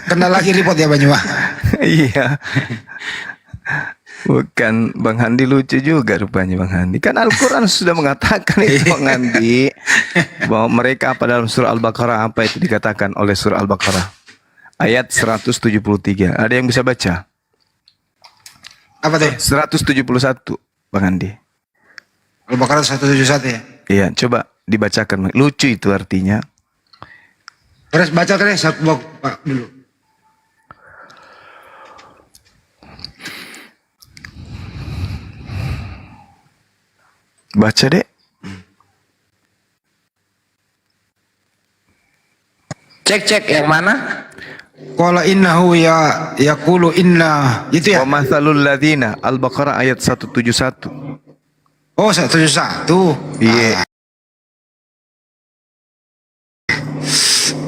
Kena lagi report ya Banyuwa. Iya. Bukan Bang Handi, lucu juga rupanya Bang Handi. Kan Al-Quran sudah mengatakan itu Bang Handi, bahwa mereka apa dalam surah Al-Baqarah, apa itu dikatakan oleh surah Al-Baqarah ayat 173. Ada yang bisa baca? Apa tuh? 171 Bang Handi. Al-Baqarah 171 ya? Iya, coba dibacakan. Lucu itu artinya. Terus baca terus Pak dulu. Baca dek. Cek yang mana? Qala innahu yaqulu inna, itu ya. Wa mathalul ladzina, Al-Baqarah ayat 171. Oh 171. Iya.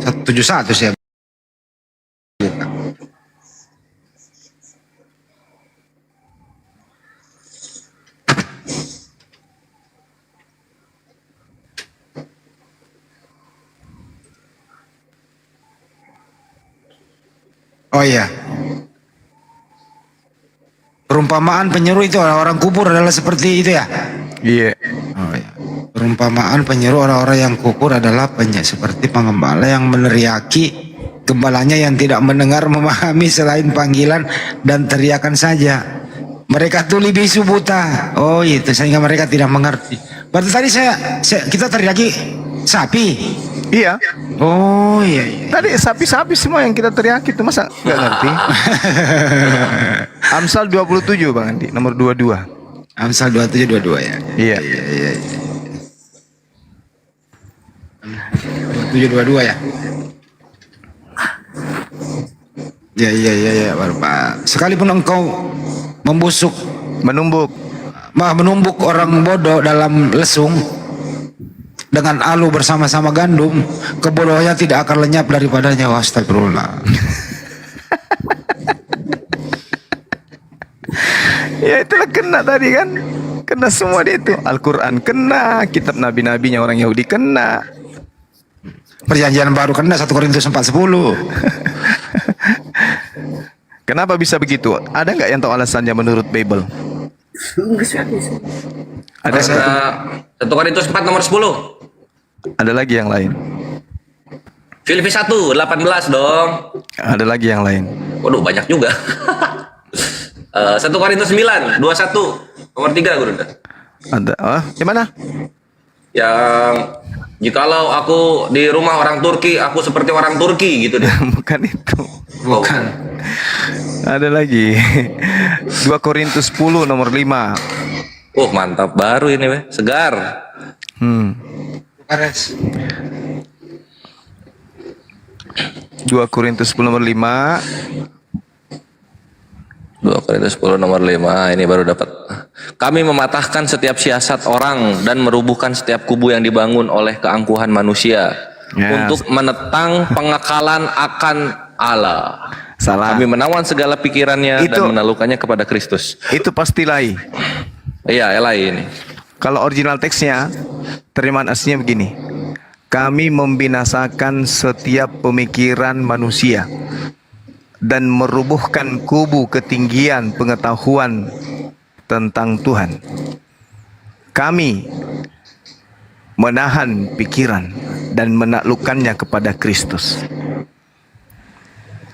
171 saya. Oh iya. Perumpamaan penyeru itu orang kubur adalah seperti itu ya? Iya. Oh iya. Perumpamaan penyeru orang-orang yang kufur adalah seperti pengembala yang meneriaki gembalanya yang tidak mendengar memahami selain panggilan dan teriakan saja. Mereka tuli bisu buta. Oh itu sehingga mereka tidak mengerti. Berarti tadi kita teriaki sapi. Iya. Oh iya. Tadi sapi-sapi semua yang kita teriaki itu masa nggak ngerti? Amsal 27 Bang Andi, nomor 22. Amsal 27:22 ya. Iya. Iya. 27:22 ya. Ya, Bapak. Sekalipun engkau menumbuk orang bodoh dalam lesung dengan alu bersama-sama gandum, kebodohannya tidak akan lenyap daripadanya. Astagfirullah. Ya itulah kena tadi kan. Kena semua dia itu. Al-Quran kena, kitab nabi-nabinya orang Yahudi kena. Perjanjian baru kena 1 Korintus 4:10. Kenapa bisa begitu? Ada nggak yang tahu alasannya menurut Bible? Ada nggak? 1 Korintus 4 nomor 10. Ada lagi yang lain? Filipi 1 18 dong. Ada lagi yang lain? Waduh banyak juga. 1 Korintus 9 21 nomor 3 Guru. Ada. Di mana? Yang jikalau aku di rumah orang Turki, aku seperti orang Turki gitu deh. Bukan itu. Bukan. Ada lagi. 2 Korintus 10 nomor 5. Mantap baru ini weh, segar. 2 Korintus 10 nomor 5. 2 Korintus 10 nomor 5 ini baru dapat. Kami mematahkan setiap siasat orang dan merubuhkan setiap kubu yang dibangun oleh keangkuhan manusia untuk menentang pengakalan akan Allah. Salah. Kami menawan segala pikirannya dan menalukannya kepada Kristus. Itu pasti lain. Iya, elai ini. Kalau original teksnya, terjemahan aslinya begini. Kami membinasakan setiap pemikiran manusia dan merubuhkan kubu ketinggian pengetahuan tentang Tuhan. Kami menahan pikiran dan menaklukkannya kepada Kristus.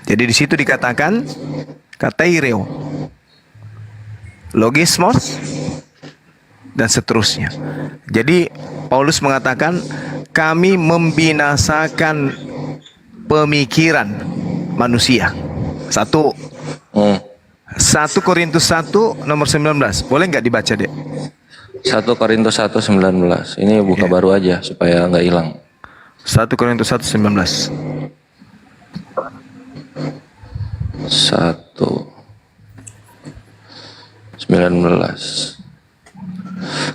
Jadi di situ dikatakan kateireo, logismos, dan seterusnya. Jadi Paulus mengatakan kami membinasakan pemikiran manusia. 1 Korintus 1 nomor 19. Boleh nggak dibaca deh? 1 Korintus 1:19. Ini buka baru aja supaya nggak hilang. 1 Korintus 1:19. 1:19.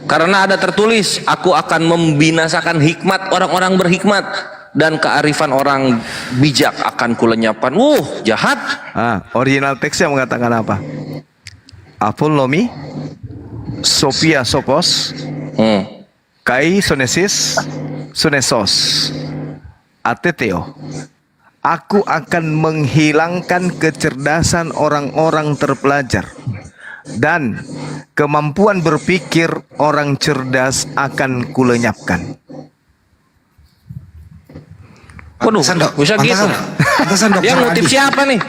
Karena ada tertulis, aku akan membinasakan hikmat orang-orang berhikmat dan kearifan orang bijak akan kulenyapkan. Jahat. Original teksnya mengatakan apa? Apolomi, Sophia Sopos, Kai Sonesis, Sonesos, Ateteo. Aku akan menghilangkan kecerdasan orang-orang terpelajar dan kemampuan berpikir orang cerdas akan kulenyapkan. Waduh, bisa gitu. Dia ngutip siapa nih?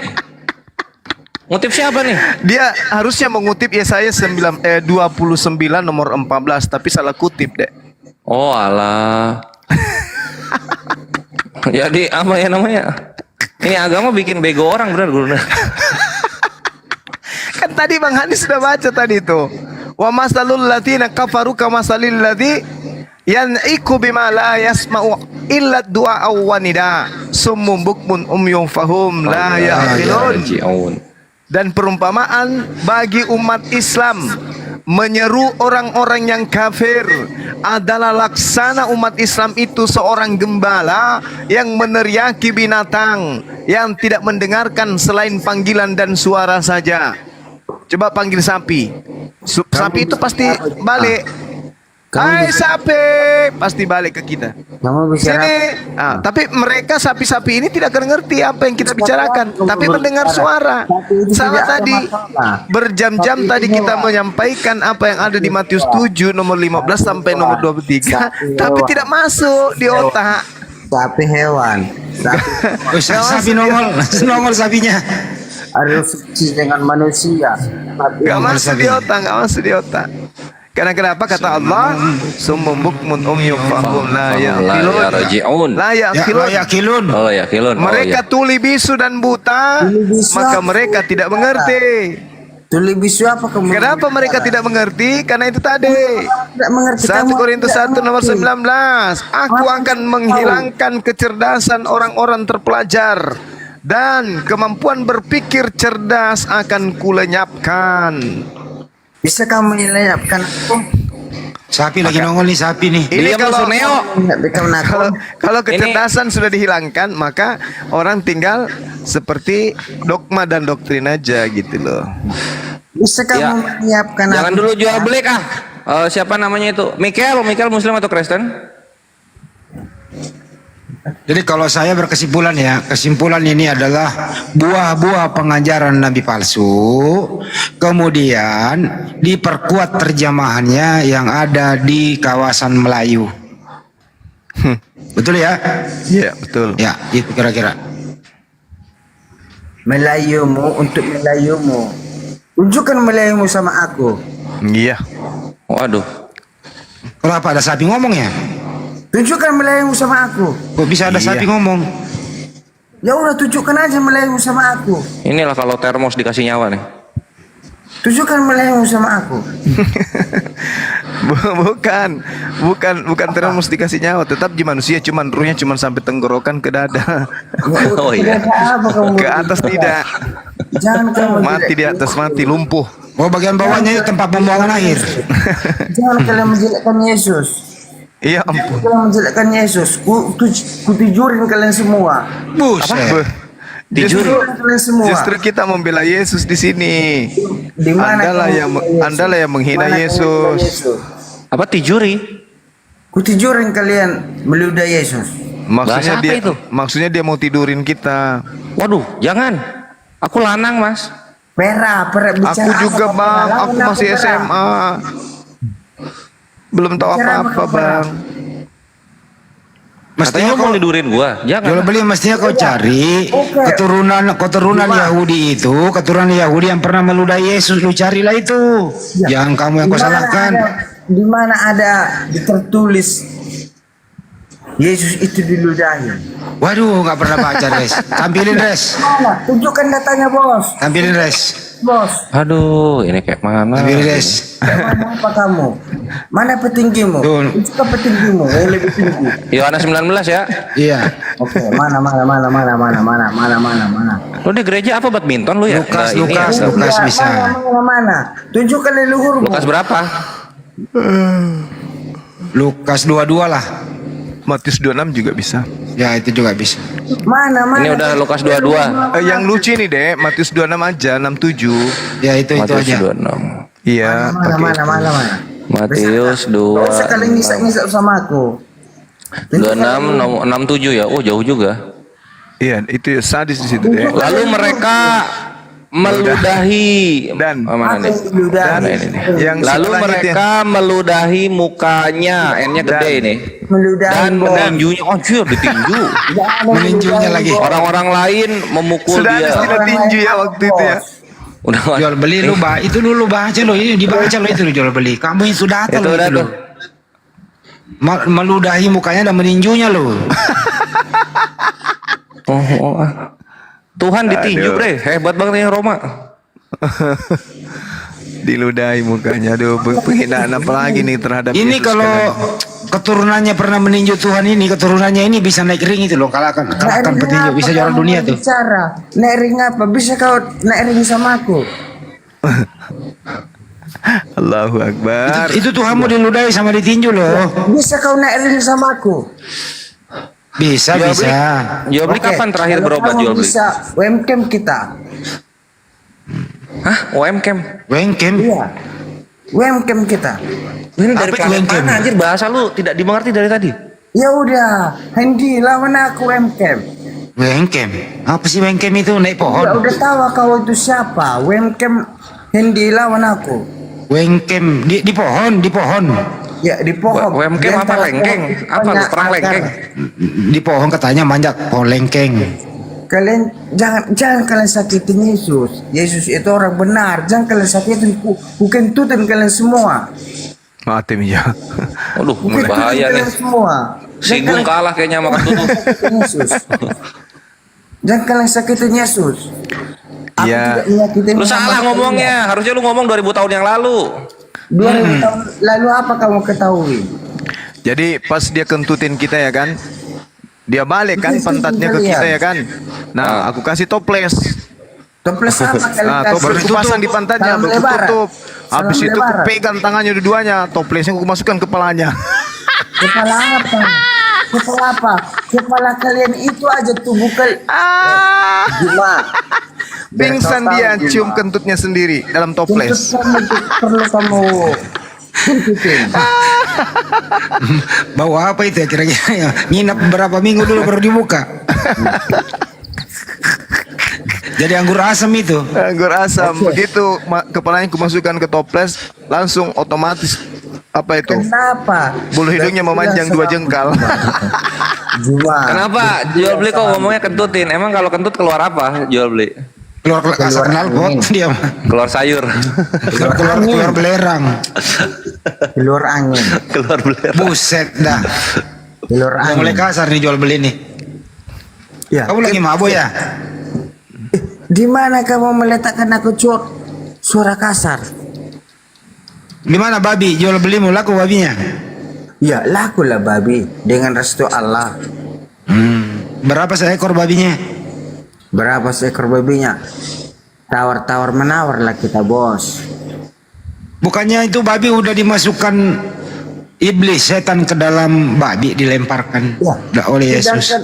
Ngutip siapa nih? Dia harusnya mengutip Yesaya 29 nomor 14, tapi salah kutip deh. Oh alah. Jadi apa ya namanya? Ini agama bikin bego orang benar guru. Kan tadi Bang Hani sudah baca tadi itu. Wa masalul ladzina kafaru kamasalil ladzi yan'iku bima la yasma'u illa du'a wa nida summum bukmun umyun fahum la ya'qilun. Dan perumpamaan bagi umat Islam menyeru orang-orang yang kafir adalah laksana umat Islam itu seorang gembala yang meneriaki binatang yang tidak mendengarkan selain panggilan dan suara saja. Coba panggil sapi. Sapi itu pasti balik. Hai sapi, pasti balik ke kita. Kamu bicara Sini. Tapi mereka sapi-sapi ini tidak ngerti apa yang kita bicarakan, tapi mendengar suara. Salah tadi. Berjam-jam tadi kita menyampaikan apa yang ada di Matius 7 nomor 15 sampai nomor 23, tapi tidak masuk di otak. sapi hewan. Sapi nongol sapinya. Harus suci dengan manusia. Gak masuk di otak, gak masuk di otak. Karena kenapa kata Allah, summum bukmun umyun fahum la ya'qilun. La ya'qilun. Oh ya, kilun. Mereka tuli bisu dan buta, maka mereka tidak mengerti. Tuli bisu apa kamu? Kenapa mereka tidak mengerti? Karena itu tadi. Tidak mengerti. 1 Korintus 1 nomor 19. Aku akan menghilangkan kecerdasan orang-orang terpelajar dan kemampuan berpikir cerdas akan kulenyapkan. Bisa kamu menyelapkan aku? Sapi lagi nongol nih, sapi nih. Ini Dia kalau kecerdasan sudah dihilangkan, maka orang tinggal seperti dogma dan doktrin aja gitu loh. Bisa kamu menyiapkan Jangan aku? dulu jual beli kah? Siapa namanya itu? Michael Muslim atau Kristen? Jadi kalau saya berkesimpulan ya, kesimpulan ini adalah buah-buah pengajaran nabi palsu, kemudian diperkuat terjemahannya yang ada di kawasan Melayu. Betul ya? Iya, betul. Ya, itu kira-kira. Melayumu untuk melayumu. Tunjukkan melayumu sama aku. Iya. Waduh. Kenapa ada sapi ngomong ya? Tunjukkan melayumu sama aku. Kok bisa ada sapi ngomong? Ya udah tunjukkan aja melayumu sama aku. Inilah kalau termos dikasih nyawa nih. Tunjukkan melayumu sama aku. bukan terus dikasih nyawa, tetap di manusia, cuman ruhnya cuman sampai tenggorokan ke dada. Oh iya. Ke atas tidak. Jangan kamu Mati di atas, mati lumpuh. Oh, bagian bawahnya itu tempat pembuangan air. Jangan kalian menjelekkan Yesus. Iya ampun. Kalian menjelekkan Yesus. Kutujurin kalian semua. Buset. Justru kita membela Yesus di sini. Di mana Andalah yang menghina Yesus. Apa tijuri? Kutujurin kalian meludah Yesus. Maksudnya Bahasa apa dia, itu? maksudnya dia mau tidurin kita. Waduh, jangan. Aku lanang, Mas. Pera bicara. Aku juga apa, bang, Pera? aku Lawan masih Pera. SMA. Belum tahu Bicara apa-apa apa, Pera? bang. Mestinya Katanya mau tidurin gua. Jangan. jual beli mestinya kau cari keturunan Yahudi itu, keturunan Yahudi yang pernah meludah Yesus, lu carilah itu. Jangan kamu yang kau salahkan. Di mana ada tertulis Yesus itu diludahi? Waduh, nggak pernah baca, Res. Tampilin, Res. Mana? Tunjukkan datanya, bos. Tampilin, Res. Bos. Aduh, ini kayak mana? Tampilin, Res. Mana apa kamu? Mana petinggimu? Tuh. Tunjukkan petinggimu yang lebih tinggi. Yohanes 19 ya. Iya. Oke, mana? Lu di gereja apa badminton lu ya? Lukas, Enggak, ini ya. Lukas bisa. Mana? Tunjukkan leluhurmu. Lukas berapa? Lukas 22 lah. Matius 26 juga bisa. Ya, itu juga bisa. Mana? Ini udah Lukas 22. Yang lucu ini deh, Matius 26 aja, 67. Ya, itu Matius aja. 26. Iya, Mana? Matius 2. Sekali ngisap sama aku. 26 nomor 67 ya. Oh, jauh juga. Iya, itu sadis di situ deh. Lalu mereka meludahi mana nih? Dan Mana ini nih? yang Lalu sebelahnya mereka meludahi mukanya, N-nya gede ini. meludahi Dan meninjunya, anjir ditinju. Meninjunya lagi. Orang-orang lain memukul Sudah ada dia. istilah tinju ya waktu itu ya. Udah Jual beli lu itu dulu baca lo, ini dibaca lo itu lu jual beli. Kamu yang sudah itu tahu udah itu lo. tuh. Meludahi mukanya dan meninjunya lo. Oh. Tuhan ditinju, Bre. Hebat banget yang Roma. Diludahi mukanya. Aduh, penghinaan apa lagi nih terhadap Ini Yesus kalau keturunannya pernah meninju Tuhan ini, keturunannya ini bisa naik ring itu loh, kalahkan petinju, bisa juara dunia tuh. Bicara, naik ring apa? Bisa kau naik ring sama aku? Allahu Akbar. Itu Tuhanmu diludahi sama ditinju loh. Bisa kau naik ring sama aku? Bisa. Jual beli kapan terakhir Kalau berobat kamu jual beli? bisa webcam kita. Hah? UMCam? Wengkem. Iya. Wemkem kita. Ini dari Apa itu planet wemkem? mana anjir, bahasa lu tidak dimengerti dari tadi. Ya udah, Hendi lawan aku Wemkem. Wengkem. Apa sih wengkem itu? Naik Ya pohon. udah tahu kau itu siapa? Wemkem Hendi lawan aku. Wengkem di pohon, di pohon. Ya di pohon. Wemkem Di apa antara lengkeng? pohon Apa lu banyak perang akar. lengkeng? Di pohon katanya manjat pohon lengkeng. Kalian jangan kalian sakitin Yesus. Yesus itu orang benar. Jangan kalian sakitin. Bukan tutin kalian semua. Mati ya. Aduh, Bukan bahaya kalian nih. semua. Si Gung kalah kayaknya sama Kentut. Yesus. Jangan kalian sakitin Yesus. Aku Ya. tidak menyakitin Lu salah Muhammad ngomongnya. Harusnya lu ngomong 2000 tahun yang lalu. 2000 tahun lalu apa kamu ketahui? Jadi pas dia kentutin kita ya kan, dia balik kan pantatnya ke kita ya kan. Nah, aku kasih toples. Toples apa kalian Nah, kasih? toples aku pasang di pantatnya, Salam baru lebaran. tutup. Habis Salam itu lebaran. aku pegang tangannya dua-duanya, toplesnya aku masukkan kepalanya. Kepala apa? Kepala apa? Kepala kalian itu aja tuh bukan. Juma. Pingsan dia, cium kentutnya sendiri dalam toples. Perlu kamu tuntutin. Bawa apa itu ya kira-kira ya? Nginap berapa minggu dulu baru dibuka. Jadi anggur asam itu. Anggur asam. Begitu kepalanya aku masukkan ke toples, langsung otomatis apa itu? Kenapa? Bulu hidungnya memanjang 2 jengkal. Juma. Kenapa jual beli kok ngomongnya kentutin? Emang kalau kentut keluar apa jual beli? Keluar asam knalpot dia mah. Keluar sayur. Keluar belerang. Keluar angin. Keluar beler. Buset dah. Keluar Udah angin. mulai kasar nih jual beli nih. Ya. Kamu lagi mabuk ya? Di mana kamu meletakkan aku suara kasar? Di mana babi? Jual belimu laku babinya? Ya lakulah babi dengan restu Allah. Berapa seekor babinya? Berapa seekor babinya? Tawar-tawar menawar lah kita bos. Bukannya itu babi udah dimasukkan iblis setan ke dalam babi dilemparkan oleh Yesus. Sedangkan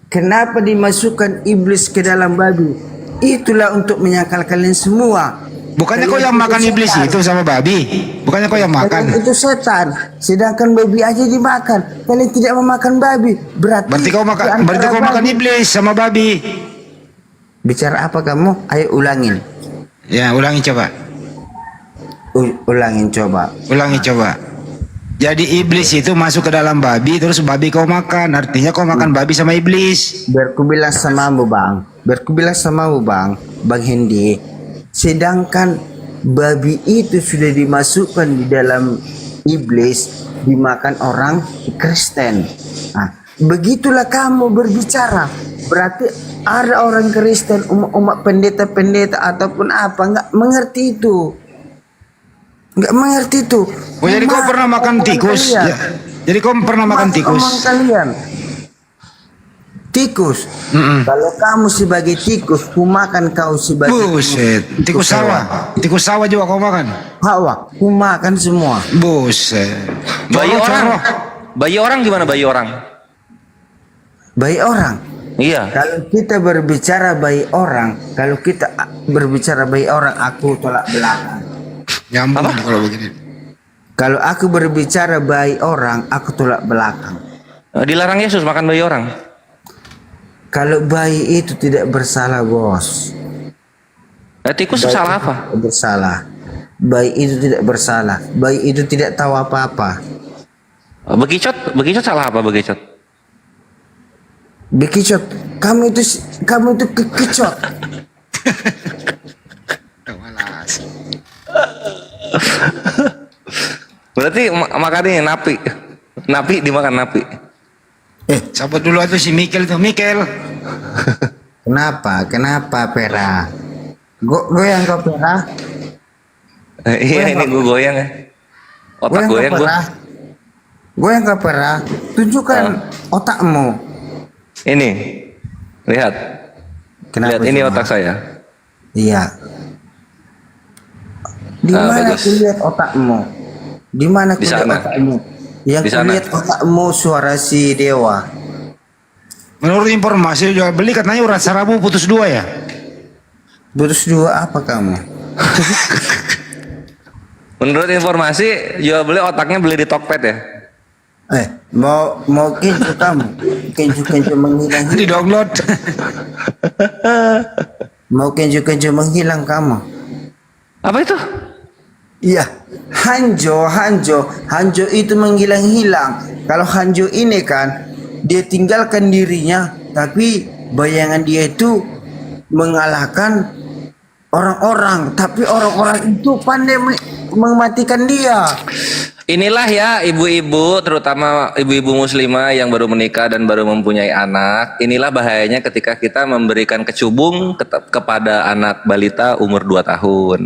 kenapa dimasukkan iblis ke dalam babi? Itulah untuk menyangkal kalian semua. Bukannya kau Kalian yang itu makan iblis setan. itu sama babi? Bukannya kau yang makan? Kalian itu setan, sedangkan babi aja dimakan. Kalian tidak memakan babi. Berarti kau makan, berarti kau makan iblis sama babi. Bicara apa kamu? Ayo ulangin. Ya, ulangi coba. Ulangin coba. Ulangi coba. Jadi iblis itu masuk ke dalam babi, terus babi kau makan. Artinya kau makan babi sama iblis. Biar ku bilang samamu bang. Biar ku bilang samamu bang. Bang Hendi. Sedangkan babi itu sudah dimasukkan di dalam iblis. Dimakan orang Kristen. Nah, begitulah kamu berbicara. Berarti ada orang Kristen, umat pendeta-pendeta ataupun apa nggak mengerti itu. Nggak mengerti itu. Oh, jadi kau pernah makan tikus? Kalian. Ya. Jadi kau pernah makan tikus? Omong kalian. Tikus. Kalau kamu sebagai tikus, ku makan kau sebagai Buset, tikus sawah. Tikus sawah juga kau makan? Hawa, ku makan semua. Buset. Bayi Coro, orang. coro. Bayi orang gimana bayi orang? Bayi orang. Iya. Kalau kita berbicara bayi orang, kalau kita berbicara bayi orang, aku tolak belakang. Nyambung kalau begini. Kalau aku berbicara bayi orang, aku tolak belakang. Dilarang Yesus makan bayi orang. Kalau bayi itu tidak bersalah, bos. Tikus Bayi salah itu apa? tidak bersalah. Bayi itu tidak bersalah. Bayi itu tidak tahu apa-apa. Bekicot salah apa bekicot? Bekicot, kamu itu kekicot. Berarti makan ini napi. Napi dimakan napi. Sahabat dulu itu si Mikel tuh, Mikel. Kenapa Pera? Goyang kau Pera? Iya ini gue goyang ya. Otak goyang gue. Goyang kau Pera? Tunjukkan otakmu. Ini. Lihat. Kenapa Lihat ini cuma? otak saya. Iya. Di mana bagus. kulihat otakmu? Di mana Di kulihat sana. otakmu? Yang Di sana. kulihat otakmu suara si Dewa. Menurut informasi jual beli katanya urat sarafmu putus 2 ya? Putus 2 apa kamu? Menurut informasi jual beli otaknya beli di Tokped ya. Mau kencu kamu, kencu menghilang. Di download. Mau kencu menghilang kamu. Apa itu? Iya, Hanjo itu menghilang-hilang. Kalau Hanjo ini kan dia tinggalkan dirinya, tapi bayangan dia itu mengalahkan orang-orang, tapi orang-orang itu pandai mematikan dia. Inilah ya ibu-ibu, terutama ibu-ibu muslimah yang baru menikah dan baru mempunyai anak. Inilah bahayanya ketika kita memberikan kecubung kepada anak balita umur 2 tahun.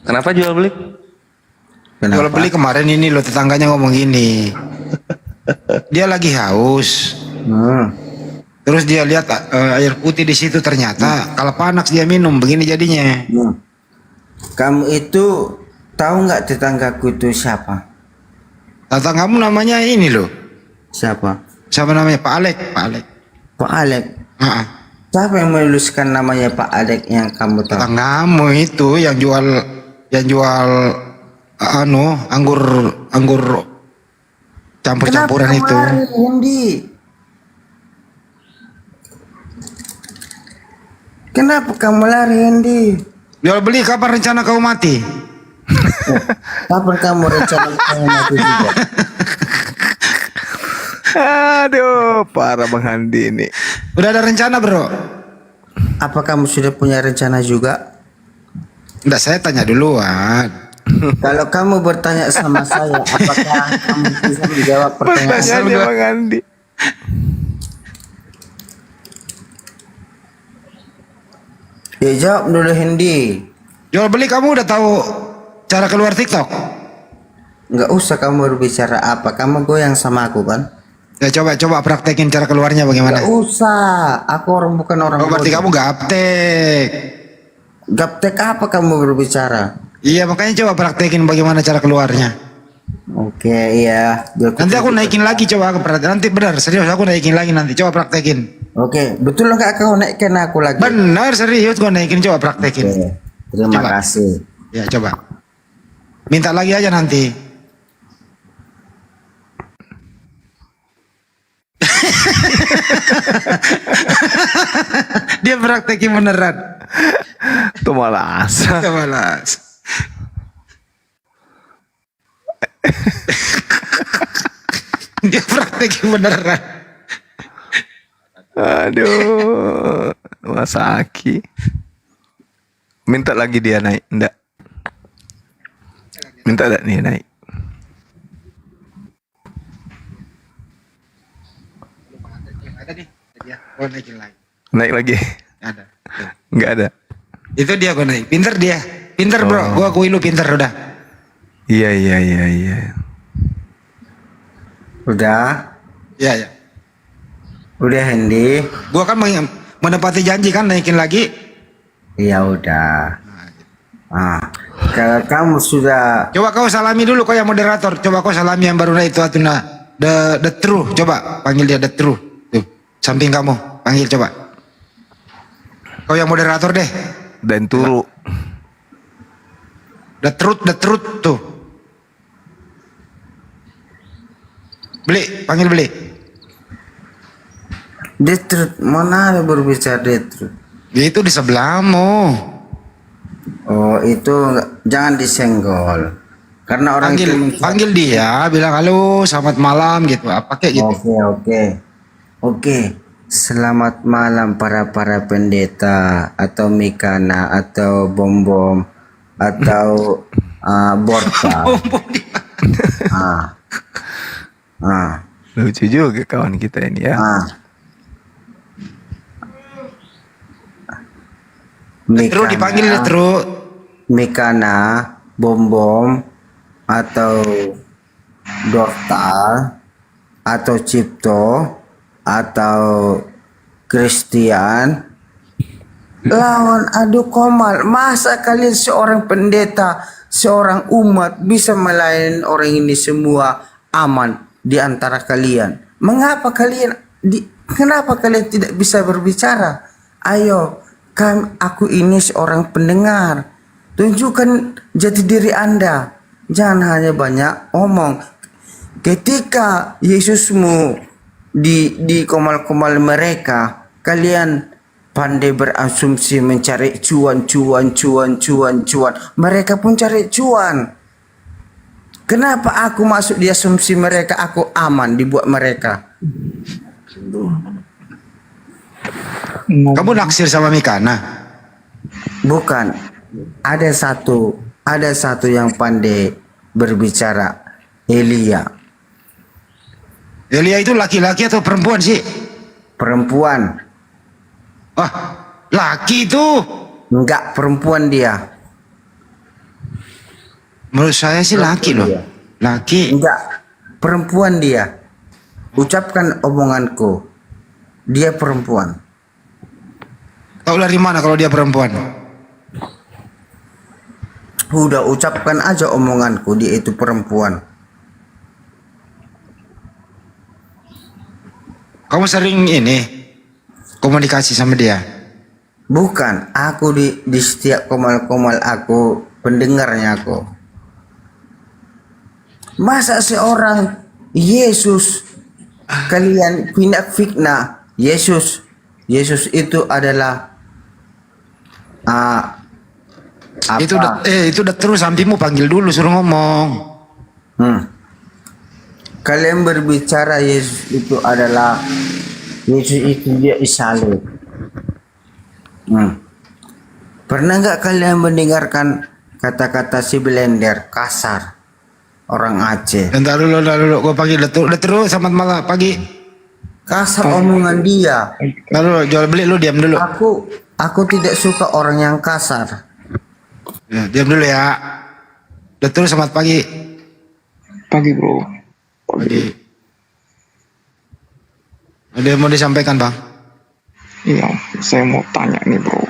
Kenapa jual beli? Jual beli kemarin ini loh, tetangganya ngomong gini. Dia lagi haus. Terus dia lihat air putih di situ, ternyata kalau panas dia minum begini jadinya. Kamu itu tahu nggak tetanggaku itu siapa? Tetanggamu namanya ini loh. Siapa? Siapa namanya? Pak Alek. Pak Alek. Siapa yang menuliskan namanya Pak Alek yang kamu tahu? Tetanggamu itu yang jual anggur campur-campuran itu. Kenapa kamu lari, Hendi? Jual beli, kapan rencana kau mati? Kapan kamu rencana kamu mati juga? Aduh, parah Bang Handi ini. Udah ada rencana, bro? Apa kamu sudah punya rencana juga? Enggak, saya tanya duluan. Kalau kamu bertanya sama saya, apakah kamu bisa menjawab pertanyaan saya? Pertanyaannya Bang Handi. Ya jawab dulu, Hendi. Jual beli, kamu udah tahu cara keluar TikTok? Nggak usah kamu berbicara apa, kamu goyang sama aku kan? Ya coba praktekin cara keluarnya bagaimana? Nggak usah, aku bukan orang. Oh, berarti kamu gaptek. Gaptek apa kamu berbicara? Iya, makanya coba praktekin bagaimana cara keluarnya. Oke, iya. Nanti aku naikin lagi, coba aku perhatiin. Nanti benar, serius aku naikin lagi nanti. Coba praktekin. Oke, betul nggak kau naikkan aku lagi? Benar, serius gua naikin, coba praktekin. Oke, terima Coba. kasih. Ya, coba. Minta lagi aja nanti. Dia praktekin beneran. Itu malas. Itu malas. Dia praktekin beneran. Aduh, Mas Aki. Minta lagi dia naik, enggak? Minta enggak nih naik? Ada nih, dia. Gua naikin lagi. Naik lagi? Ada. Enggak ada. Itu dia gua naik. Pinter dia. Pinter, bro. Gua akui lu pinter udah. Iya. Udah? Iya. Udah, Hendi. Gua kan menepati janji kan naikin lagi. Ya udah. Kalau kamu sudah. Coba kau salami dulu kau yang moderator. Coba kau salami yang baru naik itu Atuna. The True. Coba panggil dia The True. Tuh, samping kamu. Panggil coba. Kau yang moderator deh. Dan turu. The Truth tuh. Beli, panggil beli. Detrut, mana ada berbicara Detrut? Itu di sebelahmu. Oh, itu jangan disenggol. Karena orang Panggil dia, bilang halo, selamat malam gitu. Apa kayak gitu. Oke. Selamat malam para pendeta atau Mikana atau Bom atau Borta. Lucu juga kawan kita ini ya. Terus dipanggil terus. Mikana, Bom atau Dortal atau Cipto atau Christian lawan adu komal. Masa kalian seorang pendeta, seorang umat bisa melayani orang ini semua aman di antara kalian? Kenapa kalian tidak bisa berbicara? Ayo, Aku ini seorang pendengar. Tunjukkan jati diri Anda. Jangan hanya banyak omong. Ketika Yesusmu di komal-komal mereka, kalian pandai berasumsi mencari cuan. Mereka pun cari cuan. Kenapa aku masuk di asumsi mereka, aku aman dibuat mereka? Kamu naksir sama Mikana? Bukan. Ada satu yang pandai berbicara, Elia. Elia itu laki-laki atau perempuan sih? Perempuan. Wah, laki itu. Enggak, perempuan dia. Menurut saya sih laki loh. Laki. Enggak, perempuan dia. Ucapkan omonganku. Dia perempuan. Tahu dari mana kalau dia perempuan? Udah ucapkan aja omonganku, dia itu perempuan. Kamu sering ini komunikasi sama dia? Bukan, aku di setiap komal-komal aku pendengarnya aku. Masa seorang Yesus kalian pindah fitnah Yesus itu adalah apa? Itu udah terus sampimu panggil dulu suruh ngomong. Kalian berbicara Yesus itu adalah dia disalib. Pernah nggak kalian mendengarkan kata-kata si blender kasar orang Aceh? Bentar dulu, gue panggil udah terus selamat malam pagi. Kasar omongan dia. Lalu jual beli lu diam dulu. Aku tidak suka orang yang kasar. Ya, diam dulu ya. Udah terus selamat pagi. Pagi bro. Pagi. Ada yang mau disampaikan bang? Iya, saya mau tanya nih bro,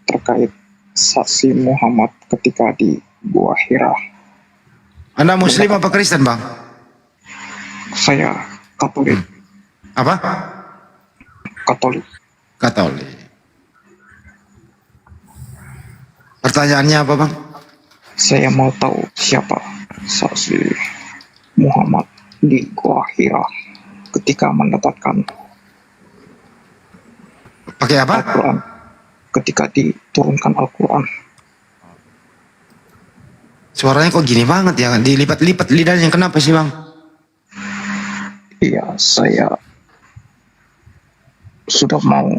terkait saksi Muhammad ketika di Gua Hira. Anda Muslim apa Kristen bang? Saya Katolik. Apa? Katolik. Katolik. Pertanyaannya apa bang? Saya mau tahu siapa saksi Muhammad di Gua Hira ketika mendapatkan pakai apa? Al-Quran, ketika diturunkan Al-Quran. Suaranya kok gini banget ya? Dilipat-lipat lidahnya, kenapa sih bang? Iya, saya sudah mau.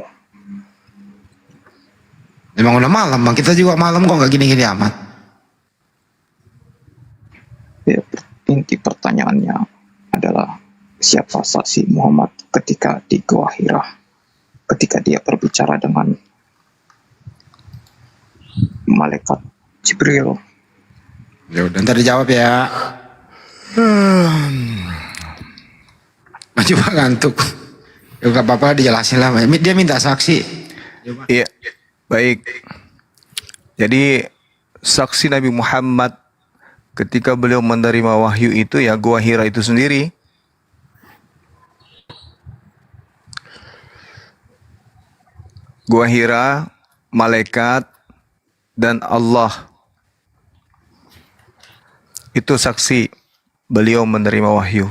Memang udah malam bang, kita juga malam kok nggak gini-gini amat. Ya, inti pertanyaannya adalah siapa saksi Muhammad ketika di Gua Hira, ketika dia berbicara dengan malaikat Jibril. Ya udah ntar dijawab ya. Coba ngantuk. Ya nggak apa-apa dijelasin lah. Dia minta saksi. Iya, baik. Jadi saksi Nabi Muhammad ketika beliau menerima wahyu itu ya Gua Hira itu sendiri. Gua Hira, malaikat, dan Allah. Itu saksi beliau menerima wahyu.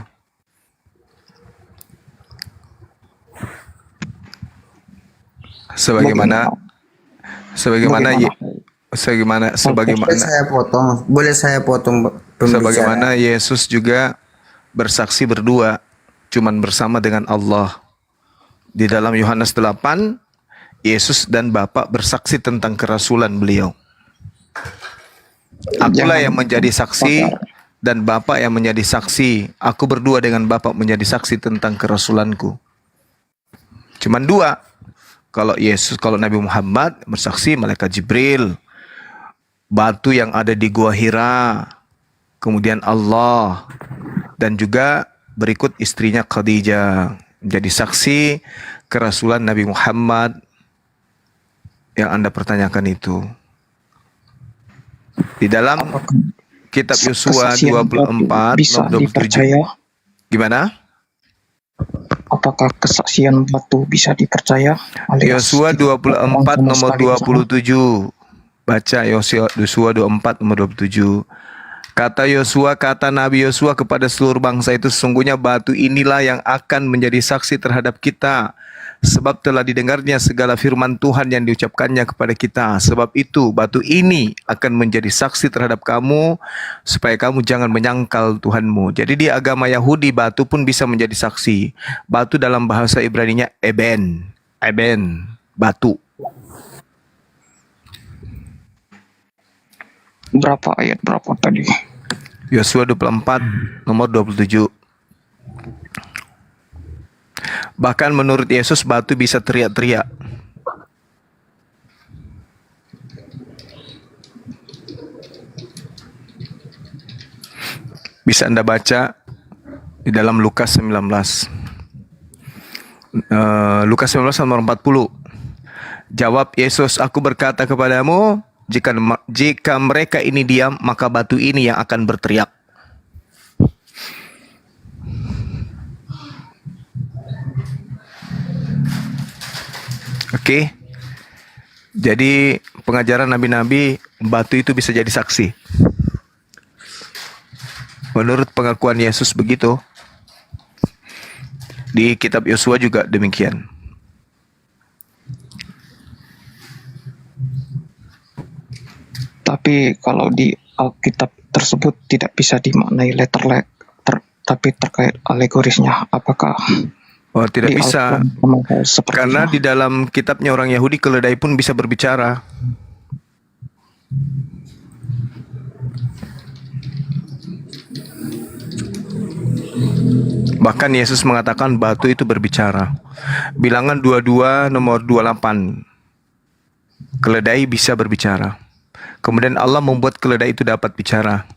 Sebagaimana Boleh saya potong pembicaraan? Sebagaimana Yesus juga bersaksi berdua, cuman bersama dengan Allah. Di dalam Yohanes 8, Yesus dan Bapa bersaksi tentang kerasulan beliau. Akulah yang menjadi saksi dan Bapa yang menjadi saksi. Aku berdua dengan Bapa menjadi saksi tentang kerasulanku. Cuman dua. Kalau Nabi Muhammad bersaksi malaikat Jibril, batu yang ada di Gua Hira, kemudian Allah, dan juga berikut istrinya Khadijah menjadi saksi kerasulan Nabi Muhammad yang Anda pertanyakan itu. Di dalam kitab Yosua 24 bisa nomor 27. dipercaya? Gimana? apakah kesaksian batu bisa dipercaya? Alias Yosua tidak 24 sama nomor sekali ke sana? 27. Baca Yosua 24 nomor 27. Kata Yosua, kata Nabi Yosua kepada seluruh bangsa itu, sesungguhnya batu inilah yang akan menjadi saksi terhadap kita. Sebab telah didengarnya segala firman Tuhan yang diucapkannya kepada kita. Sebab itu batu ini akan menjadi saksi terhadap kamu, supaya kamu jangan menyangkal Tuhanmu. Jadi di agama Yahudi batu pun bisa menjadi saksi. Batu dalam bahasa Ibraninya eben. Eben, batu. Berapa ayat berapa tadi? Yosua 24 nomor 27. Bahkan menurut Yesus batu bisa teriak-teriak. Bisa Anda baca di dalam Lukas 19. Lukas 19 nomor 40. Jawab Yesus, aku berkata kepadamu, jika mereka ini diam, maka batu ini yang akan berteriak. Oke. Jadi pengajaran nabi-nabi, batu itu bisa jadi saksi. Menurut pengakuan Yesus begitu. Di kitab Yosua juga demikian. Tapi kalau di Alkitab tersebut tidak bisa dimaknai tapi terkait alegorisnya, apakah Oh, tidak di bisa. Alkitab memang seperti Karena itu? di dalam kitabnya orang Yahudi, keledai pun bisa berbicara. Bahkan Yesus mengatakan batu itu berbicara. Bilangan 22 nomor 28. Keledai bisa berbicara. Kemudian Allah membuat keledai itu dapat bicara.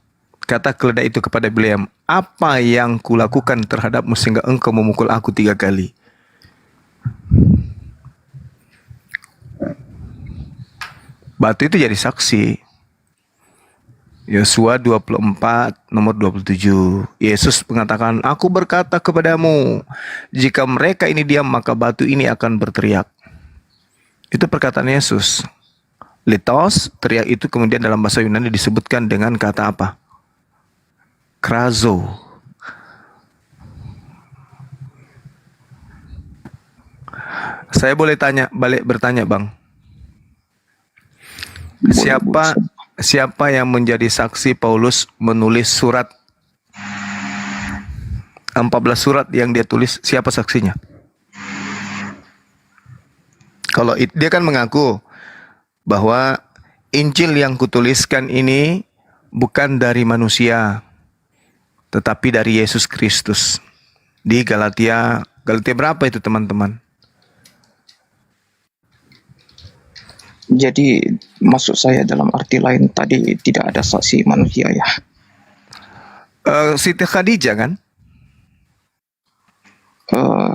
Kata keledai itu kepada beliau, apa yang kulakukan terhadapmu sehingga engkau memukul aku 3 kali? Batu itu jadi saksi. Yosua 24 nomor 27. Yesus mengatakan, aku berkata kepadamu, jika mereka ini diam, maka batu ini akan berteriak. Itu perkataan Yesus. Litos, teriak itu kemudian dalam bahasa Yunani disebutkan dengan kata apa? Krazo. Saya boleh bertanya, Bang. Siapa yang menjadi saksi Paulus menulis surat 14 surat yang dia tulis, siapa saksinya? Kalau dia kan mengaku bahwa Injil yang kutuliskan ini bukan dari manusia, tetapi dari Yesus Kristus. Di Galatia berapa itu teman-teman? Jadi maksud saya dalam arti lain tadi tidak ada saksi manusia ya. Siti Khadijah kan?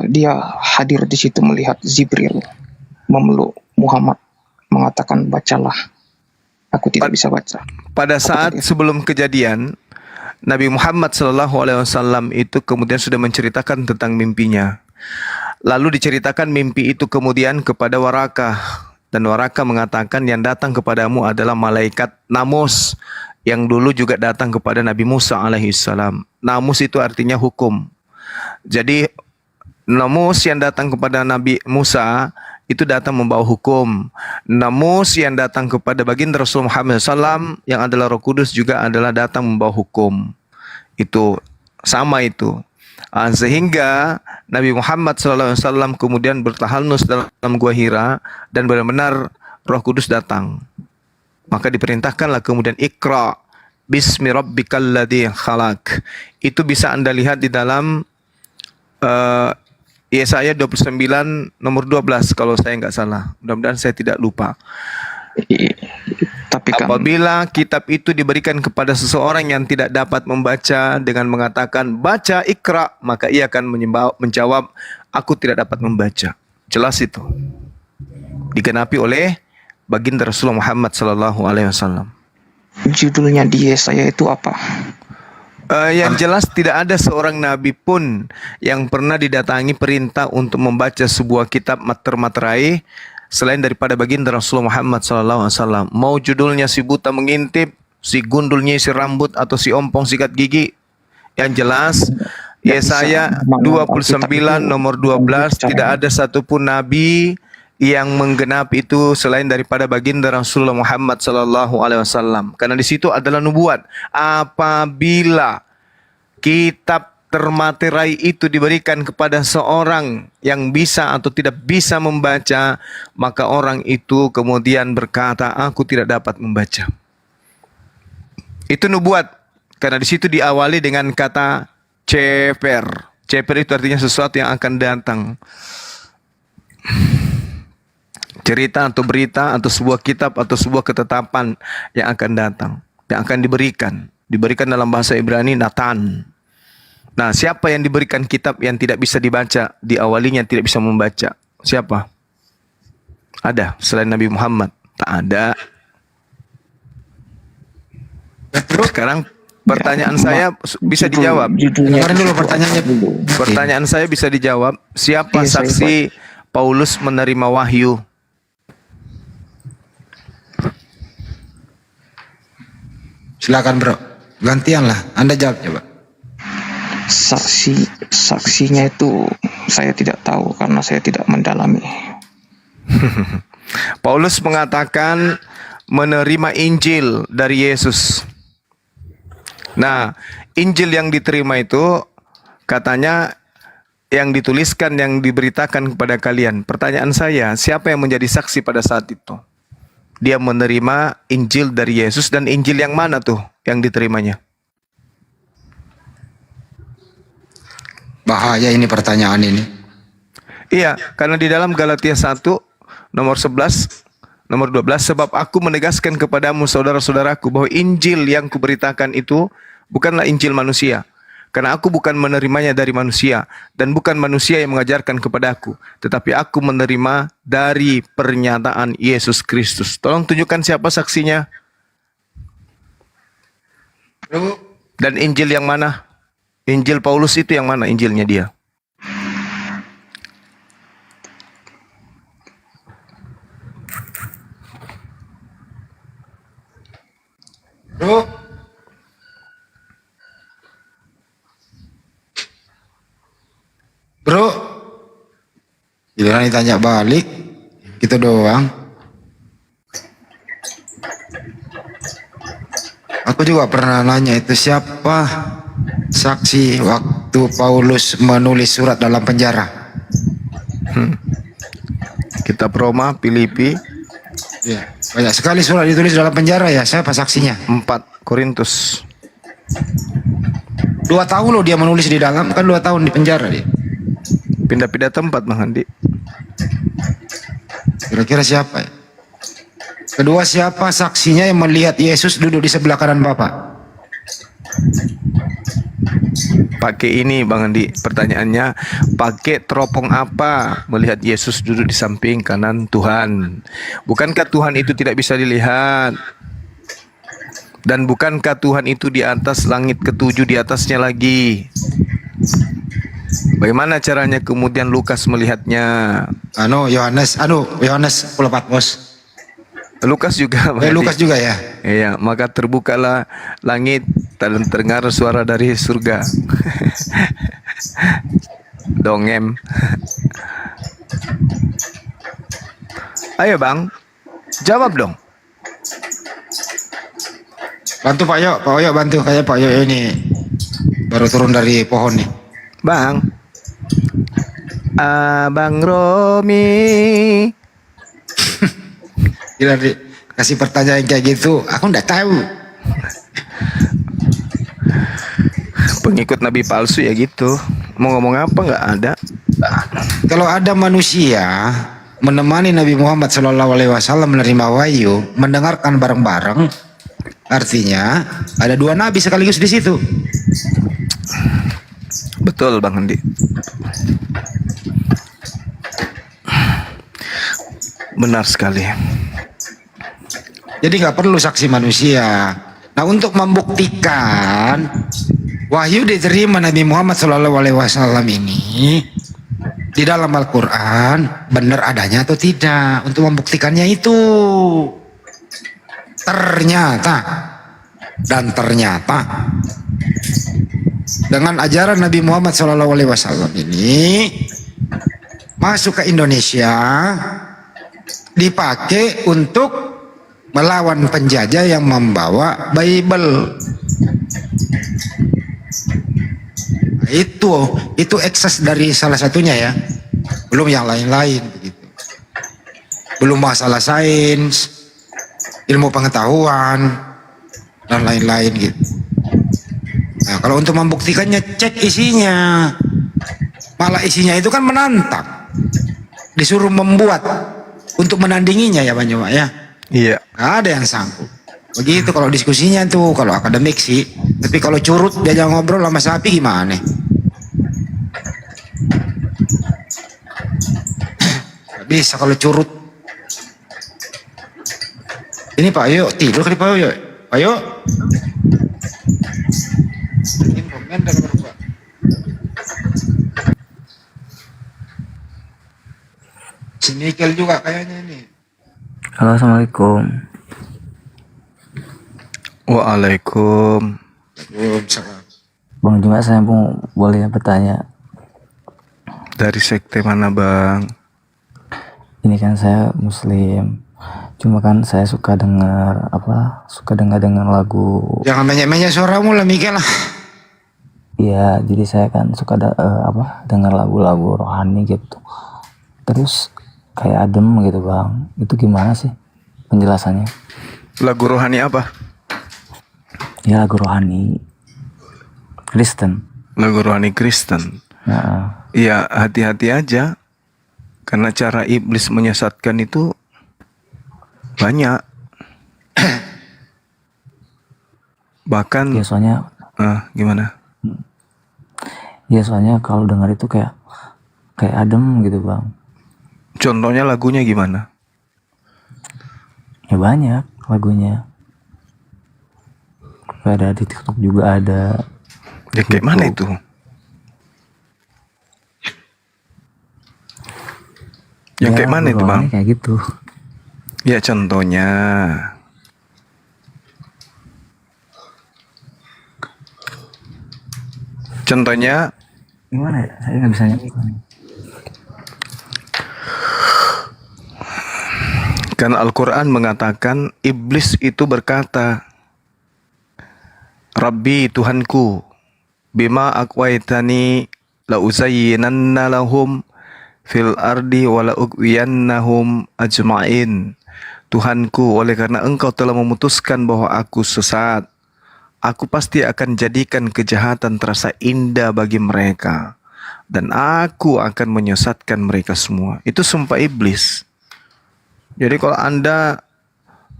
Dia hadir di situ melihat Jibril memeluk Muhammad, mengatakan bacalah. Aku tidak bisa baca. Pada saat sebelum kejadian, Nabi Muhammad SAW itu kemudian sudah menceritakan tentang mimpinya. Lalu diceritakan mimpi itu kemudian kepada Warakah. Dan Warakah mengatakan yang datang kepadamu adalah malaikat Namus yang dulu juga datang kepada Nabi Musa alaihissalam. Namus itu artinya hukum. Jadi Namus yang datang kepada Nabi Musa itu datang membawa hukum. Namus yang datang kepada baginda Rasul Muhammad SAW yang adalah Roh Kudus juga adalah datang membawa hukum. Itu sama itu. Sehingga Nabi Muhammad SAW kemudian bertahanus dalam Gua Hira dan benar-benar Roh Kudus datang. Maka diperintahkanlah kemudian Iqra bismi rabbikal ladzi khalaq. Itu bisa Anda lihat di dalam Yesaya 29 nomor 12 kalau saya nggak salah. Mudah-mudahan saya tidak lupa. Tapi kan, apabila kitab itu diberikan kepada seseorang yang tidak dapat membaca dengan mengatakan baca Iqra, maka ia akan menjawab aku tidak dapat membaca. Jelas itu. Digenapi oleh baginda Rasulullah Muhammad SAW. judulnya di Yesaya itu apa? Yang jelas tidak ada seorang nabi pun yang pernah didatangi perintah untuk membaca sebuah kitab termaterai selain daripada baginda Rasulullah Muhammad SAW. Mau judulnya si buta mengintip, si gundul nyisir rambut, atau si ompong sikat gigi, yang jelas Yesaya 29 nomor 12, tidak ada satupun nabi yang menggenap itu selain daripada baginda Rasulullah Muhammad SAW. Karena di situ adalah nubuat. Apabila kitab termaterai itu diberikan kepada seorang yang bisa atau tidak bisa membaca, maka orang itu kemudian berkata, aku tidak dapat membaca. Itu nubuat. Karena di situ diawali dengan kata ceper. Ceper itu artinya sesuatu yang akan datang. Cerita atau berita atau sebuah kitab atau sebuah ketetapan yang akan datang, yang akan diberikan dalam bahasa Ibrani Natan. Nah, siapa yang diberikan kitab yang tidak bisa dibaca, diawalinya tidak bisa membaca? Siapa? Ada selain Nabi Muhammad? Tak ada. Sekarang pertanyaan saya bisa dijawab. Dengarin dulu pertanyaannya. Pertanyaan saya bisa dijawab. Siapa saksi Paulus menerima wahyu? Silakan bro, gantian lah. Anda jawab coba. Saksinya itu saya tidak tahu karena saya tidak mendalami. Paulus mengatakan menerima Injil dari Yesus. Nah, Injil yang diterima itu katanya yang dituliskan, yang diberitakan kepada kalian. Pertanyaan saya, siapa yang menjadi saksi pada saat itu? Dia menerima Injil dari Yesus, dan Injil yang mana tuh yang diterimanya? Bahaya ini pertanyaan ini. Iya, karena di dalam Galatia 1 nomor 11 nomor 12, sebab aku menegaskan kepadamu saudara-saudaraku bahwa Injil yang kuberitakan itu bukanlah Injil manusia. Karena aku bukan menerimanya dari manusia, dan bukan manusia yang mengajarkan kepadaku, tetapi aku menerima dari pernyataan Yesus Kristus. Tolong tunjukkan siapa saksinya. Dan Injil yang mana? Injil Paulus itu yang mana Injilnya dia? Bro, giliran ditanya balik, gitu doang. Aku juga pernah nanya itu siapa saksi waktu Paulus menulis surat dalam penjara. Kitab Roma, Filipi. Ya, banyak sekali surat ditulis dalam penjara ya. Siapa saksinya? 4 Korintus. 2 tahun loh dia menulis di dalam, kan 2 tahun di penjara dia. Pindah-pindah tempat Bang Andi. Kira-kira siapa ya? Kedua, siapa saksinya yang melihat Yesus duduk di sebelah kanan Bapak? Pakai ini Bang Andi, pertanyaannya pakai teropong apa melihat Yesus duduk di samping kanan Tuhan? Bukankah Tuhan itu tidak bisa dilihat? Dan bukankah Tuhan itu di atas langit ketujuh, di atasnya lagi? Bagaimana caranya kemudian Lukas melihatnya? Yohanes 10 Patmos. Lukas juga. Lukas juga ya. Iya, maka terbukalah langit dan terdengar suara dari surga. Dongem. Ayo Bang, jawab dong. Bantu Pak Yo bantu, kayak Pak Yo ini baru turun dari pohon nih. Bang, Abang Romi. Gila kasih pertanyaan kayak gitu, aku nggak tahu. Pengikut Nabi palsu ya gitu. Mau ngomong apa nggak ada. Kalau ada manusia menemani Nabi Muhammad SAW menerima wahyu, mendengarkan bareng-bareng, artinya ada 2 nabi sekaligus di situ. Betul Bang Andi. Benar sekali. Jadi nggak perlu saksi manusia. Nah, untuk membuktikan Wahyu diterima Nabi Muhammad SAW ini di dalam Al-Quran benar adanya atau tidak. Untuk membuktikannya itu ternyata dengan ajaran Nabi Muhammad SAW ini masuk ke Indonesia dipakai untuk melawan penjajah yang membawa Bible. Nah, itu ekses dari salah satunya ya, belum yang lain-lain begitu. Belum masalah sains, ilmu pengetahuan dan lain-lain gitu. Nah, kalau untuk membuktikannya cek isinya, malah isinya itu kan menantang, disuruh membuat untuk menandinginya ya Bang Joma ya. Iya. Nggak ada yang sanggup. Begitu kalau diskusinya tuh, kalau akademik sih. Tapi kalau curut diajak ngobrol sama sapi gimana? Nggak bisa kalau curut. Ini Pak Yo tidur kali Pak Yo. Pak Yo. Ini komen dari Pak. Si Mikel juga kayaknya ini. Halo, assalamualaikum. Waalaikumsalam. Bang Juma, saya mau boleh bertanya. Dari sekte mana Bang? Ini kan saya Muslim. Cuma kan saya suka dengar lagu. Jangan banyak-banyak suaramu lah Mikel lah. Iya, jadi saya kan suka dengar lagu-lagu rohani gitu. Terus kayak adem gitu Bang. Itu gimana sih penjelasannya? Lagu rohani apa? Ya lagu rohani Kristen. Lagu rohani Kristen. Nah, Ya hati-hati aja, karena cara iblis menyesatkan itu banyak. Bahkan ya soalnya gimana? Ya soalnya kalau dengar itu kayak adem gitu Bang. Contohnya lagunya gimana? Ya banyak lagunya. Ada di TikTok juga ada. Ya kayak mana itu? Yang kayak mana itu Bang? Kayak gitu. Ya contohnya. Contohnya gimana ya? Saya nggak bisa nyanyi. Kan Al-Quran mengatakan iblis itu berkata, Rabbi Tuhanku, bima aqwaitani la uzayyinanna lahum fil ardi wa la ughwiyannahum ajma'in. Tuhanku, oleh karena engkau telah memutuskan bahwa aku sesat, aku pasti akan jadikan kejahatan terasa indah bagi mereka, dan aku akan menyesatkan mereka semua. Itu sumpah iblis. Jadi kalau Anda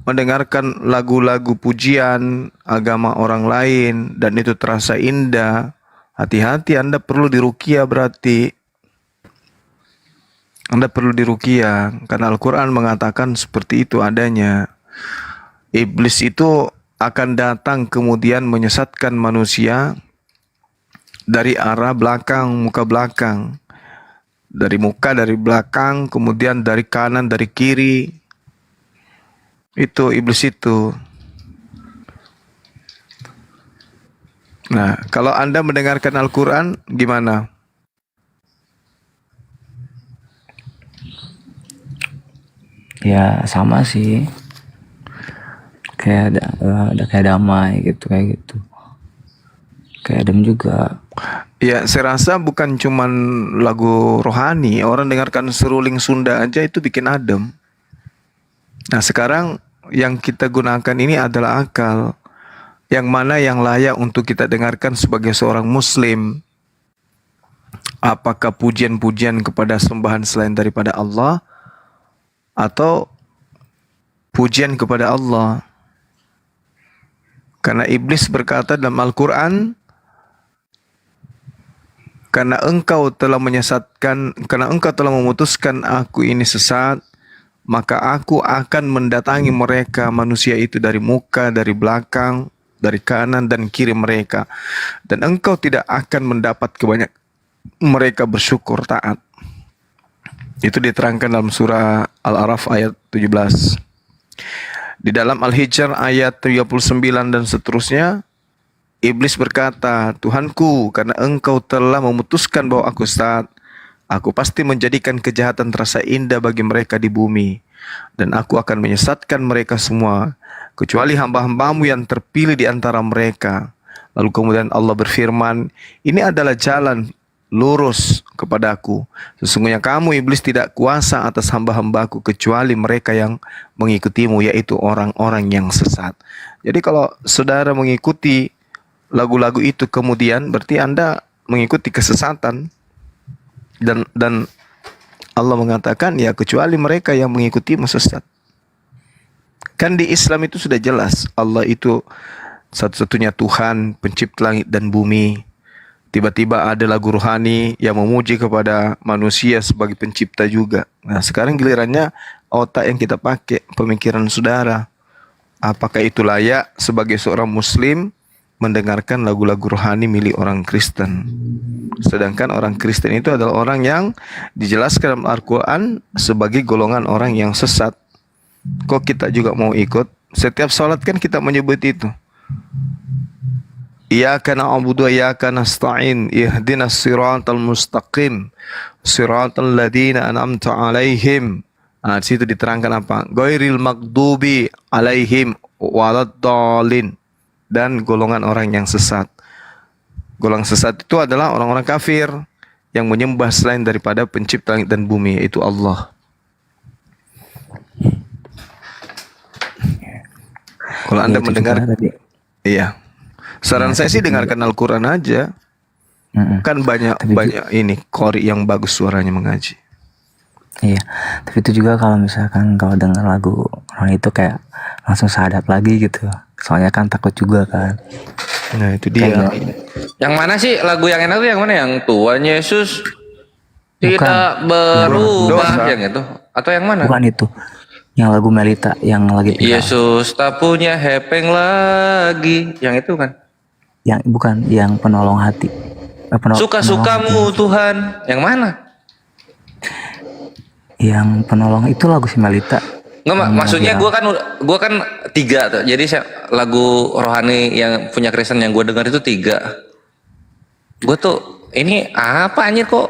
mendengarkan lagu-lagu pujian agama orang lain dan itu terasa indah, hati-hati, Anda perlu diruqyah berarti. Anda perlu diruqyah karena Al-Quran mengatakan seperti itu adanya. Iblis itu akan datang kemudian menyesatkan manusia dari arah belakang, muka belakang. Dari muka, dari belakang, kemudian dari kanan, dari kiri. Itu iblis itu. Nah, kalau Anda mendengarkan Al-Quran, gimana? Ya sama sih. Kayak ada kayak damai gitu, kayak gitu. Kayak adem juga. Ya, saya rasa bukan cuman lagu rohani. Orang dengarkan seruling Sunda aja itu bikin adem. Nah, sekarang yang kita gunakan ini adalah akal. Yang mana yang layak untuk kita dengarkan sebagai seorang Muslim? Apakah pujian-pujian kepada sembahan selain daripada Allah, atau pujian kepada Allah? Karena iblis berkata dalam Al-Quran, karena engkau telah memutuskan aku ini sesat, maka aku akan mendatangi mereka manusia itu dari muka, dari belakang, dari kanan dan kiri mereka, dan engkau tidak akan mendapat kebanyakan mereka bersyukur taat. Itu diterangkan dalam surah Al-A'raf ayat 17. Di dalam Al-Hijr ayat 39 dan seterusnya, iblis berkata, Tuhanku, karena engkau telah memutuskan bahwa aku pasti menjadikan kejahatan terasa indah bagi mereka di bumi, dan aku akan menyesatkan mereka semua, kecuali hamba-hambamu yang terpilih di antara mereka. Lalu kemudian Allah berfirman, ini adalah jalan lurus kepadaku. Sesungguhnya kamu iblis tidak kuasa atas hamba-hambaku kecuali mereka yang mengikutimu, yaitu orang-orang yang sesat. Jadi kalau saudara mengikuti lagu-lagu itu kemudian berarti Anda mengikuti kesesatan. Dan Allah mengatakan ya kecuali mereka yang mengikuti sesat. Kan di Islam itu sudah jelas Allah itu satu-satunya Tuhan, pencipta langit dan bumi. Tiba-tiba ada lagu rohani yang memuji kepada manusia sebagai pencipta juga. Nah sekarang gilirannya otak yang kita pakai, pemikiran saudara. Apakah itu layak sebagai seorang muslim mendengarkan lagu-lagu rohani milik orang Kristen? Sedangkan orang Kristen itu adalah orang yang dijelaskan dalam Al-Quran sebagai golongan orang yang sesat. Kok kita juga mau ikut? Setiap salat kan kita menyebut itu. Iyyaka na'budu wa iyyaka nasta'in ihdinas siratal mustaqim siratal ladzina an'amta 'alaihim. Di situ diterangkan apa? Ghairil maghdubi 'alaihim waladdallin, dan golongan orang yang sesat. Golongan sesat itu adalah orang-orang kafir yang menyembah selain daripada pencipta langit dan bumi, yaitu Allah. Kalau Anda mendengar, iya. Saran saya sih dengarkan Al-Quran aja. Kan banyak ini qori yang bagus suaranya mengaji. Iya, tapi itu juga kalau misalkan kalau dengar lagu orang itu kayak langsung sadap lagi gitu. Soalnya kan takut juga kan. Nah itu dia. Yang mana sih lagu yang enak tuh yang mana? Yang Tuhan Yesus tidak berubah yang itu? Atau yang mana? Bukan itu. Yang lagu Melita yang lagi viral. Yesus tak punya hepeng lagi. Yang itu kan? Yang bukan, yang penolong hati. Suka-sukamu Tuhan. Yang mana? Yang penolong itu lagu si Melita. Nggak, maksudnya gue kan 3 tuh. Jadi lagu rohani yang punya Kristen yang gue dengar itu 3. Gue tuh ini apa anjir kok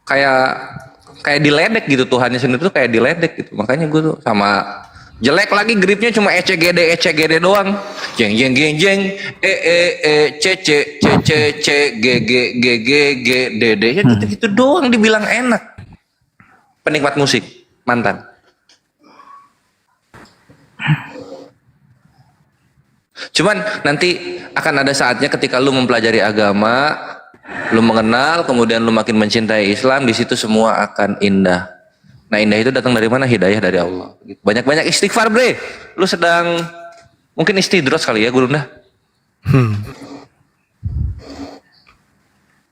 kayak diledek gitu, Tuhannya sendiri tuh kayak diledek gitu. Makanya gue tuh sama jelek lagi gripnya cuma ECGD doang. Jeng jeng jeng jeng C C C C C G G G G G D D ya gitu doang dibilang enak. Penikmat musik mantan. Cuman nanti akan ada saatnya ketika lu mempelajari agama, lu mengenal, kemudian lu makin mencintai Islam, di situ semua akan indah. Nah indah itu datang dari mana? Hidayah dari Allah. Banyak-banyak istighfar bre. Lu sedang mungkin istidros kali ya Gurunda.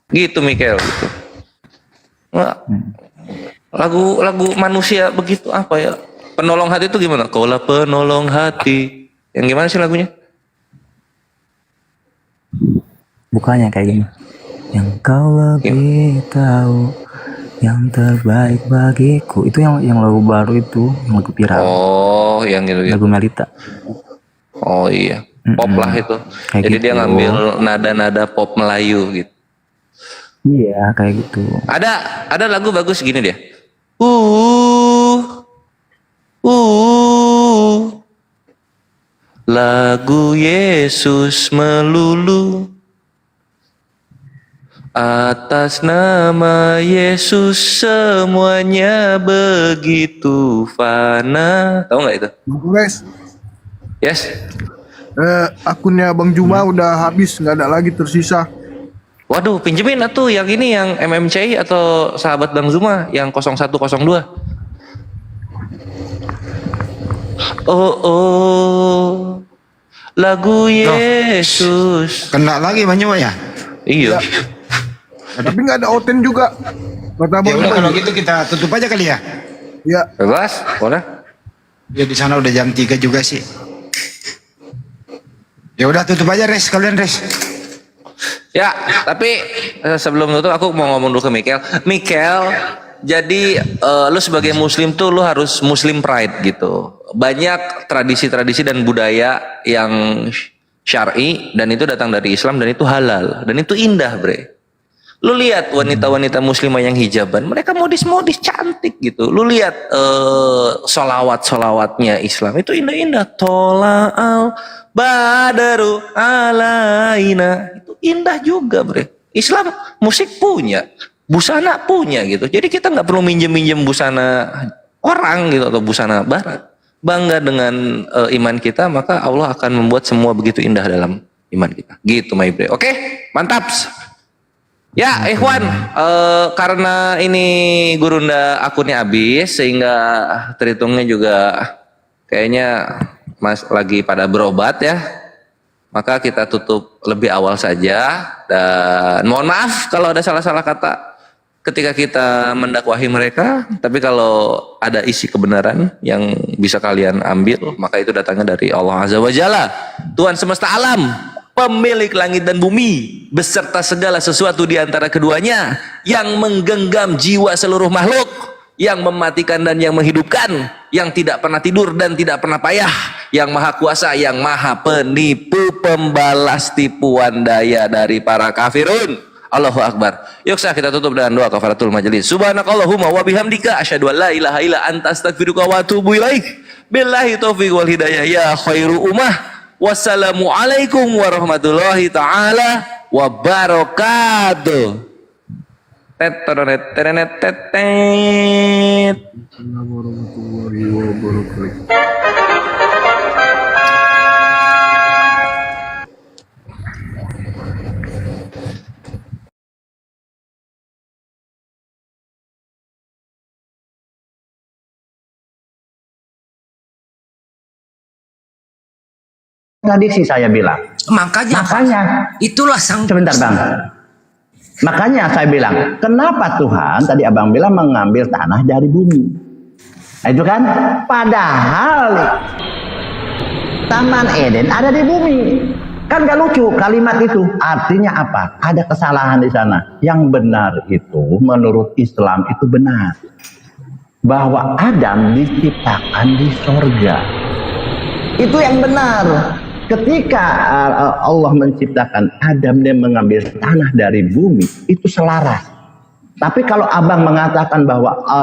Gitu Michael gitu. Lagu manusia begitu apa ya? Penolong hati itu gimana? Kaulah penolong hati. Yang gimana sih lagunya? Bukannya kayak gini. Yang kau lebih tahu yang terbaik bagiku. Itu yang lagu baru itu, yang lagu viral. Oh, yang gitu. Lagu Melita. Oh iya, pop lah itu. Kayak jadi gitu. dia ngambil nada-nada pop Melayu gitu. Iya, kayak gitu. Ada lagu bagus gini dia. Lagu Yesus melulu, atas nama Yesus semuanya begitu fana. Tahu nggak itu? Guys. Yes. Akunnya Bang Juma udah habis, nggak ada lagi tersisa. Waduh, pinjemin atuh yang ini yang MMCI atau sahabat Bang Zuma yang 0102. Oh, lagu Yesus. Kena lagi Bang Juma ya? Iya. Tapi nggak ada oten juga. Ya udah kalau gitu kita tutup aja kali ya. Ya. Bebas, boleh. Ya di sana udah jam 3 juga sih. Ya udah tutup aja res kalian res. Ya, tapi sebelum itu aku mau ngomong dulu ke Mikel. Mikel, jadi lu sebagai muslim tuh lu harus muslim pride gitu. Banyak tradisi-tradisi dan budaya yang syar'i dan itu datang dari Islam dan itu halal dan itu indah, bre. Lu lihat wanita-wanita muslimah yang hijaban, mereka modis-modis cantik gitu. Lu lihat solawat-solawatnya Islam itu indah-indah. Tola'al badaru alaina, itu indah juga, bre. Islam musik punya, busana punya gitu. Jadi kita nggak perlu minjem-minjem busana orang gitu atau busana barat. Bangga dengan iman kita, maka Allah akan membuat semua begitu indah dalam iman kita. Gitu, my bre. Oke, mantap. Ya, Ikhwan, karena ini Gurunda akunnya habis sehingga terhitungnya juga kayaknya Mas lagi pada berobat ya. Maka kita tutup lebih awal saja dan mohon maaf kalau ada salah-salah kata ketika kita mendakwahi mereka, tapi kalau ada isi kebenaran yang bisa kalian ambil, maka itu datangnya dari Allah Azza wa Jalla, Tuhan semesta alam, pemilik langit dan bumi beserta segala sesuatu di antara keduanya, yang menggenggam jiwa seluruh makhluk, yang mematikan dan yang menghidupkan, yang tidak pernah tidur dan tidak pernah payah, yang maha kuasa, yang maha penipu, pembalas tipuan daya dari para kafirun. Allahu Akbar. Yuk kita tutup dengan doa kafaratul majelis. Subhanakallahumma wa bihamdika asyhadu an la ilaha illa anta astaghfiruka wa atubu ilaik. Billahi taufiq wal hidayah ya khairu ummah. Wassalamualaikum warahmatullahi taala wabarakatuh. Warahmatullahi wabarakatuh. Tradisi saya bilang. Makanya itulah sebentar bang. Makanya saya bilang, kenapa Tuhan tadi abang bilang mengambil tanah dari bumi? Nah, itu kan, padahal Taman Eden ada di bumi. Kan gak lucu kalimat itu. Artinya apa? Ada kesalahan di sana. Yang benar itu menurut Islam itu benar. Bahwa Adam diciptakan di sorga. Itu yang benar. Ketika Allah menciptakan Adam dan mengambil tanah dari bumi, itu selaras. Tapi kalau abang mengatakan bahwa